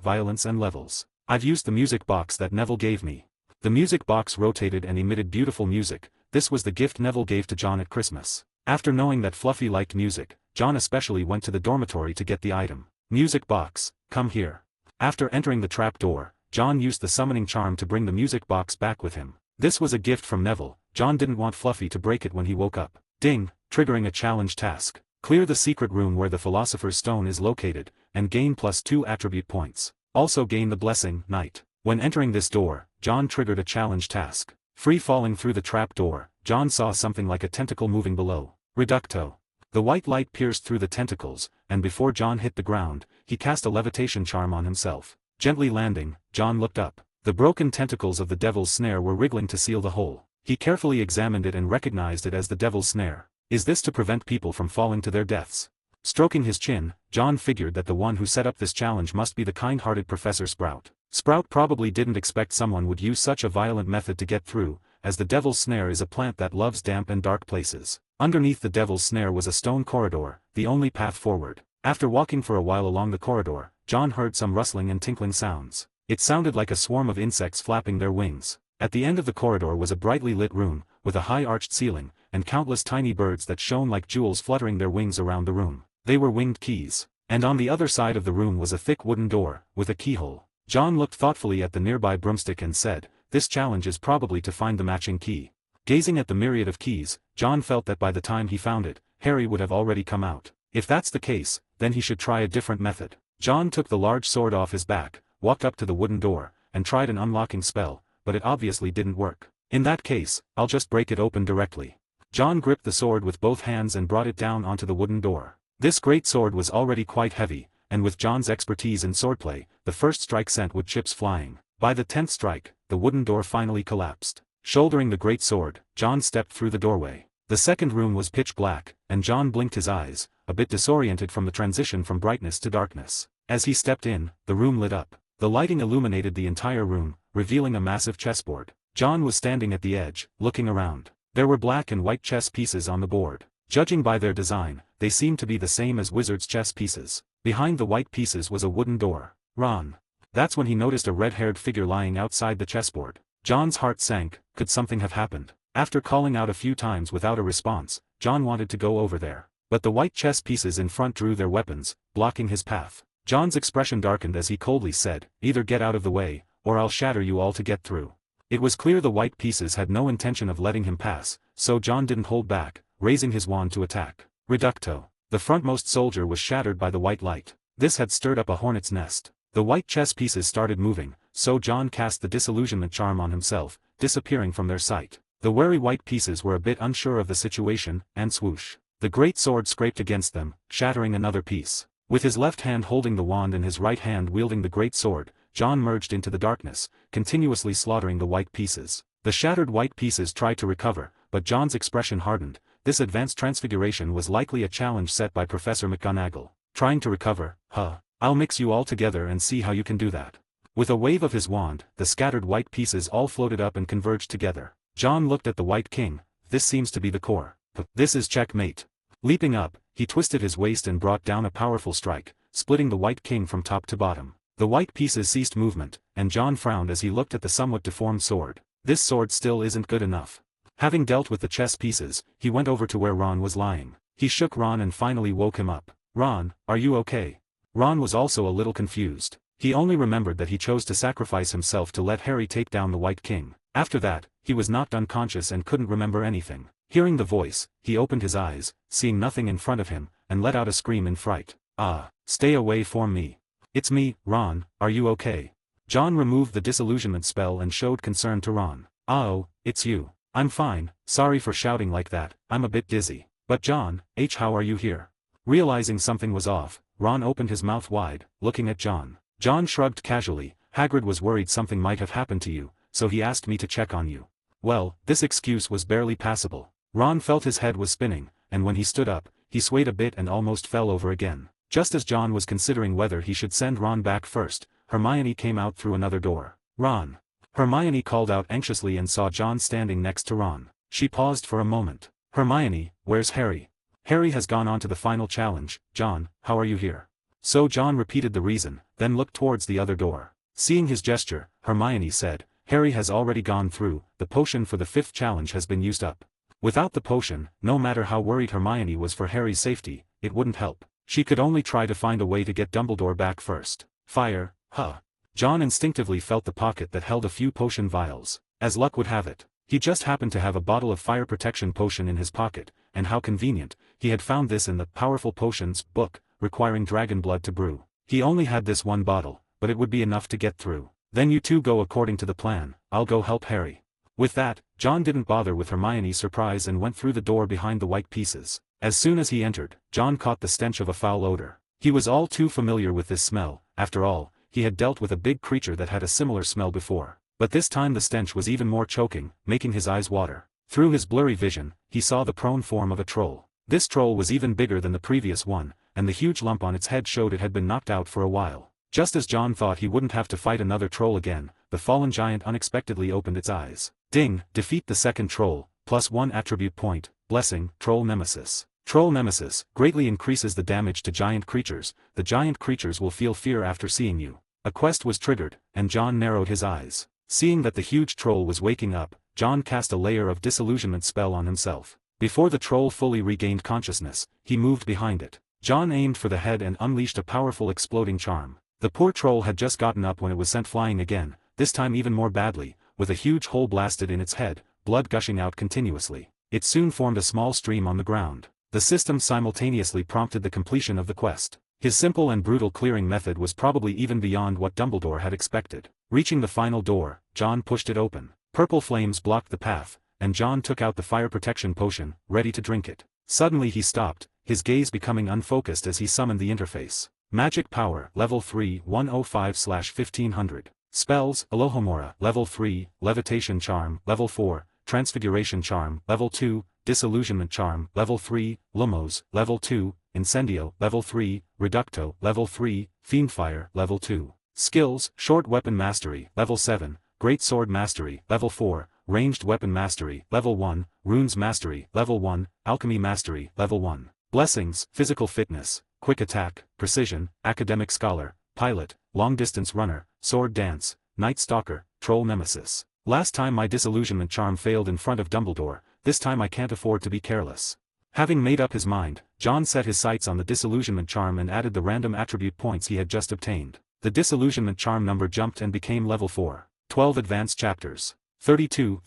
Violence and Levels. I've used the music box that Neville gave me. The music box rotated and emitted beautiful music. This was the gift Neville gave to John at Christmas. After knowing that Fluffy liked music, John especially went to the dormitory to get the item. "Music box, come here." After entering the trap door, John used the summoning charm to bring the music box back with him. This was a gift from Neville. John didn't want Fluffy to break it when he woke up. Ding, triggering a challenge task. Clear the secret room where the Philosopher's Stone is located, and gain +2 attribute points. Also gain the blessing, Night. When entering this door, John triggered a challenge task. Free falling through the trap door, John saw something like a tentacle moving below. Reducto. The white light pierced through the tentacles, and before John hit the ground, he cast a levitation charm on himself. Gently landing, John looked up. The broken tentacles of the devil's snare were wriggling to seal the hole. He carefully examined it and recognized it as the devil's snare. Is this to prevent people from falling to their deaths? Stroking his chin, John figured that the one who set up this challenge must be the kind-hearted Professor Sprout. Sprout probably didn't expect someone would use such a violent method to get through, as the devil's snare is a plant that loves damp and dark places. Underneath the devil's snare was a stone corridor, the only path forward. After walking for a while along the corridor, John heard some rustling and tinkling sounds. It sounded like a swarm of insects flapping their wings. At the end of the corridor was a brightly lit room, with a high arched ceiling, and countless tiny birds that shone like jewels fluttering their wings around the room. They were winged keys. And on the other side of the room was a thick wooden door, with a keyhole. John looked thoughtfully at the nearby broomstick and said, "This challenge is probably to find the matching key." Gazing at the myriad of keys, John felt that by the time he found it, Harry would have already come out. If that's the case, then he should try a different method. John took the large sword off his back, walked up to the wooden door, and tried an unlocking spell, but it obviously didn't work. In that case, I'll just break it open directly. John gripped the sword with both hands and brought it down onto the wooden door. This great sword was already quite heavy, and with John's expertise in swordplay, the first strike sent wood chips flying. By the 10th strike, the wooden door finally collapsed. Shouldering the great sword, John stepped through the doorway. The second room was pitch black, and John blinked his eyes, a bit disoriented from the transition from brightness to darkness. As he stepped in, the room lit up. The lighting illuminated the entire room, revealing a massive chessboard. John was standing at the edge, looking around. There were black and white chess pieces on the board. Judging by their design, they seemed to be the same as wizards' chess pieces. Behind the white pieces was a wooden door. Ron. That's when he noticed a red-haired figure lying outside the chessboard. John's heart sank. Could something have happened? After calling out a few times without a response, John wanted to go over there. But the white chess pieces in front drew their weapons, blocking his path. John's expression darkened as he coldly said, "Either get out of the way, or I'll shatter you all to get through." It was clear the white pieces had no intention of letting him pass, so John didn't hold back, raising his wand to attack. Reducto. The frontmost soldier was shattered by the white light. This had stirred up a hornet's nest. The white chess pieces started moving, so John cast the disillusionment charm on himself, disappearing from their sight. The wary white pieces were a bit unsure of the situation, and swoosh. The great sword scraped against them, shattering another piece. With his left hand holding the wand and his right hand wielding the great sword, John merged into the darkness, continuously slaughtering the white pieces. The shattered white pieces tried to recover, but John's expression hardened. This advanced transfiguration was likely a challenge set by Professor McGonagall. Trying to recover? Huh. I'll mix you all together and see how you can do that. With a wave of his wand, the scattered white pieces all floated up and converged together. John looked at the White King. This seems to be the core. This is checkmate. Leaping up, he twisted his waist and brought down a powerful strike, splitting the White King from top to bottom. The white pieces ceased movement, and John frowned as he looked at the somewhat deformed sword. This sword still isn't good enough. Having dealt with the chess pieces, he went over to where Ron was lying. He shook Ron and finally woke him up. "Ron, are you okay?" Ron was also a little confused. He only remembered that he chose to sacrifice himself to let Harry take down the White King. After that, he was knocked unconscious and couldn't remember anything. Hearing the voice, he opened his eyes, seeing nothing in front of him, and let out a scream in fright. "Ah, stay away from me. It's me, Ron, are you okay?" John removed the disillusionment spell and showed concern to Ron. "Oh, it's you. I'm fine, sorry for shouting like that, I'm a bit dizzy. But John, how are you here?" Realizing something was off, Ron opened his mouth wide, looking at John. John shrugged casually. "Hagrid was worried something might have happened to you, so he asked me to check on you." Well, this excuse was barely passable. Ron felt his head was spinning, and when he stood up, he swayed a bit and almost fell over again. Just as John was considering whether he should send Ron back first, Hermione came out through another door. "Ron." Hermione called out anxiously and saw John standing next to Ron. She paused for a moment. "Hermione, where's Harry?" "Harry has gone on to the final challenge. John, how are you here?" So John repeated the reason, then looked towards the other door. Seeing his gesture, Hermione said, "Harry has already gone through, the potion for the 5th challenge has been used up." Without the potion, no matter how worried Hermione was for Harry's safety, it wouldn't help. She could only try to find a way to get Dumbledore back first. Fire, huh. John instinctively felt the pocket that held a few potion vials. As luck would have it, he just happened to have a bottle of fire protection potion in his pocket, and how convenient, he had found this in the Powerful Potions book, requiring dragon blood to brew. He only had this one bottle, but it would be enough to get through. Then you two go according to the plan, I'll go help Harry. With that, John didn't bother with Hermione's surprise and went through the door behind the white pieces. As soon as he entered, John caught the stench of a foul odor. He was all too familiar with this smell. After all, he had dealt with a big creature that had a similar smell before. But this time the stench was even more choking, making his eyes water. Through his blurry vision, he saw the prone form of a troll. This troll was even bigger than the previous one, and the huge lump on its head showed it had been knocked out for a while. Just as John thought he wouldn't have to fight another troll again, the fallen giant unexpectedly opened its eyes. Ding! Defeat the second troll, +1 attribute point, blessing, Troll Nemesis. Troll Nemesis greatly increases the damage to giant creatures. The giant creatures will feel fear after seeing you. A quest was triggered, and John narrowed his eyes. Seeing that the huge troll was waking up, John cast a layer of disillusionment spell on himself. Before the troll fully regained consciousness, he moved behind it. John aimed for the head and unleashed a powerful exploding charm. The poor troll had just gotten up when it was sent flying again, this time even more badly, with a huge hole blasted in its head, blood gushing out continuously. It soon formed a small stream on the ground. The system simultaneously prompted the completion of the quest. His simple and brutal clearing method was probably even beyond what Dumbledore had expected. Reaching the final door, John pushed it open. Purple flames blocked the path, and John took out the fire protection potion, ready to drink it. Suddenly he stopped, his gaze becoming unfocused as he summoned the interface. Magic Power, Level 3, 105/1500. Spells, Alohomora, Level 3, Levitation Charm, Level 4, Transfiguration Charm, Level 2, Disillusionment Charm, Level 3, Lumos, Level 2, Incendio, Level 3, Reducto, Level 3, Fiendfire, Level 2. Skills, Short Weapon Mastery, Level 7, Great Sword Mastery, Level 4, Ranged Weapon Mastery, Level 1, Runes Mastery, Level 1, Alchemy Mastery, Level 1. Blessings, Physical Fitness, Quick Attack, Precision, Academic Scholar, Pilot, Long Distance Runner, Sword Dance, Night Stalker, Troll Nemesis. Last time my disillusionment charm failed in front of Dumbledore, this time I can't afford to be careless. Having made up his mind, John set his sights on the disillusionment charm and added the random attribute points he had just obtained. The disillusionment charm number jumped and became level 4. 12 Advanced Chapters. 32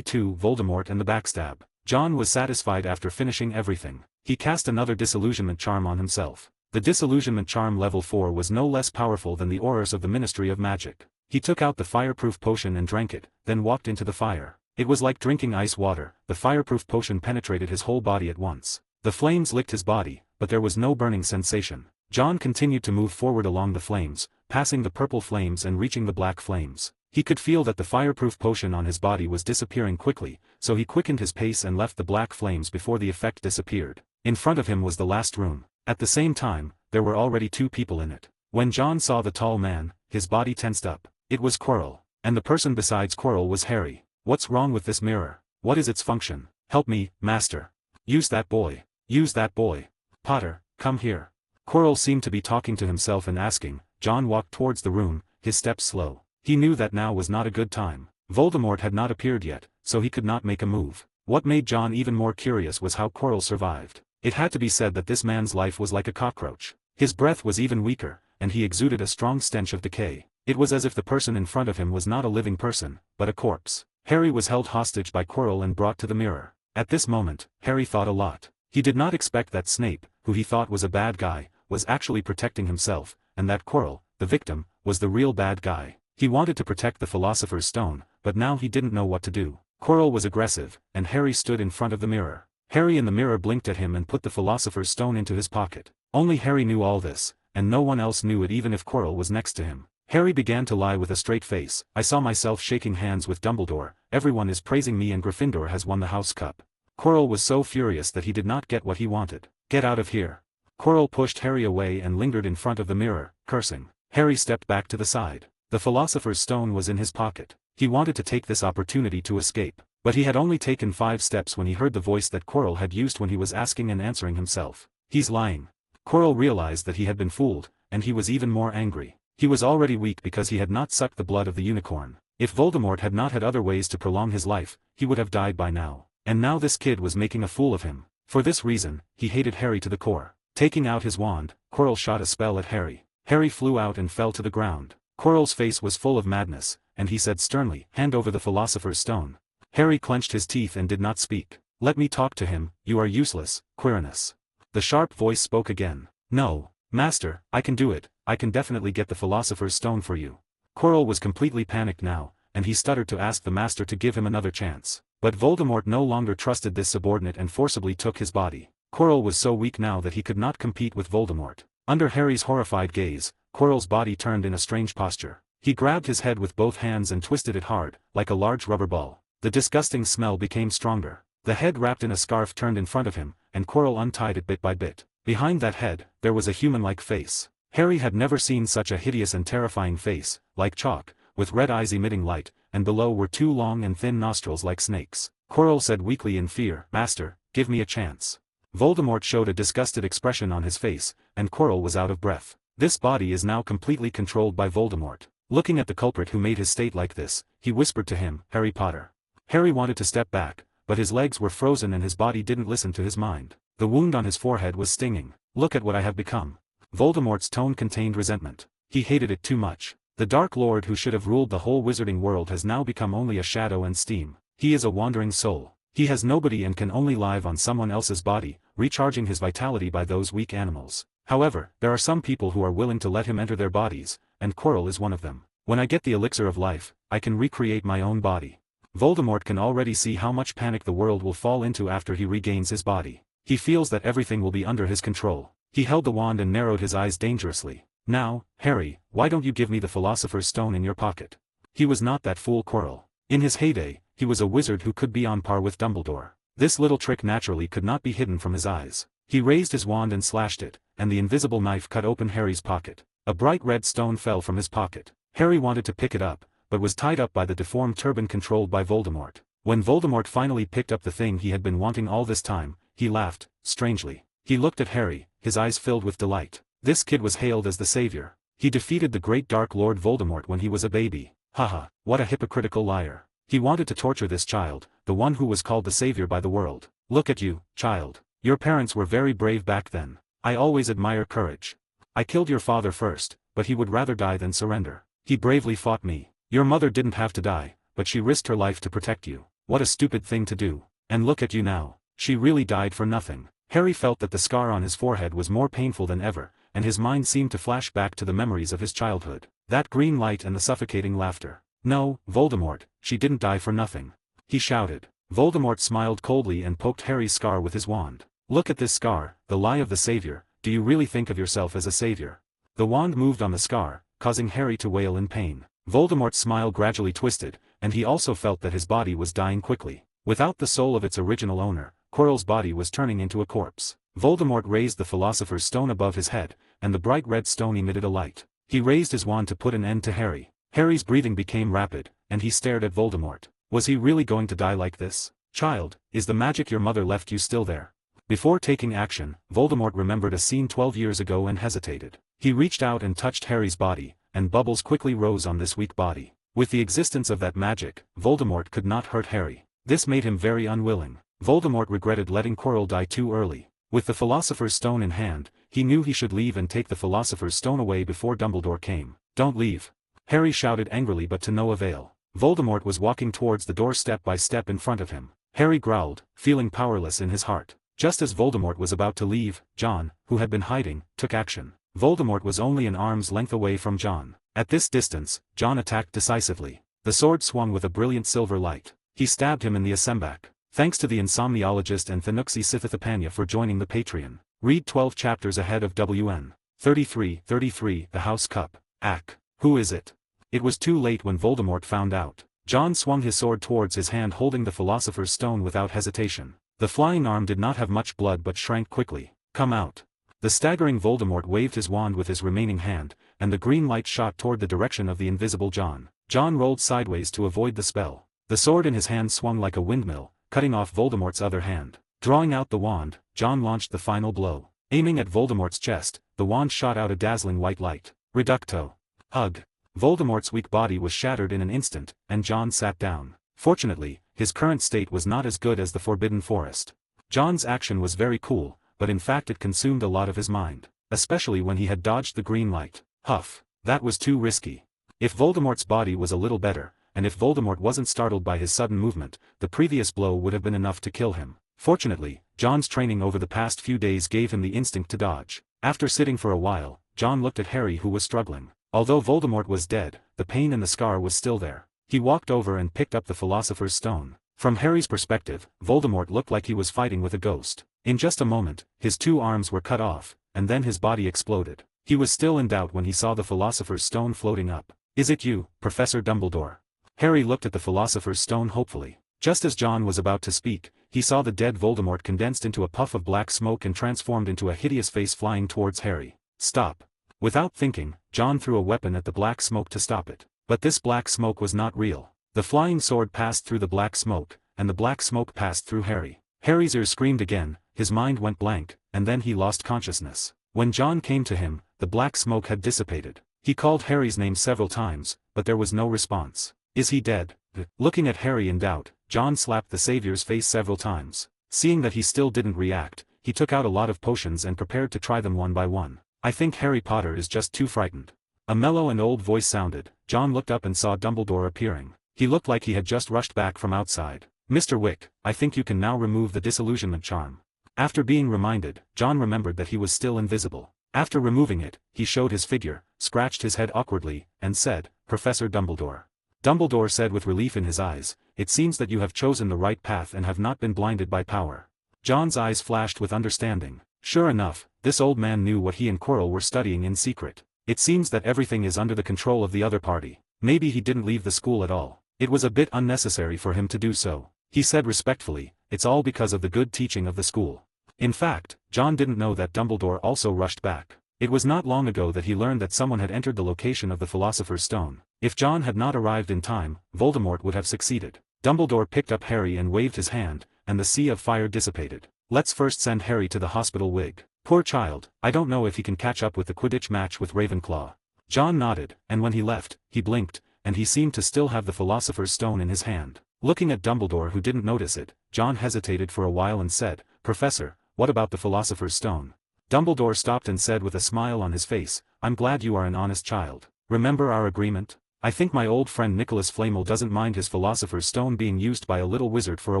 Voldemort and the Backstab. John was satisfied after finishing everything. He cast another disillusionment charm on himself. The disillusionment charm level 4 was no less powerful than the auras of the Ministry of Magic. He took out the fireproof potion and drank it, then walked into the fire. It was like drinking ice water. The fireproof potion penetrated his whole body at once. The flames licked his body, but there was no burning sensation. John continued to move forward along the flames, passing the purple flames and reaching the black flames. He could feel that the fireproof potion on his body was disappearing quickly, so he quickened his pace and left the black flames before the effect disappeared. In front of him was the last room. At the same time, there were already 2 people in it. When John saw the tall man, his body tensed up. It was Quirrell. And the person besides Quirrell was Harry. What's wrong with this mirror? What is its function? Help me, Master. Use that boy. Use that boy. Potter, come here. Quirrell seemed to be talking to himself and asking. John walked towards the room, his steps slow. He knew that now was not a good time. Voldemort had not appeared yet, so he could not make a move. What made John even more curious was how Quirrell survived. It had to be said that this man's life was like a cockroach. His breath was even weaker, and he exuded a strong stench of decay. It was as if the person in front of him was not a living person, but a corpse. Harry was held hostage by Quirrell and brought to the mirror. At this moment, Harry thought a lot. He did not expect that Snape, who he thought was a bad guy, was actually protecting himself, and that Quirrell, the victim, was the real bad guy. He wanted to protect the Philosopher's Stone, but now he didn't know what to do. Quirrell was aggressive, and Harry stood in front of the mirror. Harry in the mirror blinked at him and put the Philosopher's Stone into his pocket. Only Harry knew all this, and no one else knew it even if Quirrell was next to him. Harry began to lie with a straight face. I saw myself shaking hands with Dumbledore, everyone is praising me and Gryffindor has won the House Cup. Quirrell was so furious that he did not get what he wanted. Get out of here. Quirrell pushed Harry away and lingered in front of the mirror, cursing. Harry stepped back to the side. The Philosopher's Stone was in his pocket. He wanted to take this opportunity to escape. But he had only taken 5 steps when he heard the voice that Quirrell had used when he was asking and answering himself. He's lying. Quirrell realized that he had been fooled, and he was even more angry. He was already weak because he had not sucked the blood of the unicorn. If Voldemort had not had other ways to prolong his life, he would have died by now. And now this kid was making a fool of him. For this reason, he hated Harry to the core. Taking out his wand, Quirrell shot a spell at Harry. Harry flew out and fell to the ground. Quirrell's face was full of madness, and he said sternly, "Hand over the Philosopher's Stone." Harry clenched his teeth and did not speak. "Let me talk to him, you are useless, Quirinus." The sharp voice spoke again. "No, Master, I can do it, I can definitely get the Philosopher's Stone for you." Quirrell was completely panicked now, and he stuttered to ask the Master to give him another chance. But Voldemort no longer trusted this subordinate and forcibly took his body. Quirrell was so weak now that he could not compete with Voldemort. Under Harry's horrified gaze, Quirrell's body turned in a strange posture. He grabbed his head with both hands and twisted it hard, like a large rubber ball. The disgusting smell became stronger. The head wrapped in a scarf turned in front of him, and Quirrell untied it bit by bit. Behind that head, there was a human-like face. Harry had never seen such a hideous and terrifying face, like chalk, with red eyes emitting light, and below were two long and thin nostrils like snakes. Quirrell said weakly in fear, "Master, give me a chance." Voldemort showed a disgusted expression on his face, and Quirrell was out of breath. This body is now completely controlled by Voldemort. Looking at the culprit who made his state like this, he whispered to him, "Harry Potter." Harry wanted to step back, but his legs were frozen and his body didn't listen to his mind. The wound on his forehead was stinging. "Look at what I have become." Voldemort's tone contained resentment. He hated it too much. The Dark Lord who should have ruled the whole wizarding world has now become only a shadow and steam. He is a wandering soul. He has nobody and can only live on someone else's body, recharging his vitality by those weak animals. However, there are some people who are willing to let him enter their bodies, and Quirrell is one of them. When I get the elixir of life, I can recreate my own body. Voldemort can already see how much panic the world will fall into after he regains his body. He feels that everything will be under his control. He held the wand and narrowed his eyes dangerously. "Now, Harry, why don't you give me the Philosopher's Stone in your pocket?" He was not that fool Quirrell. In his heyday, he was a wizard who could be on par with Dumbledore. This little trick naturally could not be hidden from his eyes. He raised his wand and slashed it, and the invisible knife cut open Harry's pocket. A bright red stone fell from his pocket. Harry wanted to pick it up, but was tied up by the deformed turban controlled by Voldemort. When Voldemort finally picked up the thing he had been wanting all this time, he laughed, strangely. He looked at Harry, his eyes filled with delight. This kid was hailed as the savior. He defeated the great Dark Lord Voldemort when he was a baby. Haha, what a hypocritical liar. He wanted to torture this child, the one who was called the savior by the world. "Look at you, child. Your parents were very brave back then. I always admire courage. I killed your father first, but he would rather die than surrender. He bravely fought me. Your mother didn't have to die, but she risked her life to protect you. What a stupid thing to do. And look at you now. She really died for nothing." Harry felt that the scar on his forehead was more painful than ever, and his mind seemed to flash back to the memories of his childhood. That green light and the suffocating laughter. "No, Voldemort, she didn't die for nothing," he shouted. Voldemort smiled coldly and poked Harry's scar with his wand. "Look at this scar, the lie of the savior. Do you really think of yourself as a savior?" The wand moved on the scar, causing Harry to wail in pain. Voldemort's smile gradually twisted, and he also felt that his body was dying quickly. Without the soul of its original owner, Quirrell's body was turning into a corpse. Voldemort raised the Philosopher's Stone above his head, and the bright red stone emitted a light. He raised his wand to put an end to Harry. Harry's breathing became rapid, and he stared at Voldemort. Was he really going to die like this? "Child, is the magic your mother left you still there?" Before taking action, Voldemort remembered a scene 12 years ago and hesitated. He reached out and touched Harry's body, and bubbles quickly rose on this weak body. With the existence of that magic, Voldemort could not hurt Harry. This made him very unwilling. Voldemort regretted letting Quirrell die too early. With the Philosopher's Stone in hand, he knew he should leave and take the Philosopher's Stone away before Dumbledore came. "Don't leave!" Harry shouted angrily, but to no avail. Voldemort was walking towards the door step by step in front of him. Harry growled, feeling powerless in his heart. Just as Voldemort was about to leave, John, who had been hiding, took action. Voldemort was only an arm's length away from John. At this distance, John attacked decisively. The sword swung with a brilliant silver light. He stabbed him in the asembac. Thanks to the Insomniologist and Thanuxi Sithithapanya for joining the Patreon. Read 12 chapters ahead of WN. 33, The House Cup. Ack. Who is it? It was too late when Voldemort found out. John swung his sword towards his hand holding the Philosopher's Stone without hesitation. The flying arm did not have much blood but shrank quickly. "Come out." The staggering Voldemort waved his wand with his remaining hand, and the green light shot toward the direction of the invisible John. John rolled sideways to avoid the spell. The sword in his hand swung like a windmill, cutting off Voldemort's other hand. Drawing out the wand, John launched the final blow. Aiming at Voldemort's chest, the wand shot out a dazzling white light. Reducto. Hug. Voldemort's weak body was shattered in an instant, and John sat down. Fortunately, his current state was not as good as the Forbidden Forest. John's action was very cool, but in fact it consumed a lot of his mind. Especially when he had dodged the green light. Huff. That was too risky. If Voldemort's body was a little better, and if Voldemort wasn't startled by his sudden movement, the previous blow would have been enough to kill him. Fortunately, John's training over the past few days gave him the instinct to dodge. After sitting for a while, John looked at Harry, who was struggling. Although Voldemort was dead, the pain and the scar was still there. He walked over and picked up the Philosopher's Stone. From Harry's perspective, Voldemort looked like he was fighting with a ghost. In just a moment, his 2 arms were cut off, and then his body exploded. He was still in doubt when he saw the Philosopher's Stone floating up. "Is it you, Professor Dumbledore?" Harry looked at the Philosopher's Stone hopefully. Just as John was about to speak, he saw the dead Voldemort condensed into a puff of black smoke and transformed into a hideous face flying towards Harry. "Stop." Without thinking, John threw a weapon at the black smoke to stop it. But this black smoke was not real. The flying sword passed through the black smoke, and the black smoke passed through Harry. Harry's ears screamed again, his mind went blank, and then he lost consciousness. When John came to him, the black smoke had dissipated. He called Harry's name several times, but there was no response. "Is he dead?" Looking at Harry in doubt, John slapped the Savior's face several times. Seeing that he still didn't react, he took out a lot of potions and prepared to try them one by one. "I think Harry Potter is just too frightened." A mellow and old voice sounded. John looked up and saw Dumbledore appearing. He looked like he had just rushed back from outside. "Mr. Wick, I think you can now remove the disillusionment charm." After being reminded, John remembered that he was still invisible. After removing it, he showed his figure, scratched his head awkwardly, and said, "Professor Dumbledore." Dumbledore said with relief in his eyes, "It seems that you have chosen the right path and have not been blinded by power." John's eyes flashed with understanding. Sure enough, this old man knew what he and Quirrell were studying in secret. It seems that everything is under the control of the other party. Maybe he didn't leave the school at all. It was a bit unnecessary for him to do so. He said respectfully, "It's all because of the good teaching of the school." In fact, John didn't know that Dumbledore also rushed back. It was not long ago that he learned that someone had entered the location of the Philosopher's Stone. If John had not arrived in time, Voldemort would have succeeded. Dumbledore picked up Harry and waved his hand, and the sea of fire dissipated. "Let's first send Harry to the hospital, Wig. Poor child, I don't know if he can catch up with the Quidditch match with Ravenclaw." John nodded, and when he left, he blinked, and he seemed to still have the Philosopher's Stone in his hand. Looking at Dumbledore, who didn't notice it, John hesitated for a while and said, "Professor, what about the Philosopher's Stone?" Dumbledore stopped and said with a smile on his face, "I'm glad you are an honest child. Remember our agreement? I think my old friend Nicholas Flamel doesn't mind his Philosopher's Stone being used by a little wizard for a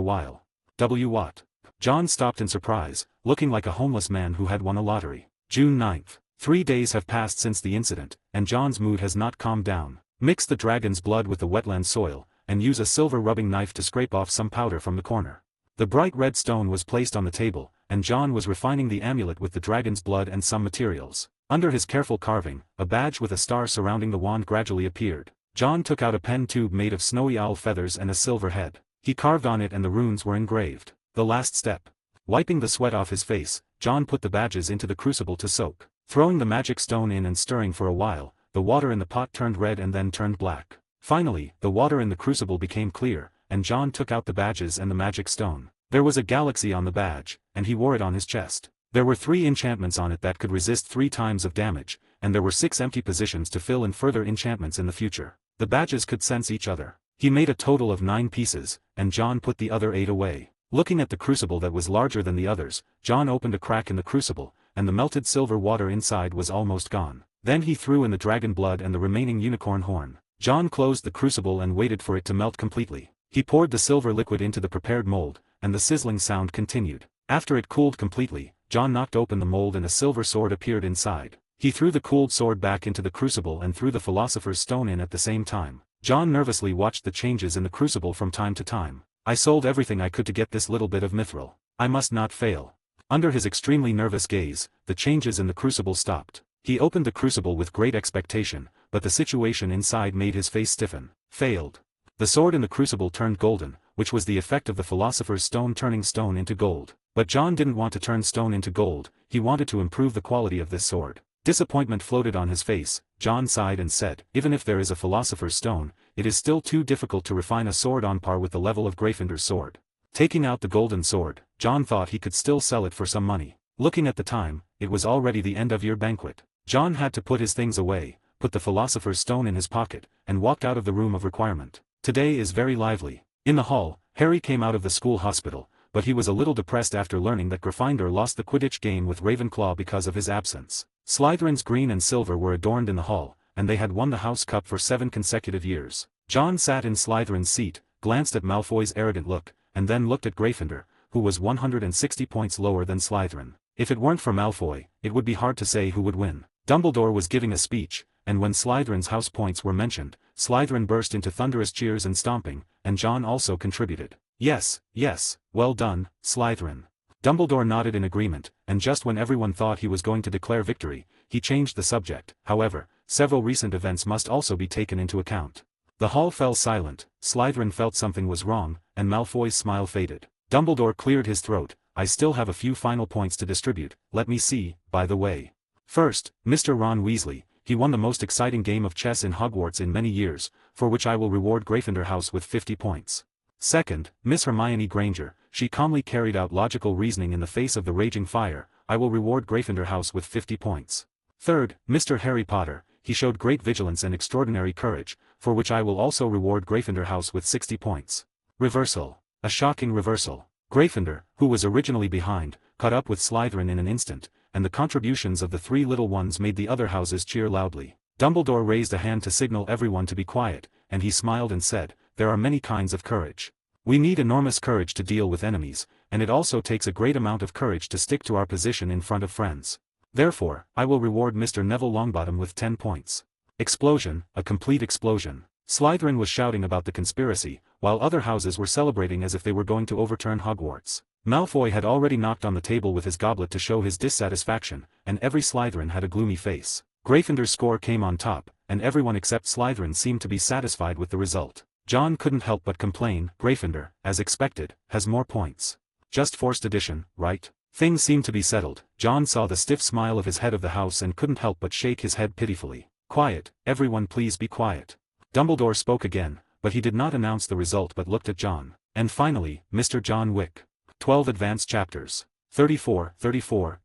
while." What? John stopped in surprise, looking like a homeless man who had won a lottery. June 9th. 3 days have passed since the incident, and John's mood has not calmed down. Mix the dragon's blood with the wetland soil, and use a silver rubbing knife to scrape off some powder from the corner. The bright red stone was placed on the table, and John was refining the amulet with the dragon's blood and some materials. Under his careful carving, a badge with a star surrounding the wand gradually appeared. John took out a pen tube made of snowy owl feathers and a silver head. He carved on it and the runes were engraved. The last step. Wiping the sweat off his face, John put the badges into the crucible to soak. Throwing the magic stone in and stirring for a while, the water in the pot turned red and then turned black. Finally, the water in the crucible became clear, and John took out the badges and the magic stone. There was a galaxy on the badge, and he wore it on his chest. There were 3 enchantments on it that could resist 3 times of damage, and there were 6 empty positions to fill in further enchantments in the future. The badges could sense each other. He made a total of 9 pieces, and John put the other 8 away. Looking at the crucible that was larger than the others, John opened a crack in the crucible, and the melted silver water inside was almost gone. Then he threw in the dragon blood and the remaining unicorn horn. John closed the crucible and waited for it to melt completely. He poured the silver liquid into the prepared mold, and the sizzling sound continued. After it cooled completely, John knocked open the mold and a silver sword appeared inside. He threw the cooled sword back into the crucible and threw the Philosopher's Stone in at the same time. John nervously watched the changes in the crucible from time to time. "I sold everything I could to get this little bit of mithril. I must not fail." Under his extremely nervous gaze, the changes in the crucible stopped. He opened the crucible with great expectation, but the situation inside made his face stiffen. Failed. The sword in the crucible turned golden, which was the effect of the Philosopher's Stone turning stone into gold. But John didn't want to turn stone into gold, he wanted to improve the quality of this sword. Disappointment floated on his face. John sighed and said, "Even if there is a Philosopher's Stone, it is still too difficult to refine a sword on par with the level of Gryffindor's sword." Taking out the golden sword, John thought he could still sell it for some money. Looking at the time, it was already the end of year banquet. John had to put his things away, put the Philosopher's Stone in his pocket, and walked out of the room of requirement. Today is very lively. In the hall, Harry came out of the school hospital, but he was a little depressed after learning that Gryffindor lost the Quidditch game with Ravenclaw because of his absence. Slytherin's green and silver were adorned in the hall, and they had won the House Cup for 7 consecutive years. John sat in Slytherin's seat, glanced at Malfoy's arrogant look, and then looked at Gryffindor, who was 160 points lower than Slytherin. If it weren't for Malfoy, it would be hard to say who would win. Dumbledore was giving a speech, and when Slytherin's house points were mentioned, Slytherin burst into thunderous cheers and stomping, and John also contributed. Yes, yes, well done, Slytherin. Dumbledore nodded in agreement, and just when everyone thought he was going to declare victory, he changed the subject. However, several recent events must also be taken into account. The hall fell silent, Slytherin felt something was wrong, and Malfoy's smile faded. Dumbledore cleared his throat. I still have a few final points to distribute, let me see, by the way. First, Mr. Ron Weasley, he won the most exciting game of chess in Hogwarts in many years, for which I will reward Gryffindor House with 50 points. Second, Miss Hermione Granger, she calmly carried out logical reasoning in the face of the raging fire, I will reward Gryffindor House with 50 points. Third, Mr. Harry Potter, he showed great vigilance and extraordinary courage, for which I will also reward Gryffindor House with 60 points. Reversal. A shocking reversal. Gryffindor, who was originally behind, caught up with Slytherin in an instant, and the contributions of the three little ones made the other houses cheer loudly. Dumbledore raised a hand to signal everyone to be quiet, and he smiled and said, there are many kinds of courage. We need enormous courage to deal with enemies, and it also takes a great amount of courage to stick to our position in front of friends. Therefore, I will reward Mr. Neville Longbottom with 10 points. Explosion, a complete explosion. Slytherin was shouting about the conspiracy, while other houses were celebrating as if they were going to overturn Hogwarts. Malfoy had already knocked on the table with his goblet to show his dissatisfaction, and every Slytherin had a gloomy face. Gryffindor's score came on top, and everyone except Slytherin seemed to be satisfied with the result. John couldn't help but complain, Gryffindor, as expected, has more points. Just forced addition, right? Things seemed to be settled. John saw the stiff smile of his head of the house and couldn't help but shake his head pitifully. Quiet, everyone please be quiet. Dumbledore spoke again, but he did not announce the result but looked at John. And finally, Mr. John Wick. 12 advanced chapters. 34,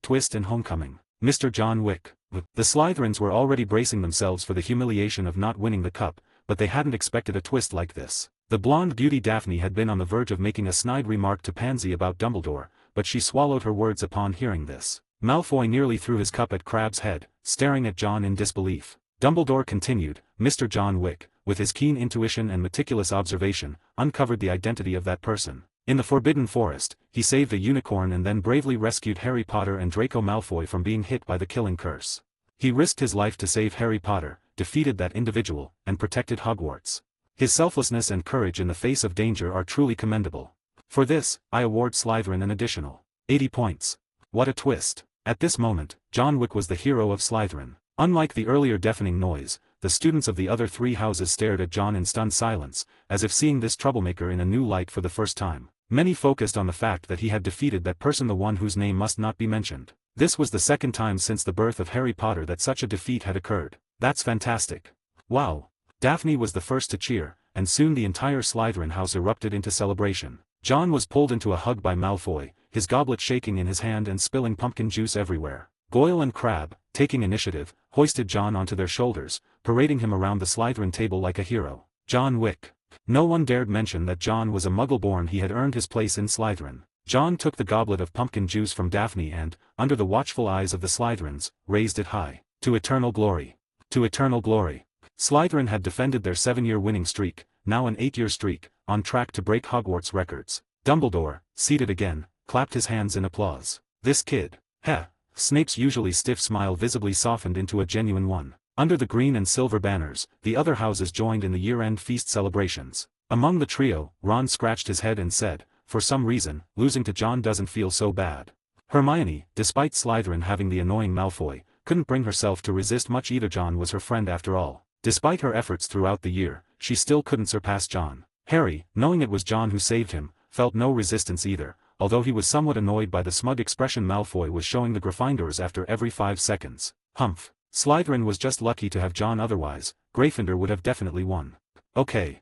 Twist and Homecoming. Mr. John Wick. The Slytherins were already bracing themselves for the humiliation of not winning the cup, but they hadn't expected a twist like this. The blonde beauty Daphne had been on the verge of making a snide remark to Pansy about Dumbledore, but she swallowed her words upon hearing this. Malfoy nearly threw his cup at Crabbe's head, staring at John in disbelief. Dumbledore continued, Mr. John Wick, with his keen intuition and meticulous observation, uncovered the identity of that person. In the Forbidden Forest, he saved a unicorn and then bravely rescued Harry Potter and Draco Malfoy from being hit by the killing curse. He risked his life to save Harry Potter, defeated that individual, and protected Hogwarts. His selflessness and courage in the face of danger are truly commendable. For this, I award Slytherin an additional 80 points. What a twist. At this moment, John Wick was the hero of Slytherin. Unlike the earlier deafening noise, the students of the other three houses stared at John in stunned silence, as if seeing this troublemaker in a new light for the first time. Many focused on the fact that he had defeated that person, the one whose name must not be mentioned. This was the second time since the birth of Harry Potter that such a defeat had occurred. That's fantastic. Wow. Daphne was the first to cheer, and soon the entire Slytherin house erupted into celebration. John was pulled into a hug by Malfoy, his goblet shaking in his hand and spilling pumpkin juice everywhere. Goyle and Crabbe, taking initiative, hoisted John onto their shoulders, parading him around the Slytherin table like a hero. John Wick. No one dared mention that John was a Muggle-born. He had earned his place in Slytherin. John took the goblet of pumpkin juice from Daphne and, under the watchful eyes of the Slytherins, raised it high. To eternal glory. To eternal glory. Slytherin had defended their 7-year winning streak, now an 8-year streak, on track to break Hogwarts records. Dumbledore, seated again, clapped his hands in applause. This kid. Heh. Snape's usually stiff smile visibly softened into a genuine one. Under the green and silver banners, the other houses joined in the year-end feast celebrations. Among the trio, Ron scratched his head and said, for some reason, losing to John doesn't feel so bad. Hermione, despite Slytherin having the annoying Malfoy, couldn't bring herself to resist much either. John was her friend after all. Despite her efforts throughout the year, she still couldn't surpass John. Harry, knowing it was John who saved him, felt no resistance either, although he was somewhat annoyed by the smug expression Malfoy was showing the Gryffindors after every 5 seconds. Humph. Slytherin was just lucky to have John, otherwise, Gryffindor would have definitely won. Okay,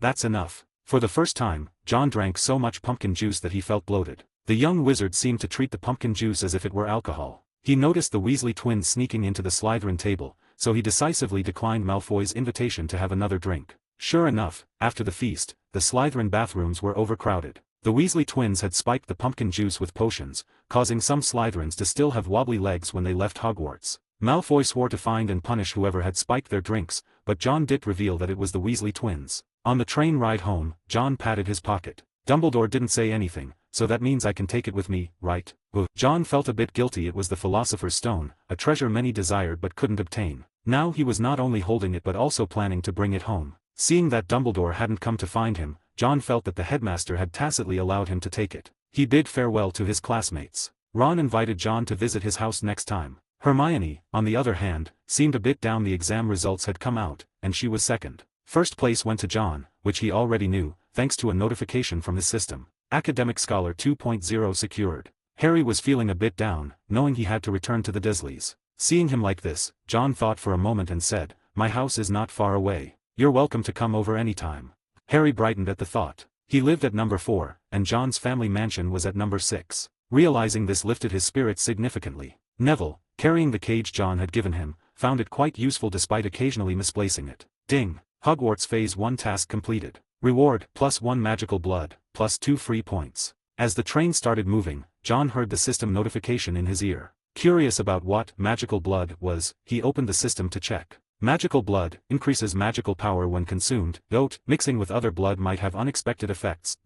that's enough. For the first time, John drank so much pumpkin juice that he felt bloated. The young wizard seemed to treat the pumpkin juice as if it were alcohol. He noticed the Weasley twins sneaking into the Slytherin table, so he decisively declined Malfoy's invitation to have another drink. Sure enough, after the feast, the Slytherin bathrooms were overcrowded. The Weasley twins had spiked the pumpkin juice with potions, causing some Slytherins to still have wobbly legs when they left Hogwarts. Malfoy swore to find and punish whoever had spiked their drinks, but John did reveal that it was the Weasley twins. On the train ride home, John patted his pocket. Dumbledore didn't say anything, so that means I can take it with me, right? John felt a bit guilty. It was the philosopher's stone, a treasure many desired but couldn't obtain. Now he was not only holding it but also planning to bring it home. Seeing that Dumbledore hadn't come to find him, John felt that the headmaster had tacitly allowed him to take it. He bid farewell to his classmates. Ron invited John to visit his house next time. Hermione, on the other hand, seemed a bit down. The exam results had come out, and she was second. First place went to John, which he already knew, thanks to a notification from his system. Academic Scholar 2.0 secured. Harry was feeling a bit down, knowing he had to return to the Dursleys. Seeing him like this, John thought for a moment and said, "My house is not far away. You're welcome to come over anytime." Harry brightened at the thought. He lived at number 4, and John's family mansion was at number 6. Realizing this lifted his spirits significantly. Neville, carrying the cage John had given him, found it quite useful despite occasionally misplacing it. Ding! Hogwarts Phase 1 task completed. Reward, +1 magical blood, +2 free points. As the train started moving, John heard the system notification in his ear. Curious about what magical blood was, he opened the system to check. Magical blood increases magical power when consumed. Mixing with other blood might have unexpected effects.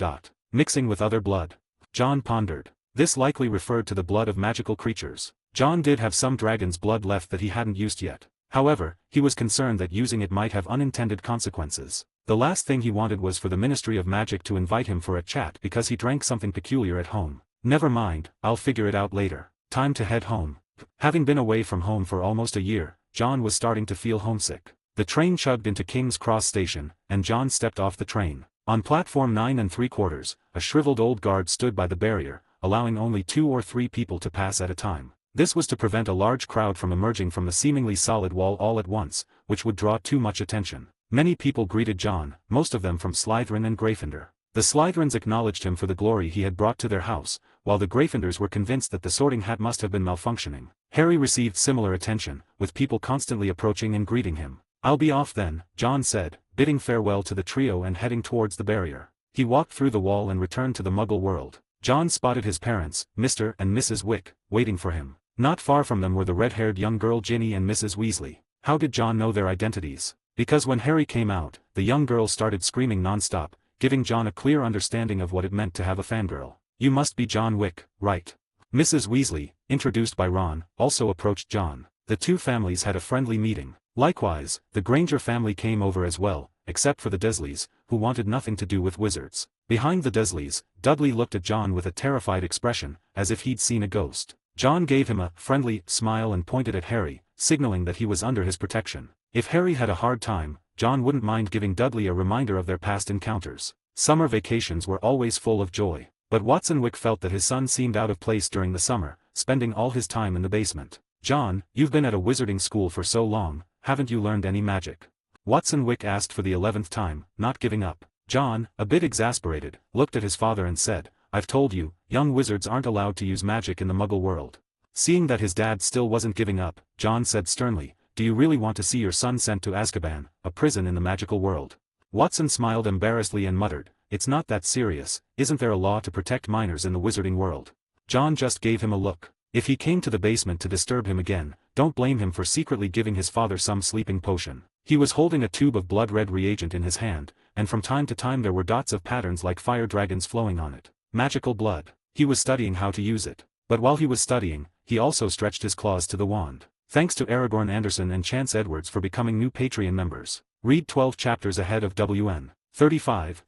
Mixing with other blood. John pondered. This likely referred to the blood of magical creatures. John did have some dragon's blood left that he hadn't used yet. However, he was concerned that using it might have unintended consequences. The last thing he wanted was for the Ministry of Magic to invite him for a chat because he drank something peculiar at home. Never mind, I'll figure it out later. Time to head home. Having been away from home for almost a year, John was starting to feel homesick. The train chugged into King's Cross Station, and John stepped off the train. On platform 9 3/4, a shriveled old guard stood by the barrier, allowing only 2 or 3 people to pass at a time. This was to prevent a large crowd from emerging from the seemingly solid wall all at once, which would draw too much attention. Many people greeted John, most of them from Slytherin and Gryffindor. The Slytherins acknowledged him for the glory he had brought to their house, while the Gryffindors were convinced that the sorting hat must have been malfunctioning. Harry received similar attention, with people constantly approaching and greeting him. "I'll be off then," John said, bidding farewell to the trio and heading towards the barrier. He walked through the wall and returned to the Muggle world. John spotted his parents, Mr. and Mrs. Wick, waiting for him. Not far from them were the red-haired young girl Ginny and Mrs. Weasley. How did John know their identities? Because when Harry came out, the young girl started screaming non-stop, giving John a clear understanding of what it meant to have a fangirl. "You must be John Wick, right?" Mrs. Weasley, introduced by Ron, also approached John. The two families had a friendly meeting. Likewise, the Granger family came over as well, except for the Dursleys, who wanted nothing to do with wizards. Behind the Dursleys, Dudley looked at John with a terrified expression, as if he'd seen a ghost. John gave him a friendly smile and pointed at Harry, signaling that he was under his protection. If Harry had a hard time, John wouldn't mind giving Dudley a reminder of their past encounters. Summer vacations were always full of joy, but Watson Wick felt that his son seemed out of place during the summer, spending all his time in the basement. "John, you've been at a wizarding school for so long, haven't you learned any magic?" Watson Wick asked for the 11th time, not giving up. John, a bit exasperated, looked at his father and said, "I've told you, young wizards aren't allowed to use magic in the Muggle world." Seeing that his dad still wasn't giving up, John said sternly, "Do you really want to see your son sent to Azkaban, a prison in the magical world?" Watson smiled embarrassedly and muttered, "It's not that serious, isn't there a law to protect minors in the wizarding world?" John just gave him a look. If he came to the basement to disturb him again, don't blame him for secretly giving his father some sleeping potion. He was holding a tube of blood-red reagent in his hand, and from time to time there were dots of patterns like fire dragons flowing on it. Magical blood. He was studying how to use it. But while he was studying, he also stretched his claws to the wand. Thanks to Aragorn Anderson and Chance Edwards for becoming new Patreon members. Read 12 chapters ahead of WN. 35,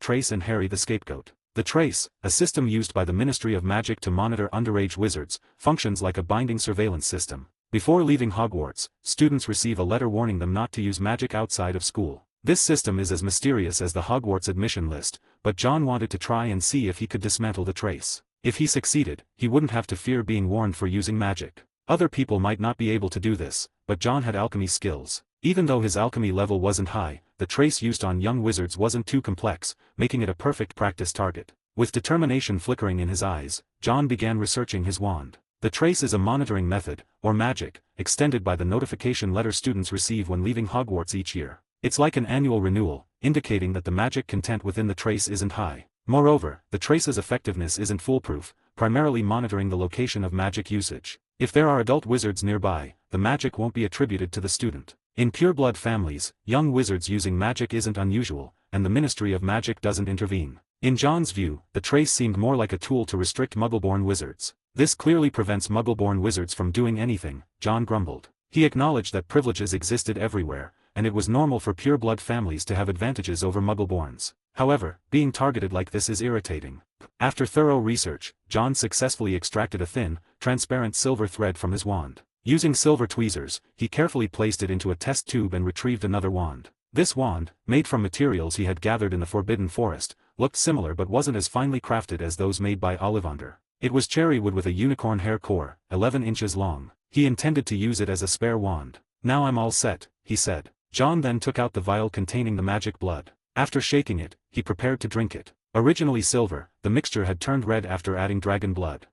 Trace and Harry the Scapegoat. The Trace, a system used by the Ministry of Magic to monitor underage wizards, functions like a binding surveillance system. Before leaving Hogwarts, students receive a letter warning them not to use magic outside of school. This system is as mysterious as the Hogwarts admission list, but John wanted to try and see if he could dismantle the Trace. If he succeeded, he wouldn't have to fear being warned for using magic. Other people might not be able to do this, but John had alchemy skills. Even though his alchemy level wasn't high, the Trace used on young wizards wasn't too complex, making it a perfect practice target. With determination flickering in his eyes, John began researching his wand. The Trace is a monitoring method, or magic, extended by the notification letter students receive when leaving Hogwarts each year. It's like an annual renewal, indicating that the magic content within the Trace isn't high. Moreover, the Trace's effectiveness isn't foolproof, primarily monitoring the location of magic usage. If there are adult wizards nearby, the magic won't be attributed to the student. In pureblood families, young wizards using magic isn't unusual, and the Ministry of Magic doesn't intervene. In John's view, the trace seemed more like a tool to restrict Muggle-born wizards. This clearly prevents Muggle-born wizards from doing anything, John grumbled. He acknowledged that privileges existed everywhere, and it was normal for pure-blood families to have advantages over Muggle-borns. However, being targeted like this is irritating. After thorough research, John successfully extracted a thin, transparent silver thread from his wand. Using silver tweezers, he carefully placed it into a test tube and retrieved another wand. This wand, made from materials he had gathered in the Forbidden Forest, looked similar but wasn't as finely crafted as those made by Ollivander. It was cherry wood with a unicorn hair core, 11 inches long. He intended to use it as a spare wand. "Now I'm all set," he said. John then took out the vial containing the magic blood. After shaking it, he prepared to drink it. Originally silver, the mixture had turned red after adding dragon blood.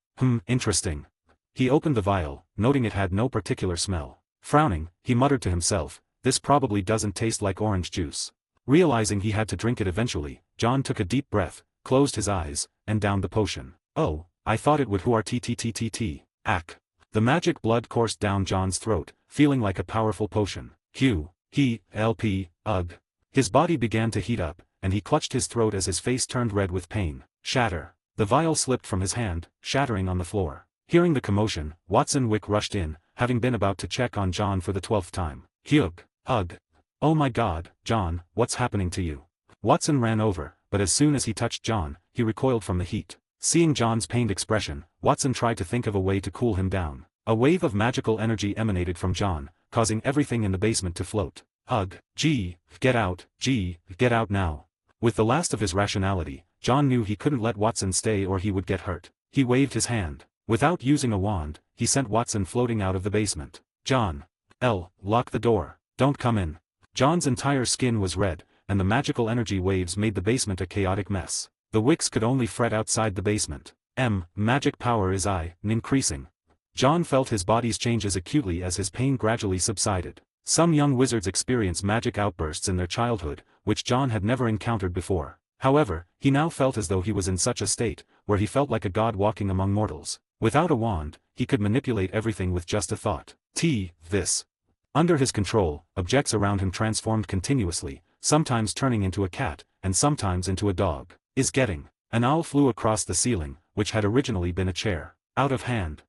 Interesting. He opened the vial, noting it had no particular smell. Frowning, he muttered to himself, "This probably doesn't taste like orange juice." Realizing he had to drink it eventually, John took a deep breath, closed his eyes, and downed the potion. "Oh, I thought it would hooarttttt. Ack." The magic blood coursed down John's throat, feeling like a powerful potion. Ugh. His body began to heat up, and he clutched his throat as his face turned red with pain. Shatter. The vial slipped from his hand, shattering on the floor. Hearing the commotion, Watson Wick rushed in, having been about to check on John for the 12th time. Ugh. "Oh my God, John, what's happening to you?" Watson ran over, but as soon as he touched John, he recoiled from the heat. Seeing John's pained expression, Watson tried to think of a way to cool him down. A wave of magical energy emanated from John, causing everything in the basement to float. Get out now. With the last of his rationality, John knew he couldn't let Watson stay or he would get hurt. He waved his hand. Without using a wand, he sent Watson floating out of the basement. "John. Lock the door. Don't come in." John's entire skin was red, and the magical energy waves made the basement a chaotic mess. The Wicks could only fret outside the basement. Magic power is increasing. John felt his body's changes acutely as his pain gradually subsided. Some young wizards experience magic outbursts in their childhood, which John had never encountered before. However, he now felt as though he was in such a state, where he felt like a god walking among mortals. Without a wand, he could manipulate everything with just a thought. This. Under his control, objects around him transformed continuously, sometimes turning into a cat, and sometimes into a dog. An owl flew across the ceiling, which had originally been a chair. Out of hand.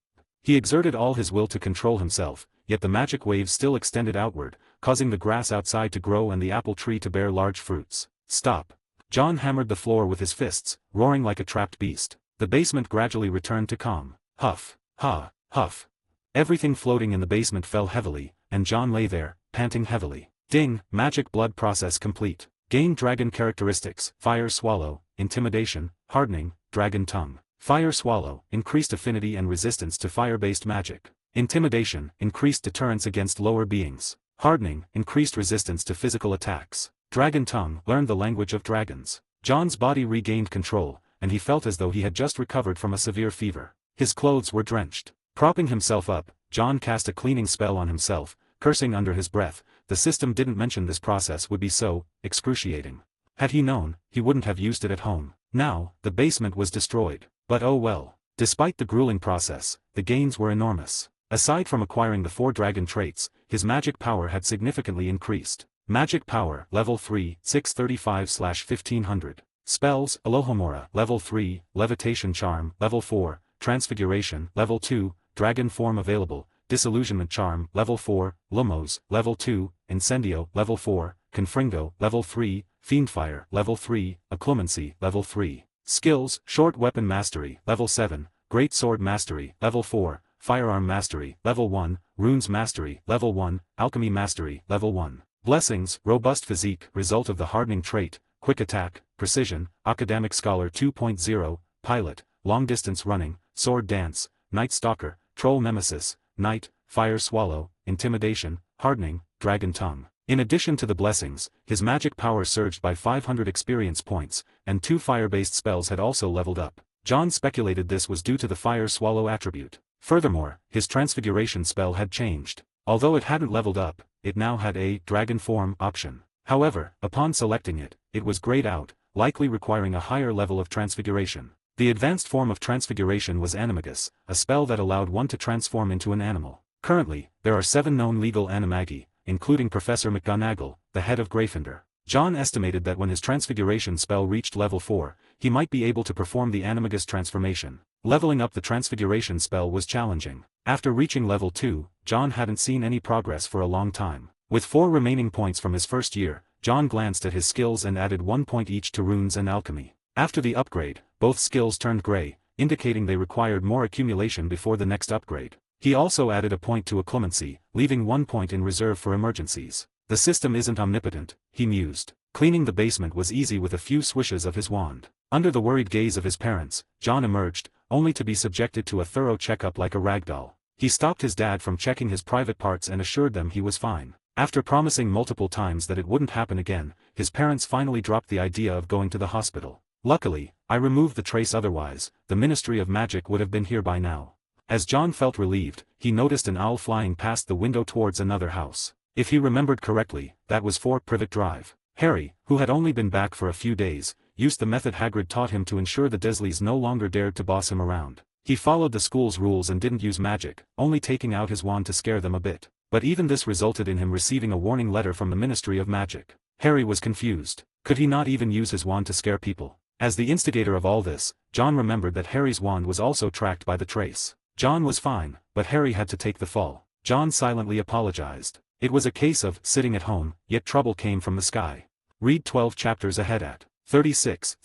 He exerted all his will to control himself, yet the magic waves still extended outward, causing the grass outside to grow and the apple tree to bear large fruits. Stop. John hammered the floor with his fists, roaring like a trapped beast. The basement gradually returned to calm. Huff. Huff. Everything floating in the basement fell heavily, and John lay there, panting heavily. Ding, magic blood process complete. Gain dragon characteristics, Fire Swallow, Intimidation, Hardening, Dragon Tongue. Fire Swallow, increased affinity and resistance to fire-based magic. Intimidation, increased deterrence against lower beings. Hardening, increased resistance to physical attacks. Dragon Tongue, learned the language of dragons. John's body regained control, and he felt as though he had just recovered from a severe fever. His clothes were drenched. Propping himself up, John cast a cleaning spell on himself, cursing under his breath. The system didn't mention this process would be so excruciating. Had he known, he wouldn't have used it at home. Now, the basement was destroyed. But oh well. Despite the grueling process, the gains were enormous. Aside from acquiring the 4 dragon traits, his magic power had significantly increased. Magic power, level 3, 635/1500. Spells, Alohomora, level 3, Levitation Charm, level 4, Transfiguration, level 2, Dragon Form available, Disillusionment Charm, level 4, Lumos, level 2, Incendio, level 4, Confringo, level 3, Fiendfire, level 3, Occlumency, level 3. Skills, Short Weapon Mastery, level 7, Great Sword Mastery, level 4, Firearm Mastery, level 1, Runes Mastery, level 1, Alchemy Mastery, level 1. Blessings, Robust Physique, result of the Hardening trait, Quick Attack, Precision, Academic Scholar 2.0, Pilot, Long Distance Running, Sword Dance, Night Stalker, Troll Nemesis, Night, Fire Swallow, Intimidation, Hardening, Dragon Tongue. In addition to the blessings, his magic power surged by 500 experience points, and 2 fire-based spells had also leveled up. John speculated this was due to the Fire Swallow attribute. Furthermore, his Transfiguration spell had changed. Although it hadn't leveled up, it now had a Dragon Form option. However, upon selecting it, it was grayed out, likely requiring a higher level of Transfiguration. The advanced form of Transfiguration was Animagus, a spell that allowed one to transform into an animal. Currently, there are 7 known legal animagi, including Professor McGonagall, the head of Gryffindor. John estimated that when his transfiguration spell reached level 4, he might be able to perform the animagus transformation. Leveling up the transfiguration spell was challenging. After reaching level 2, John hadn't seen any progress for a long time. With 4 remaining points from his first year, John glanced at his skills and added 1 point each to runes and alchemy. After the upgrade, both skills turned gray, indicating they required more accumulation before the next upgrade. He also added a point to acclimancy, leaving 1 point in reserve for emergencies. The system isn't omnipotent, he mused. Cleaning the basement was easy with a few swishes of his wand. Under the worried gaze of his parents, John emerged, only to be subjected to a thorough checkup like a ragdoll. He stopped his dad from checking his private parts and assured them he was fine. After promising multiple times that it wouldn't happen again, his parents finally dropped the idea of going to the hospital. Luckily, I removed the trace, otherwise, the Ministry of Magic would have been here by now. As John felt relieved, he noticed an owl flying past the window towards another house. If he remembered correctly, that was 4 Privet Drive. Harry, who had only been back for a few days, used the method Hagrid taught him to ensure the Dursleys no longer dared to boss him around. He followed the school's rules and didn't use magic, only taking out his wand to scare them a bit. But even this resulted in him receiving a warning letter from the Ministry of Magic. Harry was confused. Could he not even use his wand to scare people? As the instigator of all this, John remembered that Harry's wand was also tracked by the trace. John was fine, but Harry had to take the fall. John silently apologized. It was a case of sitting at home, yet trouble came from the sky. Read 12 chapters ahead at 36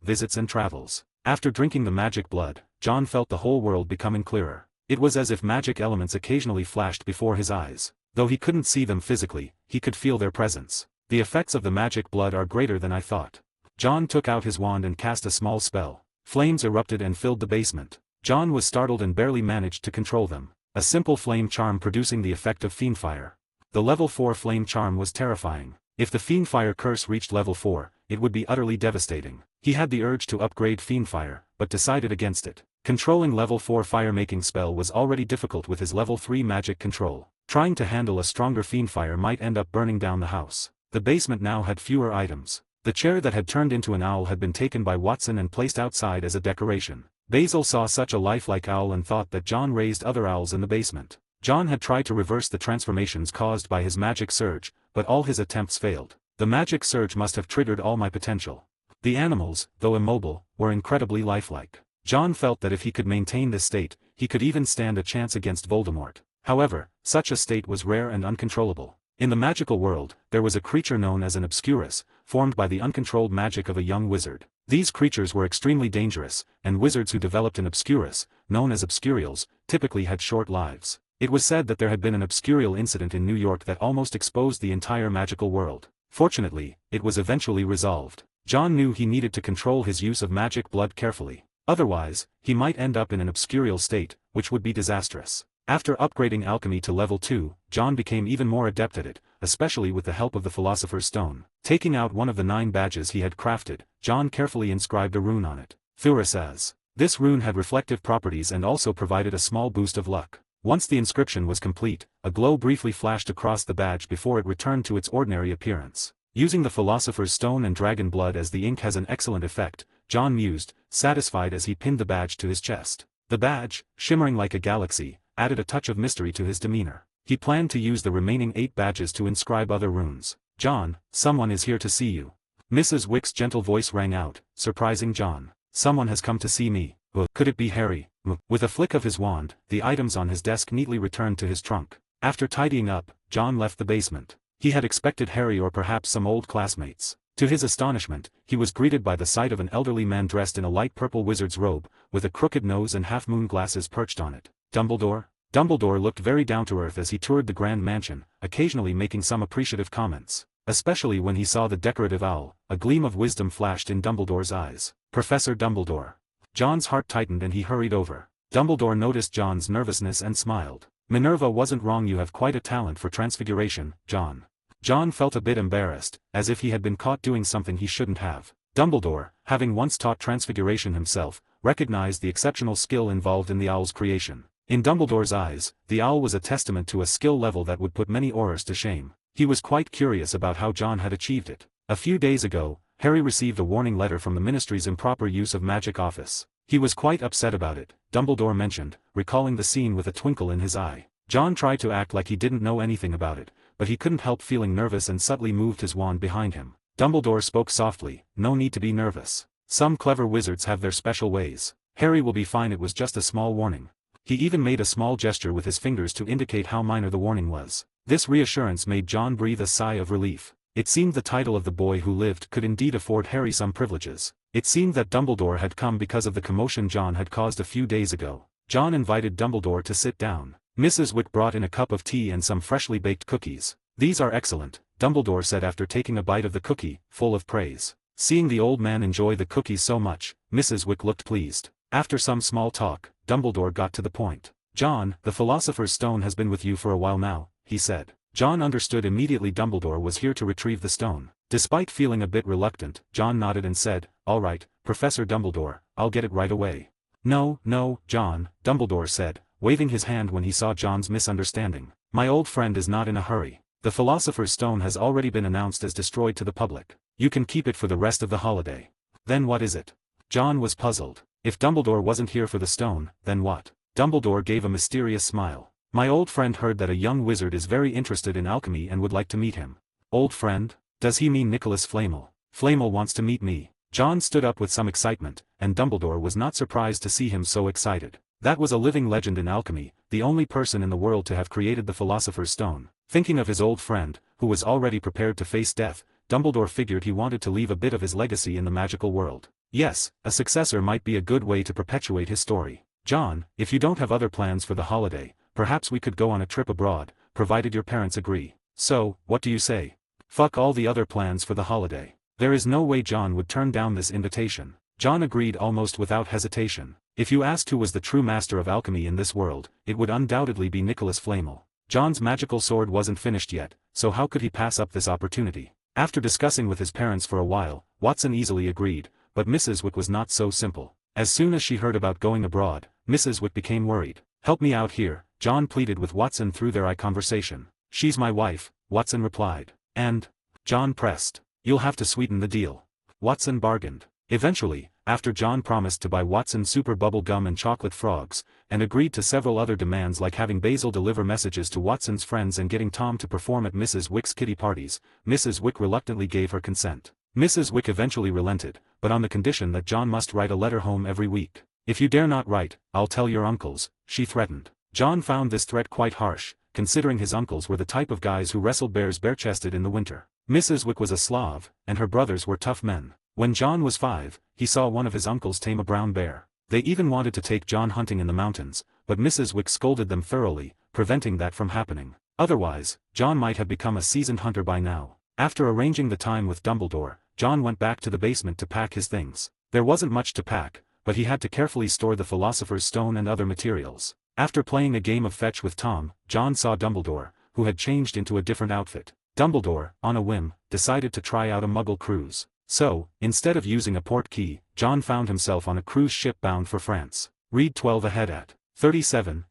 Visits and Travels. After drinking the magic blood, John felt the whole world becoming clearer. It was as if magic elements occasionally flashed before his eyes. Though he couldn't see them physically, he could feel their presence. The effects of the magic blood are greater than I thought. John took out his wand and cast a small spell. Flames erupted and filled the basement. John was startled and barely managed to control them. A simple flame charm producing the effect of fiendfire. The level 4 flame charm was terrifying. If the fiendfire curse reached level 4, it would be utterly devastating. He had the urge to upgrade fiendfire, but decided against it. Controlling level 4 fire-making spell was already difficult with his level 3 magic control. Trying to handle a stronger fiendfire might end up burning down the house. The basement now had fewer items. The chair that had turned into an owl had been taken by Watson and placed outside as a decoration. Basil saw such a lifelike owl and thought that John raised other owls in the basement. John had tried to reverse the transformations caused by his magic surge, but all his attempts failed. The magic surge must have triggered all my potential. The animals, though immobile, were incredibly lifelike. John felt that if he could maintain this state, he could even stand a chance against Voldemort. However, such a state was rare and uncontrollable. In the magical world, there was a creature known as an obscurus, formed by the uncontrolled magic of a young wizard. These creatures were extremely dangerous, and wizards who developed an obscurus, known as obscurials, typically had short lives. It was said that there had been an obscurial incident in New York that almost exposed the entire magical world. Fortunately, it was eventually resolved. John knew he needed to control his use of magic blood carefully. Otherwise, he might end up in an obscurial state, which would be disastrous. After upgrading alchemy to level 2, John became even more adept at it, especially with the help of the philosopher's stone. Taking out one of the 9 badges he had crafted, John carefully inscribed a rune on it. Thurisaz. This rune had reflective properties and also provided a small boost of luck. Once the inscription was complete, a glow briefly flashed across the badge before it returned to its ordinary appearance. Using the philosopher's stone and dragon blood as the ink has an excellent effect, John mused, satisfied as he pinned the badge to his chest. The badge, shimmering like a galaxy, added a touch of mystery to his demeanor. He planned to use the remaining 8 badges to inscribe other runes. John, someone is here to see you. Mrs. Wick's gentle voice rang out, surprising John. Someone has come to see me. Could it be Harry? With a flick of his wand, the items on his desk neatly returned to his trunk. After tidying up, John left the basement. He had expected Harry or perhaps some old classmates. To his astonishment, he was greeted by the sight of an elderly man dressed in a light purple wizard's robe, with a crooked nose and half-moon glasses perched on it. Dumbledore? Dumbledore looked very down-to-earth as he toured the grand mansion, occasionally making some appreciative comments. Especially when he saw the decorative owl, a gleam of wisdom flashed in Dumbledore's eyes. Professor Dumbledore. John's heart tightened and he hurried over. Dumbledore noticed John's nervousness and smiled. Minerva wasn't wrong, you have quite a talent for transfiguration, John. John felt a bit embarrassed, as if he had been caught doing something he shouldn't have. Dumbledore, having once taught transfiguration himself, recognized the exceptional skill involved in the owl's creation. In Dumbledore's eyes, the owl was a testament to a skill level that would put many Aurors to shame. He was quite curious about how John had achieved it. A few days ago, Harry received a warning letter from the Ministry's improper use of magic office. He was quite upset about it, Dumbledore mentioned, recalling the scene with a twinkle in his eye. John tried to act like he didn't know anything about it, but he couldn't help feeling nervous and subtly moved his wand behind him. Dumbledore spoke softly, "No need to be nervous. Some clever wizards have their special ways. Harry will be fine, it was just a small warning." He even made a small gesture with his fingers to indicate how minor the warning was. This reassurance made John breathe a sigh of relief. It seemed the title of the boy who lived could indeed afford Harry some privileges. It seemed that Dumbledore had come because of the commotion John had caused a few days ago. John invited Dumbledore to sit down. Mrs. Wick brought in a cup of tea and some freshly baked cookies. "These are excellent," Dumbledore said after taking a bite of the cookie, full of praise. Seeing the old man enjoy the cookies so much, Mrs. Wick looked pleased. After some small talk, Dumbledore got to the point. "John, the Philosopher's Stone has been with you for a while now," he said. John understood immediately Dumbledore was here to retrieve the stone. Despite feeling a bit reluctant, John nodded and said, "All right, Professor Dumbledore, I'll get it right away." No, John," Dumbledore said, waving his hand when he saw John's misunderstanding. "My old friend is not in a hurry. The Philosopher's Stone has already been announced as destroyed to the public. You can keep it for the rest of the holiday." "Then what is it?" John was puzzled. If Dumbledore wasn't here for the stone, then what? Dumbledore gave a mysterious smile. "My old friend heard that a young wizard is very interested in alchemy and would like to meet him." "Old friend? Does he mean Nicholas Flamel?" "Flamel wants to meet me." John stood up with some excitement, and Dumbledore was not surprised to see him so excited. That was a living legend in alchemy, the only person in the world to have created the Philosopher's Stone. Thinking of his old friend, who was already prepared to face death, Dumbledore figured he wanted to leave a bit of his legacy in the magical world. Yes, a successor might be a good way to perpetuate his story. "John, if you don't have other plans for the holiday, perhaps we could go on a trip abroad, provided your parents agree. So, what do you say?" "Fuck all the other plans for the holiday." There is no way John would turn down this invitation. John agreed almost without hesitation. If you asked who was the true master of alchemy in this world, it would undoubtedly be Nicholas Flamel. John's magical sword wasn't finished yet, so how could he pass up this opportunity? After discussing with his parents for a while, Watson easily agreed, but Mrs. Wick was not so simple. As soon as she heard about going abroad, Mrs. Wick became worried. "Help me out here," John pleaded with Watson through their eye conversation. "She's my wife," Watson replied. "And?" John pressed. "You'll have to sweeten the deal." Watson bargained. Eventually, after John promised to buy Watson super bubble gum and chocolate frogs, and agreed to several other demands like having Basil deliver messages to Watson's friends and getting Tom to perform at Mrs. Wick's kitty parties, Mrs. Wick reluctantly gave her consent. Mrs. Wick eventually relented, but on the condition that John must write a letter home every week. "If you dare not write, I'll tell your uncles," she threatened. John found this threat quite harsh, considering his uncles were the type of guys who wrestled bears bare-chested in the winter. Mrs. Wick was a Slav, and her brothers were tough men. When John was 5, he saw one of his uncles tame a brown bear. They even wanted to take John hunting in the mountains, but Mrs. Wick scolded them thoroughly, preventing that from happening. Otherwise, John might have become a seasoned hunter by now. After arranging the time with Dumbledore, John went back to the basement to pack his things. There wasn't much to pack, but he had to carefully store the Philosopher's Stone and other materials. After playing a game of fetch with Tom, John saw Dumbledore, who had changed into a different outfit. Dumbledore, on a whim, decided to try out a Muggle cruise. So, instead of using a port key, John found himself on a cruise ship bound for France. Read 12 ahead at 37,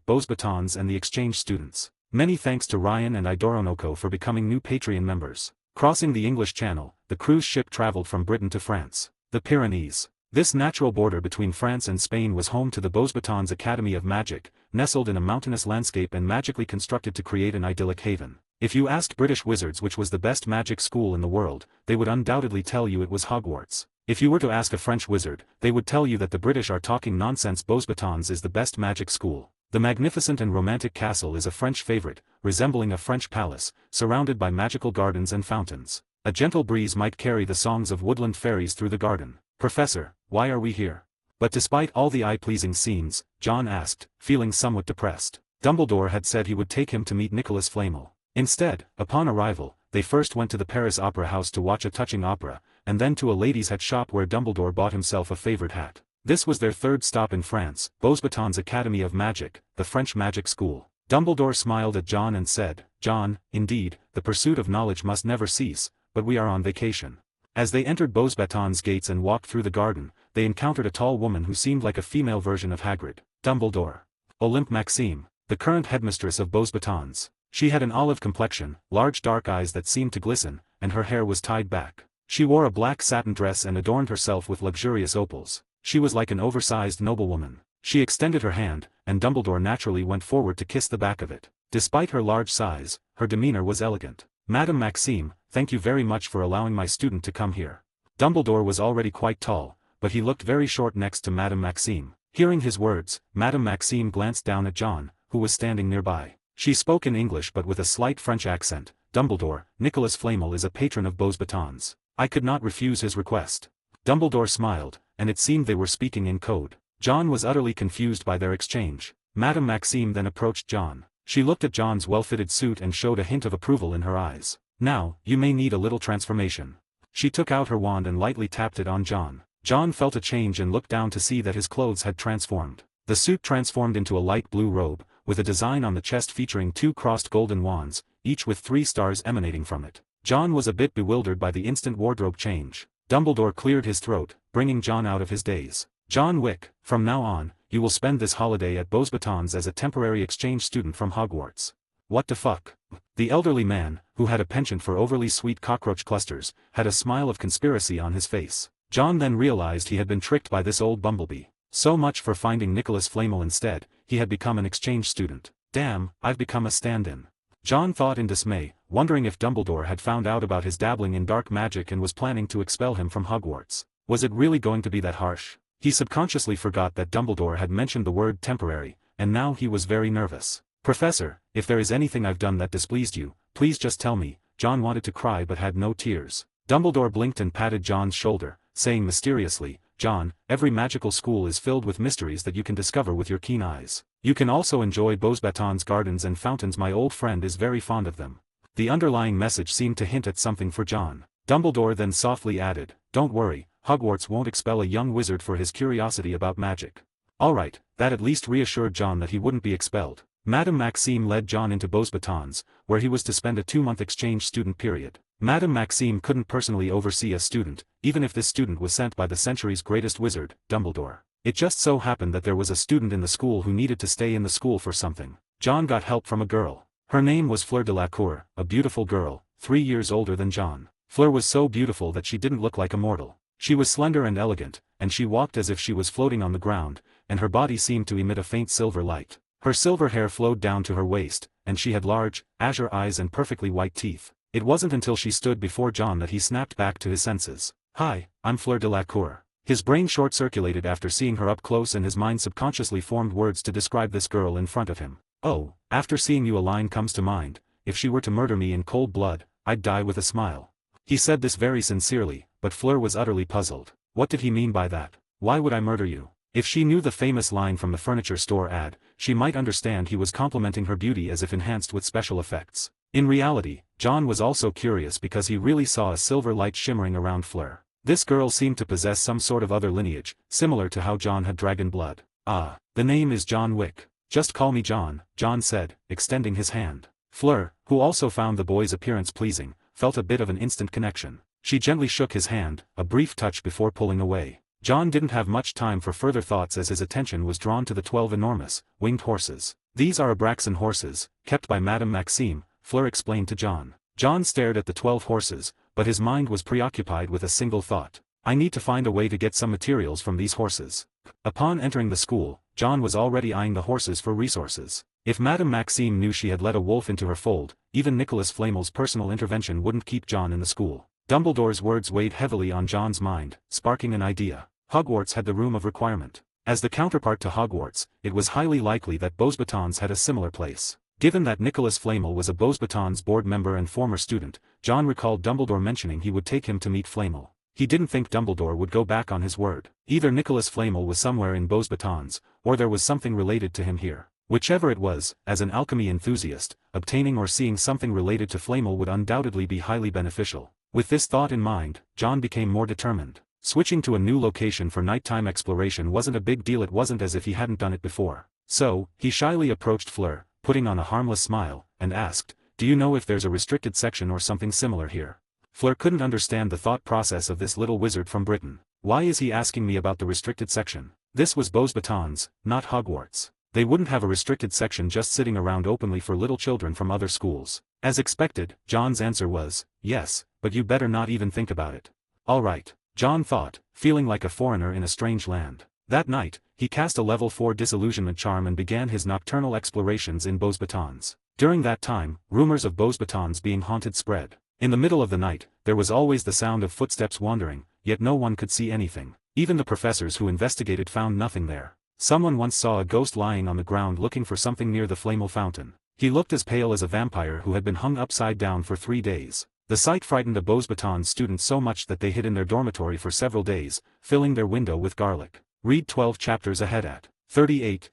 Beauxbatons and the exchange students. Many thanks to Ryan and Idoronoko for becoming new Patreon members. Crossing the English Channel, the cruise ship traveled from Britain to France. The Pyrenees. This natural border between France and Spain was home to the Beauxbatons Academy of Magic, nestled in a mountainous landscape and magically constructed to create an idyllic haven. If you asked British wizards which was the best magic school in the world, they would undoubtedly tell you it was Hogwarts. If you were to ask a French wizard, they would tell you that the British are talking nonsense. Beauxbatons is the best magic school. The magnificent and romantic castle is a French favorite, resembling a French palace, surrounded by magical gardens and fountains. A gentle breeze might carry the songs of woodland fairies through the garden. "Professor, why are we here?" But despite all the eye-pleasing scenes, John asked, feeling somewhat depressed. Dumbledore had said he would take him to meet Nicholas Flamel. Instead, upon arrival, they first went to the Paris Opera House to watch a touching opera, and then to a ladies' hat shop where Dumbledore bought himself a favorite hat. This was their third stop in France, Beauxbatons Academy of Magic, the French magic school. Dumbledore smiled at John and said, "John, indeed, the pursuit of knowledge must never cease, but we are on vacation." As they entered Beauxbatons gates and walked through the garden, they encountered a tall woman who seemed like a female version of Hagrid. Dumbledore. Olympe Maxime, the current headmistress of Beauxbatons. She had an olive complexion, large dark eyes that seemed to glisten, and her hair was tied back. She wore a black satin dress and adorned herself with luxurious opals. She was like an oversized noblewoman. She extended her hand, and Dumbledore naturally went forward to kiss the back of it. Despite her large size, her demeanor was elegant. "Madame Maxime, thank you very much for allowing my student to come here." Dumbledore was already quite tall, but he looked very short next to Madame Maxime. Hearing his words, Madame Maxime glanced down at John, who was standing nearby. She spoke in English but with a slight French accent. "Dumbledore, Nicholas Flamel is a patron of Beauxbatons. I could not refuse his request." Dumbledore smiled, and it seemed they were speaking in code. John was utterly confused by their exchange. Madame Maxime then approached John. She looked at John's well-fitted suit and showed a hint of approval in her eyes. "Now, you may need a little transformation." She took out her wand and lightly tapped it on John. John felt a change and looked down to see that his clothes had transformed. The suit transformed into a light blue robe, with a design on the chest featuring 2 crossed golden wands, each with 3 stars emanating from it. John was a bit bewildered by the instant wardrobe change. Dumbledore cleared his throat, bringing John out of his daze. "John Wick, from now on, you will spend this holiday at Beauxbatons as a temporary exchange student from Hogwarts." "What the fuck?" The elderly man, who had a penchant for overly sweet cockroach clusters, had a smile of conspiracy on his face. John then realized he had been tricked by this old bumblebee. So much for finding Nicholas Flamel instead, he had become an exchange student. "Damn, I've become a stand-in." John thought in dismay, wondering if Dumbledore had found out about his dabbling in dark magic and was planning to expel him from Hogwarts. Was it really going to be that harsh? He subconsciously forgot that Dumbledore had mentioned the word temporary, and now he was very nervous. "Professor, if there is anything I've done that displeased you, please just tell me." John wanted to cry but had no tears. Dumbledore blinked and patted John's shoulder, saying mysteriously, "John, every magical school is filled with mysteries that you can discover with your keen eyes. You can also enjoy Beauxbatons gardens and fountains. My old friend is very fond of them." The underlying message seemed to hint at something for John. Dumbledore then softly added, "Don't worry, Hogwarts won't expel a young wizard for his curiosity about magic." Alright, that at least reassured John that he wouldn't be expelled. Madame Maxime led John into Beauxbatons, where he was to spend a 2-month exchange student period. Madame Maxime couldn't personally oversee a student, even if this student was sent by the century's greatest wizard, Dumbledore. It just so happened that there was a student in the school who needed to stay in the school for something. John got help from a girl. Her name was Fleur de la Cour, a beautiful girl, 3 years older than John. Fleur was so beautiful that she didn't look like a mortal. She was slender and elegant, and she walked as if she was floating on the ground, and her body seemed to emit a faint silver light. Her silver hair flowed down to her waist, and she had large, azure eyes and perfectly white teeth. It wasn't until she stood before John that he snapped back to his senses. "Hi, I'm Fleur de la Cour." His brain short-circulated after seeing her up close and his mind subconsciously formed words to describe this girl in front of him. "Oh, after seeing you a line comes to mind, if she were to murder me in cold blood, I'd die with a smile." He said this very sincerely, but Fleur was utterly puzzled. What did he mean by that? Why would I murder you? If she knew the famous line from the furniture store ad, she might understand he was complimenting her beauty as if enhanced with special effects. In reality, John was also curious because he really saw a silver light shimmering around Fleur. This girl seemed to possess some sort of other lineage, similar to how John had dragon blood. "Ah, the name is John Wick. Just call me John," John said, extending his hand. Fleur, who also found the boy's appearance pleasing, felt a bit of an instant connection. She gently shook his hand, a brief touch before pulling away. John didn't have much time for further thoughts as his attention was drawn to the 12 enormous, winged horses. "These are Abraxan horses, kept by Madame Maxime," Fleur explained to John. John stared at the 12 horses, but his mind was preoccupied with a single thought. "I need to find a way to get some materials from these horses." Upon entering the school, John was already eyeing the horses for resources. If Madame Maxime knew she had let a wolf into her fold, even Nicholas Flamel's personal intervention wouldn't keep John in the school. Dumbledore's words weighed heavily on John's mind, sparking an idea. Hogwarts had the room of requirement. As the counterpart to Hogwarts, it was highly likely that Beauxbatons had a similar place. Given that Nicholas Flamel was a Beauxbatons board member and former student, John recalled Dumbledore mentioning he would take him to meet Flamel. He didn't think Dumbledore would go back on his word. Either Nicholas Flamel was somewhere in Beauxbatons, or there was something related to him here. Whichever it was, as an alchemy enthusiast, obtaining or seeing something related to Flamel would undoubtedly be highly beneficial. With this thought in mind, John became more determined. Switching to a new location for nighttime exploration wasn't a big deal. It wasn't as if he hadn't done it before. So, he shyly approached Fleur, putting on a harmless smile, and asked, "Do you know if there's a restricted section or something similar here?" Fleur couldn't understand the thought process of this little wizard from Britain. Why is he asking me about the restricted section? This was Beauxbatons, not Hogwarts. They wouldn't have a restricted section just sitting around openly for little children from other schools. As expected, John's answer was, "Yes, but you better not even think about it." "All right," John thought, feeling like a foreigner in a strange land. That night, he cast a level 4 disillusionment charm and began his nocturnal explorations in Beauxbatons. During that time, rumors of Beauxbatons being haunted spread. In the middle of the night, there was always the sound of footsteps wandering, yet no one could see anything. Even the professors who investigated found nothing there. Someone once saw a ghost lying on the ground looking for something near the flammable fountain. He looked as pale as a vampire who had been hung upside down for 3 days. The sight frightened a Beauxbatons student so much that they hid in their dormitory for several days, filling their window with garlic. Read 12 chapters ahead at 38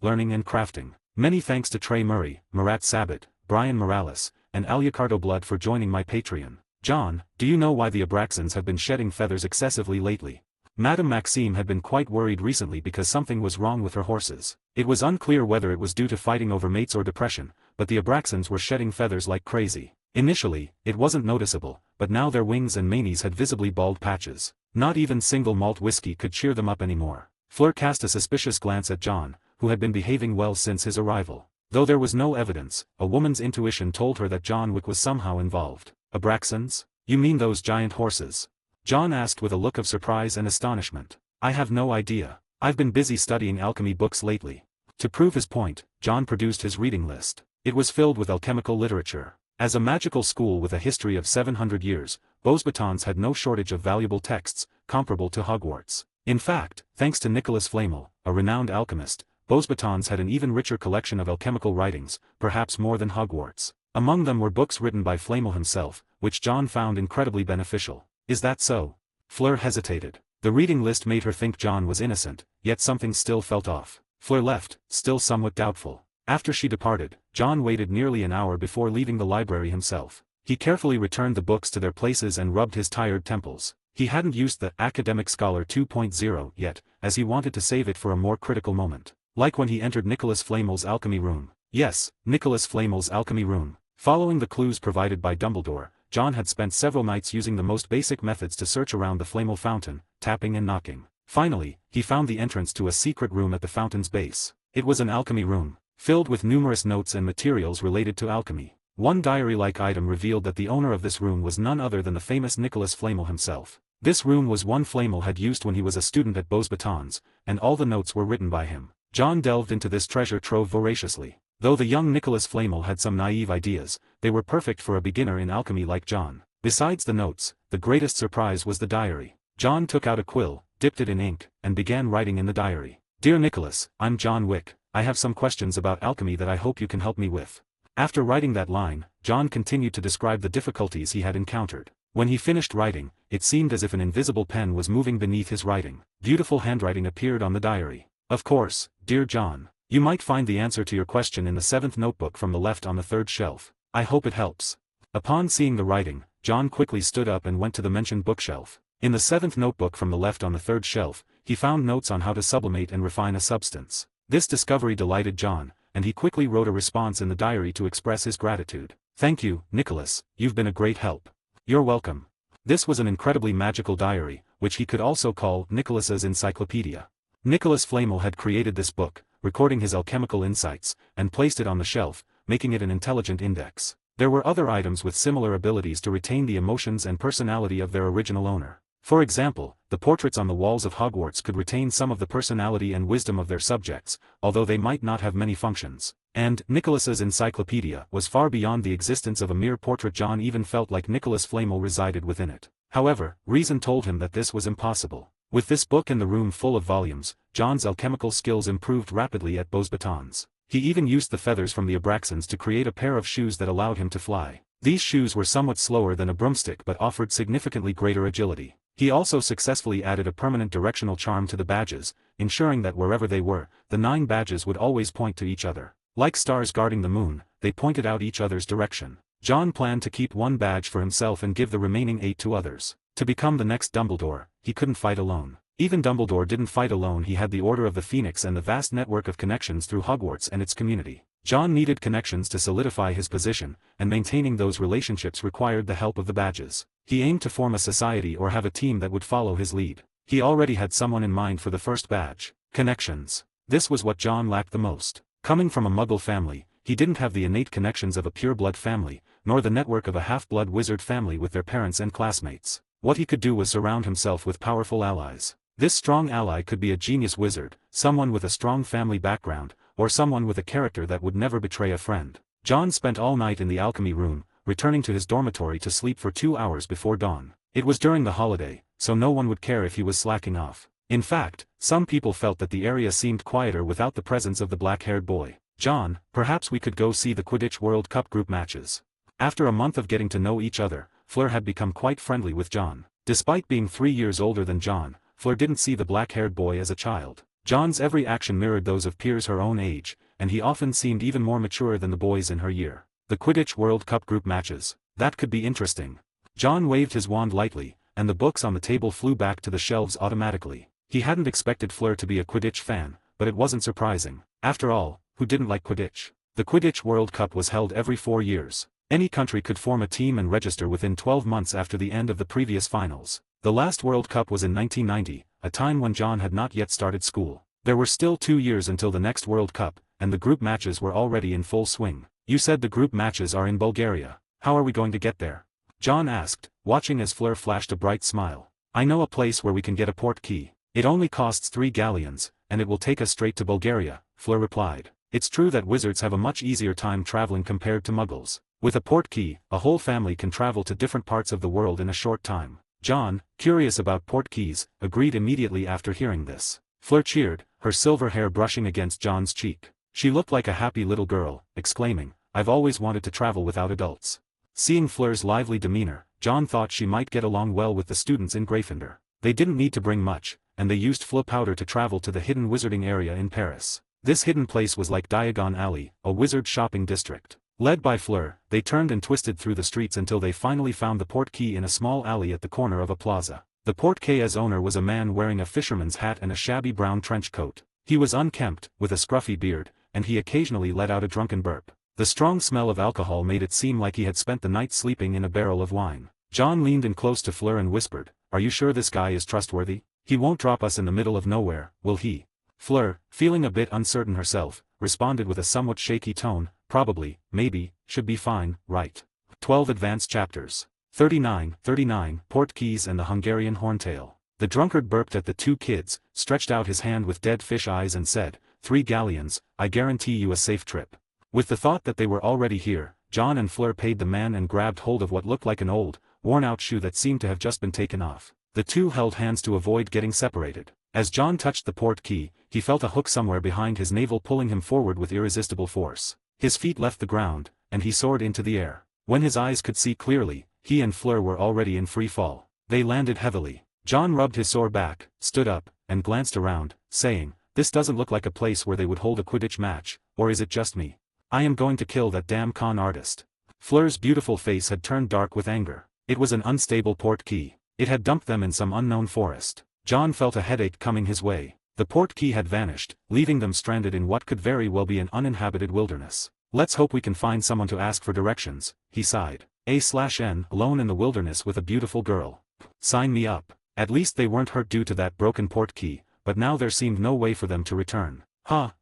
Learning and Crafting. Many thanks to Trey Murray, Marat Sabat, Brian Morales, and Aliacardo Blood for joining my Patreon. John, do you know why the Abraxans have been shedding feathers excessively lately? Madame Maxime had been quite worried recently because something was wrong with her horses. It was unclear whether it was due to fighting over mates or depression, but the Abraxans were shedding feathers like crazy. Initially, it wasn't noticeable, but now their wings and manes had visibly bald patches. Not even single malt whiskey could cheer them up anymore. Fleur cast a suspicious glance at John, who had been behaving well since his arrival. Though there was no evidence, a woman's intuition told her that John Wick was somehow involved. Abraxans? You mean those giant horses? John asked with a look of surprise and astonishment. I have no idea. I've been busy studying alchemy books lately. To prove his point, John produced his reading list. It was filled with alchemical literature. As a magical school with a history of 700 years, Beauxbatons had no shortage of valuable texts, comparable to Hogwarts. In fact, thanks to Nicholas Flamel, a renowned alchemist, Beauxbatons had an even richer collection of alchemical writings, perhaps more than Hogwarts. Among them were books written by Flamel himself, which John found incredibly beneficial. Is that so? Fleur hesitated. The reading list made her think John was innocent, yet something still felt off. Fleur left, still somewhat doubtful. After she departed, John waited nearly an hour before leaving the library himself. He carefully returned the books to their places and rubbed his tired temples. He hadn't used the Academic Scholar 2.0 yet, as he wanted to save it for a more critical moment. Like when he entered Nicholas Flamel's alchemy room. Yes, Nicholas Flamel's alchemy room. Following the clues provided by Dumbledore, John had spent several nights using the most basic methods to search around the flammable fountain, tapping and knocking. Finally, he found the entrance to a secret room at the fountain's base. It was an alchemy room, filled with numerous notes and materials related to alchemy. One diary-like item revealed that the owner of this room was none other than the famous Nicholas Flamel himself. This room was one Flamel had used when he was a student at Beauxbatons, and all the notes were written by him. John delved into this treasure trove voraciously. Though the young Nicholas Flamel had some naive ideas, they were perfect for a beginner in alchemy like John. Besides the notes, the greatest surprise was the diary. John took out a quill, dipped it in ink, and began writing in the diary. Dear Nicholas, I'm John Wick. I have some questions about alchemy that I hope you can help me with. After writing that line, John continued to describe the difficulties he had encountered. When he finished writing, it seemed as if an invisible pen was moving beneath his writing. Beautiful handwriting appeared on the diary. Of course, dear John. You might find the answer to your question in the 7th notebook from the left on the 3rd shelf. I hope it helps. Upon seeing the writing, John quickly stood up and went to the mentioned bookshelf. In the 7th notebook from the left on the 3rd shelf, he found notes on how to sublimate and refine a substance. This discovery delighted John, and he quickly wrote a response in the diary to express his gratitude. Thank you, Nicholas, you've been a great help. You're welcome. This was an incredibly magical diary, which he could also call Nicholas's Encyclopedia. Nicholas Flamel had created this book, recording his alchemical insights, and placed it on the shelf, making it an intelligent index. There were other items with similar abilities to retain the emotions and personality of their original owner. For example, the portraits on the walls of Hogwarts could retain some of the personality and wisdom of their subjects, although they might not have many functions. And Nicholas's encyclopedia was far beyond the existence of a mere portrait. John even felt like Nicholas Flamel resided within it. However, reason told him that this was impossible. With this book in the room full of volumes, John's alchemical skills improved rapidly at Beauxbatons. He even used the feathers from the Abraxans to create a pair of shoes that allowed him to fly. These shoes were somewhat slower than a broomstick but offered significantly greater agility. He also successfully added a permanent directional charm to the badges, ensuring that wherever they were, the 9 badges would always point to each other. Like stars guarding the moon, they pointed out each other's direction. John planned to keep 1 badge for himself and give the remaining 8 to others. To become the next Dumbledore, he couldn't fight alone. Even Dumbledore didn't fight alone. He had the Order of the Phoenix and the vast network of connections through Hogwarts and its community. John needed connections to solidify his position, and maintaining those relationships required the help of the badges. He aimed to form a society or have a team that would follow his lead. He already had someone in mind for the first badge. Connections. This was what John lacked the most. Coming from a Muggle family, he didn't have the innate connections of a pure-blood family, nor the network of a half-blood wizard family with their parents and classmates. What he could do was surround himself with powerful allies. This strong ally could be a genius wizard, someone with a strong family background, or someone with a character that would never betray a friend. John spent all night in the alchemy room, returning to his dormitory to sleep for 2 hours before dawn. It was during the holiday, so no one would care if he was slacking off. In fact, some people felt that the area seemed quieter without the presence of the black-haired boy. John, perhaps we could go see the Quidditch World Cup group matches. After a month of getting to know each other, Fleur had become quite friendly with John. Despite being 3 years older than John, Fleur didn't see the black-haired boy as a child. John's every action mirrored those of peers her own age, and he often seemed even more mature than the boys in her year. The Quidditch World Cup group matches. That could be interesting. John waved his wand lightly, and the books on the table flew back to the shelves automatically. He hadn't expected Fleur to be a Quidditch fan, but it wasn't surprising. After all, who didn't like Quidditch? The Quidditch World Cup was held every 4 years. Any country could form a team and register within 12 months after the end of the previous finals. The last World Cup was in 1990, a time when John had not yet started school. There were still 2 years until the next World Cup, and the group matches were already in full swing. You said the group matches are in Bulgaria. How are we going to get there? John asked, watching as Fleur flashed a bright smile. I know a place where we can get a port key. It only costs 3 galleons, and it will take us straight to Bulgaria, Fleur replied. It's true that wizards have a much easier time traveling compared to muggles. With a port key, a whole family can travel to different parts of the world in a short time. John, curious about port keys, agreed immediately after hearing this. Fleur cheered, her silver hair brushing against John's cheek. She looked like a happy little girl, exclaiming, I've always wanted to travel without adults. Seeing Fleur's lively demeanor, John thought she might get along well with the students in Gryffindor. They didn't need to bring much, and they used Fleur powder to travel to the hidden wizarding area in Paris. This hidden place was like Diagon Alley, a wizard shopping district. Led by Fleur, they turned and twisted through the streets until they finally found the port key in a small alley at the corner of a plaza. The port key's owner was a man wearing a fisherman's hat and a shabby brown trench coat. He was unkempt, with a scruffy beard, and he occasionally let out a drunken burp. The strong smell of alcohol made it seem like he had spent the night sleeping in a barrel of wine. John leaned in close to Fleur and whispered, Are you sure this guy is trustworthy? He won't drop us in the middle of nowhere, will he? Fleur, feeling a bit uncertain herself, responded with a somewhat shaky tone, Probably, maybe, should be fine, right? 12 Advanced Chapters. 39, Port Keys and the Hungarian Horntail. The drunkard burped at the 2 kids, stretched out his hand with dead fish eyes and said, 3 galleons, I guarantee you a safe trip. With the thought that they were already here, John and Fleur paid the man and grabbed hold of what looked like an old, worn-out shoe that seemed to have just been taken off. The two held hands to avoid getting separated. As John touched the port key, he felt a hook somewhere behind his navel pulling him forward with irresistible force. His feet left the ground, and he soared into the air. When his eyes could see clearly, he and Fleur were already in free fall. They landed heavily. John rubbed his sore back, stood up, and glanced around, saying, This doesn't look like a place where they would hold a Quidditch match, or is it just me? I am going to kill that damn con artist. Fleur's beautiful face had turned dark with anger. It was an unstable port key. It had dumped them in some unknown forest. John felt a headache coming his way. The port key had vanished, leaving them stranded in what could very well be an uninhabited wilderness. Let's hope we can find someone to ask for directions, he sighed. A/N, alone in the wilderness with a beautiful girl. Sign me up. At least they weren't hurt due to that broken port key, but now there seemed no way for them to return. Ha,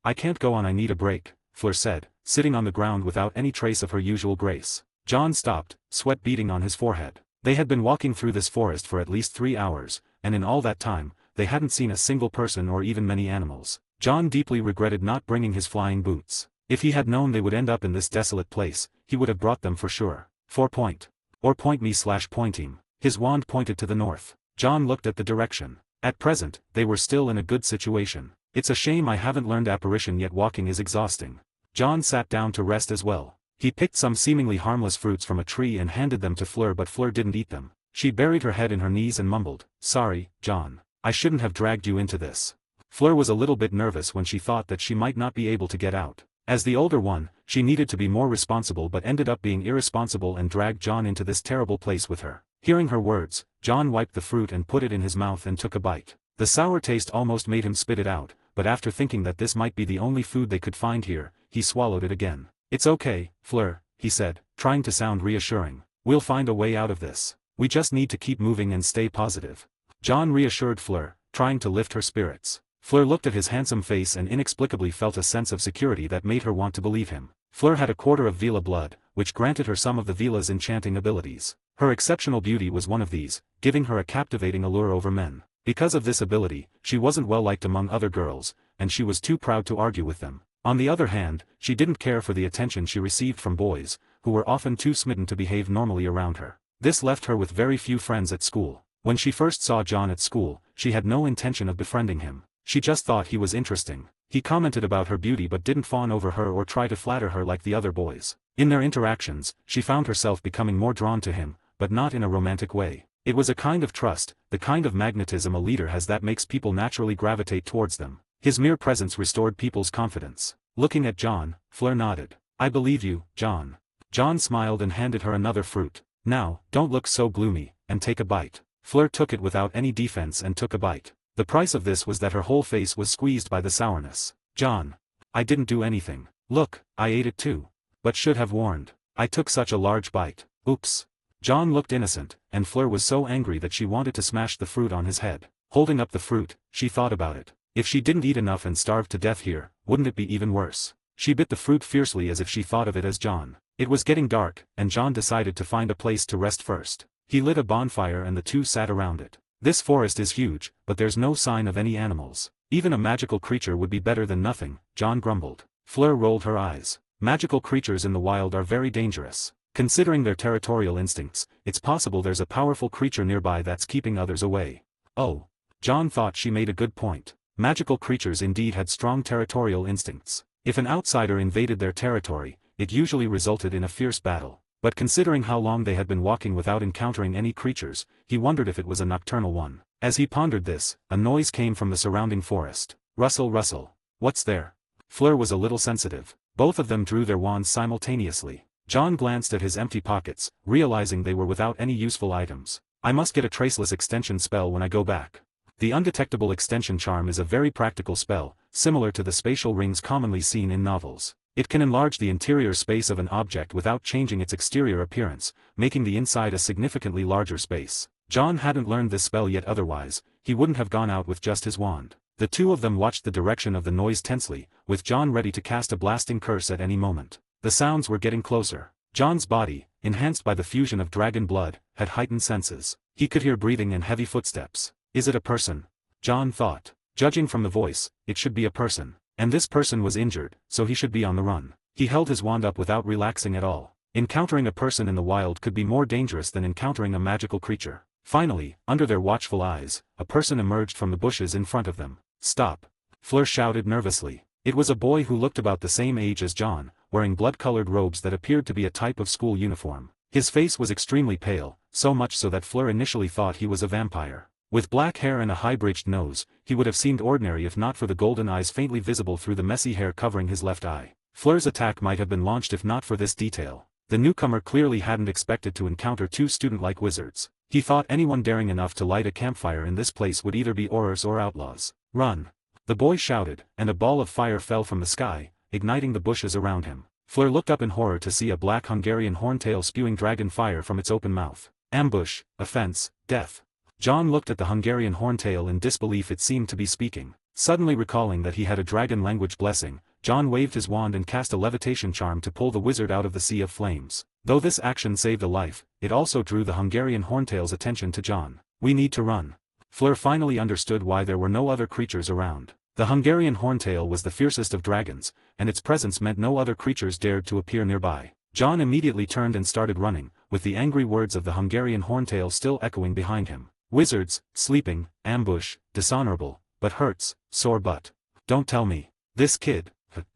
I can't go on, I need a break, Fleur said, sitting on the ground without any trace of her usual grace. John stopped, sweat beading on his forehead. They had been walking through this forest for at least 3 hours, and in all that time, they hadn't seen a single person or even many animals. John deeply regretted not bringing his flying boots. If he had known they would end up in this desolate place, he would have brought them for sure. Point me/pointing. His wand pointed to the north. John looked at the direction. At present, they were still in a good situation. It's a shame I haven't learned apparition yet. Walking is exhausting. John sat down to rest as well. He picked some seemingly harmless fruits from a tree and handed them to Fleur, but Fleur didn't eat them. She buried her head in her knees and mumbled, Sorry, John. I shouldn't have dragged you into this. Fleur was a little bit nervous when she thought that she might not be able to get out. As the older one, she needed to be more responsible but ended up being irresponsible and dragged John into this terrible place with her. Hearing her words, John wiped the fruit and put it in his mouth and took a bite. The sour taste almost made him spit it out, but after thinking that this might be the only food they could find here, he swallowed it again. It's okay, Fleur, he said, trying to sound reassuring. We'll find a way out of this. We just need to keep moving and stay positive. John reassured Fleur, trying to lift her spirits. Fleur looked at his handsome face and inexplicably felt a sense of security that made her want to believe him. Fleur had a quarter of Vila blood, which granted her some of the Vila's enchanting abilities. Her exceptional beauty was one of these, giving her a captivating allure over men. Because of this ability, she wasn't well liked among other girls, and she was too proud to argue with them. On the other hand, she didn't care for the attention she received from boys, who were often too smitten to behave normally around her. This left her with very few friends at school. When she first saw John at school, she had no intention of befriending him. She just thought he was interesting. He commented about her beauty but didn't fawn over her or try to flatter her like the other boys. In their interactions, she found herself becoming more drawn to him, but not in a romantic way. It was a kind of trust, the kind of magnetism a leader has that makes people naturally gravitate towards them. His mere presence restored people's confidence. Looking at John, Fleur nodded. "I believe you, John." John smiled and handed her another fruit. "Now, don't look so gloomy, and take a bite." Fleur took it without any defense and took a bite. The price of this was that her whole face was squeezed by the sourness. "John. I didn't do anything. Look, I ate it too. But should have warned. I took such a large bite. Oops." John looked innocent, and Fleur was so angry that she wanted to smash the fruit on his head. Holding up the fruit, she thought about it. If she didn't eat enough and starved to death here, wouldn't it be even worse? She bit the fruit fiercely as if she thought of it as John. It was getting dark, and John decided to find a place to rest first. He lit a bonfire and the two sat around it. "This forest is huge, but there's no sign of any animals. Even a magical creature would be better than nothing," John grumbled. Fleur rolled her eyes. "Magical creatures in the wild are very dangerous. Considering their territorial instincts, it's possible there's a powerful creature nearby that's keeping others away." Oh. John thought she made a good point. Magical creatures indeed had strong territorial instincts. If an outsider invaded their territory, it usually resulted in a fierce battle. But considering how long they had been walking without encountering any creatures, he wondered if it was a nocturnal one. As he pondered this, a noise came from the surrounding forest. Rustle, rustle. What's there? Fleur was a little sensitive. Both of them drew their wands simultaneously. John glanced at his empty pockets, realizing they were without any useful items. "I must get a traceless extension spell when I go back." The undetectable extension charm is a very practical spell, similar to the spatial rings commonly seen in novels. It can enlarge the interior space of an object without changing its exterior appearance, making the inside a significantly larger space. John hadn't learned this spell yet, otherwise, he wouldn't have gone out with just his wand. The two of them watched the direction of the noise tensely, with John ready to cast a blasting curse at any moment. The sounds were getting closer. John's body, enhanced by the fusion of dragon blood, had heightened senses. He could hear breathing and heavy footsteps. Is it a person? John thought. Judging from the voice, it should be a person. And this person was injured, so he should be on the run. He held his wand up without relaxing at all. Encountering a person in the wild could be more dangerous than encountering a magical creature. Finally, under their watchful eyes, a person emerged from the bushes in front of them. "Stop!" Fleur shouted nervously. It was a boy who looked about the same age as John, wearing blood-colored robes that appeared to be a type of school uniform. His face was extremely pale, so much so that Fleur initially thought he was a vampire. With black hair and a high-bridged nose, he would have seemed ordinary if not for the golden eyes faintly visible through the messy hair covering his left eye. Fleur's attack might have been launched if not for this detail. The newcomer clearly hadn't expected to encounter two student-like wizards. He thought anyone daring enough to light a campfire in this place would either be aurors or outlaws. "Run!" The boy shouted, and a ball of fire fell from the sky, igniting the bushes around him. Fleur looked up in horror to see a black Hungarian horntail spewing dragon fire from its open mouth. Ambush, offense, death. John looked at the Hungarian horntail in disbelief. It seemed to be speaking. Suddenly recalling that he had a dragon language blessing, John waved his wand and cast a levitation charm to pull the wizard out of the sea of flames. Though this action saved a life, it also drew the Hungarian horntail's attention to John. "We need to run." Fleur finally understood why there were no other creatures around. The Hungarian horntail was the fiercest of dragons, and its presence meant no other creatures dared to appear nearby. John immediately turned and started running, with the angry words of the Hungarian horntail still echoing behind him. "Wizards, sleeping, ambush, dishonorable, but hurts, sore butt. Don't tell me. This kid."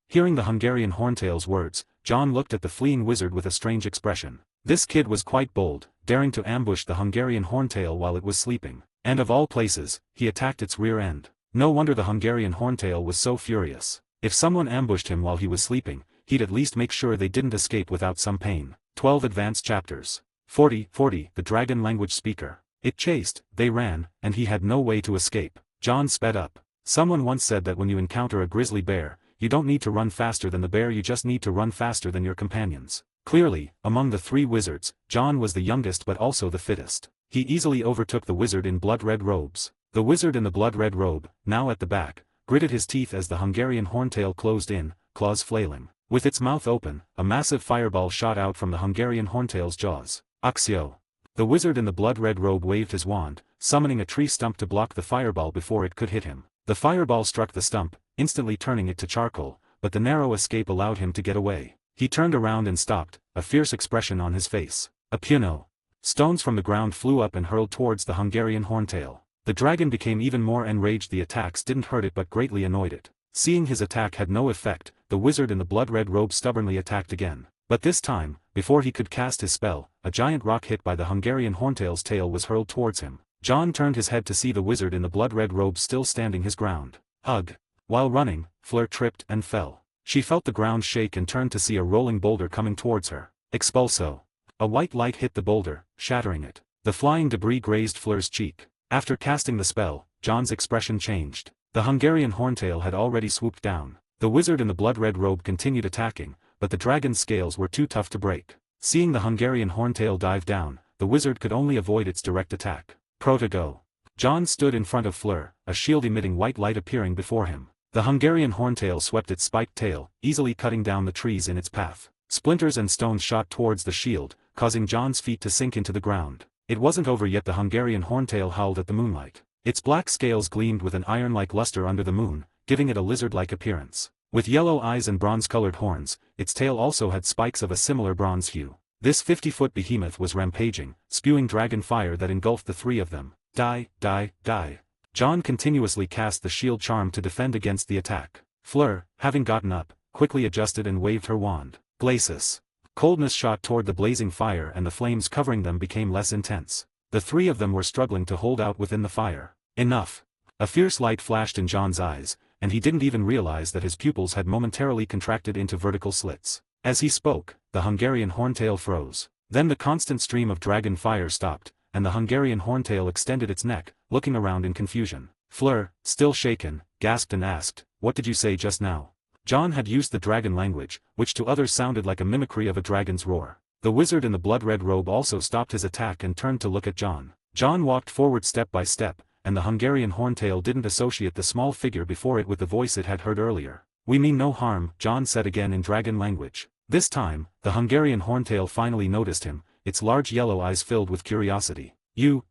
Hearing the Hungarian horntail's words, John looked at the fleeing wizard with a strange expression. This kid was quite bold, daring to ambush the Hungarian horntail while it was sleeping. And of all places, he attacked its rear end. No wonder the Hungarian horntail was so furious. If someone ambushed him while he was sleeping, he'd at least make sure they didn't escape without some pain. 12 Advanced Chapters. 40, the Dragon Language Speaker. It chased, they ran, and he had no way to escape. John sped up. Someone once said that when you encounter a grizzly bear, you don't need to run faster than the bear, you just need to run faster than your companions. Clearly, among the three wizards, John was the youngest but also the fittest. He easily overtook the wizard in blood-red robes. The wizard in the blood-red robe, now at the back, gritted his teeth as the Hungarian horntail closed in, claws flailing. With its mouth open, a massive fireball shot out from the Hungarian horntail's jaws. Accio. The wizard in the blood-red robe waved his wand, summoning a tree stump to block the fireball before it could hit him. The fireball struck the stump, instantly turning it to charcoal, but the narrow escape allowed him to get away. He turned around and stopped, a fierce expression on his face. A puno. Stones from the ground flew up and hurled towards the Hungarian horntail. The dragon became even more enraged. The attacks didn't hurt it but greatly annoyed it. Seeing his attack had no effect, the wizard in the blood-red robe stubbornly attacked again. But this time, before he could cast his spell, a giant rock hit by the Hungarian horntail's tail was hurled towards him. John turned his head to see the wizard in the blood-red robe still standing his ground. Ugh! While running, Fleur tripped and fell. She felt the ground shake and turned to see a rolling boulder coming towards her. Expulso! A white light hit the boulder, shattering it. The flying debris grazed Fleur's cheek. After casting the spell, John's expression changed. The Hungarian horntail had already swooped down. The wizard in the blood-red robe continued attacking, but the dragon's scales were too tough to break. Seeing the Hungarian horntail dive down, the wizard could only avoid its direct attack. Protego. John stood in front of Fleur, a shield-emitting white light appearing before him. The Hungarian horntail swept its spiked tail, easily cutting down the trees in its path. Splinters and stones shot towards the shield, causing John's feet to sink into the ground. It wasn't over yet. The Hungarian horntail howled at the moonlight. Its black scales gleamed with an iron-like luster under the moon, giving it a lizard-like appearance. With yellow eyes and bronze-colored horns, its tail also had spikes of a similar bronze hue. This 50-foot behemoth was rampaging, spewing dragon fire that engulfed the three of them. Die, die, die. John continuously cast the shield charm to defend against the attack. Fleur, having gotten up, quickly adjusted and waved her wand. Glacis. Coldness shot toward the blazing fire and the flames covering them became less intense. The three of them were struggling to hold out within the fire. Enough. A fierce light flashed in John's eyes, and he didn't even realize that his pupils had momentarily contracted into vertical slits. As he spoke, the Hungarian horntail froze. Then the constant stream of dragon fire stopped, and the Hungarian horntail extended its neck, looking around in confusion. Fleur, still shaken, gasped and asked, "What did you say just now?" John had used the dragon language, which to others sounded like a mimicry of a dragon's roar. The wizard in the blood-red robe also stopped his attack and turned to look at John. John walked forward step by step, and the Hungarian horntail didn't associate the small figure before it with the voice it had heard earlier. "We mean no harm," John said again in dragon language. This time, the Hungarian horntail finally noticed him, its large yellow eyes filled with curiosity.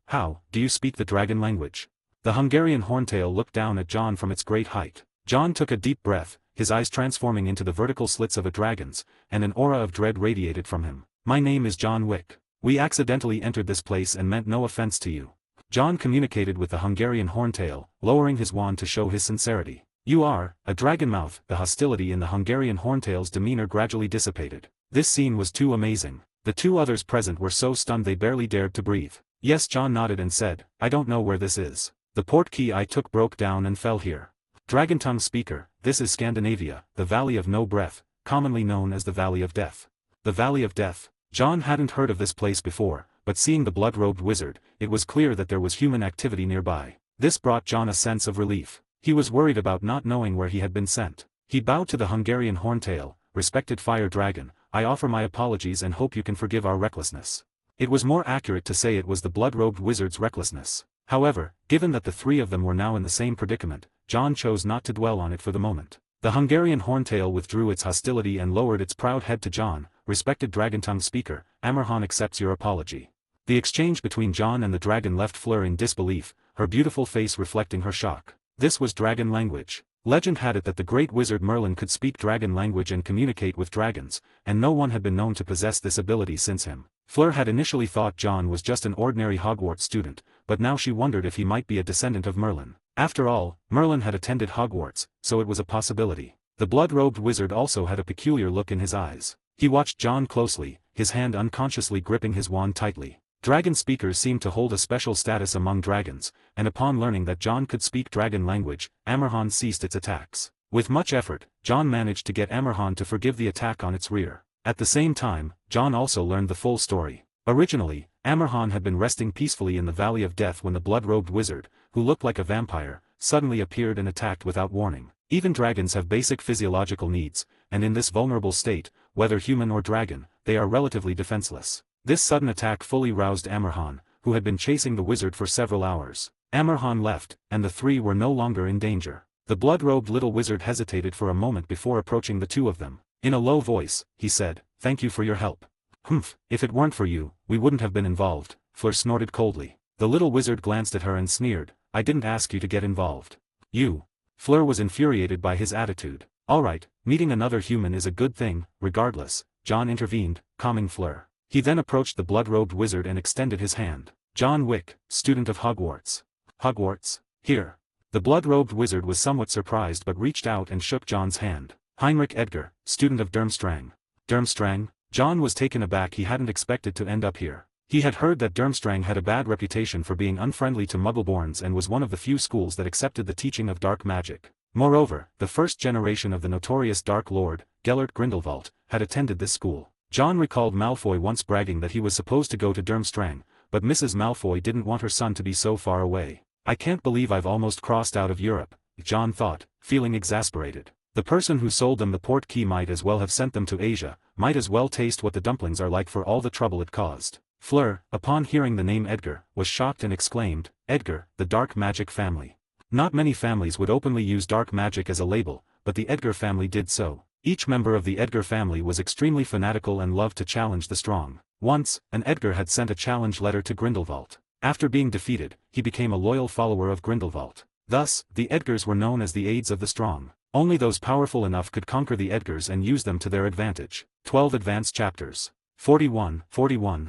How, do you speak the dragon language?" The Hungarian horntail looked down at John from its great height. John took a deep breath, his eyes transforming into the vertical slits of a dragon's, and an aura of dread radiated from him. "My name is John Wick. We accidentally entered this place and meant no offense to you." John communicated with the Hungarian horntail, lowering his wand to show his sincerity. "You are a dragon mouth." The hostility in the Hungarian horntail's demeanor gradually dissipated. This scene was too amazing. The two others present were so stunned they barely dared to breathe. "Yes," John nodded and said, "I don't know where this is. The port key I took broke down and fell here." Dragon tongue speaker, "This is Scandinavia, the Valley of No Breath, commonly known as the Valley of Death." The Valley of Death. John hadn't heard of this place before, but seeing the blood-robed wizard, it was clear that there was human activity nearby. This brought John a sense of relief. He was worried about not knowing where he had been sent. He bowed to the Hungarian horntail, "Respected fire dragon, I offer my apologies and hope you can forgive our recklessness." It was more accurate to say it was the blood-robed wizard's recklessness. However, given that the three of them were now in the same predicament, John chose not to dwell on it for the moment. The Hungarian horntail withdrew its hostility and lowered its proud head to John. "Respected dragon tongue speaker, Amarhan accepts your apology." The exchange between John and the dragon left Fleur in disbelief, her beautiful face reflecting her shock. This was dragon language. Legend had it that the great wizard Merlin could speak dragon language and communicate with dragons, and no one had been known to possess this ability since him. Fleur had initially thought John was just an ordinary Hogwarts student, but now she wondered if he might be a descendant of Merlin. After all, Merlin had attended Hogwarts, so it was a possibility. The blood-robed wizard also had a peculiar look in his eyes. He watched John closely, his hand unconsciously gripping his wand tightly. Dragon speakers seemed to hold a special status among dragons, and upon learning that John could speak dragon language, Amarhan ceased its attacks. With much effort, John managed to get Amarhan to forgive the attack on its rear. At the same time, John also learned the full story. Originally, Amarhan had been resting peacefully in the Valley of Death when the blood-robed wizard, who looked like a vampire, suddenly appeared and attacked without warning. Even dragons have basic physiological needs, and in this vulnerable state, whether human or dragon, they are relatively defenseless. This sudden attack fully roused Amarhan, who had been chasing the wizard for several hours. Amarhan left, and the three were no longer in danger. The blood-robed little wizard hesitated for a moment before approaching the two of them. In a low voice, he said, "Thank you for your help." "Humph, if it weren't for you, we wouldn't have been involved," Fleur snorted coldly. The little wizard glanced at her and sneered, "I didn't ask you to get involved." "You." Fleur was infuriated by his attitude. Alright, meeting another human is a good thing, regardless, John intervened, calming Fleur. He then approached the blood-robed wizard and extended his hand. John Wick, student of Hogwarts. Hogwarts? Here. The blood-robed wizard was somewhat surprised but reached out and shook John's hand. Heinrich Edgar, student of Durmstrang. Durmstrang? John was taken aback. He hadn't expected to end up here. He had heard that Durmstrang had a bad reputation for being unfriendly to Muggleborns and was one of the few schools that accepted the teaching of dark magic. Moreover, the first generation of the notorious Dark Lord, Gellert Grindelwald, had attended this school. John recalled Malfoy once bragging that he was supposed to go to Durmstrang, but Mrs. Malfoy didn't want her son to be so far away. I can't believe I've almost crossed out of Europe, John thought, feeling exasperated. The person who sold them the port key might as well have sent them to Asia, might as well taste what the dumplings are like for all the trouble it caused. Fleur, upon hearing the name Edgar, was shocked and exclaimed, Edgar, the dark magic family. Not many families would openly use dark magic as a label, but the Edgar family did so. Each member of the Edgar family was extremely fanatical and loved to challenge the strong. Once, an Edgar had sent a challenge letter to Grindelwald. After being defeated, he became a loyal follower of Grindelwald. Thus, the Edgars were known as the aides of the strong. Only those powerful enough could conquer the Edgars and use them to their advantage. 12 Advanced Chapters. 41,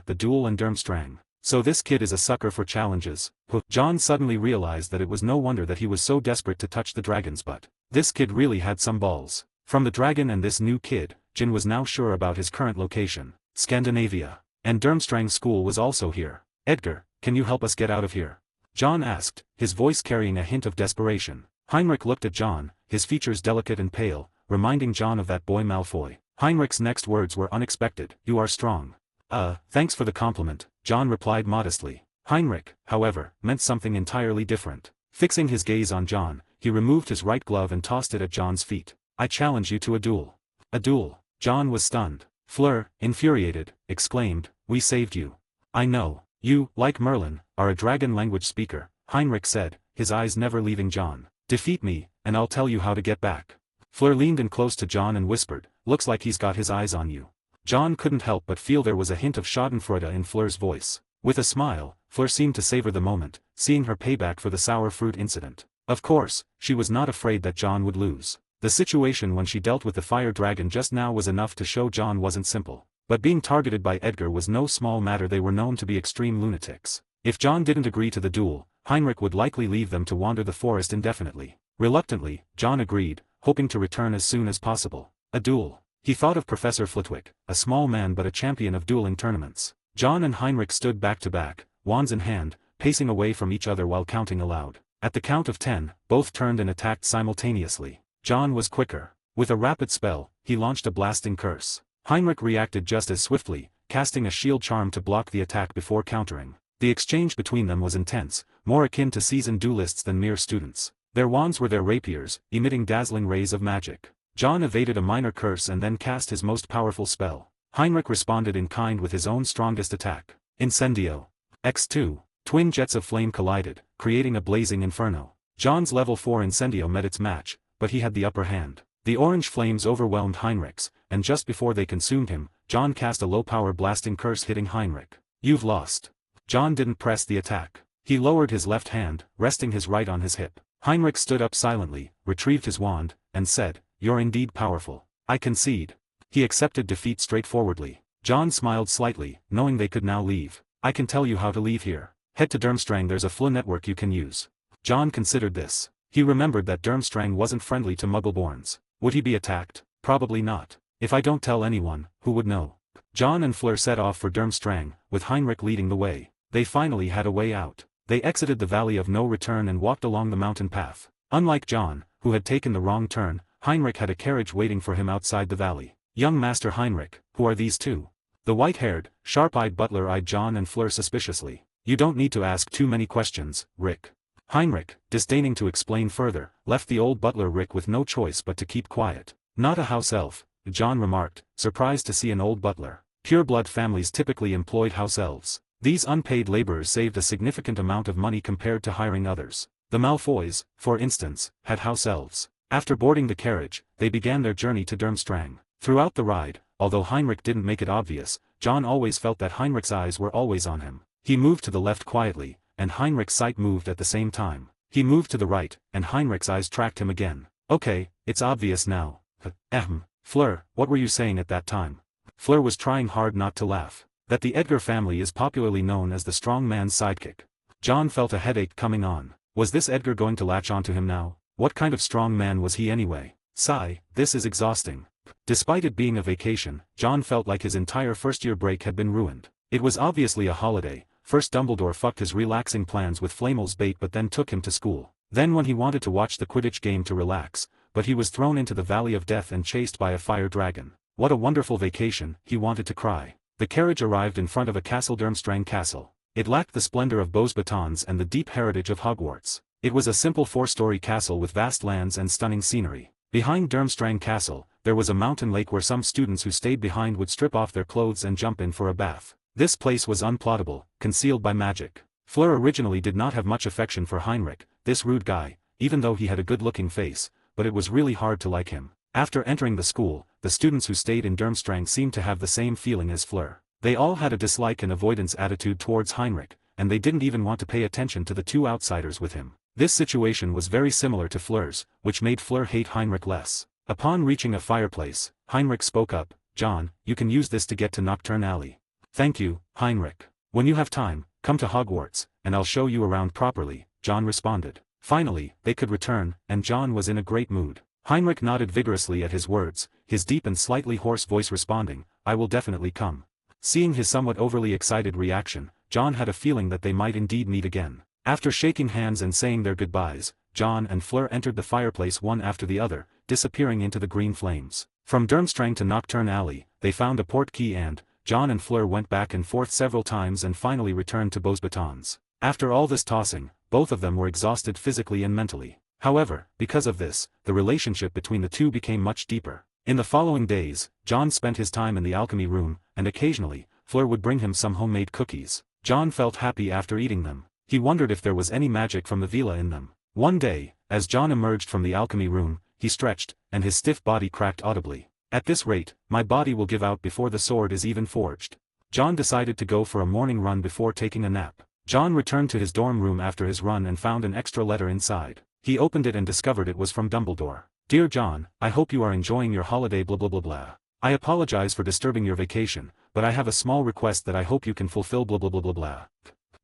The Duel and Durmstrang. So this kid is a sucker for challenges. John suddenly realized that it was no wonder that he was so desperate to touch the dragon's butt. This kid really had some balls. From the dragon and this new kid, Jin was now sure about his current location, Scandinavia. And Durmstrang School was also here. Edgar, can you help us get out of here? John asked, his voice carrying a hint of desperation. Heinrich looked at John, his features delicate and pale, reminding John of that boy Malfoy. Heinrich's next words were unexpected. You are strong. Thanks for the compliment, John replied modestly. Heinrich, however, meant something entirely different. Fixing his gaze on John, he removed his right glove and tossed it at John's feet. I challenge you to a duel. A duel? John was stunned. Fleur, infuriated, exclaimed, we saved you. I know. You, like Merlin, are a dragon language speaker, Heinrich said, his eyes never leaving John. Defeat me, and I'll tell you how to get back. Fleur leaned in close to John and whispered, looks like he's got his eyes on you. John couldn't help but feel there was a hint of schadenfreude in Fleur's voice. With a smile, Fleur seemed to savor the moment, seeing her payback for the sour fruit incident. Of course, she was not afraid that John would lose. The situation when she dealt with the fire dragon just now was enough to show John wasn't simple. But being targeted by Edgar was no small matter. They were known to be extreme lunatics. If John didn't agree to the duel, Heinrich would likely leave them to wander the forest indefinitely. Reluctantly, John agreed, hoping to return as soon as possible. A duel. He thought of Professor Flitwick, a small man but a champion of dueling tournaments. John and Heinrich stood back to back, wands in hand, pacing away from each other while counting aloud. At the count of 10, both turned and attacked simultaneously. John was quicker. With a rapid spell, he launched a blasting curse. Heinrich reacted just as swiftly, casting a shield charm to block the attack before countering. The exchange between them was intense, more akin to seasoned duelists than mere students. Their wands were their rapiers, emitting dazzling rays of magic. John evaded a minor curse and then cast his most powerful spell. Heinrich responded in kind with his own strongest attack. Incendio. X2. Twin jets of flame collided, creating a blazing inferno. John's level 4 Incendio met its match, but he had the upper hand. The orange flames overwhelmed Heinrich's, and just before they consumed him, John cast a low-power blasting curse hitting Heinrich. You've lost. John didn't press the attack. He lowered his left hand, resting his right on his hip. Heinrich stood up silently, retrieved his wand, and said, You're indeed powerful. I concede. He accepted defeat straightforwardly. John smiled slightly, knowing they could now leave. I can tell you how to leave here. Head to Durmstrang. There's a FLU network you can use. John considered this. He remembered that Durmstrang wasn't friendly to Muggleborns. Would he be attacked? Probably not. If I don't tell anyone, who would know? John and Fleur set off for Durmstrang, with Heinrich leading the way. They finally had a way out. They exited the Valley of No Return and walked along the mountain path. Unlike John, who had taken the wrong turn, Heinrich had a carriage waiting for him outside the valley. Young Master Heinrich, who are these two? The white-haired, sharp-eyed butler eyed John and Fleur suspiciously. You don't need to ask too many questions, Rick. Heinrich, disdaining to explain further, left the old butler Rick with no choice but to keep quiet. Not a house elf, John remarked, surprised to see an old butler. Pure-blood families typically employed house elves. These unpaid laborers saved a significant amount of money compared to hiring others. The Malfoys, for instance, had house elves. After boarding the carriage, they began their journey to Durmstrang. Throughout the ride, although Heinrich didn't make it obvious, John always felt that Heinrich's eyes were always on him. He moved to the left quietly, and Heinrich's sight moved at the same time. He moved to the right, and Heinrich's eyes tracked him again. Okay, it's obvious now. Fleur, what were you saying at that time? Fleur was trying hard not to laugh. That the Edgar family is popularly known as the strong man's sidekick. John felt a headache coming on. Was this Edgar going to latch onto him now? What kind of strong man was he anyway? Sigh, this is exhausting. Despite it being a vacation, John felt like his entire first-year break had been ruined. It was obviously a holiday. First Dumbledore fucked his relaxing plans with Flamel's bait but then took him to school. Then when he wanted to watch the Quidditch game to relax, but he was thrown into the Valley of Death and chased by a fire dragon. What a wonderful vacation, he wanted to cry. The carriage arrived in front of a castle, Durmstrang Castle. It lacked the splendor of Beau's batons and the deep heritage of Hogwarts. It was a simple 4-story castle with vast lands and stunning scenery. Behind Durmstrang Castle, there was a mountain lake where some students who stayed behind would strip off their clothes and jump in for a bath. This place was unplottable, concealed by magic. Fleur originally did not have much affection for Heinrich, this rude guy, even though he had a good-looking face, but it was really hard to like him. After entering the school, the students who stayed in Durmstrang seemed to have the same feeling as Fleur. They all had a dislike and avoidance attitude towards Heinrich, and they didn't even want to pay attention to the two outsiders with him. This situation was very similar to Fleur's, which made Fleur hate Heinrich less. Upon reaching a fireplace, Heinrich spoke up, "John, you can use this to get to Nocturne Alley." "Thank you, Heinrich. When you have time, come to Hogwarts, and I'll show you around properly," John responded. Finally, they could return, and John was in a great mood. Heinrich nodded vigorously at his words, his deep and slightly hoarse voice responding, "I will definitely come." Seeing his somewhat overly excited reaction, John had a feeling that they might indeed meet again. After shaking hands and saying their goodbyes, John and Fleur entered the fireplace one after the other, disappearing into the green flames. From Durmstrang to Nocturne Alley, they found a portkey and, John and Fleur went back and forth several times and finally returned to Beau's batons. After all this tossing, both of them were exhausted physically and mentally. However, because of this, the relationship between the two became much deeper. In the following days, John spent his time in the alchemy room, and occasionally, Fleur would bring him some homemade cookies. John felt happy after eating them. He wondered if there was any magic from the Vila in them. One day, as John emerged from the alchemy room, he stretched, and his stiff body cracked audibly. "At this rate, my body will give out before the sword is even forged." John decided to go for a morning run before taking a nap. John returned to his dorm room after his run and found an extra letter inside. He opened it and discovered it was from Dumbledore. "Dear John, I hope you are enjoying your holiday blah blah blah blah. I apologize for disturbing your vacation, but I have a small request that I hope you can fulfill blah blah blah blah blah.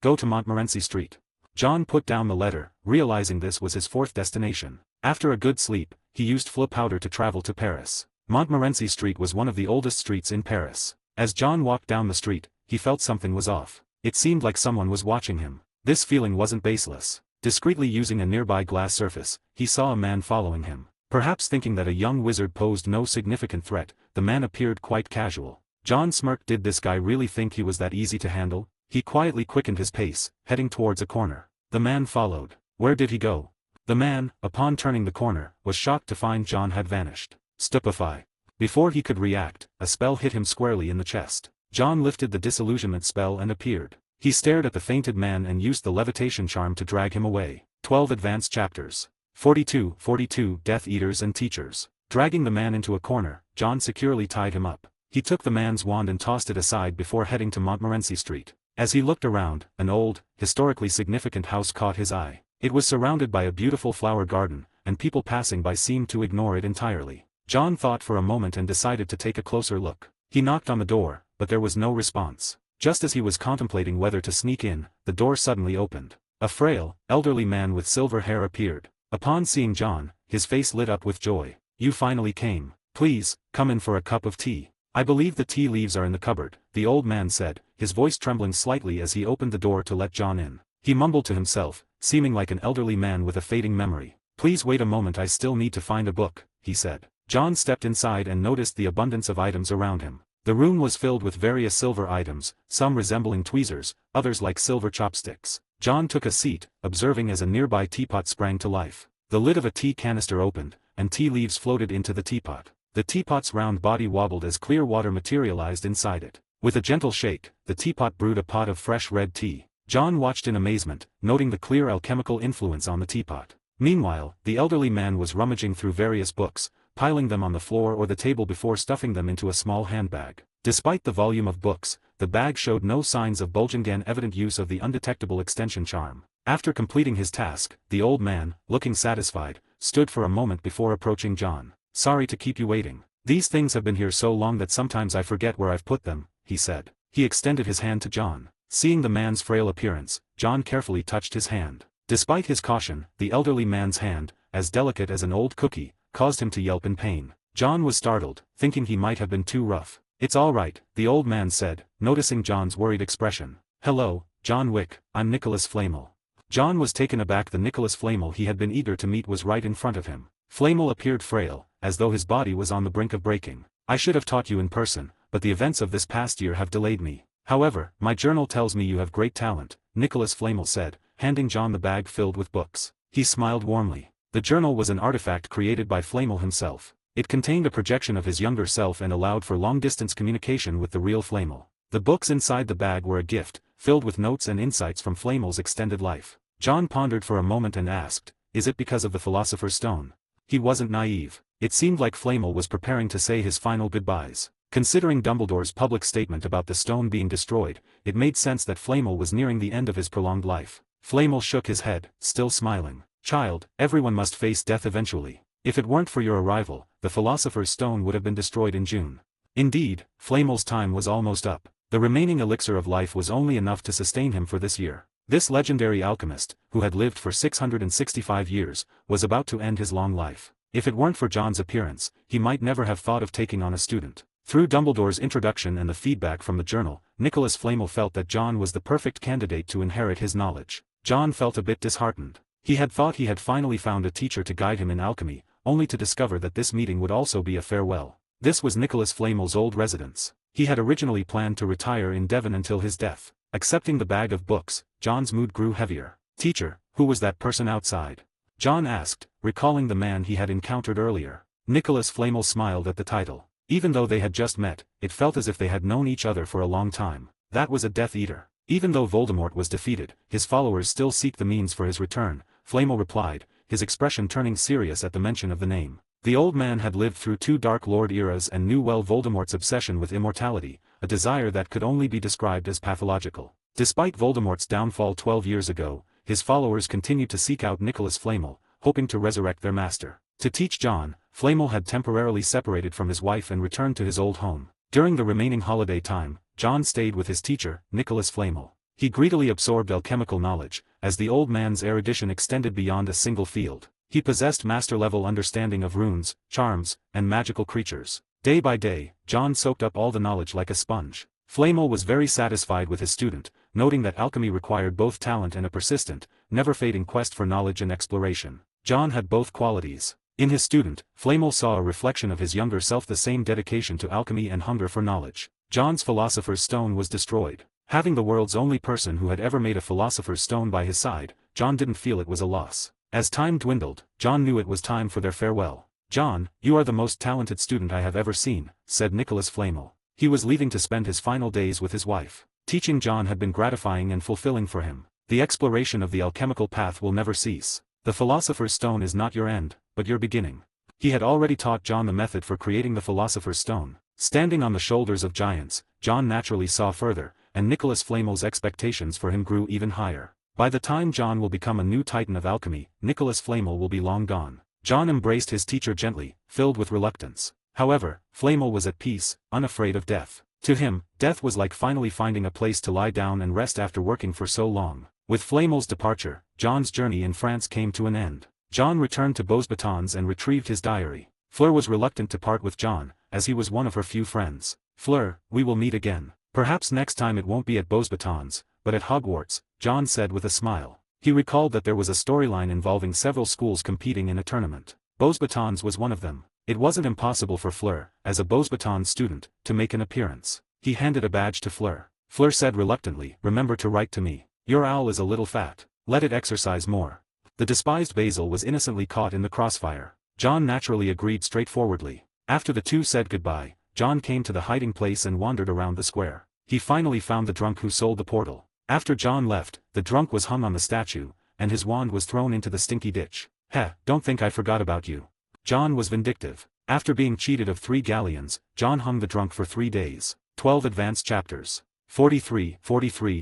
Go to Montmorency Street." John put down the letter, realizing this was his fourth destination. After a good sleep, he used Fleur powder to travel to Paris. Montmorency Street was one of the oldest streets in Paris. As John walked down the street, he felt something was off. It seemed like someone was watching him. This feeling wasn't baseless. Discreetly using a nearby glass surface, he saw a man following him. Perhaps thinking that a young wizard posed no significant threat, the man appeared quite casual. John smirked. Did this guy really think he was that easy to handle? He quietly quickened his pace, heading towards a corner. The man followed. Where did he go? The man, upon turning the corner, was shocked to find John had vanished. Stupefy. Before he could react, a spell hit him squarely in the chest. John lifted the disillusionment spell and appeared. He stared at the fainted man and used the levitation charm to drag him away. 12 Advanced Chapters. 42 Death Eaters and Teachers. Dragging the man into a corner, John securely tied him up. He took the man's wand and tossed it aside before heading to Montmorency Street. As he looked around, an old, historically significant house caught his eye. It was surrounded by a beautiful flower garden, and people passing by seemed to ignore it entirely. John thought for a moment and decided to take a closer look. He knocked on the door, but there was no response. Just as he was contemplating whether to sneak in, the door suddenly opened. A frail, elderly man with silver hair appeared. Upon seeing John, his face lit up with joy. "You finally came. Please, come in for a cup of tea. I believe the tea leaves are in the cupboard," the old man said, his voice trembling slightly as he opened the door to let John in. He mumbled to himself, seeming like an elderly man with a fading memory. "Please wait a moment, I still need to find a book," he said. John stepped inside and noticed the abundance of items around him. The room was filled with various silver items, some resembling tweezers, others like silver chopsticks. John took a seat, observing as a nearby teapot sprang to life. The lid of a tea canister opened, and tea leaves floated into the teapot. The teapot's round body wobbled as clear water materialized inside it. With a gentle shake, the teapot brewed a pot of fresh red tea. John watched in amazement, noting the clear alchemical influence on the teapot. Meanwhile, the elderly man was rummaging through various books, piling them on the floor or the table before stuffing them into a small handbag. Despite the volume of books, the bag showed no signs of bulging, an evident use of the undetectable extension charm. After completing his task, the old man, looking satisfied, stood for a moment before approaching John. sorry to keep you waiting. These things have been here so long that sometimes I forget where I've put them, he said. He extended his hand to John. Seeing the man's frail appearance, John carefully touched his hand. Despite his caution, the elderly man's hand, as delicate as an old cookie, caused him to yelp in pain. John was startled, thinking he might have been too rough. It's all right, the old man said, noticing John's worried expression. Hello, John Wick, I'm Nicholas Flamel. John was taken aback. The Nicholas Flamel he had been eager to meet was right in front of him. Flamel appeared frail, as though his body was on the brink of breaking. I should have taught you in person, but the events of this past year have delayed me. However, my journal tells me you have great talent, Nicholas Flamel said, handing John the bag filled with books. He smiled warmly. The journal was an artifact created by Flamel himself. It contained a projection of his younger self and allowed for long-distance communication with the real Flamel. The books inside the bag were a gift, filled with notes and insights from Flamel's extended life. John pondered for a moment and asked, is it because of the Philosopher's Stone? He wasn't naive. It seemed like Flamel was preparing to say his final goodbyes. Considering Dumbledore's public statement about the stone being destroyed, it made sense that Flamel was nearing the end of his prolonged life. Flamel shook his head, still smiling. Child, everyone must face death eventually. If it weren't for your arrival, the Philosopher's Stone would have been destroyed in June. Indeed, Flamel's time was almost up. The remaining elixir of life was only enough to sustain him for this year. This legendary alchemist, who had lived for 665 years, was about to end his long life. If it weren't for John's appearance, he might never have thought of taking on a student. Through Dumbledore's introduction and the feedback from the journal, Nicholas Flamel felt that John was the perfect candidate to inherit his knowledge. John felt a bit disheartened. He had thought he had finally found a teacher to guide him in alchemy, only to discover that this meeting would also be a farewell. This was Nicholas Flamel's old residence. He had originally planned to retire in Devon until his death. Accepting the bag of books, John's mood grew heavier. Teacher, who was that person outside? John asked, recalling the man he had encountered earlier. Nicholas Flamel smiled at the title. Even though they had just met, it felt as if they had known each other for a long time. That was a Death Eater. Even though Voldemort was defeated, his followers still seek the means for his return, Flamel replied, his expression turning serious at the mention of the name. The old man had lived through 2 Dark Lord eras and knew well Voldemort's obsession with immortality, a desire that could only be described as pathological. Despite Voldemort's downfall 12 years ago, his followers continued to seek out Nicholas Flamel, hoping to resurrect their master. To teach John, Flamel had temporarily separated from his wife and returned to his old home. During the remaining holiday time, John stayed with his teacher, Nicholas Flamel. He greedily absorbed alchemical knowledge, as the old man's erudition extended beyond a single field. He possessed master-level understanding of runes, charms, and magical creatures. Day by day, John soaked up all the knowledge like a sponge. Flamel was very satisfied with his student, noting that alchemy required both talent and a persistent, never-fading quest for knowledge and exploration. John had both qualities. In his student, Flamel saw a reflection of his younger self, the same dedication to alchemy and hunger for knowledge. John's Philosopher's Stone was destroyed. Having the world's only person who had ever made a Philosopher's Stone by his side, John didn't feel it was a loss. As time dwindled, John knew it was time for their farewell. John, you are the most talented student I have ever seen, said Nicholas Flamel. He was leaving to spend his final days with his wife. Teaching John had been gratifying and fulfilling for him. The exploration of the alchemical path will never cease. The Philosopher's Stone is not your end, but your beginning. He had already taught John the method for creating the Philosopher's Stone. Standing on the shoulders of giants, John naturally saw further, and Nicholas Flamel's expectations for him grew even higher. By the time John will become a new titan of alchemy, Nicholas Flamel will be long gone. John embraced his teacher gently, filled with reluctance. However, Flamel was at peace, unafraid of death. To him, death was like finally finding a place to lie down and rest after working for so long. With Flamel's departure, John's journey in France came to an end. John returned to Beauxbatons and retrieved his diary. Fleur was reluctant to part with John, as he was one of her few friends. Fleur, we will meet again. Perhaps next time it won't be at Beauxbatons, but at Hogwarts, John said with a smile. He recalled that there was a storyline involving several schools competing in a tournament. Beauxbatons was one of them. It wasn't impossible for Fleur, as a Beauxbatons student, to make an appearance. He handed a badge to Fleur. Fleur said reluctantly, remember to write to me. Your owl is a little fat. Let it exercise more. The despised Basil was innocently caught in the crossfire. John naturally agreed straightforwardly. After the two said goodbye, John came to the hiding place and wandered around the square. He finally found the drunk who sold the portal. After John left, the drunk was hung on the statue, and his wand was thrown into the stinky ditch. Heh, don't think I forgot about you. John was vindictive. After being cheated of 3 galleons, John hung the drunk for 3 days. 12 advanced chapters. 43,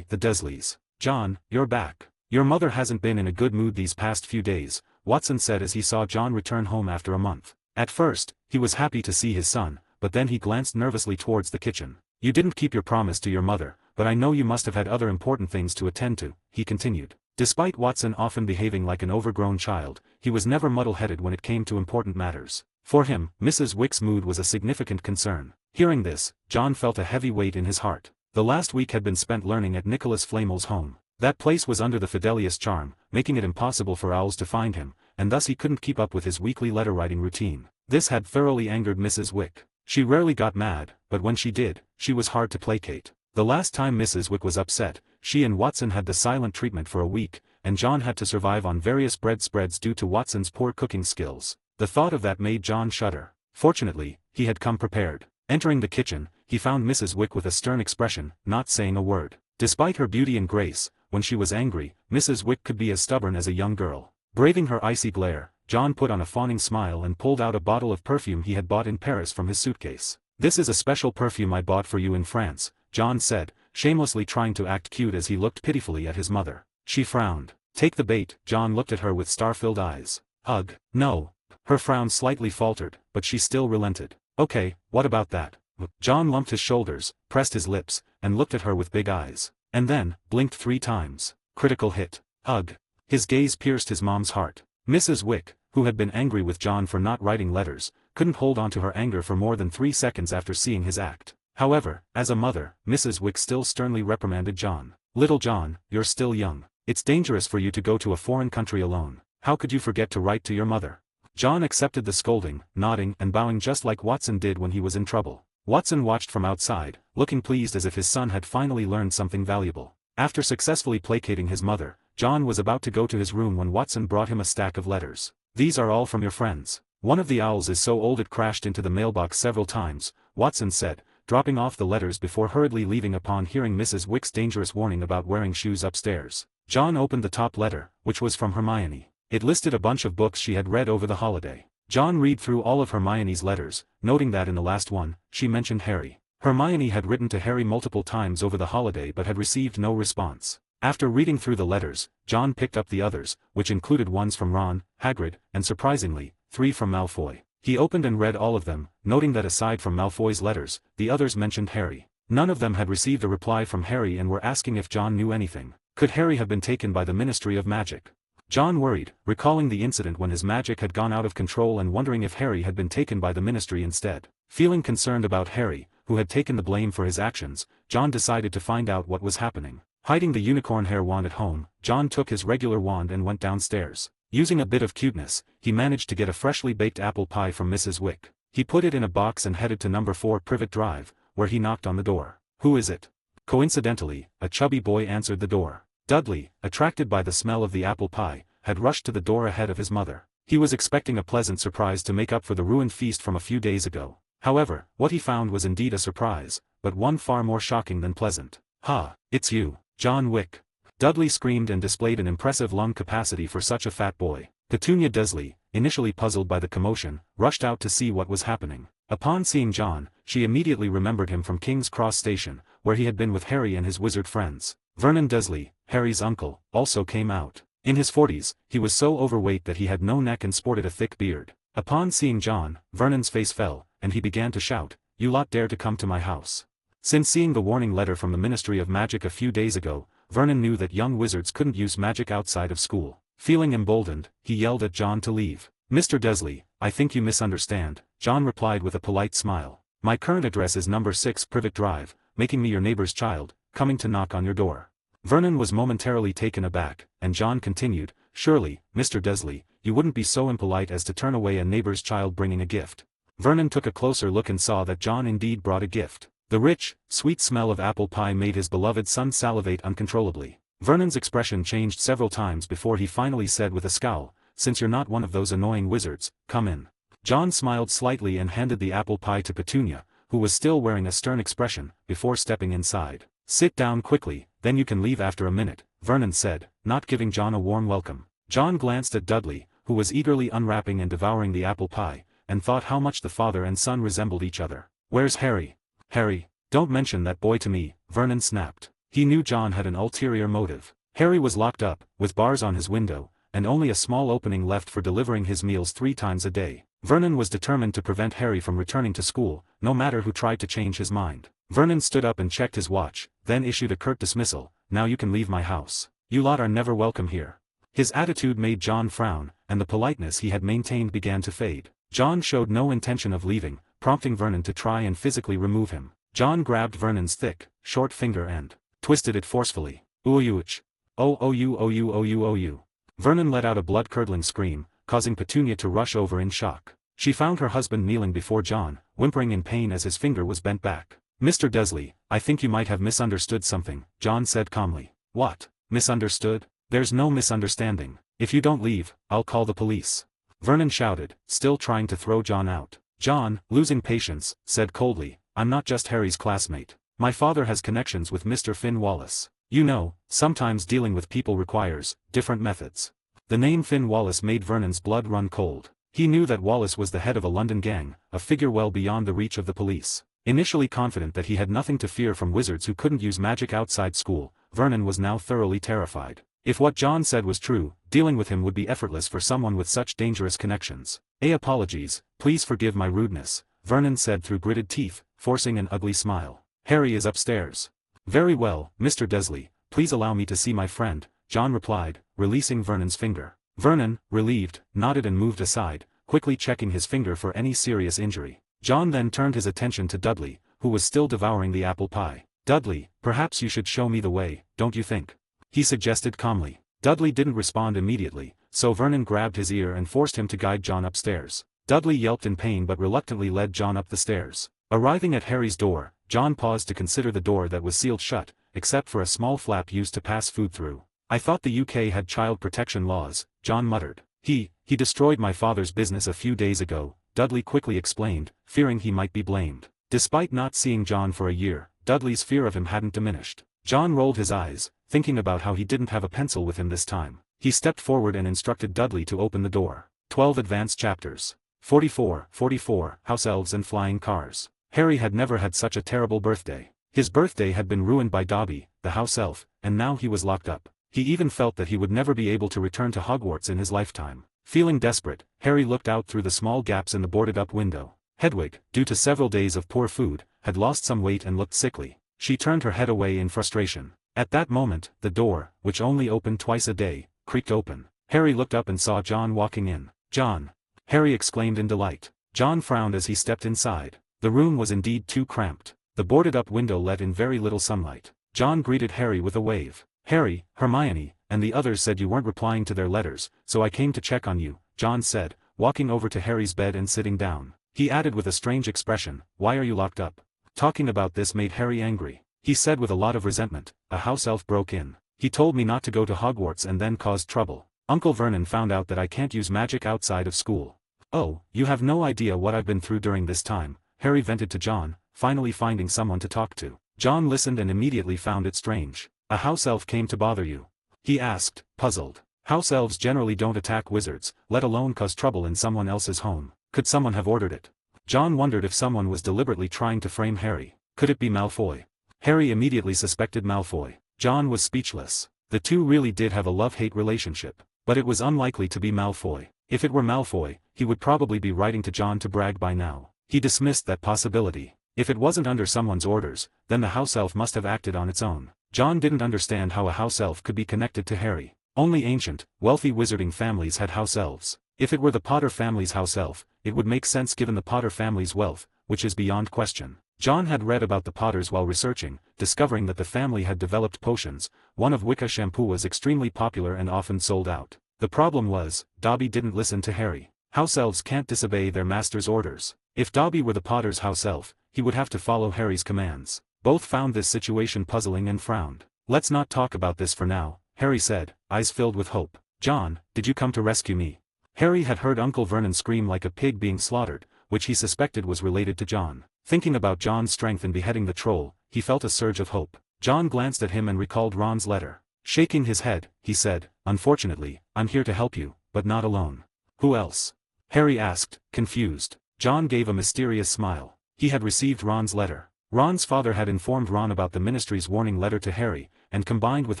The Dursleys. John, you're back. Your mother hasn't been in a good mood these past few days, Watson said as he saw John return home after a month. At first, he was happy to see his son, but then he glanced nervously towards the kitchen. "You didn't keep your promise to your mother, but I know you must have had other important things to attend to," he continued. Despite Watson often behaving like an overgrown child, he was never muddle-headed when it came to important matters. For him, Mrs. Wick's mood was a significant concern. Hearing this, John felt a heavy weight in his heart. The last week had been spent learning at Nicholas Flamel's home. That place was under the Fidelius charm, making it impossible for owls to find him, and thus he couldn't keep up with his weekly letter-writing routine. This had thoroughly angered Mrs. Wick. She rarely got mad, but when she did, she was hard to placate. The last time Mrs. Wick was upset, she and Watson had the silent treatment for a week, and John had to survive on various bread spreads due to Watson's poor cooking skills. The thought of that made John shudder. Fortunately, he had come prepared. Entering the kitchen, he found Mrs. Wick with a stern expression, not saying a word. Despite her beauty and grace, when she was angry, Mrs. Wick could be as stubborn as a young girl. Braving her icy glare, John put on a fawning smile and pulled out a bottle of perfume he had bought in Paris from his suitcase. "This is a special perfume I bought for you in France," John said, shamelessly trying to act cute as he looked pitifully at his mother. She frowned. "Take the bait." John looked at her with star-filled eyes. "Ugh, no." Her frown slightly faltered, but she still relented. "Okay, what about that?" John lumped his shoulders, pressed his lips, and looked at her with big eyes. And then, blinked 3 times. Critical hit. Ugh. His gaze pierced his mom's heart. Mrs. Wick, who had been angry with John for not writing letters, couldn't hold on to her anger for more than 3 seconds after seeing his act. However, as a mother, Mrs. Wick still sternly reprimanded John. "Little John, you're still young. It's dangerous for you to go to a foreign country alone. How could you forget to write to your mother?" John accepted the scolding, nodding and bowing just like Watson did when he was in trouble. Watson watched from outside, looking pleased as if his son had finally learned something valuable. After successfully placating his mother, John was about to go to his room when Watson brought him a stack of letters. "These are all from your friends. One of the owls is so old it crashed into the mailbox several times," Watson said, dropping off the letters before hurriedly leaving upon hearing Mrs. Wick's dangerous warning about wearing shoes upstairs. John opened the top letter, which was from Hermione. It listed a bunch of books she had read over the holiday. John read through all of Hermione's letters, noting that in the last one, she mentioned Harry. Hermione had written to Harry multiple times over the holiday but had received no response. After reading through the letters, John picked up the others, which included ones from Ron, Hagrid, and surprisingly, 3 from Malfoy. He opened and read all of them, noting that aside from Malfoy's letters, the others mentioned Harry. None of them had received a reply from Harry and were asking if John knew anything. Could Harry have been taken by the Ministry of Magic? John worried, recalling the incident when his magic had gone out of control and wondering if Harry had been taken by the Ministry instead. Feeling concerned about Harry, who had taken the blame for his actions, John decided to find out what was happening. Hiding the unicorn hair wand at home, John took his regular wand and went downstairs. Using a bit of cuteness, he managed to get a freshly baked apple pie from Mrs. Wick. He put it in a box and headed to number 4 Privet Drive, where he knocked on the door. "Who is it?" Coincidentally, a chubby boy answered the door. Dudley, attracted by the smell of the apple pie, had rushed to the door ahead of his mother. He was expecting a pleasant surprise to make up for the ruined feast from a few days ago. However, what he found was indeed a surprise, but one far more shocking than pleasant. "Ha, it's you, John Wick." Dudley screamed and displayed an impressive lung capacity for such a fat boy. Petunia Dursley, initially puzzled by the commotion, rushed out to see what was happening. Upon seeing John, she immediately remembered him from King's Cross Station, where he had been with Harry and his wizard friends. Vernon Dursley, Harry's uncle, also came out. In his 40s, he was so overweight that he had no neck and sported a thick beard. Upon seeing John, Vernon's face fell, and he began to shout, "You lot dare to come to my house." Since seeing the warning letter from the Ministry of Magic a few days ago, Vernon knew that young wizards couldn't use magic outside of school. Feeling emboldened, he yelled at John to leave. "Mr. Dursley, I think you misunderstand," John replied with a polite smile. "My current address is number 6 Privet Drive, making me your neighbor's child, coming to knock on your door." Vernon was momentarily taken aback, and John continued, "Surely, Mr. Dursley, you wouldn't be so impolite as to turn away a neighbor's child bringing a gift." Vernon took a closer look and saw that John indeed brought a gift. The rich, sweet smell of apple pie made his beloved son salivate uncontrollably. Vernon's expression changed several times before he finally said with a scowl, "Since you're not one of those annoying wizards, come in." John smiled slightly and handed the apple pie to Petunia, who was still wearing a stern expression, before stepping inside. "Sit down quickly, then you can leave after a minute," Vernon said, not giving John a warm welcome. John glanced at Dudley, who was eagerly unwrapping and devouring the apple pie, and thought how much the father and son resembled each other. "Where's Harry?" "Harry, don't mention that boy to me," Vernon snapped. He knew John had an ulterior motive. Harry was locked up, with bars on his window, and only a small opening left for delivering his meals 3 times a day. Vernon was determined to prevent Harry from returning to school, no matter who tried to change his mind. Vernon stood up and checked his watch, then issued a curt dismissal. "Now you can leave my house. You lot are never welcome here." His attitude made John frown, and the politeness he had maintained began to fade. John showed no intention of leaving, prompting Vernon to try and physically remove him. John grabbed Vernon's thick, short finger and twisted it forcefully. "Ooh-ouch. Oh-you. Vernon let out a blood-curdling scream, causing Petunia to rush over in shock. She found her husband kneeling before John, whimpering in pain as his finger was bent back. "Mr. Dursley, I think you might have misunderstood something," John said calmly. "What? Misunderstood? There's no misunderstanding. If you don't leave, I'll call the police," Vernon shouted, still trying to throw John out. John, losing patience, said coldly, "I'm not just Harry's classmate. My father has connections with Mr. Finn Wallace. You know, sometimes dealing with people requires different methods." The name Finn Wallace made Vernon's blood run cold. He knew that Wallace was the head of a London gang, a figure well beyond the reach of the police. Initially confident that he had nothing to fear from wizards who couldn't use magic outside school, Vernon was now thoroughly terrified. If what John said was true, dealing with him would be effortless for someone with such dangerous connections. "Apologies, please forgive my rudeness," Vernon said through gritted teeth, forcing an ugly smile. "Harry is upstairs." "Very well, Mr. Dursley, please allow me to see my friend," John replied, releasing Vernon's finger. Vernon, relieved, nodded and moved aside, quickly checking his finger for any serious injury. John then turned his attention to Dudley, who was still devouring the apple pie. "Dudley, perhaps you should show me the way, don't you think?" he suggested calmly. Dudley didn't respond immediately, so Vernon grabbed his ear and forced him to guide John upstairs. Dudley yelped in pain but reluctantly led John up the stairs. Arriving at Harry's door, John paused to consider the door that was sealed shut, except for a small flap used to pass food through. "I thought the UK had child protection laws," John muttered. He destroyed my father's business a few days ago," Dudley quickly explained, fearing he might be blamed. Despite not seeing John for a year, Dudley's fear of him hadn't diminished. John rolled his eyes, thinking about how he didn't have a pencil with him this time. He stepped forward and instructed Dudley to open the door. 12 Advanced Chapters. 44, House Elves and Flying Cars. Harry had never had such a terrible birthday. His birthday had been ruined by Dobby, the house elf, and now he was locked up. He even felt that he would never be able to return to Hogwarts in his lifetime. Feeling desperate, Harry looked out through the small gaps in the boarded-up window. Hedwig, due to several days of poor food, had lost some weight and looked sickly. She turned her head away in frustration. At that moment, the door, which only opened twice a day, creaked open. Harry looked up and saw John walking in. "John!" Harry exclaimed in delight. John frowned as he stepped inside. The room was indeed too cramped. The boarded-up window let in very little sunlight. John greeted Harry with a wave. "Harry, Hermione, and the others said you weren't replying to their letters, so I came to check on you," John said, walking over to Harry's bed and sitting down. He added with a strange expression, "Why are you locked up?" Talking about this made Harry angry. He said with a lot of resentment, "A house elf broke in. He told me not to go to Hogwarts and then caused trouble. Uncle Vernon found out that I can't use magic outside of school." "Oh, you have no idea what I've been through during this time," Harry vented to John, finally finding someone to talk to. John listened and immediately found it strange. "A house elf came to bother you?" he asked, puzzled. House elves generally don't attack wizards, let alone cause trouble in someone else's home. Could someone have ordered it? John wondered if someone was deliberately trying to frame Harry. Could it be Malfoy? Harry immediately suspected Malfoy. John was speechless. The two really did have a love-hate relationship. But it was unlikely to be Malfoy. If it were Malfoy, he would probably be writing to John to brag by now. He dismissed that possibility. If it wasn't under someone's orders, then the house elf must have acted on its own. John didn't understand how a house elf could be connected to Harry. Only ancient, wealthy wizarding families had house elves. If it were the Potter family's house elf, it would make sense given the Potter family's wealth, which is beyond question. John had read about the Potters while researching, discovering that the family had developed potions. One of Wicca shampoo was extremely popular and often sold out. The problem was, Dobby didn't listen to Harry. House elves can't disobey their master's orders. If Dobby were the Potter's house elf, he would have to follow Harry's commands. Both found this situation puzzling and frowned. "Let's not talk about this for now," Harry said, eyes filled with hope. "John, did you come to rescue me?" Harry had heard Uncle Vernon scream like a pig being slaughtered, which he suspected was related to John. Thinking about John's strength in beheading the troll, he felt a surge of hope. John glanced at him and recalled Ron's letter. Shaking his head, he said, "Unfortunately, I'm here to help you, but not alone." "Who else?" Harry asked, confused. John gave a mysterious smile. He had received Ron's letter. Ron's father had informed Ron about the Ministry's warning letter to Harry, and combined with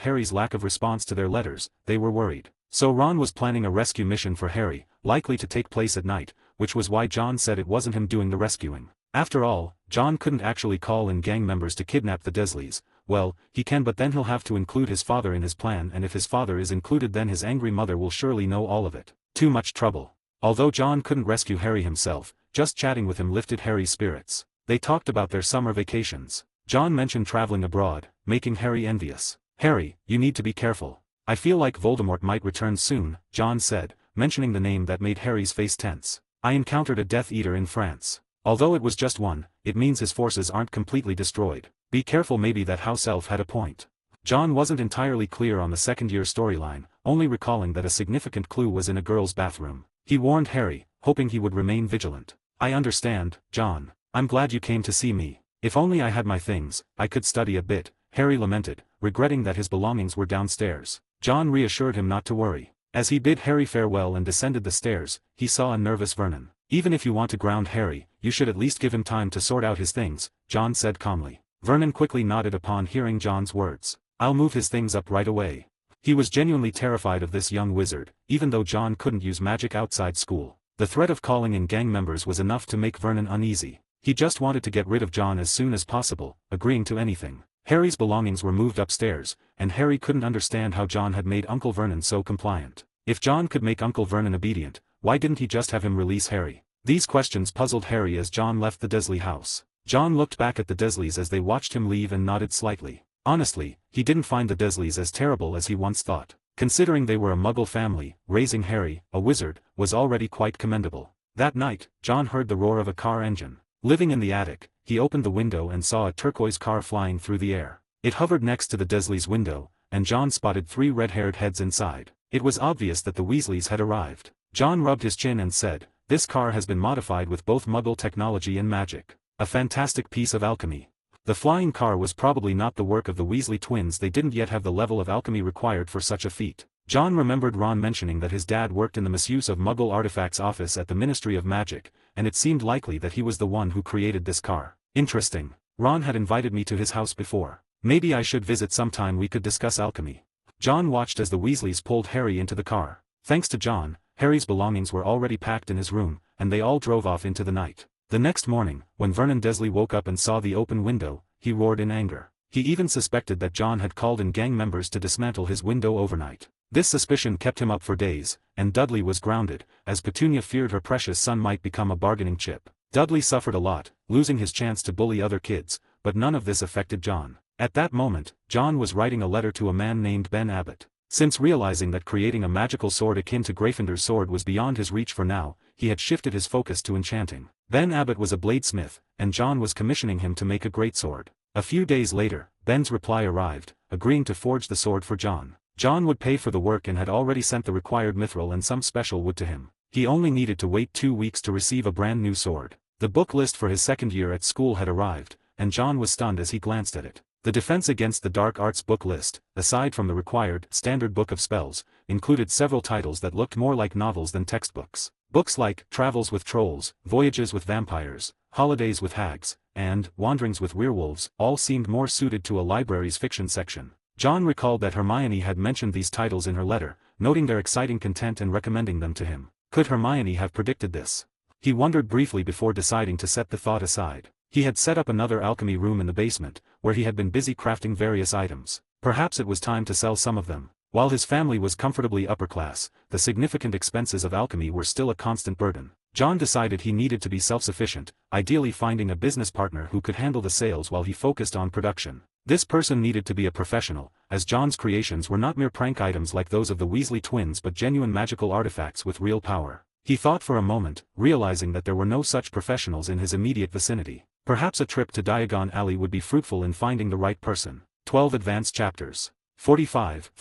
Harry's lack of response to their letters, they were worried. So Ron was planning a rescue mission for Harry, likely to take place at night, which was why John said it wasn't him doing the rescuing. After all, John couldn't actually call in gang members to kidnap the Dursleys. Well, he can, but then he'll have to include his father in his plan, and if his father is included then his angry mother will surely know all of it. Too much trouble. Although John couldn't rescue Harry himself, just chatting with him lifted Harry's spirits. They talked about their summer vacations. John mentioned traveling abroad, making Harry envious. "Harry, you need to be careful. I feel like Voldemort might return soon," John said, mentioning the name that made Harry's face tense. "I encountered a Death Eater in France. Although it was just one, it means his forces aren't completely destroyed. Be careful." Maybe that house elf had a point. John wasn't entirely clear on the second-year storyline, only recalling that a significant clue was in a girl's bathroom. He warned Harry, hoping he would remain vigilant. "I understand, John. I'm glad you came to see me. If only I had my things, I could study a bit," Harry lamented, regretting that his belongings were downstairs. John reassured him not to worry. As he bid Harry farewell and descended the stairs, he saw a nervous Vernon. "Even if you want to ground Harry, you should at least give him time to sort out his things," John said calmly. Vernon quickly nodded upon hearing John's words. "I'll move his things up right away." He was genuinely terrified of this young wizard, even though John couldn't use magic outside school. The threat of calling in gang members was enough to make Vernon uneasy. He just wanted to get rid of John as soon as possible, agreeing to anything. Harry's belongings were moved upstairs, and Harry couldn't understand how John had made Uncle Vernon so compliant. If John could make Uncle Vernon obedient, why didn't he just have him release Harry? These questions puzzled Harry as John left the Dursley house. John looked back at the Dursleys as they watched him leave and nodded slightly. Honestly, he didn't find the Dursleys as terrible as he once thought. Considering they were a Muggle family, raising Harry, a wizard, was already quite commendable. That night, John heard the roar of a car engine. Living in the attic, he opened the window and saw a turquoise car flying through the air. It hovered next to the Dursleys' window, and John spotted 3 red-haired heads inside. It was obvious that the Weasleys had arrived. John rubbed his chin and said, "This car has been modified with both Muggle technology and magic. A fantastic piece of alchemy." The flying car was probably not the work of the Weasley twins. They didn't yet have the level of alchemy required for such a feat. John remembered Ron mentioning that his dad worked in the misuse of Muggle artifacts office at the Ministry of Magic, and it seemed likely that he was the one who created this car. Interesting. Ron had invited me to his house before. Maybe I should visit sometime. We could discuss alchemy. John watched as the Weasleys pulled Harry into the car. Thanks to John, Harry's belongings were already packed in his room, and they all drove off into the night. The next morning, when Vernon Dursley woke up and saw the open window, he roared in anger. He even suspected that John had called in gang members to dismantle his window overnight. This suspicion kept him up for days, and Dudley was grounded, as Petunia feared her precious son might become a bargaining chip. Dudley suffered a lot, losing his chance to bully other kids, but none of this affected John. At that moment, John was writing a letter to a man named Ben Abbott. Since realizing that creating a magical sword akin to Gryffindor's sword was beyond his reach for now, he had shifted his focus to enchanting. Ben Abbott was a bladesmith, and John was commissioning him to make a greatsword. A few days later, Ben's reply arrived, agreeing to forge the sword for John. John would pay for the work and had already sent the required mithril and some special wood to him. He only needed to wait 2 weeks to receive a brand new sword. The book list for his second year at school had arrived, and John was stunned as he glanced at it. The Defense Against the Dark Arts book list, aside from the required standard book of spells, included several titles that looked more like novels than textbooks. Books like Travels with Trolls, Voyages with Vampires, Holidays with Hags, and Wanderings with Werewolves all seemed more suited to a library's fiction section. John recalled that Hermione had mentioned these titles in her letter, noting their exciting content and recommending them to him. Could Hermione have predicted this? He wondered briefly before deciding to set the thought aside. He had set up another alchemy room in the basement, where he had been busy crafting various items. Perhaps it was time to sell some of them. While his family was comfortably upper class, the significant expenses of alchemy were still a constant burden. John decided he needed to be self-sufficient, ideally finding a business partner who could handle the sales while he focused on production. This person needed to be a professional, as John's creations were not mere prank items like those of the Weasley twins but genuine magical artifacts with real power. He thought for a moment, realizing that there were no such professionals in his immediate vicinity. Perhaps a trip to Diagon Alley would be fruitful in finding the right person. 12 Advanced Chapters. 45,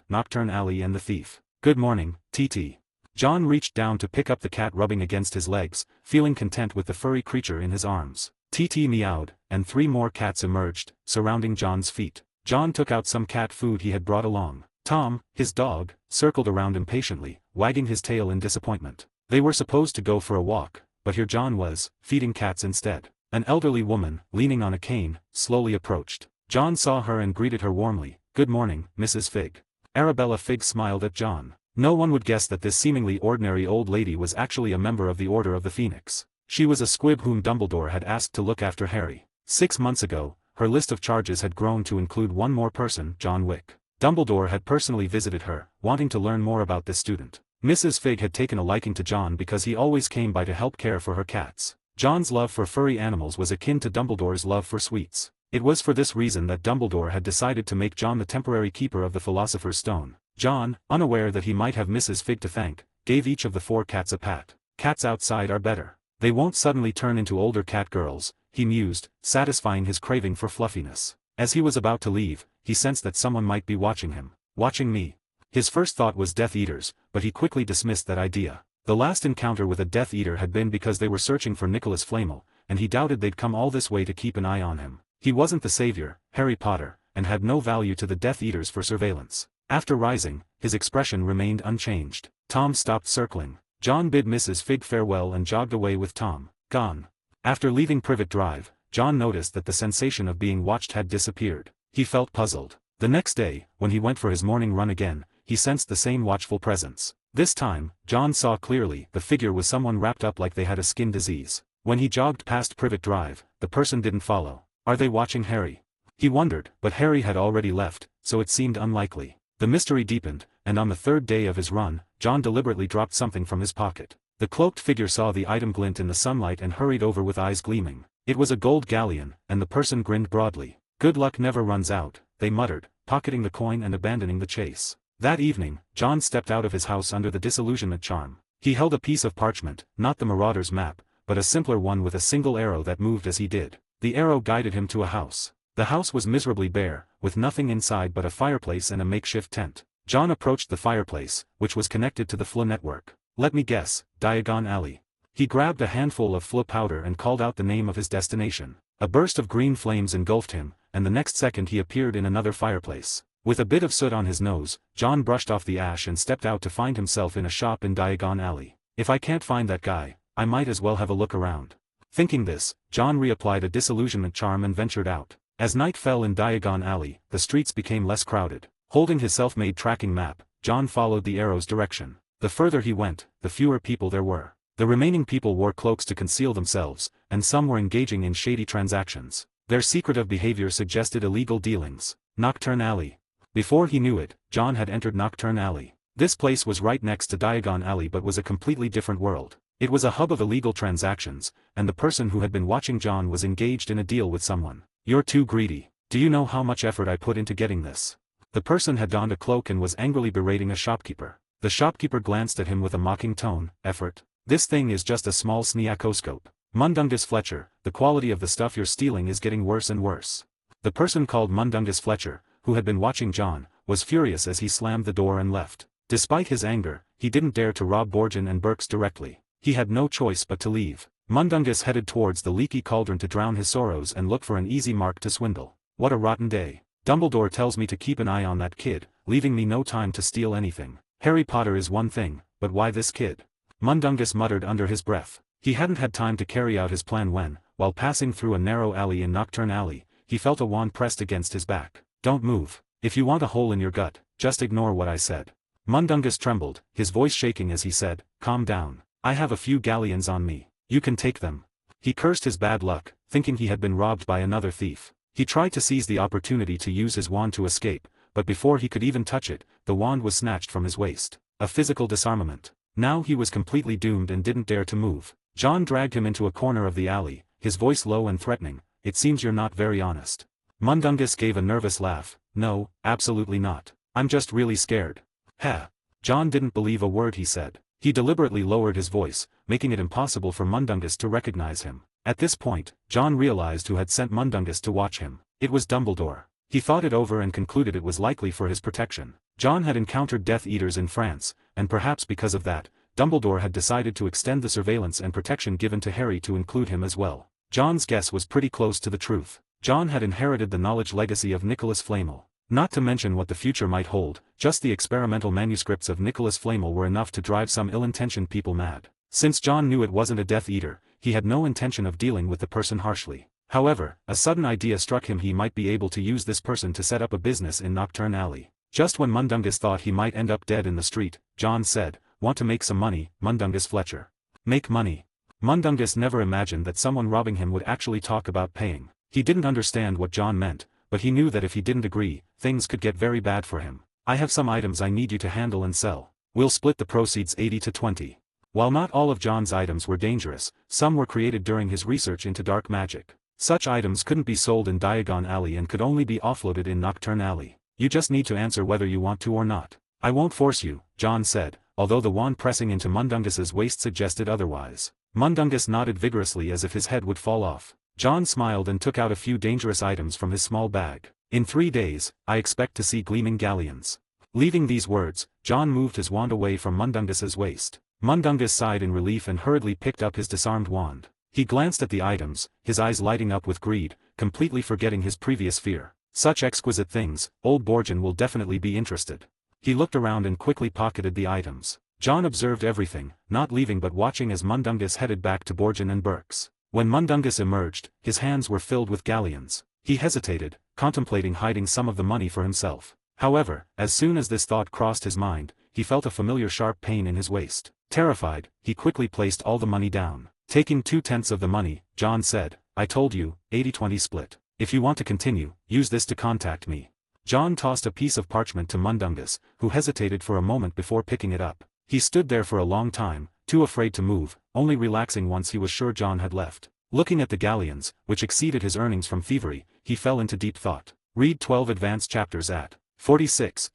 Nocturne Alley and the Thief. Good morning, TT. John reached down to pick up the cat rubbing against his legs, feeling content with the furry creature in his arms. TT meowed, and 3 more cats emerged, surrounding John's feet. John took out some cat food he had brought along. Tom, his dog, circled around impatiently, wagging his tail in disappointment. They were supposed to go for a walk, but here John was, feeding cats instead. An elderly woman, leaning on a cane, slowly approached. John saw her and greeted her warmly. Good morning, Mrs. Fig. Arabella Figg smiled at John. No one would guess that this seemingly ordinary old lady was actually a member of the Order of the Phoenix. She was a squib whom Dumbledore had asked to look after Harry. 6 months ago, her list of charges had grown to include one more person, John Wick. Dumbledore had personally visited her, wanting to learn more about this student. Mrs. Figg had taken a liking to John because he always came by to help care for her cats. John's love for furry animals was akin to Dumbledore's love for sweets. It was for this reason that Dumbledore had decided to make John the temporary keeper of the Philosopher's Stone. John, unaware that he might have Mrs. Figg to thank, gave each of the 4 cats a pat. Cats outside are better. They won't suddenly turn into older cat girls, he mused, satisfying his craving for fluffiness. As he was about to leave, he sensed that someone might be watching him. Watching me. His first thought was Death Eaters, but he quickly dismissed that idea. The last encounter with a Death Eater had been because they were searching for Nicholas Flamel, and he doubted they'd come all this way to keep an eye on him. He wasn't the savior, Harry Potter, and had no value to the Death Eaters for surveillance. After rising, his expression remained unchanged. Tom stopped circling. John bid Mrs. Figg farewell and jogged away with Tom. Gone. After leaving Privet Drive, John noticed that the sensation of being watched had disappeared. He felt puzzled. The next day, when he went for his morning run again, he sensed the same watchful presence. This time, John saw clearly the figure was someone wrapped up like they had a skin disease. When he jogged past Privet Drive, the person didn't follow. Are they watching Harry? He wondered, but Harry had already left, so it seemed unlikely. The mystery deepened, and on the 3rd day of his run, John deliberately dropped something from his pocket. The cloaked figure saw the item glint in the sunlight and hurried over with eyes gleaming. It was a gold galleon, and the person grinned broadly. Good luck never runs out, they muttered, pocketing the coin and abandoning the chase. That evening, John stepped out of his house under the disillusionment charm. He held a piece of parchment, not the Marauder's map, but a simpler one with a single arrow that moved as he did. The arrow guided him to a house. The house was miserably bare, with nothing inside but a fireplace and a makeshift tent. John approached the fireplace, which was connected to the FLA network. Let me guess, Diagon Alley. He grabbed a handful of FLA powder and called out the name of his destination. A burst of green flames engulfed him, and the next second he appeared in another fireplace. With a bit of soot on his nose, John brushed off the ash and stepped out to find himself in a shop in Diagon Alley. If I can't find that guy, I might as well have a look around. Thinking this, John reapplied a disillusionment charm and ventured out. As night fell in Diagon Alley, the streets became less crowded. Holding his self-made tracking map, John followed the arrow's direction. The further he went, the fewer people there were. The remaining people wore cloaks to conceal themselves, and some were engaging in shady transactions. Their secretive behavior suggested illegal dealings. Nocturne Alley. Before he knew it, John had entered Nocturne Alley. This place was right next to Diagon Alley but was a completely different world. It was a hub of illegal transactions, and the person who had been watching John was engaged in a deal with someone. You're too greedy. Do you know how much effort I put into getting this? The person had donned a cloak and was angrily berating a shopkeeper. The shopkeeper glanced at him with a mocking tone. Effort? This thing is just a small sneakoscope. Mundungus Fletcher, the quality of the stuff you're stealing is getting worse and worse. The person called Mundungus Fletcher, who had been watching John, was furious as he slammed the door and left. Despite his anger, he didn't dare to rob Borgin and Burks directly. He had no choice but to leave. Mundungus headed towards the leaky cauldron to drown his sorrows and look for an easy mark to swindle. What a rotten day. Dumbledore tells me to keep an eye on that kid, leaving me no time to steal anything. Harry Potter is one thing, but why this kid? Mundungus muttered under his breath. He hadn't had time to carry out his plan when, while passing through a narrow alley in Nocturne Alley, he felt a wand pressed against his back. Don't move. If you want a hole in your gut, just ignore what I said. Mundungus trembled, his voice shaking as he said, calm down. I have a few galleons on me. You can take them. He cursed his bad luck, thinking he had been robbed by another thief. He tried to seize the opportunity to use his wand to escape, but before he could even touch it, the wand was snatched from his waist. A physical disarmament. Now he was completely doomed and didn't dare to move. John dragged him into a corner of the alley, his voice low and threatening. It seems you're not very honest. Mundungus gave a nervous laugh. No, absolutely not. I'm just really scared. Heh. John didn't believe a word he said. He deliberately lowered his voice, making it impossible for Mundungus to recognize him. At this point, John realized who had sent Mundungus to watch him. It was Dumbledore. He thought it over and concluded it was likely for his protection. John had encountered Death Eaters in France, and perhaps because of that, Dumbledore had decided to extend the surveillance and protection given to Harry to include him as well. John's guess was pretty close to the truth. John had inherited the knowledge legacy of Nicholas Flamel. Not to mention what the future might hold, just the experimental manuscripts of Nicholas Flamel were enough to drive some ill-intentioned people mad. Since John knew it wasn't a Death Eater, he had no intention of dealing with the person harshly. However, a sudden idea struck him: he might be able to use this person to set up a business in Nocturne Alley. Just when Mundungus thought he might end up dead in the street, John said, "Want to make some money, Mundungus Fletcher?" Make money. Mundungus never imagined that someone robbing him would actually talk about paying. He didn't understand what John meant, but he knew that if he didn't agree, things could get very bad for him. "I have some items I need you to handle and sell. We'll split the proceeds 80 to 20. While not all of John's items were dangerous, some were created during his research into dark magic. Such items couldn't be sold in Diagon Alley and could only be offloaded in Nocturne Alley. You just need to answer whether you want to or not. I won't force you," John said, although the wand pressing into Mundungus's waist suggested otherwise. Mundungus nodded vigorously as if his head would fall off. John smiled and took out a few dangerous items from his small bag. "In 3 days, I expect to see gleaming galleons." Leaving these words, John moved his wand away from Mundungus's waist. Mundungus sighed in relief and hurriedly picked up his disarmed wand. He glanced at the items, his eyes lighting up with greed, completely forgetting his previous fear. "Such exquisite things, old Borgin will definitely be interested." He looked around and quickly pocketed the items. John observed everything, not leaving but watching as Mundungus headed back to Borgin and Burke's. When Mundungus emerged, his hands were filled with galleons. He hesitated, contemplating hiding some of the money for himself. However, as soon as this thought crossed his mind, he felt a familiar sharp pain in his waist. Terrified, he quickly placed all the money down. Taking 2/10 of the money, John said, "I told you, 80-20 split. If you want to continue, use this to contact me." John tossed a piece of parchment to Mundungus, who hesitated for a moment before picking it up. He stood there for a long time, too afraid to move, only relaxing once he was sure John had left. Looking at the galleons, which exceeded his earnings from thievery, he fell into deep thought. Read 12 advanced chapters at 46.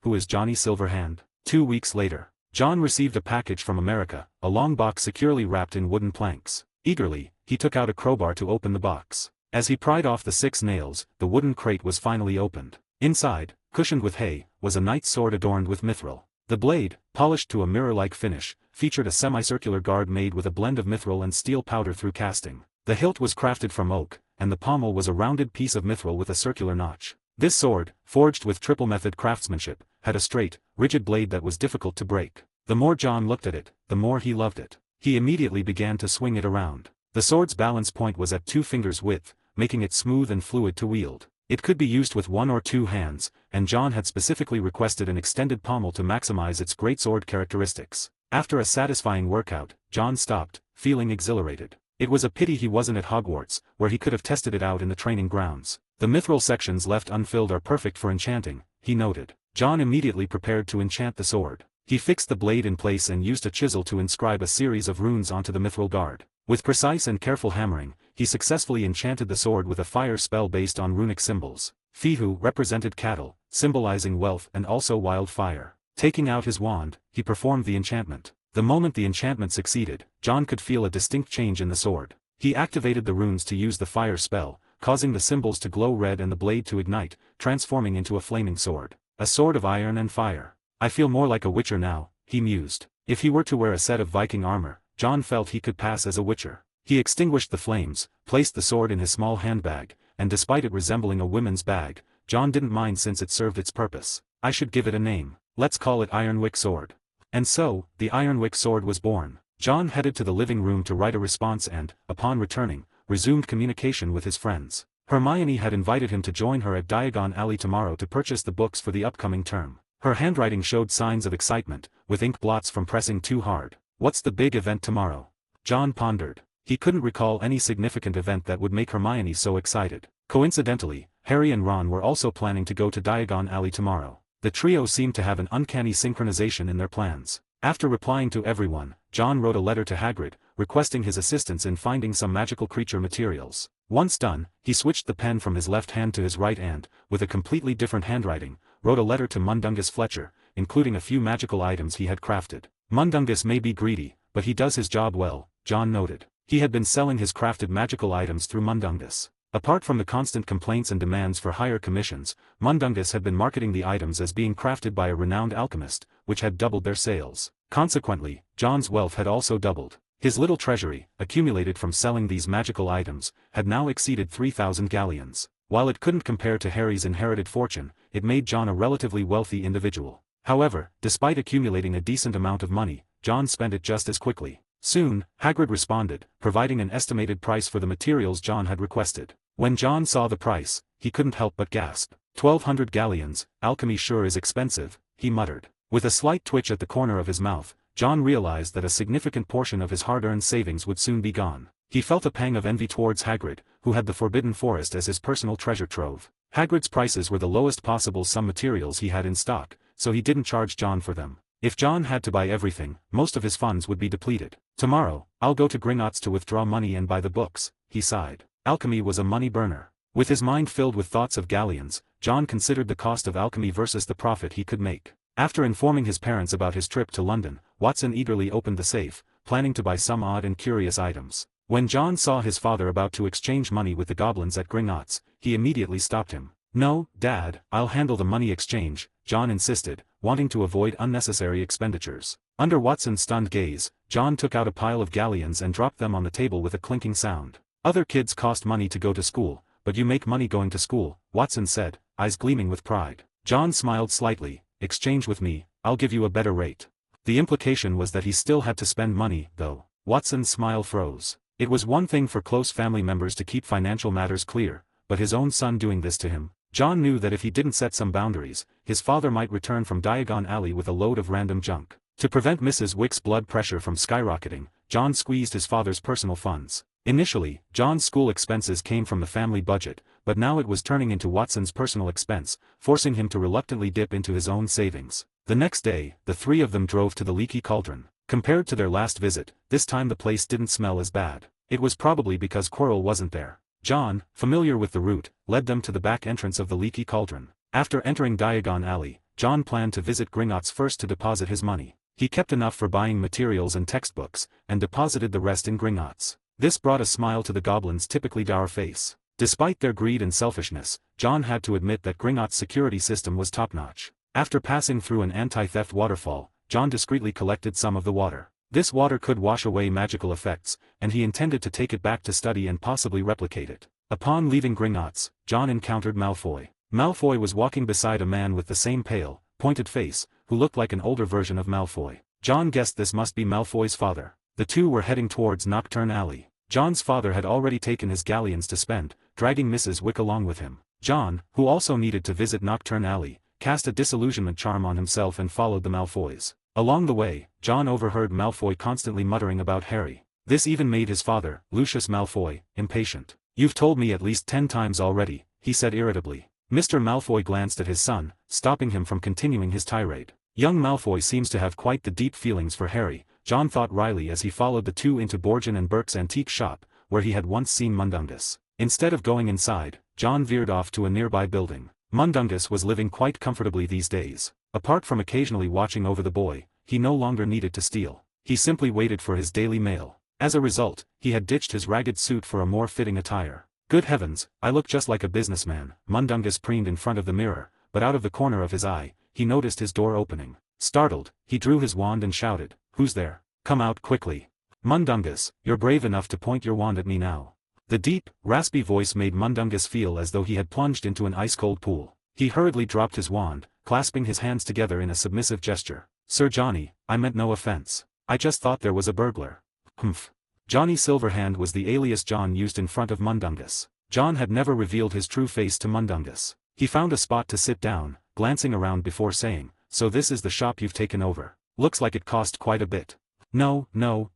Who is Johnny Silverhand? 2 weeks later, John received a package from America, a long box securely wrapped in wooden planks. Eagerly, he took out a crowbar to open the box. As he pried off the 6 nails, the wooden crate was finally opened. Inside, cushioned with hay, was a knight's sword adorned with mithril. The blade, polished to a mirror-like finish, featured a semicircular guard made with a blend of mithril and steel powder through casting. The hilt was crafted from oak, and the pommel was a rounded piece of mithril with a circular notch. This sword, forged with triple-method craftsmanship, had a straight, rigid blade that was difficult to break. The more John looked at it, the more he loved it. He immediately began to swing it around. The sword's balance point was at 2 fingers width, making it smooth and fluid to wield. It could be used with 1 or 2 hands, and John had specifically requested an extended pommel to maximize its greatsword characteristics. After a satisfying workout, John stopped, feeling exhilarated. It was a pity he wasn't at Hogwarts, where he could have tested it out in the training grounds. "The mithril sections left unfilled are perfect for enchanting," he noted. John immediately prepared to enchant the sword. He fixed the blade in place and used a chisel to inscribe a series of runes onto the mithril guard. With precise and careful hammering, he successfully enchanted the sword with a fire spell based on runic symbols. Fihu represented cattle, symbolizing wealth and also wildfire. Taking out his wand, he performed the enchantment. The moment the enchantment succeeded, John could feel a distinct change in the sword. He activated the runes to use the fire spell, causing the symbols to glow red and the blade to ignite, transforming into a flaming sword. A sword of iron and fire. "I feel more like a witcher now," he mused. If he were to wear a set of Viking armor, John felt he could pass as a witcher. He extinguished the flames, placed the sword in his small handbag, and despite it resembling a women's bag, John didn't mind since it served its purpose. "I should give it a name. Let's call it Ironwick Sword." And so, the Ironwick Sword was born. John headed to the living room to write a response and, upon returning, resumed communication with his friends. Hermione had invited him to join her at Diagon Alley tomorrow to purchase the books for the upcoming term. Her handwriting showed signs of excitement, with ink blots from pressing too hard. "What's the big event tomorrow?" John pondered. He couldn't recall any significant event that would make Hermione so excited. Coincidentally, Harry and Ron were also planning to go to Diagon Alley tomorrow. The trio seemed to have an uncanny synchronization in their plans. After replying to everyone, John wrote a letter to Hagrid, requesting his assistance in finding some magical creature materials. Once done, he switched the pen from his left hand to his right and, with a completely different handwriting, wrote a letter to Mundungus Fletcher, including a few magical items he had crafted. "Mundungus may be greedy, but he does his job well," John noted. He had been selling his crafted magical items through Mundungus. Apart from the constant complaints and demands for higher commissions, Mundungus had been marketing the items as being crafted by a renowned alchemist, which had doubled their sales. Consequently, John's wealth had also doubled. His little treasury, accumulated from selling these magical items, had now exceeded 3,000 galleons. While it couldn't compare to Harry's inherited fortune, it made John a relatively wealthy individual. However, despite accumulating a decent amount of money, John spent it just as quickly. Soon, Hagrid responded, providing an estimated price for the materials John had requested. When John saw the price, he couldn't help but gasp. 1,200 galleons, alchemy sure is expensive, he muttered. With a slight twitch at the corner of his mouth, John realized that a significant portion of his hard-earned savings would soon be gone. He felt a pang of envy towards Hagrid, who had the Forbidden Forest as his personal treasure trove. Hagrid's prices were the lowest possible some materials he had in stock, so he didn't charge John for them. If John had to buy everything, most of his funds would be depleted. Tomorrow, I'll go to Gringotts to withdraw money and buy the books, he sighed. Alchemy was a money burner. With his mind filled with thoughts of galleons, John considered the cost of alchemy versus the profit he could make. After informing his parents about his trip to London, Watson eagerly opened the safe, planning to buy some odd and curious items. When John saw his father about to exchange money with the goblins at Gringotts, he immediately stopped him. "No, Dad, I'll handle the money exchange," John insisted, wanting to avoid unnecessary expenditures. Under Watson's stunned gaze, John took out a pile of galleons and dropped them on the table with a clinking sound. "Other kids cost money to go to school, but you make money going to school," Watson said, eyes gleaming with pride. John smiled slightly. "Exchange with me, I'll give you a better rate." The implication was that he still had to spend money, though. Watson's smile froze. It was one thing for close family members to keep financial matters clear, but his own son doing this to him. John knew that if he didn't set some boundaries, his father might return from Diagon Alley with a load of random junk. To prevent Mrs. Wick's blood pressure from skyrocketing, John squeezed his father's personal funds. Initially, John's school expenses came from the family budget, but now it was turning into Watson's personal expense, forcing him to reluctantly dip into his own savings. The next day, the three of them drove to the Leaky Cauldron. Compared to their last visit, this time the place didn't smell as bad. It was probably because Quirrell wasn't there. John, familiar with the route, led them to the back entrance of the Leaky Cauldron. After entering Diagon Alley, John planned to visit Gringotts first to deposit his money. He kept enough for buying materials and textbooks, and deposited the rest in Gringotts. This brought a smile to the goblin's typically dour face. Despite their greed and selfishness, John had to admit that Gringotts' security system was top-notch. After passing through an anti-theft waterfall, John discreetly collected some of the water. This water could wash away magical effects, and he intended to take it back to study and possibly replicate it. Upon leaving Gringotts, John encountered Malfoy. Malfoy was walking beside a man with the same pale, pointed face, who looked like an older version of Malfoy. John guessed this must be Malfoy's father. The two were heading towards Knockturn Alley. John's father had already taken his galleons to spend, dragging Mrs. Wick along with him. John, who also needed to visit Knockturn Alley, cast a disillusionment charm on himself and followed the Malfoys. Along the way, John overheard Malfoy constantly muttering about Harry. This even made his father, Lucius Malfoy, impatient. "You've told me at least 10 times already," he said irritably. Mr. Malfoy glanced at his son, stopping him from continuing his tirade. Young Malfoy seems to have quite the deep feelings for Harry, John thought wryly as he followed the two into Borgin and Burke's antique shop, where he had once seen Mundungus. Instead of going inside, John veered off to a nearby building. Mundungus was living quite comfortably these days. Apart from occasionally watching over the boy, he no longer needed to steal. He simply waited for his daily mail. As a result, he had ditched his ragged suit for a more fitting attire. "Good heavens, I look just like a businessman," Mundungus preened in front of the mirror, but out of the corner of his eye, he noticed his door opening. Startled, he drew his wand and shouted, "Who's there? Come out quickly. Mundungus, you're brave enough to point your wand at me now." The deep, raspy voice made Mundungus feel as though he had plunged into an ice-cold pool. He hurriedly dropped his wand, clasping his hands together in a submissive gesture. "Sir Johnny, I meant no offense. I just thought there was a burglar." "Humph." Johnny Silverhand was the alias John used in front of Mundungus. John had never revealed his true face to Mundungus. He found a spot to sit down, glancing around before saying, "So this is the shop you've taken over. Looks like it cost quite a bit." No,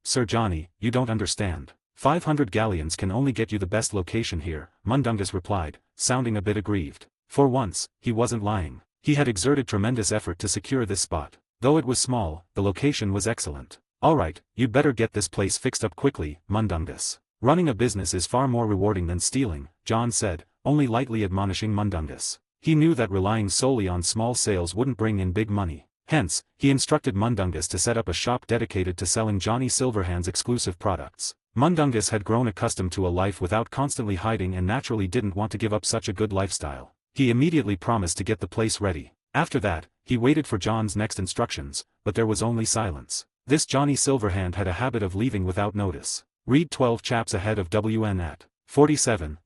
Sir Johnny, you don't understand. 500 galleons can only get you the best location here," Mundungus replied, sounding a bit aggrieved. For once, he wasn't lying. He had exerted tremendous effort to secure this spot. Though it was small, the location was excellent. "Alright, you'd better get this place fixed up quickly, Mundungus. Running a business is far more rewarding than stealing," John said, only lightly admonishing Mundungus. He knew that relying solely on small sales wouldn't bring in big money. Hence, he instructed Mundungus to set up a shop dedicated to selling Johnny Silverhand's exclusive products. Mundungus had grown accustomed to a life without constantly hiding and naturally didn't want to give up such a good lifestyle. He immediately promised to get the place ready. After that, he waited for John's next instructions, but there was only silence. This Johnny Silverhand had a habit of leaving without notice. Read 12 chaps ahead of WN at 47,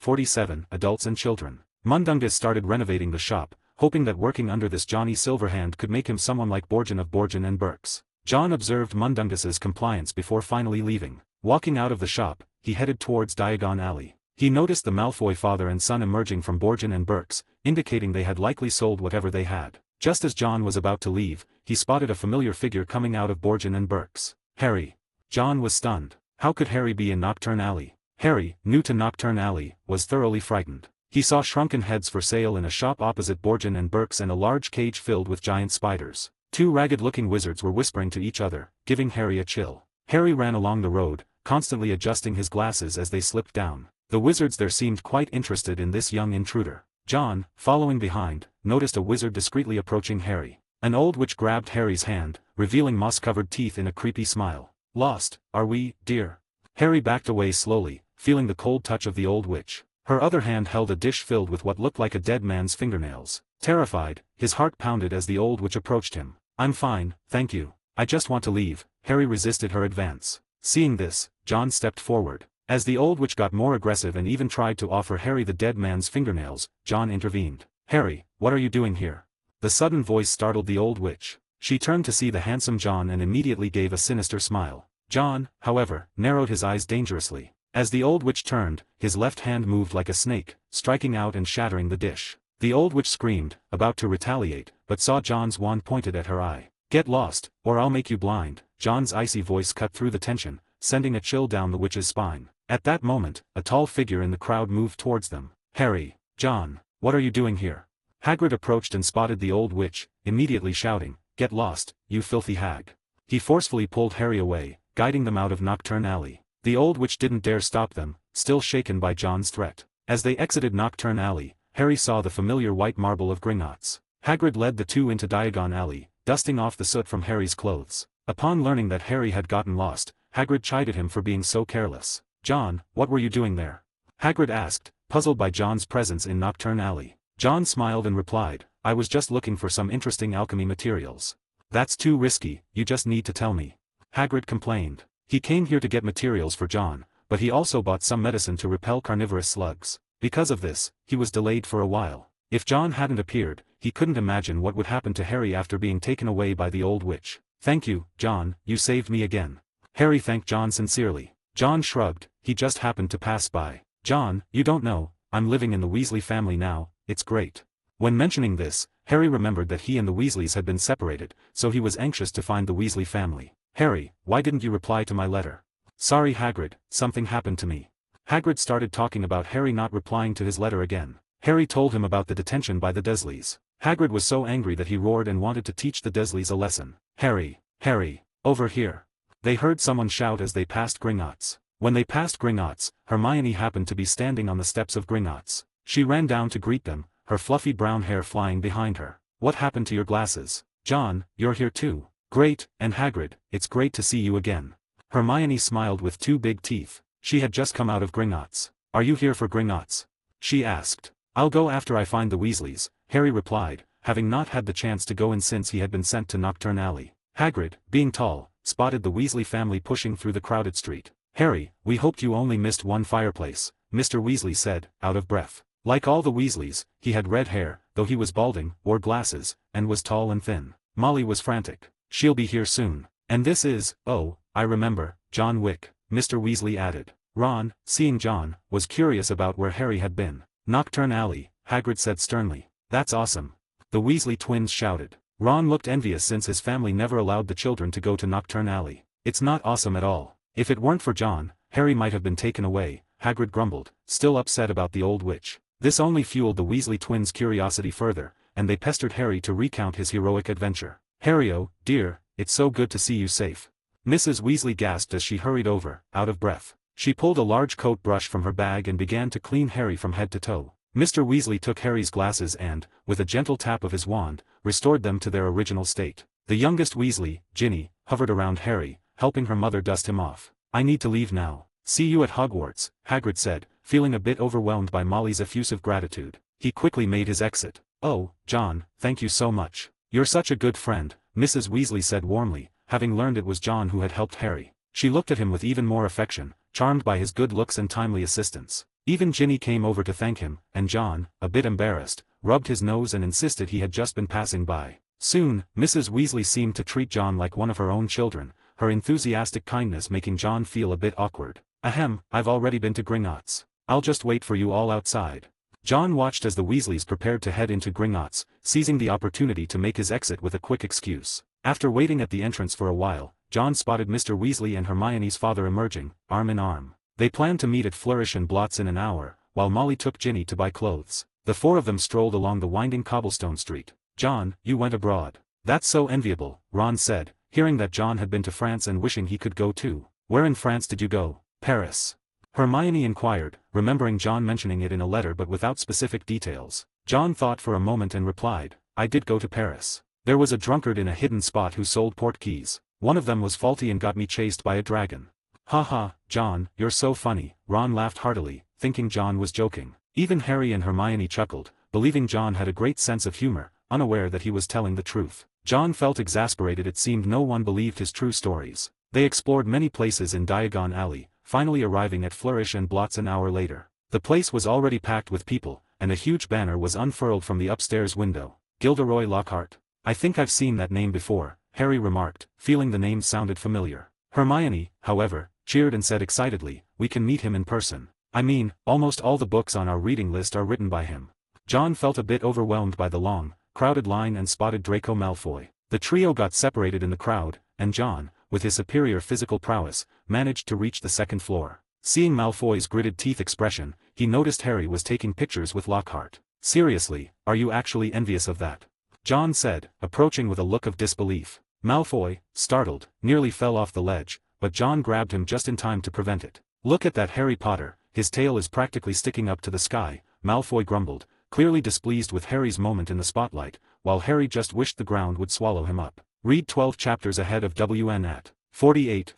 adults and children. Mundungus started renovating the shop, hoping that working under this Johnny Silverhand could make him someone like Borgin of Borgin and Burke's. John observed Mundungus's compliance before finally leaving. Walking out of the shop, he headed towards Diagon Alley. He noticed the Malfoy father and son emerging from Borgin and Burke's, indicating they had likely sold whatever they had. Just as John was about to leave, he spotted a familiar figure coming out of Borgin and Burke's. Harry. John was stunned. How could Harry be in Nocturne Alley? Harry, new to Nocturne Alley, was thoroughly frightened. He saw shrunken heads for sale in a shop opposite Borgin and Burke's and a large cage filled with giant spiders. Two ragged-looking wizards were whispering to each other, giving Harry a chill. Harry ran along the road, constantly adjusting his glasses as they slipped down. The wizards there seemed quite interested in this young intruder. John, following behind, noticed a wizard discreetly approaching Harry. An old witch grabbed Harry's hand, revealing moss-covered teeth in a creepy smile. "Lost, are we, dear?" Harry backed away slowly, feeling the cold touch of the old witch. Her other hand held a dish filled with what looked like a dead man's fingernails. Terrified, his heart pounded as the old witch approached him. "I'm fine, thank you. I just want to leave." Harry resisted her advance. Seeing this, John stepped forward. As the old witch got more aggressive and even tried to offer Harry the dead man's fingernails, John intervened. "Harry, what are you doing here?" The sudden voice startled the old witch. She turned to see the handsome John and immediately gave a sinister smile. John, however, narrowed his eyes dangerously. As the old witch turned, his left hand moved like a snake, striking out and shattering the dish. The old witch screamed, about to retaliate, but saw John's wand pointed at her eye. "Get lost, or I'll make you blind." John's icy voice cut through the tension, sending a chill down the witch's spine. At that moment, a tall figure in the crowd moved towards them. "Harry, John, what are you doing here?" Hagrid approached and spotted the old witch, immediately shouting, "Get lost, you filthy hag." He forcefully pulled Harry away, guiding them out of Nocturne Alley. The old witch didn't dare stop them, still shaken by John's threat. As they exited Nocturne Alley, Harry saw the familiar white marble of Gringotts. Hagrid led the two into Diagon Alley, dusting off the soot from Harry's clothes. Upon learning that Harry had gotten lost, Hagrid chided him for being so careless. "John, what were you doing there?" Hagrid asked, puzzled by John's presence in Nocturne Alley. John smiled and replied, "I was just looking for some interesting alchemy materials." "That's too risky, you just need to tell me." Hagrid complained. He came here to get materials for John, but he also bought some medicine to repel carnivorous slugs. Because of this, he was delayed for a while. If John hadn't appeared, he couldn't imagine what would happen to Harry after being taken away by the old witch. "Thank you, John, you saved me again." Harry thanked John sincerely. John shrugged, he just happened to pass by. "John, you don't know, I'm living in the Weasley family now, it's great." When mentioning this, Harry remembered that he and the Weasleys had been separated, so he was anxious to find the Weasley family. "Harry, why didn't you reply to my letter?" "Sorry Hagrid, something happened to me." Hagrid started talking about Harry not replying to his letter again. Harry told him about the detention by the Dursleys. Hagrid was so angry that he roared and wanted to teach the Dursleys a lesson. "Harry, Harry, over here." They heard someone shout as they passed Gringotts. When they passed Gringotts, Hermione happened to be standing on the steps of Gringotts. She ran down to greet them, her fluffy brown hair flying behind her. "What happened to your glasses? John, you're here too." "Great, and Hagrid, it's great to see you again." Hermione smiled with two big teeth. She had just come out of Gringotts. "Are you here for Gringotts?" she asked. "I'll go after I find the Weasleys," Harry replied, having not had the chance to go in since he had been sent to Nocturne Alley. Hagrid, being tall, spotted the Weasley family pushing through the crowded street. "Harry, we hoped you only missed one fireplace," Mr. Weasley said, out of breath. Like all the Weasleys, he had red hair, though he was balding, wore glasses, and was tall and thin. Molly was frantic. "She'll be here soon. And this is, oh, I remember, John Wick," Mr. Weasley added. Ron, seeing John, was curious about where Harry had been. "Nocturne Alley," Hagrid said sternly. "That's awesome." The Weasley twins shouted. Ron looked envious since his family never allowed the children to go to Nocturne Alley. "It's not awesome at all. If it weren't for John, Harry might have been taken away," Hagrid grumbled, still upset about the old witch. This only fueled the Weasley twins' curiosity further, and they pestered Harry to recount his heroic adventure. "Harry, oh, dear, it's so good to see you safe." Mrs. Weasley gasped as she hurried over, out of breath. She pulled a large coat brush from her bag and began to clean Harry from head to toe. Mr. Weasley took Harry's glasses and, with a gentle tap of his wand, restored them to their original state. The youngest Weasley, Ginny, hovered around Harry, helping her mother dust him off. "I need to leave now. See you at Hogwarts," Hagrid said, feeling a bit overwhelmed by Molly's effusive gratitude. He quickly made his exit. "Oh, John, thank you so much. You're such a good friend," Mrs. Weasley said warmly, having learned it was John who had helped Harry. She looked at him with even more affection, charmed by his good looks and timely assistance. Even Ginny came over to thank him, and John, a bit embarrassed, rubbed his nose and insisted he had just been passing by. Soon, Mrs. Weasley seemed to treat John like one of her own children, her enthusiastic kindness making John feel a bit awkward. "Ahem, I've already been to Gringotts. I'll just wait for you all outside. John watched as the Weasleys prepared to head into Gringotts, seizing the opportunity to make his exit with a quick excuse. After waiting at the entrance for a while, John spotted Mr. Weasley and Hermione's father emerging, arm in arm. They planned to meet at Flourish and Blots in an hour, while Molly took Ginny to buy clothes. The four of them strolled along the winding cobblestone street. "John, you went abroad. That's so enviable," Ron said, hearing that John had been to France and wishing he could go too. "Where in France did you go?" "Paris." Hermione inquired, remembering John mentioning it in a letter but without specific details. John thought for a moment and replied, "I did go to Paris. There was a drunkard in a hidden spot who sold portkeys. One of them was faulty and got me chased by a dragon." "Ha ha, John, you're so funny," Ron laughed heartily, thinking John was joking. Even Harry and Hermione chuckled, believing John had a great sense of humor, unaware that he was telling the truth. John felt exasperated. It seemed no one believed his true stories. They explored many places in Diagon Alley, finally arriving at Flourish and Blots an hour later. The place was already packed with people, and a huge banner was unfurled from the upstairs window. "Gilderoy Lockhart. I think I've seen that name before," Harry remarked, feeling the name sounded familiar. Hermione, however, cheered and said excitedly, "We can meet him in person. I mean, almost all the books on our reading list are written by him." John felt a bit overwhelmed by the long, crowded line and spotted Draco Malfoy. The trio got separated in the crowd, and John, with his superior physical prowess, managed to reach the second floor. Seeing Malfoy's gritted teeth expression, he noticed Harry was taking pictures with Lockhart. "Seriously, are you actually envious of that?" John said, approaching with a look of disbelief. Malfoy, startled, nearly fell off the ledge, but John grabbed him just in time to prevent it. "Look at that Harry Potter, his tail is practically sticking up to the sky," Malfoy grumbled, clearly displeased with Harry's moment in the spotlight, while Harry just wished the ground would swallow him up. Read 12 chapters ahead of WN at 48,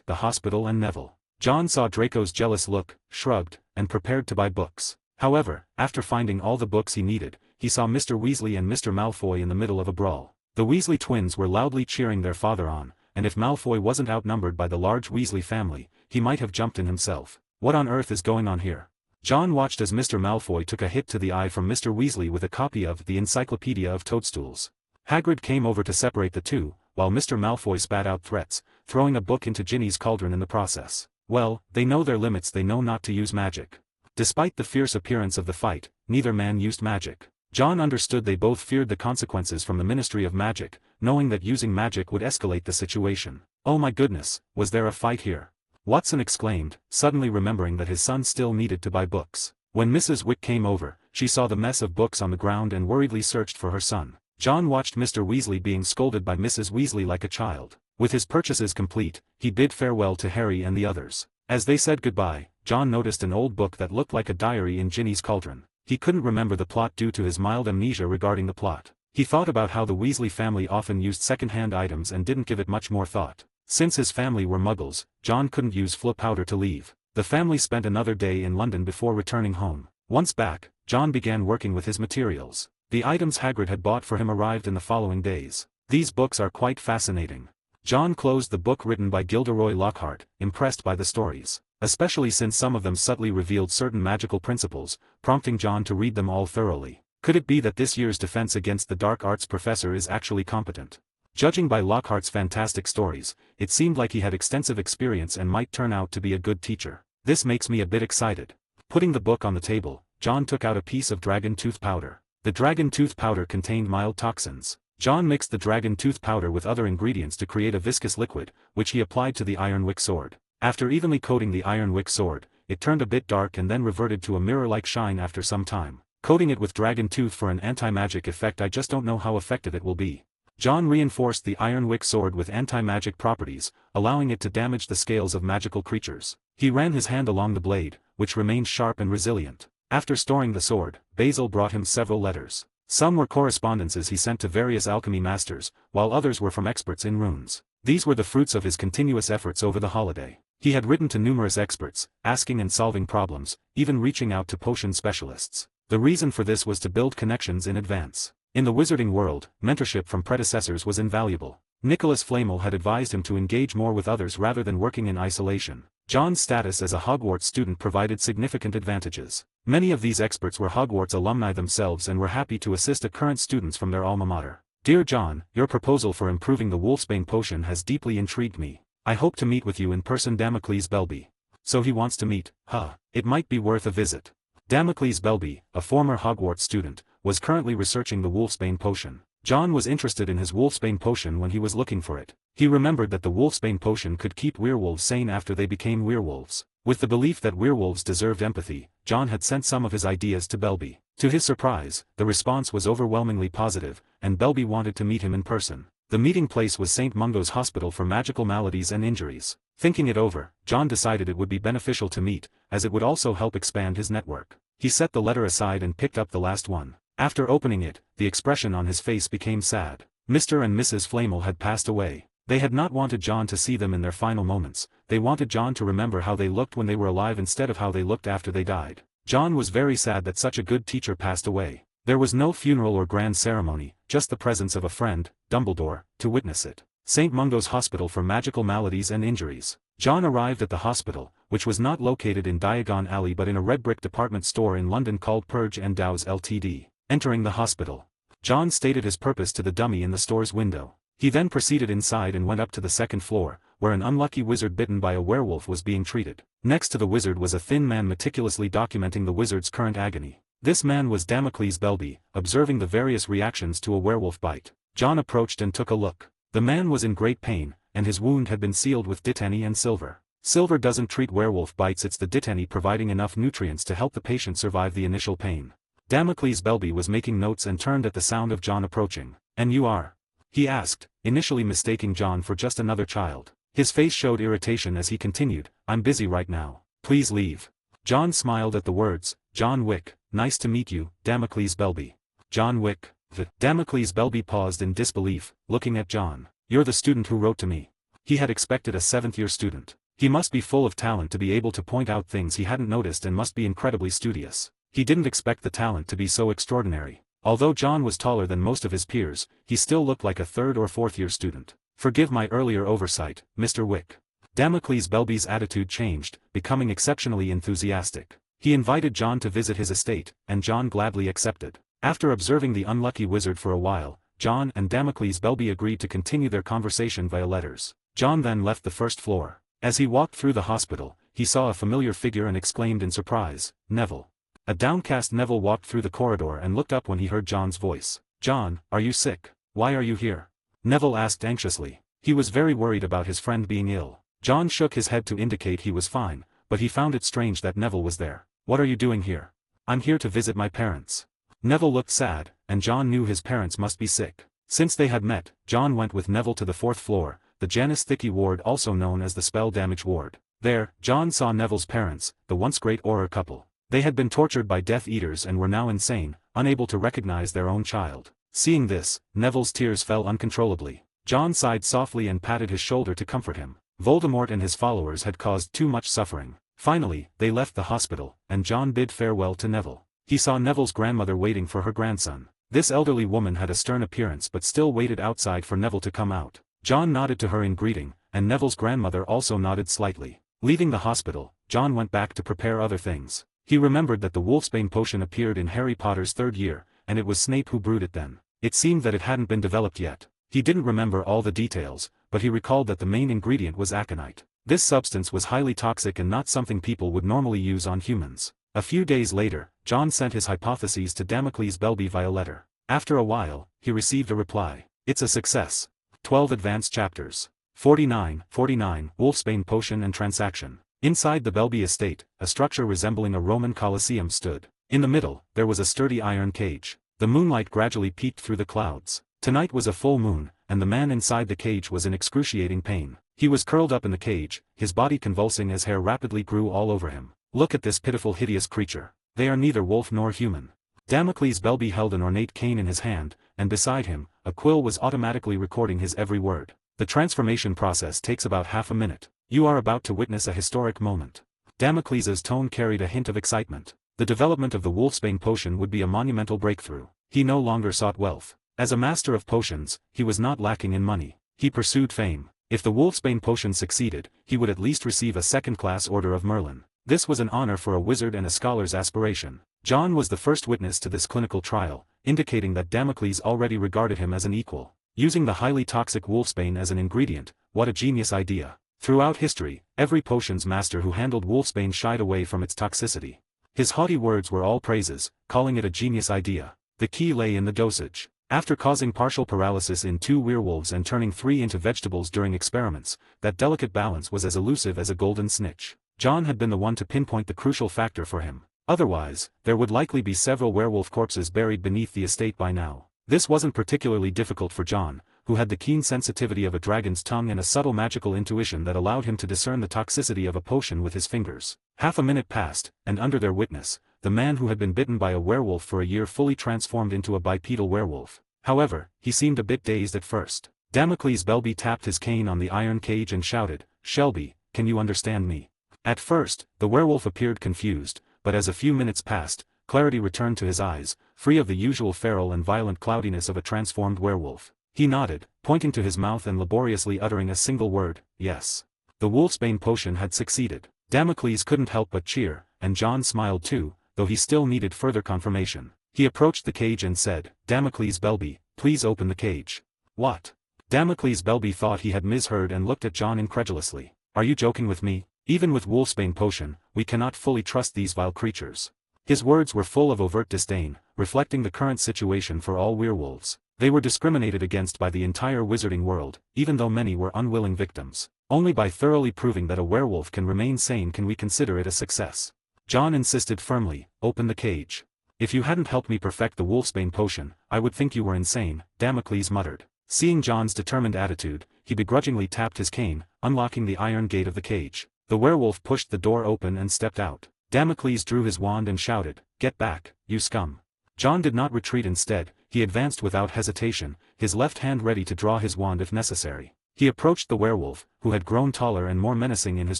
The Hospital and Neville. John saw Draco's jealous look, shrugged, and prepared to buy books. However, after finding all the books he needed, he saw Mr. Weasley and Mr. Malfoy in the middle of a brawl. The Weasley twins were loudly cheering their father on, and if Malfoy wasn't outnumbered by the large Weasley family, he might have jumped in himself. What on earth is going on here? John watched as Mr. Malfoy took a hit to the eye from Mr. Weasley with a copy of the Encyclopedia of Toadstools. Hagrid came over to separate the two, while Mr. Malfoy spat out threats, throwing a book into Ginny's cauldron in the process. Well, they know their limits, they know not to use magic. Despite the fierce appearance of the fight, neither man used magic. John understood they both feared the consequences from the Ministry of Magic, knowing that using magic would escalate the situation. "Oh my goodness, was there a fight here?" Watson exclaimed, suddenly remembering that his son still needed to buy books. When Mrs. Wick came over, she saw the mess of books on the ground and worriedly searched for her son. John watched Mr. Weasley being scolded by Mrs. Weasley like a child. With his purchases complete, he bid farewell to Harry and the others. As they said goodbye, John noticed an old book that looked like a diary in Ginny's cauldron. He couldn't remember the plot due to his mild amnesia regarding the plot. He thought about how the Weasley family often used second-hand items and didn't give it much more thought. Since his family were muggles, John couldn't use flip powder to leave. The family spent another day in London before returning home. Once back, John began working with his materials. The items Hagrid had bought for him arrived in the following days. These books are quite fascinating. John closed the book written by Gilderoy Lockhart, impressed by the stories, especially since some of them subtly revealed certain magical principles, prompting John to read them all thoroughly. Could it be that this year's Defense Against the Dark Arts professor is actually competent? Judging by Lockhart's fantastic stories, it seemed like he had extensive experience and might turn out to be a good teacher. This makes me a bit excited. Putting the book on the table, John took out a piece of dragon tooth powder. The dragon tooth powder contained mild toxins. John mixed the dragon tooth powder with other ingredients to create a viscous liquid, which he applied to the Iron Wick sword. After evenly coating the Iron Wick sword, it turned a bit dark and then reverted to a mirror-like shine after some time. Coating it with dragon tooth for an anti-magic effect, I just don't know how effective it will be. John reinforced the Iron Wick sword with anti-magic properties, allowing it to damage the scales of magical creatures. He ran his hand along the blade, which remained sharp and resilient. After storing the sword, Basil brought him several letters. Some were correspondences he sent to various alchemy masters, while others were from experts in runes. These were the fruits of his continuous efforts over the holiday. He had written to numerous experts, asking and solving problems, even reaching out to potion specialists. The reason for this was to build connections in advance. In the wizarding world, mentorship from predecessors was invaluable. Nicholas Flamel had advised him to engage more with others rather than working in isolation. John's status as a Hogwarts student provided significant advantages. Many of these experts were Hogwarts alumni themselves and were happy to assist current students from their alma mater. "Dear John, your proposal for improving the Wolfsbane potion has deeply intrigued me. I hope to meet with you in person. Damocles Belby." So he wants to meet, huh? It might be worth a visit. Damocles Belby, a former Hogwarts student, was currently researching the wolfsbane potion. John was interested in his wolfsbane potion when he was looking for it. He remembered that the wolfsbane potion could keep werewolves sane after they became werewolves. With the belief that werewolves deserved empathy, John had sent some of his ideas to Belby. To his surprise, the response was overwhelmingly positive, and Belby wanted to meet him in person. The meeting place was St. Mungo's Hospital for Magical Maladies and Injuries. Thinking it over, John decided it would be beneficial to meet, as it would also help expand his network. He set the letter aside and picked up the last one. After opening it, the expression on his face became sad. Mr. and Mrs. Flamel had passed away. They had not wanted John to see them in their final moments. They wanted John to remember how they looked when they were alive instead of how they looked after they died. John was very sad that such a good teacher passed away. There was no funeral or grand ceremony, just the presence of a friend, Dumbledore, to witness it. St. Mungo's Hospital for Magical Maladies and Injuries. John arrived at the hospital, which was not located in Diagon Alley but in a red brick department store in London called Purge and Dow's Ltd. Entering the hospital, John stated his purpose to the dummy in the store's window. He then proceeded inside and went up to the second floor, where an unlucky wizard bitten by a werewolf was being treated. Next to the wizard was a thin man meticulously documenting the wizard's current agony. This man was Damocles Belby, observing the various reactions to a werewolf bite. John approached and took a look. The man was in great pain, and his wound had been sealed with dittany and silver. Silver doesn't treat werewolf bites, it's the dittany providing enough nutrients to help the patient survive the initial pain. Damocles Belby was making notes and turned at the sound of John approaching. "And you are?" he asked, initially mistaking John for just another child. His face showed irritation as he continued, "I'm busy right now. Please leave." John smiled at the words. "John Wick, nice to meet you, Damocles Belby." "John Wick?" Damocles Belby paused in disbelief, looking at John. "You're the student who wrote to me." He had expected a 7th-year student. He must be full of talent to be able to point out things he hadn't noticed and must be incredibly studious. He didn't expect the talent to be so extraordinary. Although John was taller than most of his peers, he still looked like a 3rd or 4th-year student. "Forgive my earlier oversight, Mr. Wick." Damocles Belby's attitude changed, becoming exceptionally enthusiastic. He invited John to visit his estate, and John gladly accepted. After observing the unlucky wizard for a while, John and Damocles Belby agreed to continue their conversation via letters. John then left the first floor. As he walked through the hospital, he saw a familiar figure and exclaimed in surprise, "Neville." A downcast Neville walked through the corridor and looked up when he heard John's voice. "John, are you sick? Why are you here?" Neville asked anxiously. He was very worried about his friend being ill. John shook his head to indicate he was fine, but he found it strange that Neville was there. "What are you doing here?" "I'm here to visit my parents." Neville looked sad, and John knew his parents must be sick. Since they had met, John went with Neville to the 4th floor, the Janus Thicky ward, also known as the spell damage ward. There, John saw Neville's parents, the once great Auror couple. They had been tortured by Death Eaters and were now insane, unable to recognize their own child. Seeing this, Neville's tears fell uncontrollably. John sighed softly and patted his shoulder to comfort him. Voldemort and his followers had caused too much suffering. Finally, they left the hospital, and John bid farewell to Neville. He saw Neville's grandmother waiting for her grandson. This elderly woman had a stern appearance but still waited outside for Neville to come out. John nodded to her in greeting, and Neville's grandmother also nodded slightly. Leaving the hospital, John went back to prepare other things. He remembered that the wolfsbane potion appeared in Harry Potter's 3rd year, and it was Snape who brewed it then. It seemed that it hadn't been developed yet. He didn't remember all the details, but he recalled that the main ingredient was aconite. This substance was highly toxic and not something people would normally use on humans. A few days later, John sent his hypotheses to Damocles Belby via letter. After a while, he received a reply. "It's a success. 12 advanced chapters. 49, Wolfsbane Potion and Transaction." Inside the Belby estate, a structure resembling a Roman Colosseum stood. In the middle, there was a sturdy iron cage. The moonlight gradually peeked through the clouds. Tonight was a full moon, and the man inside the cage was in excruciating pain. He was curled up in the cage, his body convulsing as hair rapidly grew all over him. "Look at this pitiful hideous creature. They are neither wolf nor human." Damocles Belby held an ornate cane in his hand, and beside him, a quill was automatically recording his every word. "The transformation process takes about half a minute. You are about to witness a historic moment." Damocles's tone carried a hint of excitement. The development of the wolfsbane potion would be a monumental breakthrough. He no longer sought wealth. As a master of potions, he was not lacking in money. He pursued fame. If the wolfsbane potion succeeded, he would at least receive a 2nd-class Order of Merlin. This was an honor for a wizard and a scholar's aspiration. John was the first witness to this clinical trial, indicating that Damocles already regarded him as an equal. Using the highly toxic wolfsbane as an ingredient, what a genius idea. Throughout history, every potions master who handled wolfsbane shied away from its toxicity. His haughty words were all praises, calling it a genius idea. The key lay in the dosage. After causing partial paralysis in 2 werewolves and turning 3 into vegetables during experiments, that delicate balance was as elusive as a golden snitch. John had been the one to pinpoint the crucial factor for him. Otherwise, there would likely be several werewolf corpses buried beneath the estate by now. This wasn't particularly difficult for John, who had the keen sensitivity of a dragon's tongue and a subtle magical intuition that allowed him to discern the toxicity of a potion with his fingers. Half a minute passed, and under their witness, the man who had been bitten by a werewolf for a year fully transformed into a bipedal werewolf. However, he seemed a bit dazed at first. Damocles Belby tapped his cane on the iron cage and shouted, "Shelby, can you understand me?" At first, the werewolf appeared confused, but as a few minutes passed, clarity returned to his eyes, free of the usual feral and violent cloudiness of a transformed werewolf. He nodded, pointing to his mouth and laboriously uttering a single word, "Yes." The wolfsbane potion had succeeded. Damocles couldn't help but cheer, and John smiled too, though he still needed further confirmation. He approached the cage and said, "Damocles Belby, please open the cage." "What?" Damocles Belby thought he had misheard and looked at John incredulously. "Are you joking with me? Even with wolfsbane potion, we cannot fully trust these vile creatures." His words were full of overt disdain, reflecting the current situation for all werewolves. They were discriminated against by the entire wizarding world, even though many were unwilling victims. Only by thoroughly proving that a werewolf can remain sane can we consider it a success. John insisted firmly, "Open the cage." "If you hadn't helped me perfect the wolfsbane potion, I would think you were insane," Damocles muttered. Seeing John's determined attitude, he begrudgingly tapped his cane, unlocking the iron gate of the cage. The werewolf pushed the door open and stepped out. Damocles drew his wand and shouted, "Get back, you scum." John did not retreat. Instead, he advanced without hesitation, his left hand ready to draw his wand if necessary. He approached the werewolf, who had grown taller and more menacing in his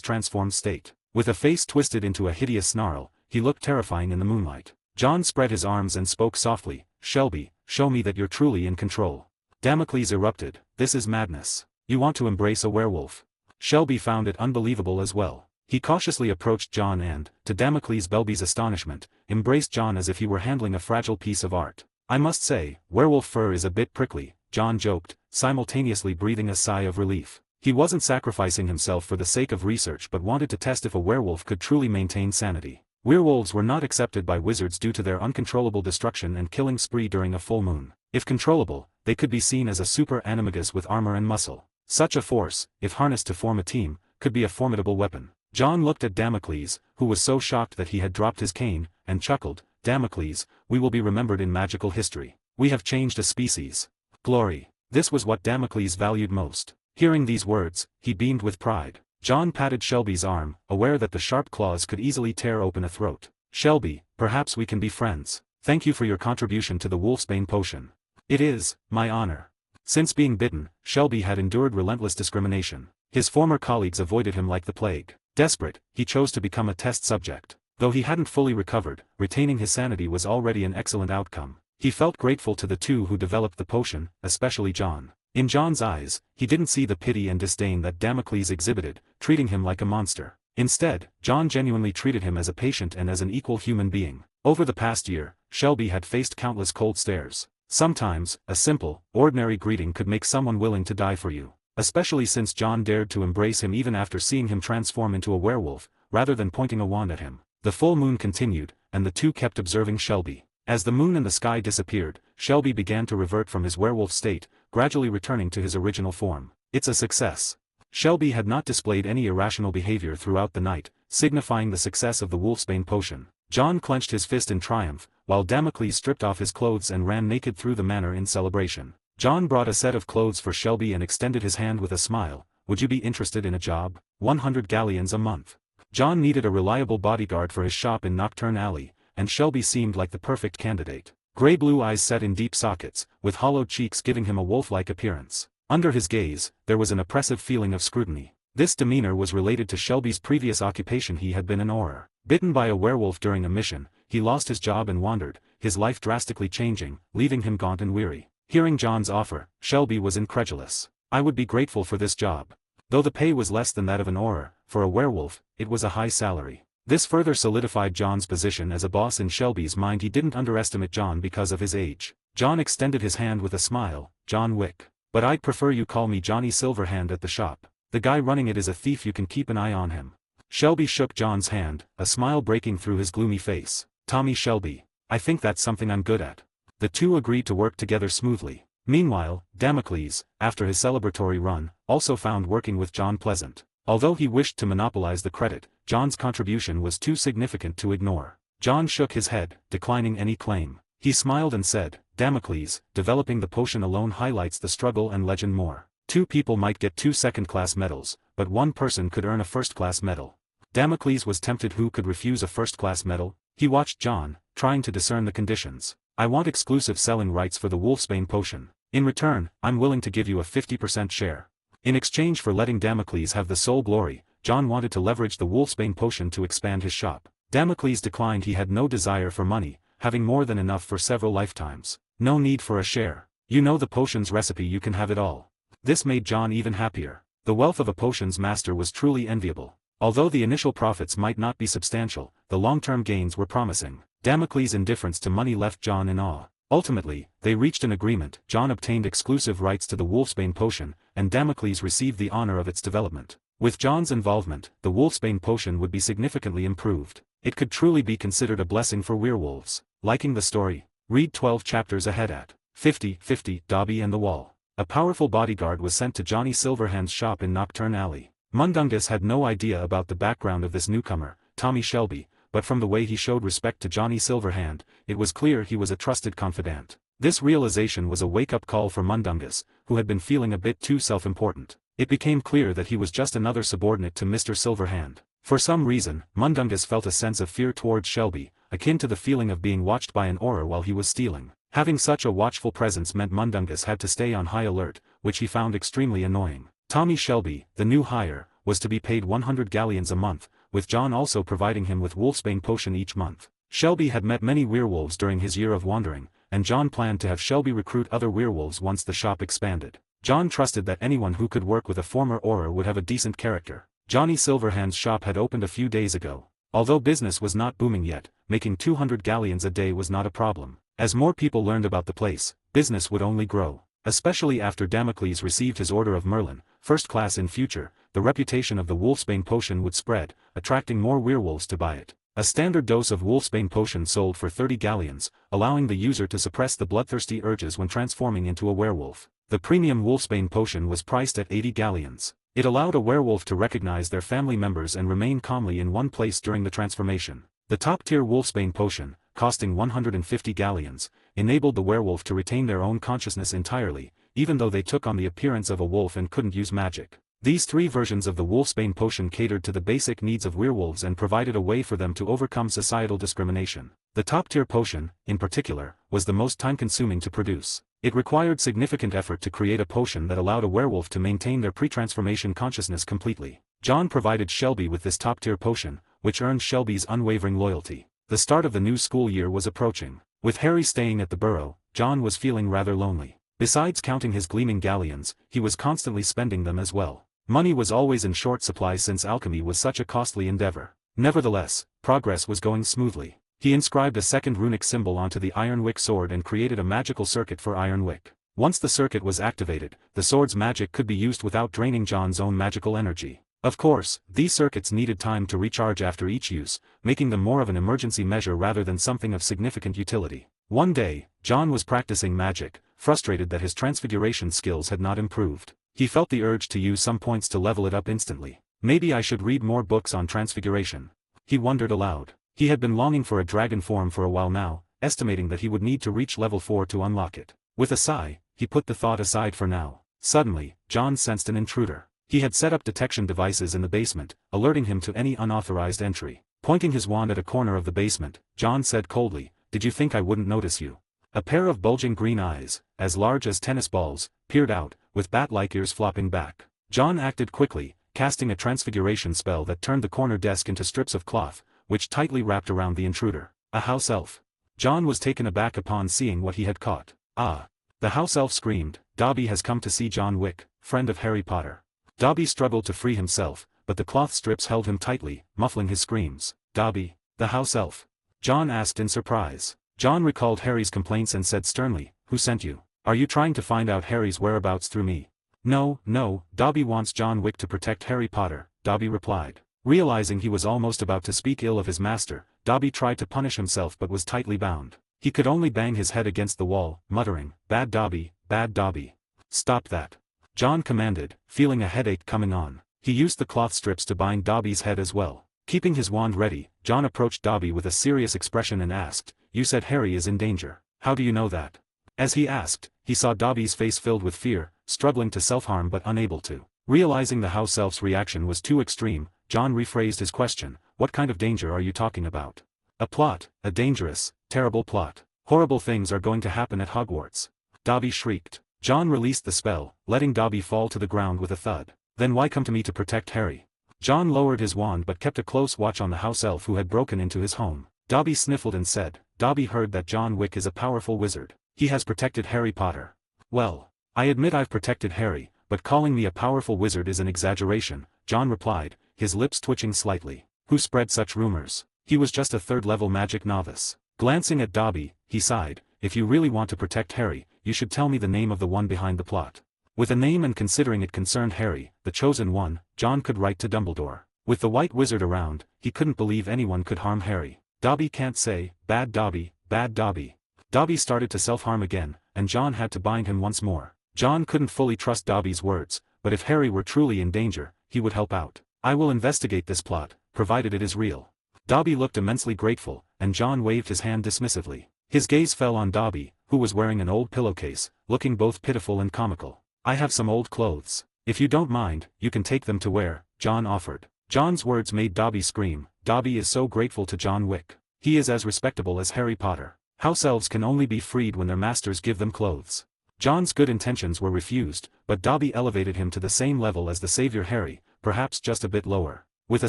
transformed state. With a face twisted into a hideous snarl, he looked terrifying in the moonlight. John spread his arms and spoke softly, "Shelby, show me that you're truly in control." Damocles erupted, "This is madness. You want to embrace a werewolf?" Shelby found it unbelievable as well. He cautiously approached John and, to Damocles Belby's astonishment, embraced John as if he were handling a fragile piece of art. "I must say, werewolf fur is a bit prickly," John joked, simultaneously breathing a sigh of relief. He wasn't sacrificing himself for the sake of research but wanted to test if a werewolf could truly maintain sanity. Werewolves were not accepted by wizards due to their uncontrollable destruction and killing spree during a full moon. If controllable, they could be seen as a super animagus with armor and muscle. Such a force, if harnessed to form a team, could be a formidable weapon. John looked at Damocles, who was so shocked that he had dropped his cane, and chuckled, "Damocles, we will be remembered in magical history. We have changed a species. Glory." This was what Damocles valued most. Hearing these words, he beamed with pride. John patted Shelby's arm, aware that the sharp claws could easily tear open a throat. "Shelby, perhaps we can be friends. Thank you for your contribution to the wolfsbane potion." "It is my honor." Since being bitten, Shelby had endured relentless discrimination. His former colleagues avoided him like the plague. Desperate, he chose to become a test subject. Though he hadn't fully recovered, retaining his sanity was already an excellent outcome. He felt grateful to the two who developed the potion, especially John. In John's eyes, he didn't see the pity and disdain that Damocles exhibited, treating him like a monster. Instead, John genuinely treated him as a patient and as an equal human being. Over the past year, Shelby had faced countless cold stares. Sometimes, a simple, ordinary greeting could make someone willing to die for you. Especially since John dared to embrace him even after seeing him transform into a werewolf, rather than pointing a wand at him. The full moon continued, and the two kept observing Shelby. As the moon and the sky disappeared, Shelby began to revert from his werewolf state, gradually returning to his original form. "It's a success." Shelby had not displayed any irrational behavior throughout the night, signifying the success of the wolfsbane potion. John clenched his fist in triumph, while Damocles stripped off his clothes and ran naked through the manor in celebration. John brought a set of clothes for Shelby and extended his hand with a smile. "Would you be interested in a job? 100 galleons a month." John needed a reliable bodyguard for his shop in Nocturne Alley, and Shelby seemed like the perfect candidate. Gray-blue eyes set in deep sockets, with hollowed cheeks giving him a wolf-like appearance. Under his gaze, there was an oppressive feeling of scrutiny. This demeanor was related to Shelby's previous occupation. He had been an auror. Bitten by a werewolf during a mission, he lost his job and wandered, his life drastically changing, leaving him gaunt and weary. Hearing John's offer, Shelby was incredulous. "I would be grateful for this job." Though the pay was less than that of an auror, for a werewolf, it was a high salary. This further solidified John's position as a boss. In Shelby's mind, he didn't underestimate John because of his age. John extended his hand with a smile, "John Wick. But I'd prefer you call me Johnny Silverhand at the shop." The guy running it is a thief, you can keep an eye on him. Shelby shook John's hand, a smile breaking through his gloomy face. Tommy Shelby. I think that's something I'm good at. The two agreed to work together smoothly. Meanwhile, Damocles, after his celebratory run, also found working with John pleasant. Although he wished to monopolize the credit, John's contribution was too significant to ignore. John shook his head, declining any claim. He smiled and said, Damocles, developing the potion alone highlights the struggle and legend more. 2 people might get 2 second-class medals, but 1 person could earn a first-class medal. Damocles was tempted. Who could refuse a first-class medal? He watched John, trying to discern the conditions. I want exclusive selling rights for the Wolfsbane potion. In return, I'm willing to give you a 50% share. In exchange for letting Damocles have the sole glory, John wanted to leverage the Wolfsbane potion to expand his shop. Damocles declined. He had no desire for money, having more than enough for several lifetimes. No need for a share. You know the potion's recipe, you can have it all. This made John even happier. The wealth of a potions master was truly enviable. Although the initial profits might not be substantial, the long-term gains were promising. Damocles' indifference to money left John in awe. Ultimately, they reached an agreement. John obtained exclusive rights to the Wolfsbane potion, and Damocles received the honor of its development. With John's involvement, the Wolfsbane potion would be significantly improved. It could truly be considered a blessing for werewolves. Liking the story? Read 12 chapters ahead at 50 Dobby and the Wall. A powerful bodyguard was sent to Johnny Silverhand's shop in Nocturne Alley. Mundungus had no idea about the background of this newcomer, Tommy Shelby, but from the way he showed respect to Johnny Silverhand, it was clear he was a trusted confidant. This realization was a wake-up call for Mundungus, who had been feeling a bit too self-important. It became clear that he was just another subordinate to Mr. Silverhand. For some reason, Mundungus felt a sense of fear towards Shelby, akin to the feeling of being watched by an aura while he was stealing. Having such a watchful presence meant Mundungus had to stay on high alert, which he found extremely annoying. Tommy Shelby, the new hire, was to be paid 100 galleons a month, with John also providing him with Wolfsbane potion each month. Shelby had met many werewolves during his year of wandering, and John planned to have Shelby recruit other werewolves once the shop expanded. John trusted that anyone who could work with a former aura would have a decent character. Johnny Silverhand's shop had opened a few days ago. Although business was not booming yet, making 200 galleons a day was not a problem. As more people learned about the place, business would only grow. Especially after Damocles received his Order of Merlin, first class in future, the reputation of the Wolfsbane potion would spread, attracting more werewolves to buy it. A standard dose of Wolfsbane potion sold for 30 galleons, allowing the user to suppress the bloodthirsty urges when transforming into a werewolf. The premium Wolfsbane potion was priced at 80 galleons. It allowed a werewolf to recognize their family members and remain calmly in one place during the transformation. The top-tier Wolfsbane potion, costing 150 galleons, enabled the werewolf to retain their own consciousness entirely, even though they took on the appearance of a wolf and couldn't use magic. These 3 versions of the Wolfsbane potion catered to the basic needs of werewolves and provided a way for them to overcome societal discrimination. The top-tier potion, in particular, was the most time-consuming to produce. It required significant effort to create a potion that allowed a werewolf to maintain their pre-transformation consciousness completely. John provided Shelby with this top-tier potion, which earned Shelby's unwavering loyalty. The start of the new school year was approaching. With Harry staying at the burrow, John was feeling rather lonely. Besides counting his gleaming galleons, he was constantly spending them as well. Money was always in short supply since alchemy was such a costly endeavor. Nevertheless, progress was going smoothly. He inscribed a second runic symbol onto the Iron Wick sword and created a magical circuit for Iron Wick. Once the circuit was activated, the sword's magic could be used without draining John's own magical energy. Of course, these circuits needed time to recharge after each use, making them more of an emergency measure rather than something of significant utility. One day, John was practicing magic, frustrated that his transfiguration skills had not improved. He felt the urge to use some points to level it up instantly. Maybe I should read more books on transfiguration. He wondered aloud. He had been longing for a dragon form for a while now, estimating that he would need to reach level 4 to unlock it. With a sigh, he put the thought aside for now. Suddenly, John sensed an intruder. He had set up detection devices in the basement, alerting him to any unauthorized entry. Pointing his wand at a corner of the basement, John said coldly, "Did you think I wouldn't notice you?" A pair of bulging green eyes, as large as tennis balls, peered out, with bat-like ears flopping back. John acted quickly, casting a transfiguration spell that turned the corner desk into strips of cloth, which tightly wrapped around the intruder. A house elf. John was taken aback upon seeing what he had caught. "Ah!" The house elf screamed, "Dobby has come to see John Wick, friend of Harry Potter." Dobby struggled to free himself, but the cloth strips held him tightly, muffling his screams. "Dobby, the house elf?" John asked in surprise. John recalled Harry's complaints and said sternly, "Who sent you? Are you trying to find out Harry's whereabouts through me?" No, no, Dobby wants John Wick to protect Harry Potter, Dobby replied. Realizing he was almost about to speak ill of his master, Dobby tried to punish himself but was tightly bound. He could only bang his head against the wall, muttering, "Bad Dobby, bad Dobby. Stop that." John commanded, feeling a headache coming on. He used the cloth strips to bind Dobby's head as well. Keeping his wand ready, John approached Dobby with a serious expression and asked, "You said Harry is in danger. How do you know that?" As he asked, he saw Dobby's face filled with fear, struggling to self-harm but unable to. Realizing the house elf's reaction was too extreme, John rephrased his question, "What kind of danger are you talking about?" "A plot, a dangerous, terrible plot. Horrible things are going to happen at Hogwarts." Dobby shrieked. John released the spell, letting Dobby fall to the ground with a thud. "Then why come to me to protect Harry?" John lowered his wand but kept a close watch on the house elf who had broken into his home. Dobby sniffled and said, "Dobby heard that John Wick is a powerful wizard. He has protected Harry Potter." "Well, I admit I've protected Harry, but calling me a powerful wizard is an exaggeration," John replied, his lips twitching slightly. "Who spread such rumors? He was just a third-level magic novice." Glancing at Dobby, he sighed, "If you really want to protect Harry, you should tell me the name of the one behind the plot." With a name and considering it concerned Harry, the chosen one, John could write to Dumbledore. With the white wizard around, he couldn't believe anyone could harm Harry. "Dobby can't say, bad Dobby, bad Dobby." Dobby started to self-harm again, and John had to bind him once more. John couldn't fully trust Dobby's words, but if Harry were truly in danger, he would help out. "I will investigate this plot, provided it is real." Dobby looked immensely grateful, and John waved his hand dismissively. His gaze fell on Dobby, who was wearing an old pillowcase, looking both pitiful and comical. "I have some old clothes. If you don't mind, you can take them to wear," John offered. John's words made Dobby scream. Dobby is so grateful to John Wick. He is as respectable as Harry Potter. House elves can only be freed when their masters give them clothes. John's good intentions were refused, but Dobby elevated him to the same level as the savior Harry, perhaps just a bit lower. With a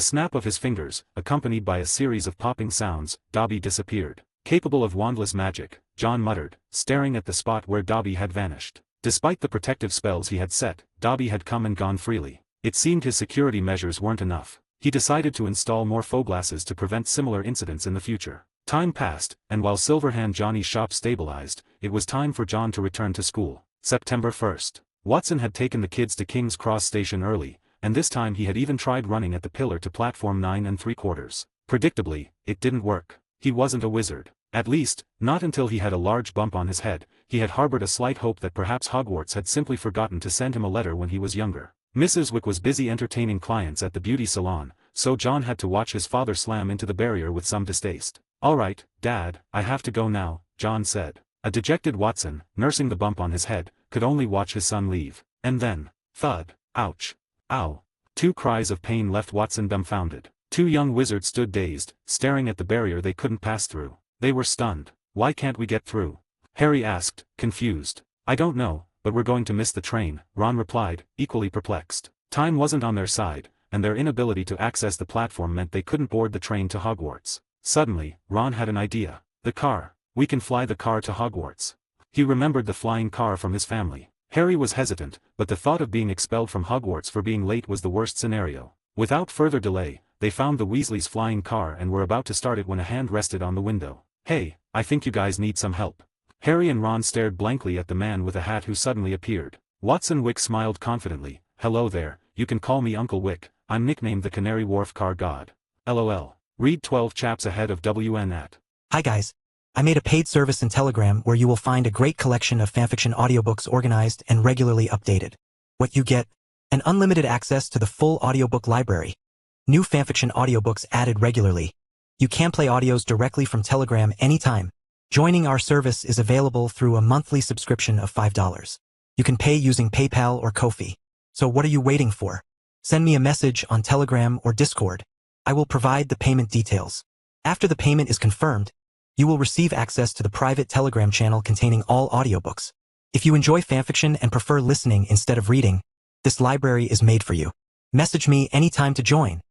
snap of his fingers, accompanied by a series of popping sounds, Dobby disappeared. Capable of wandless magic, John muttered, staring at the spot where Dobby had vanished. Despite the protective spells he had set, Dobby had come and gone freely. It seemed his security measures weren't enough. He decided to install more foglasses to prevent similar incidents in the future. Time passed, and while Silverhand Johnny's shop stabilized, it was time for John to return to school. September 1st. Watson had taken the kids to King's Cross Station early, and this time he had even tried running at the pillar to platform 9 3/4. Predictably, it didn't work. He wasn't a wizard. At least, not until he had a large bump on his head. He had harbored a slight hope that perhaps Hogwarts had simply forgotten to send him a letter when he was younger. Mrs. Wick was busy entertaining clients at the beauty salon, so John had to watch his father slam into the barrier with some distaste. "All right, Dad, I have to go now," John said. A dejected Watson, nursing the bump on his head, could only watch his son leave. And then, thud, ouch, ow. Two cries of pain left Watson dumbfounded. Two young wizards stood dazed, staring at the barrier they couldn't pass through. They were stunned. "Why can't we get through?" Harry asked, confused. "I don't know, but we're going to miss the train," Ron replied, equally perplexed. Time wasn't on their side, and their inability to access the platform meant they couldn't board the train to Hogwarts. Suddenly, Ron had an idea. "The car. We can fly the car to Hogwarts." He remembered the flying car from his family. Harry was hesitant, but the thought of being expelled from Hogwarts for being late was the worst scenario. Without further delay, they found the Weasleys' flying car and were about to start it when a hand rested on the window. "Hey, I think you guys need some help." Harry and Ron stared blankly at the man with a hat who suddenly appeared. Watson Wick smiled confidently. "Hello there, you can call me Uncle Wick, I'm nicknamed the Canary Wharf Car God. LOL. Read 12 chaps ahead of WN at. Hi guys. I made a paid service in Telegram where you will find a great collection of fanfiction audiobooks organized and regularly updated. What you get? An unlimited access to the full audiobook library. New fanfiction audiobooks added regularly. You can play audios directly from Telegram anytime. Joining our service is available through a monthly subscription of $5. You can pay using PayPal or Ko-fi. So what are you waiting for? Send me a message on Telegram or Discord. I will provide the payment details. After the payment is confirmed, you will receive access to the private Telegram channel containing all audiobooks. If you enjoy fanfiction and prefer listening instead of reading, this library is made for you. Message me anytime to join.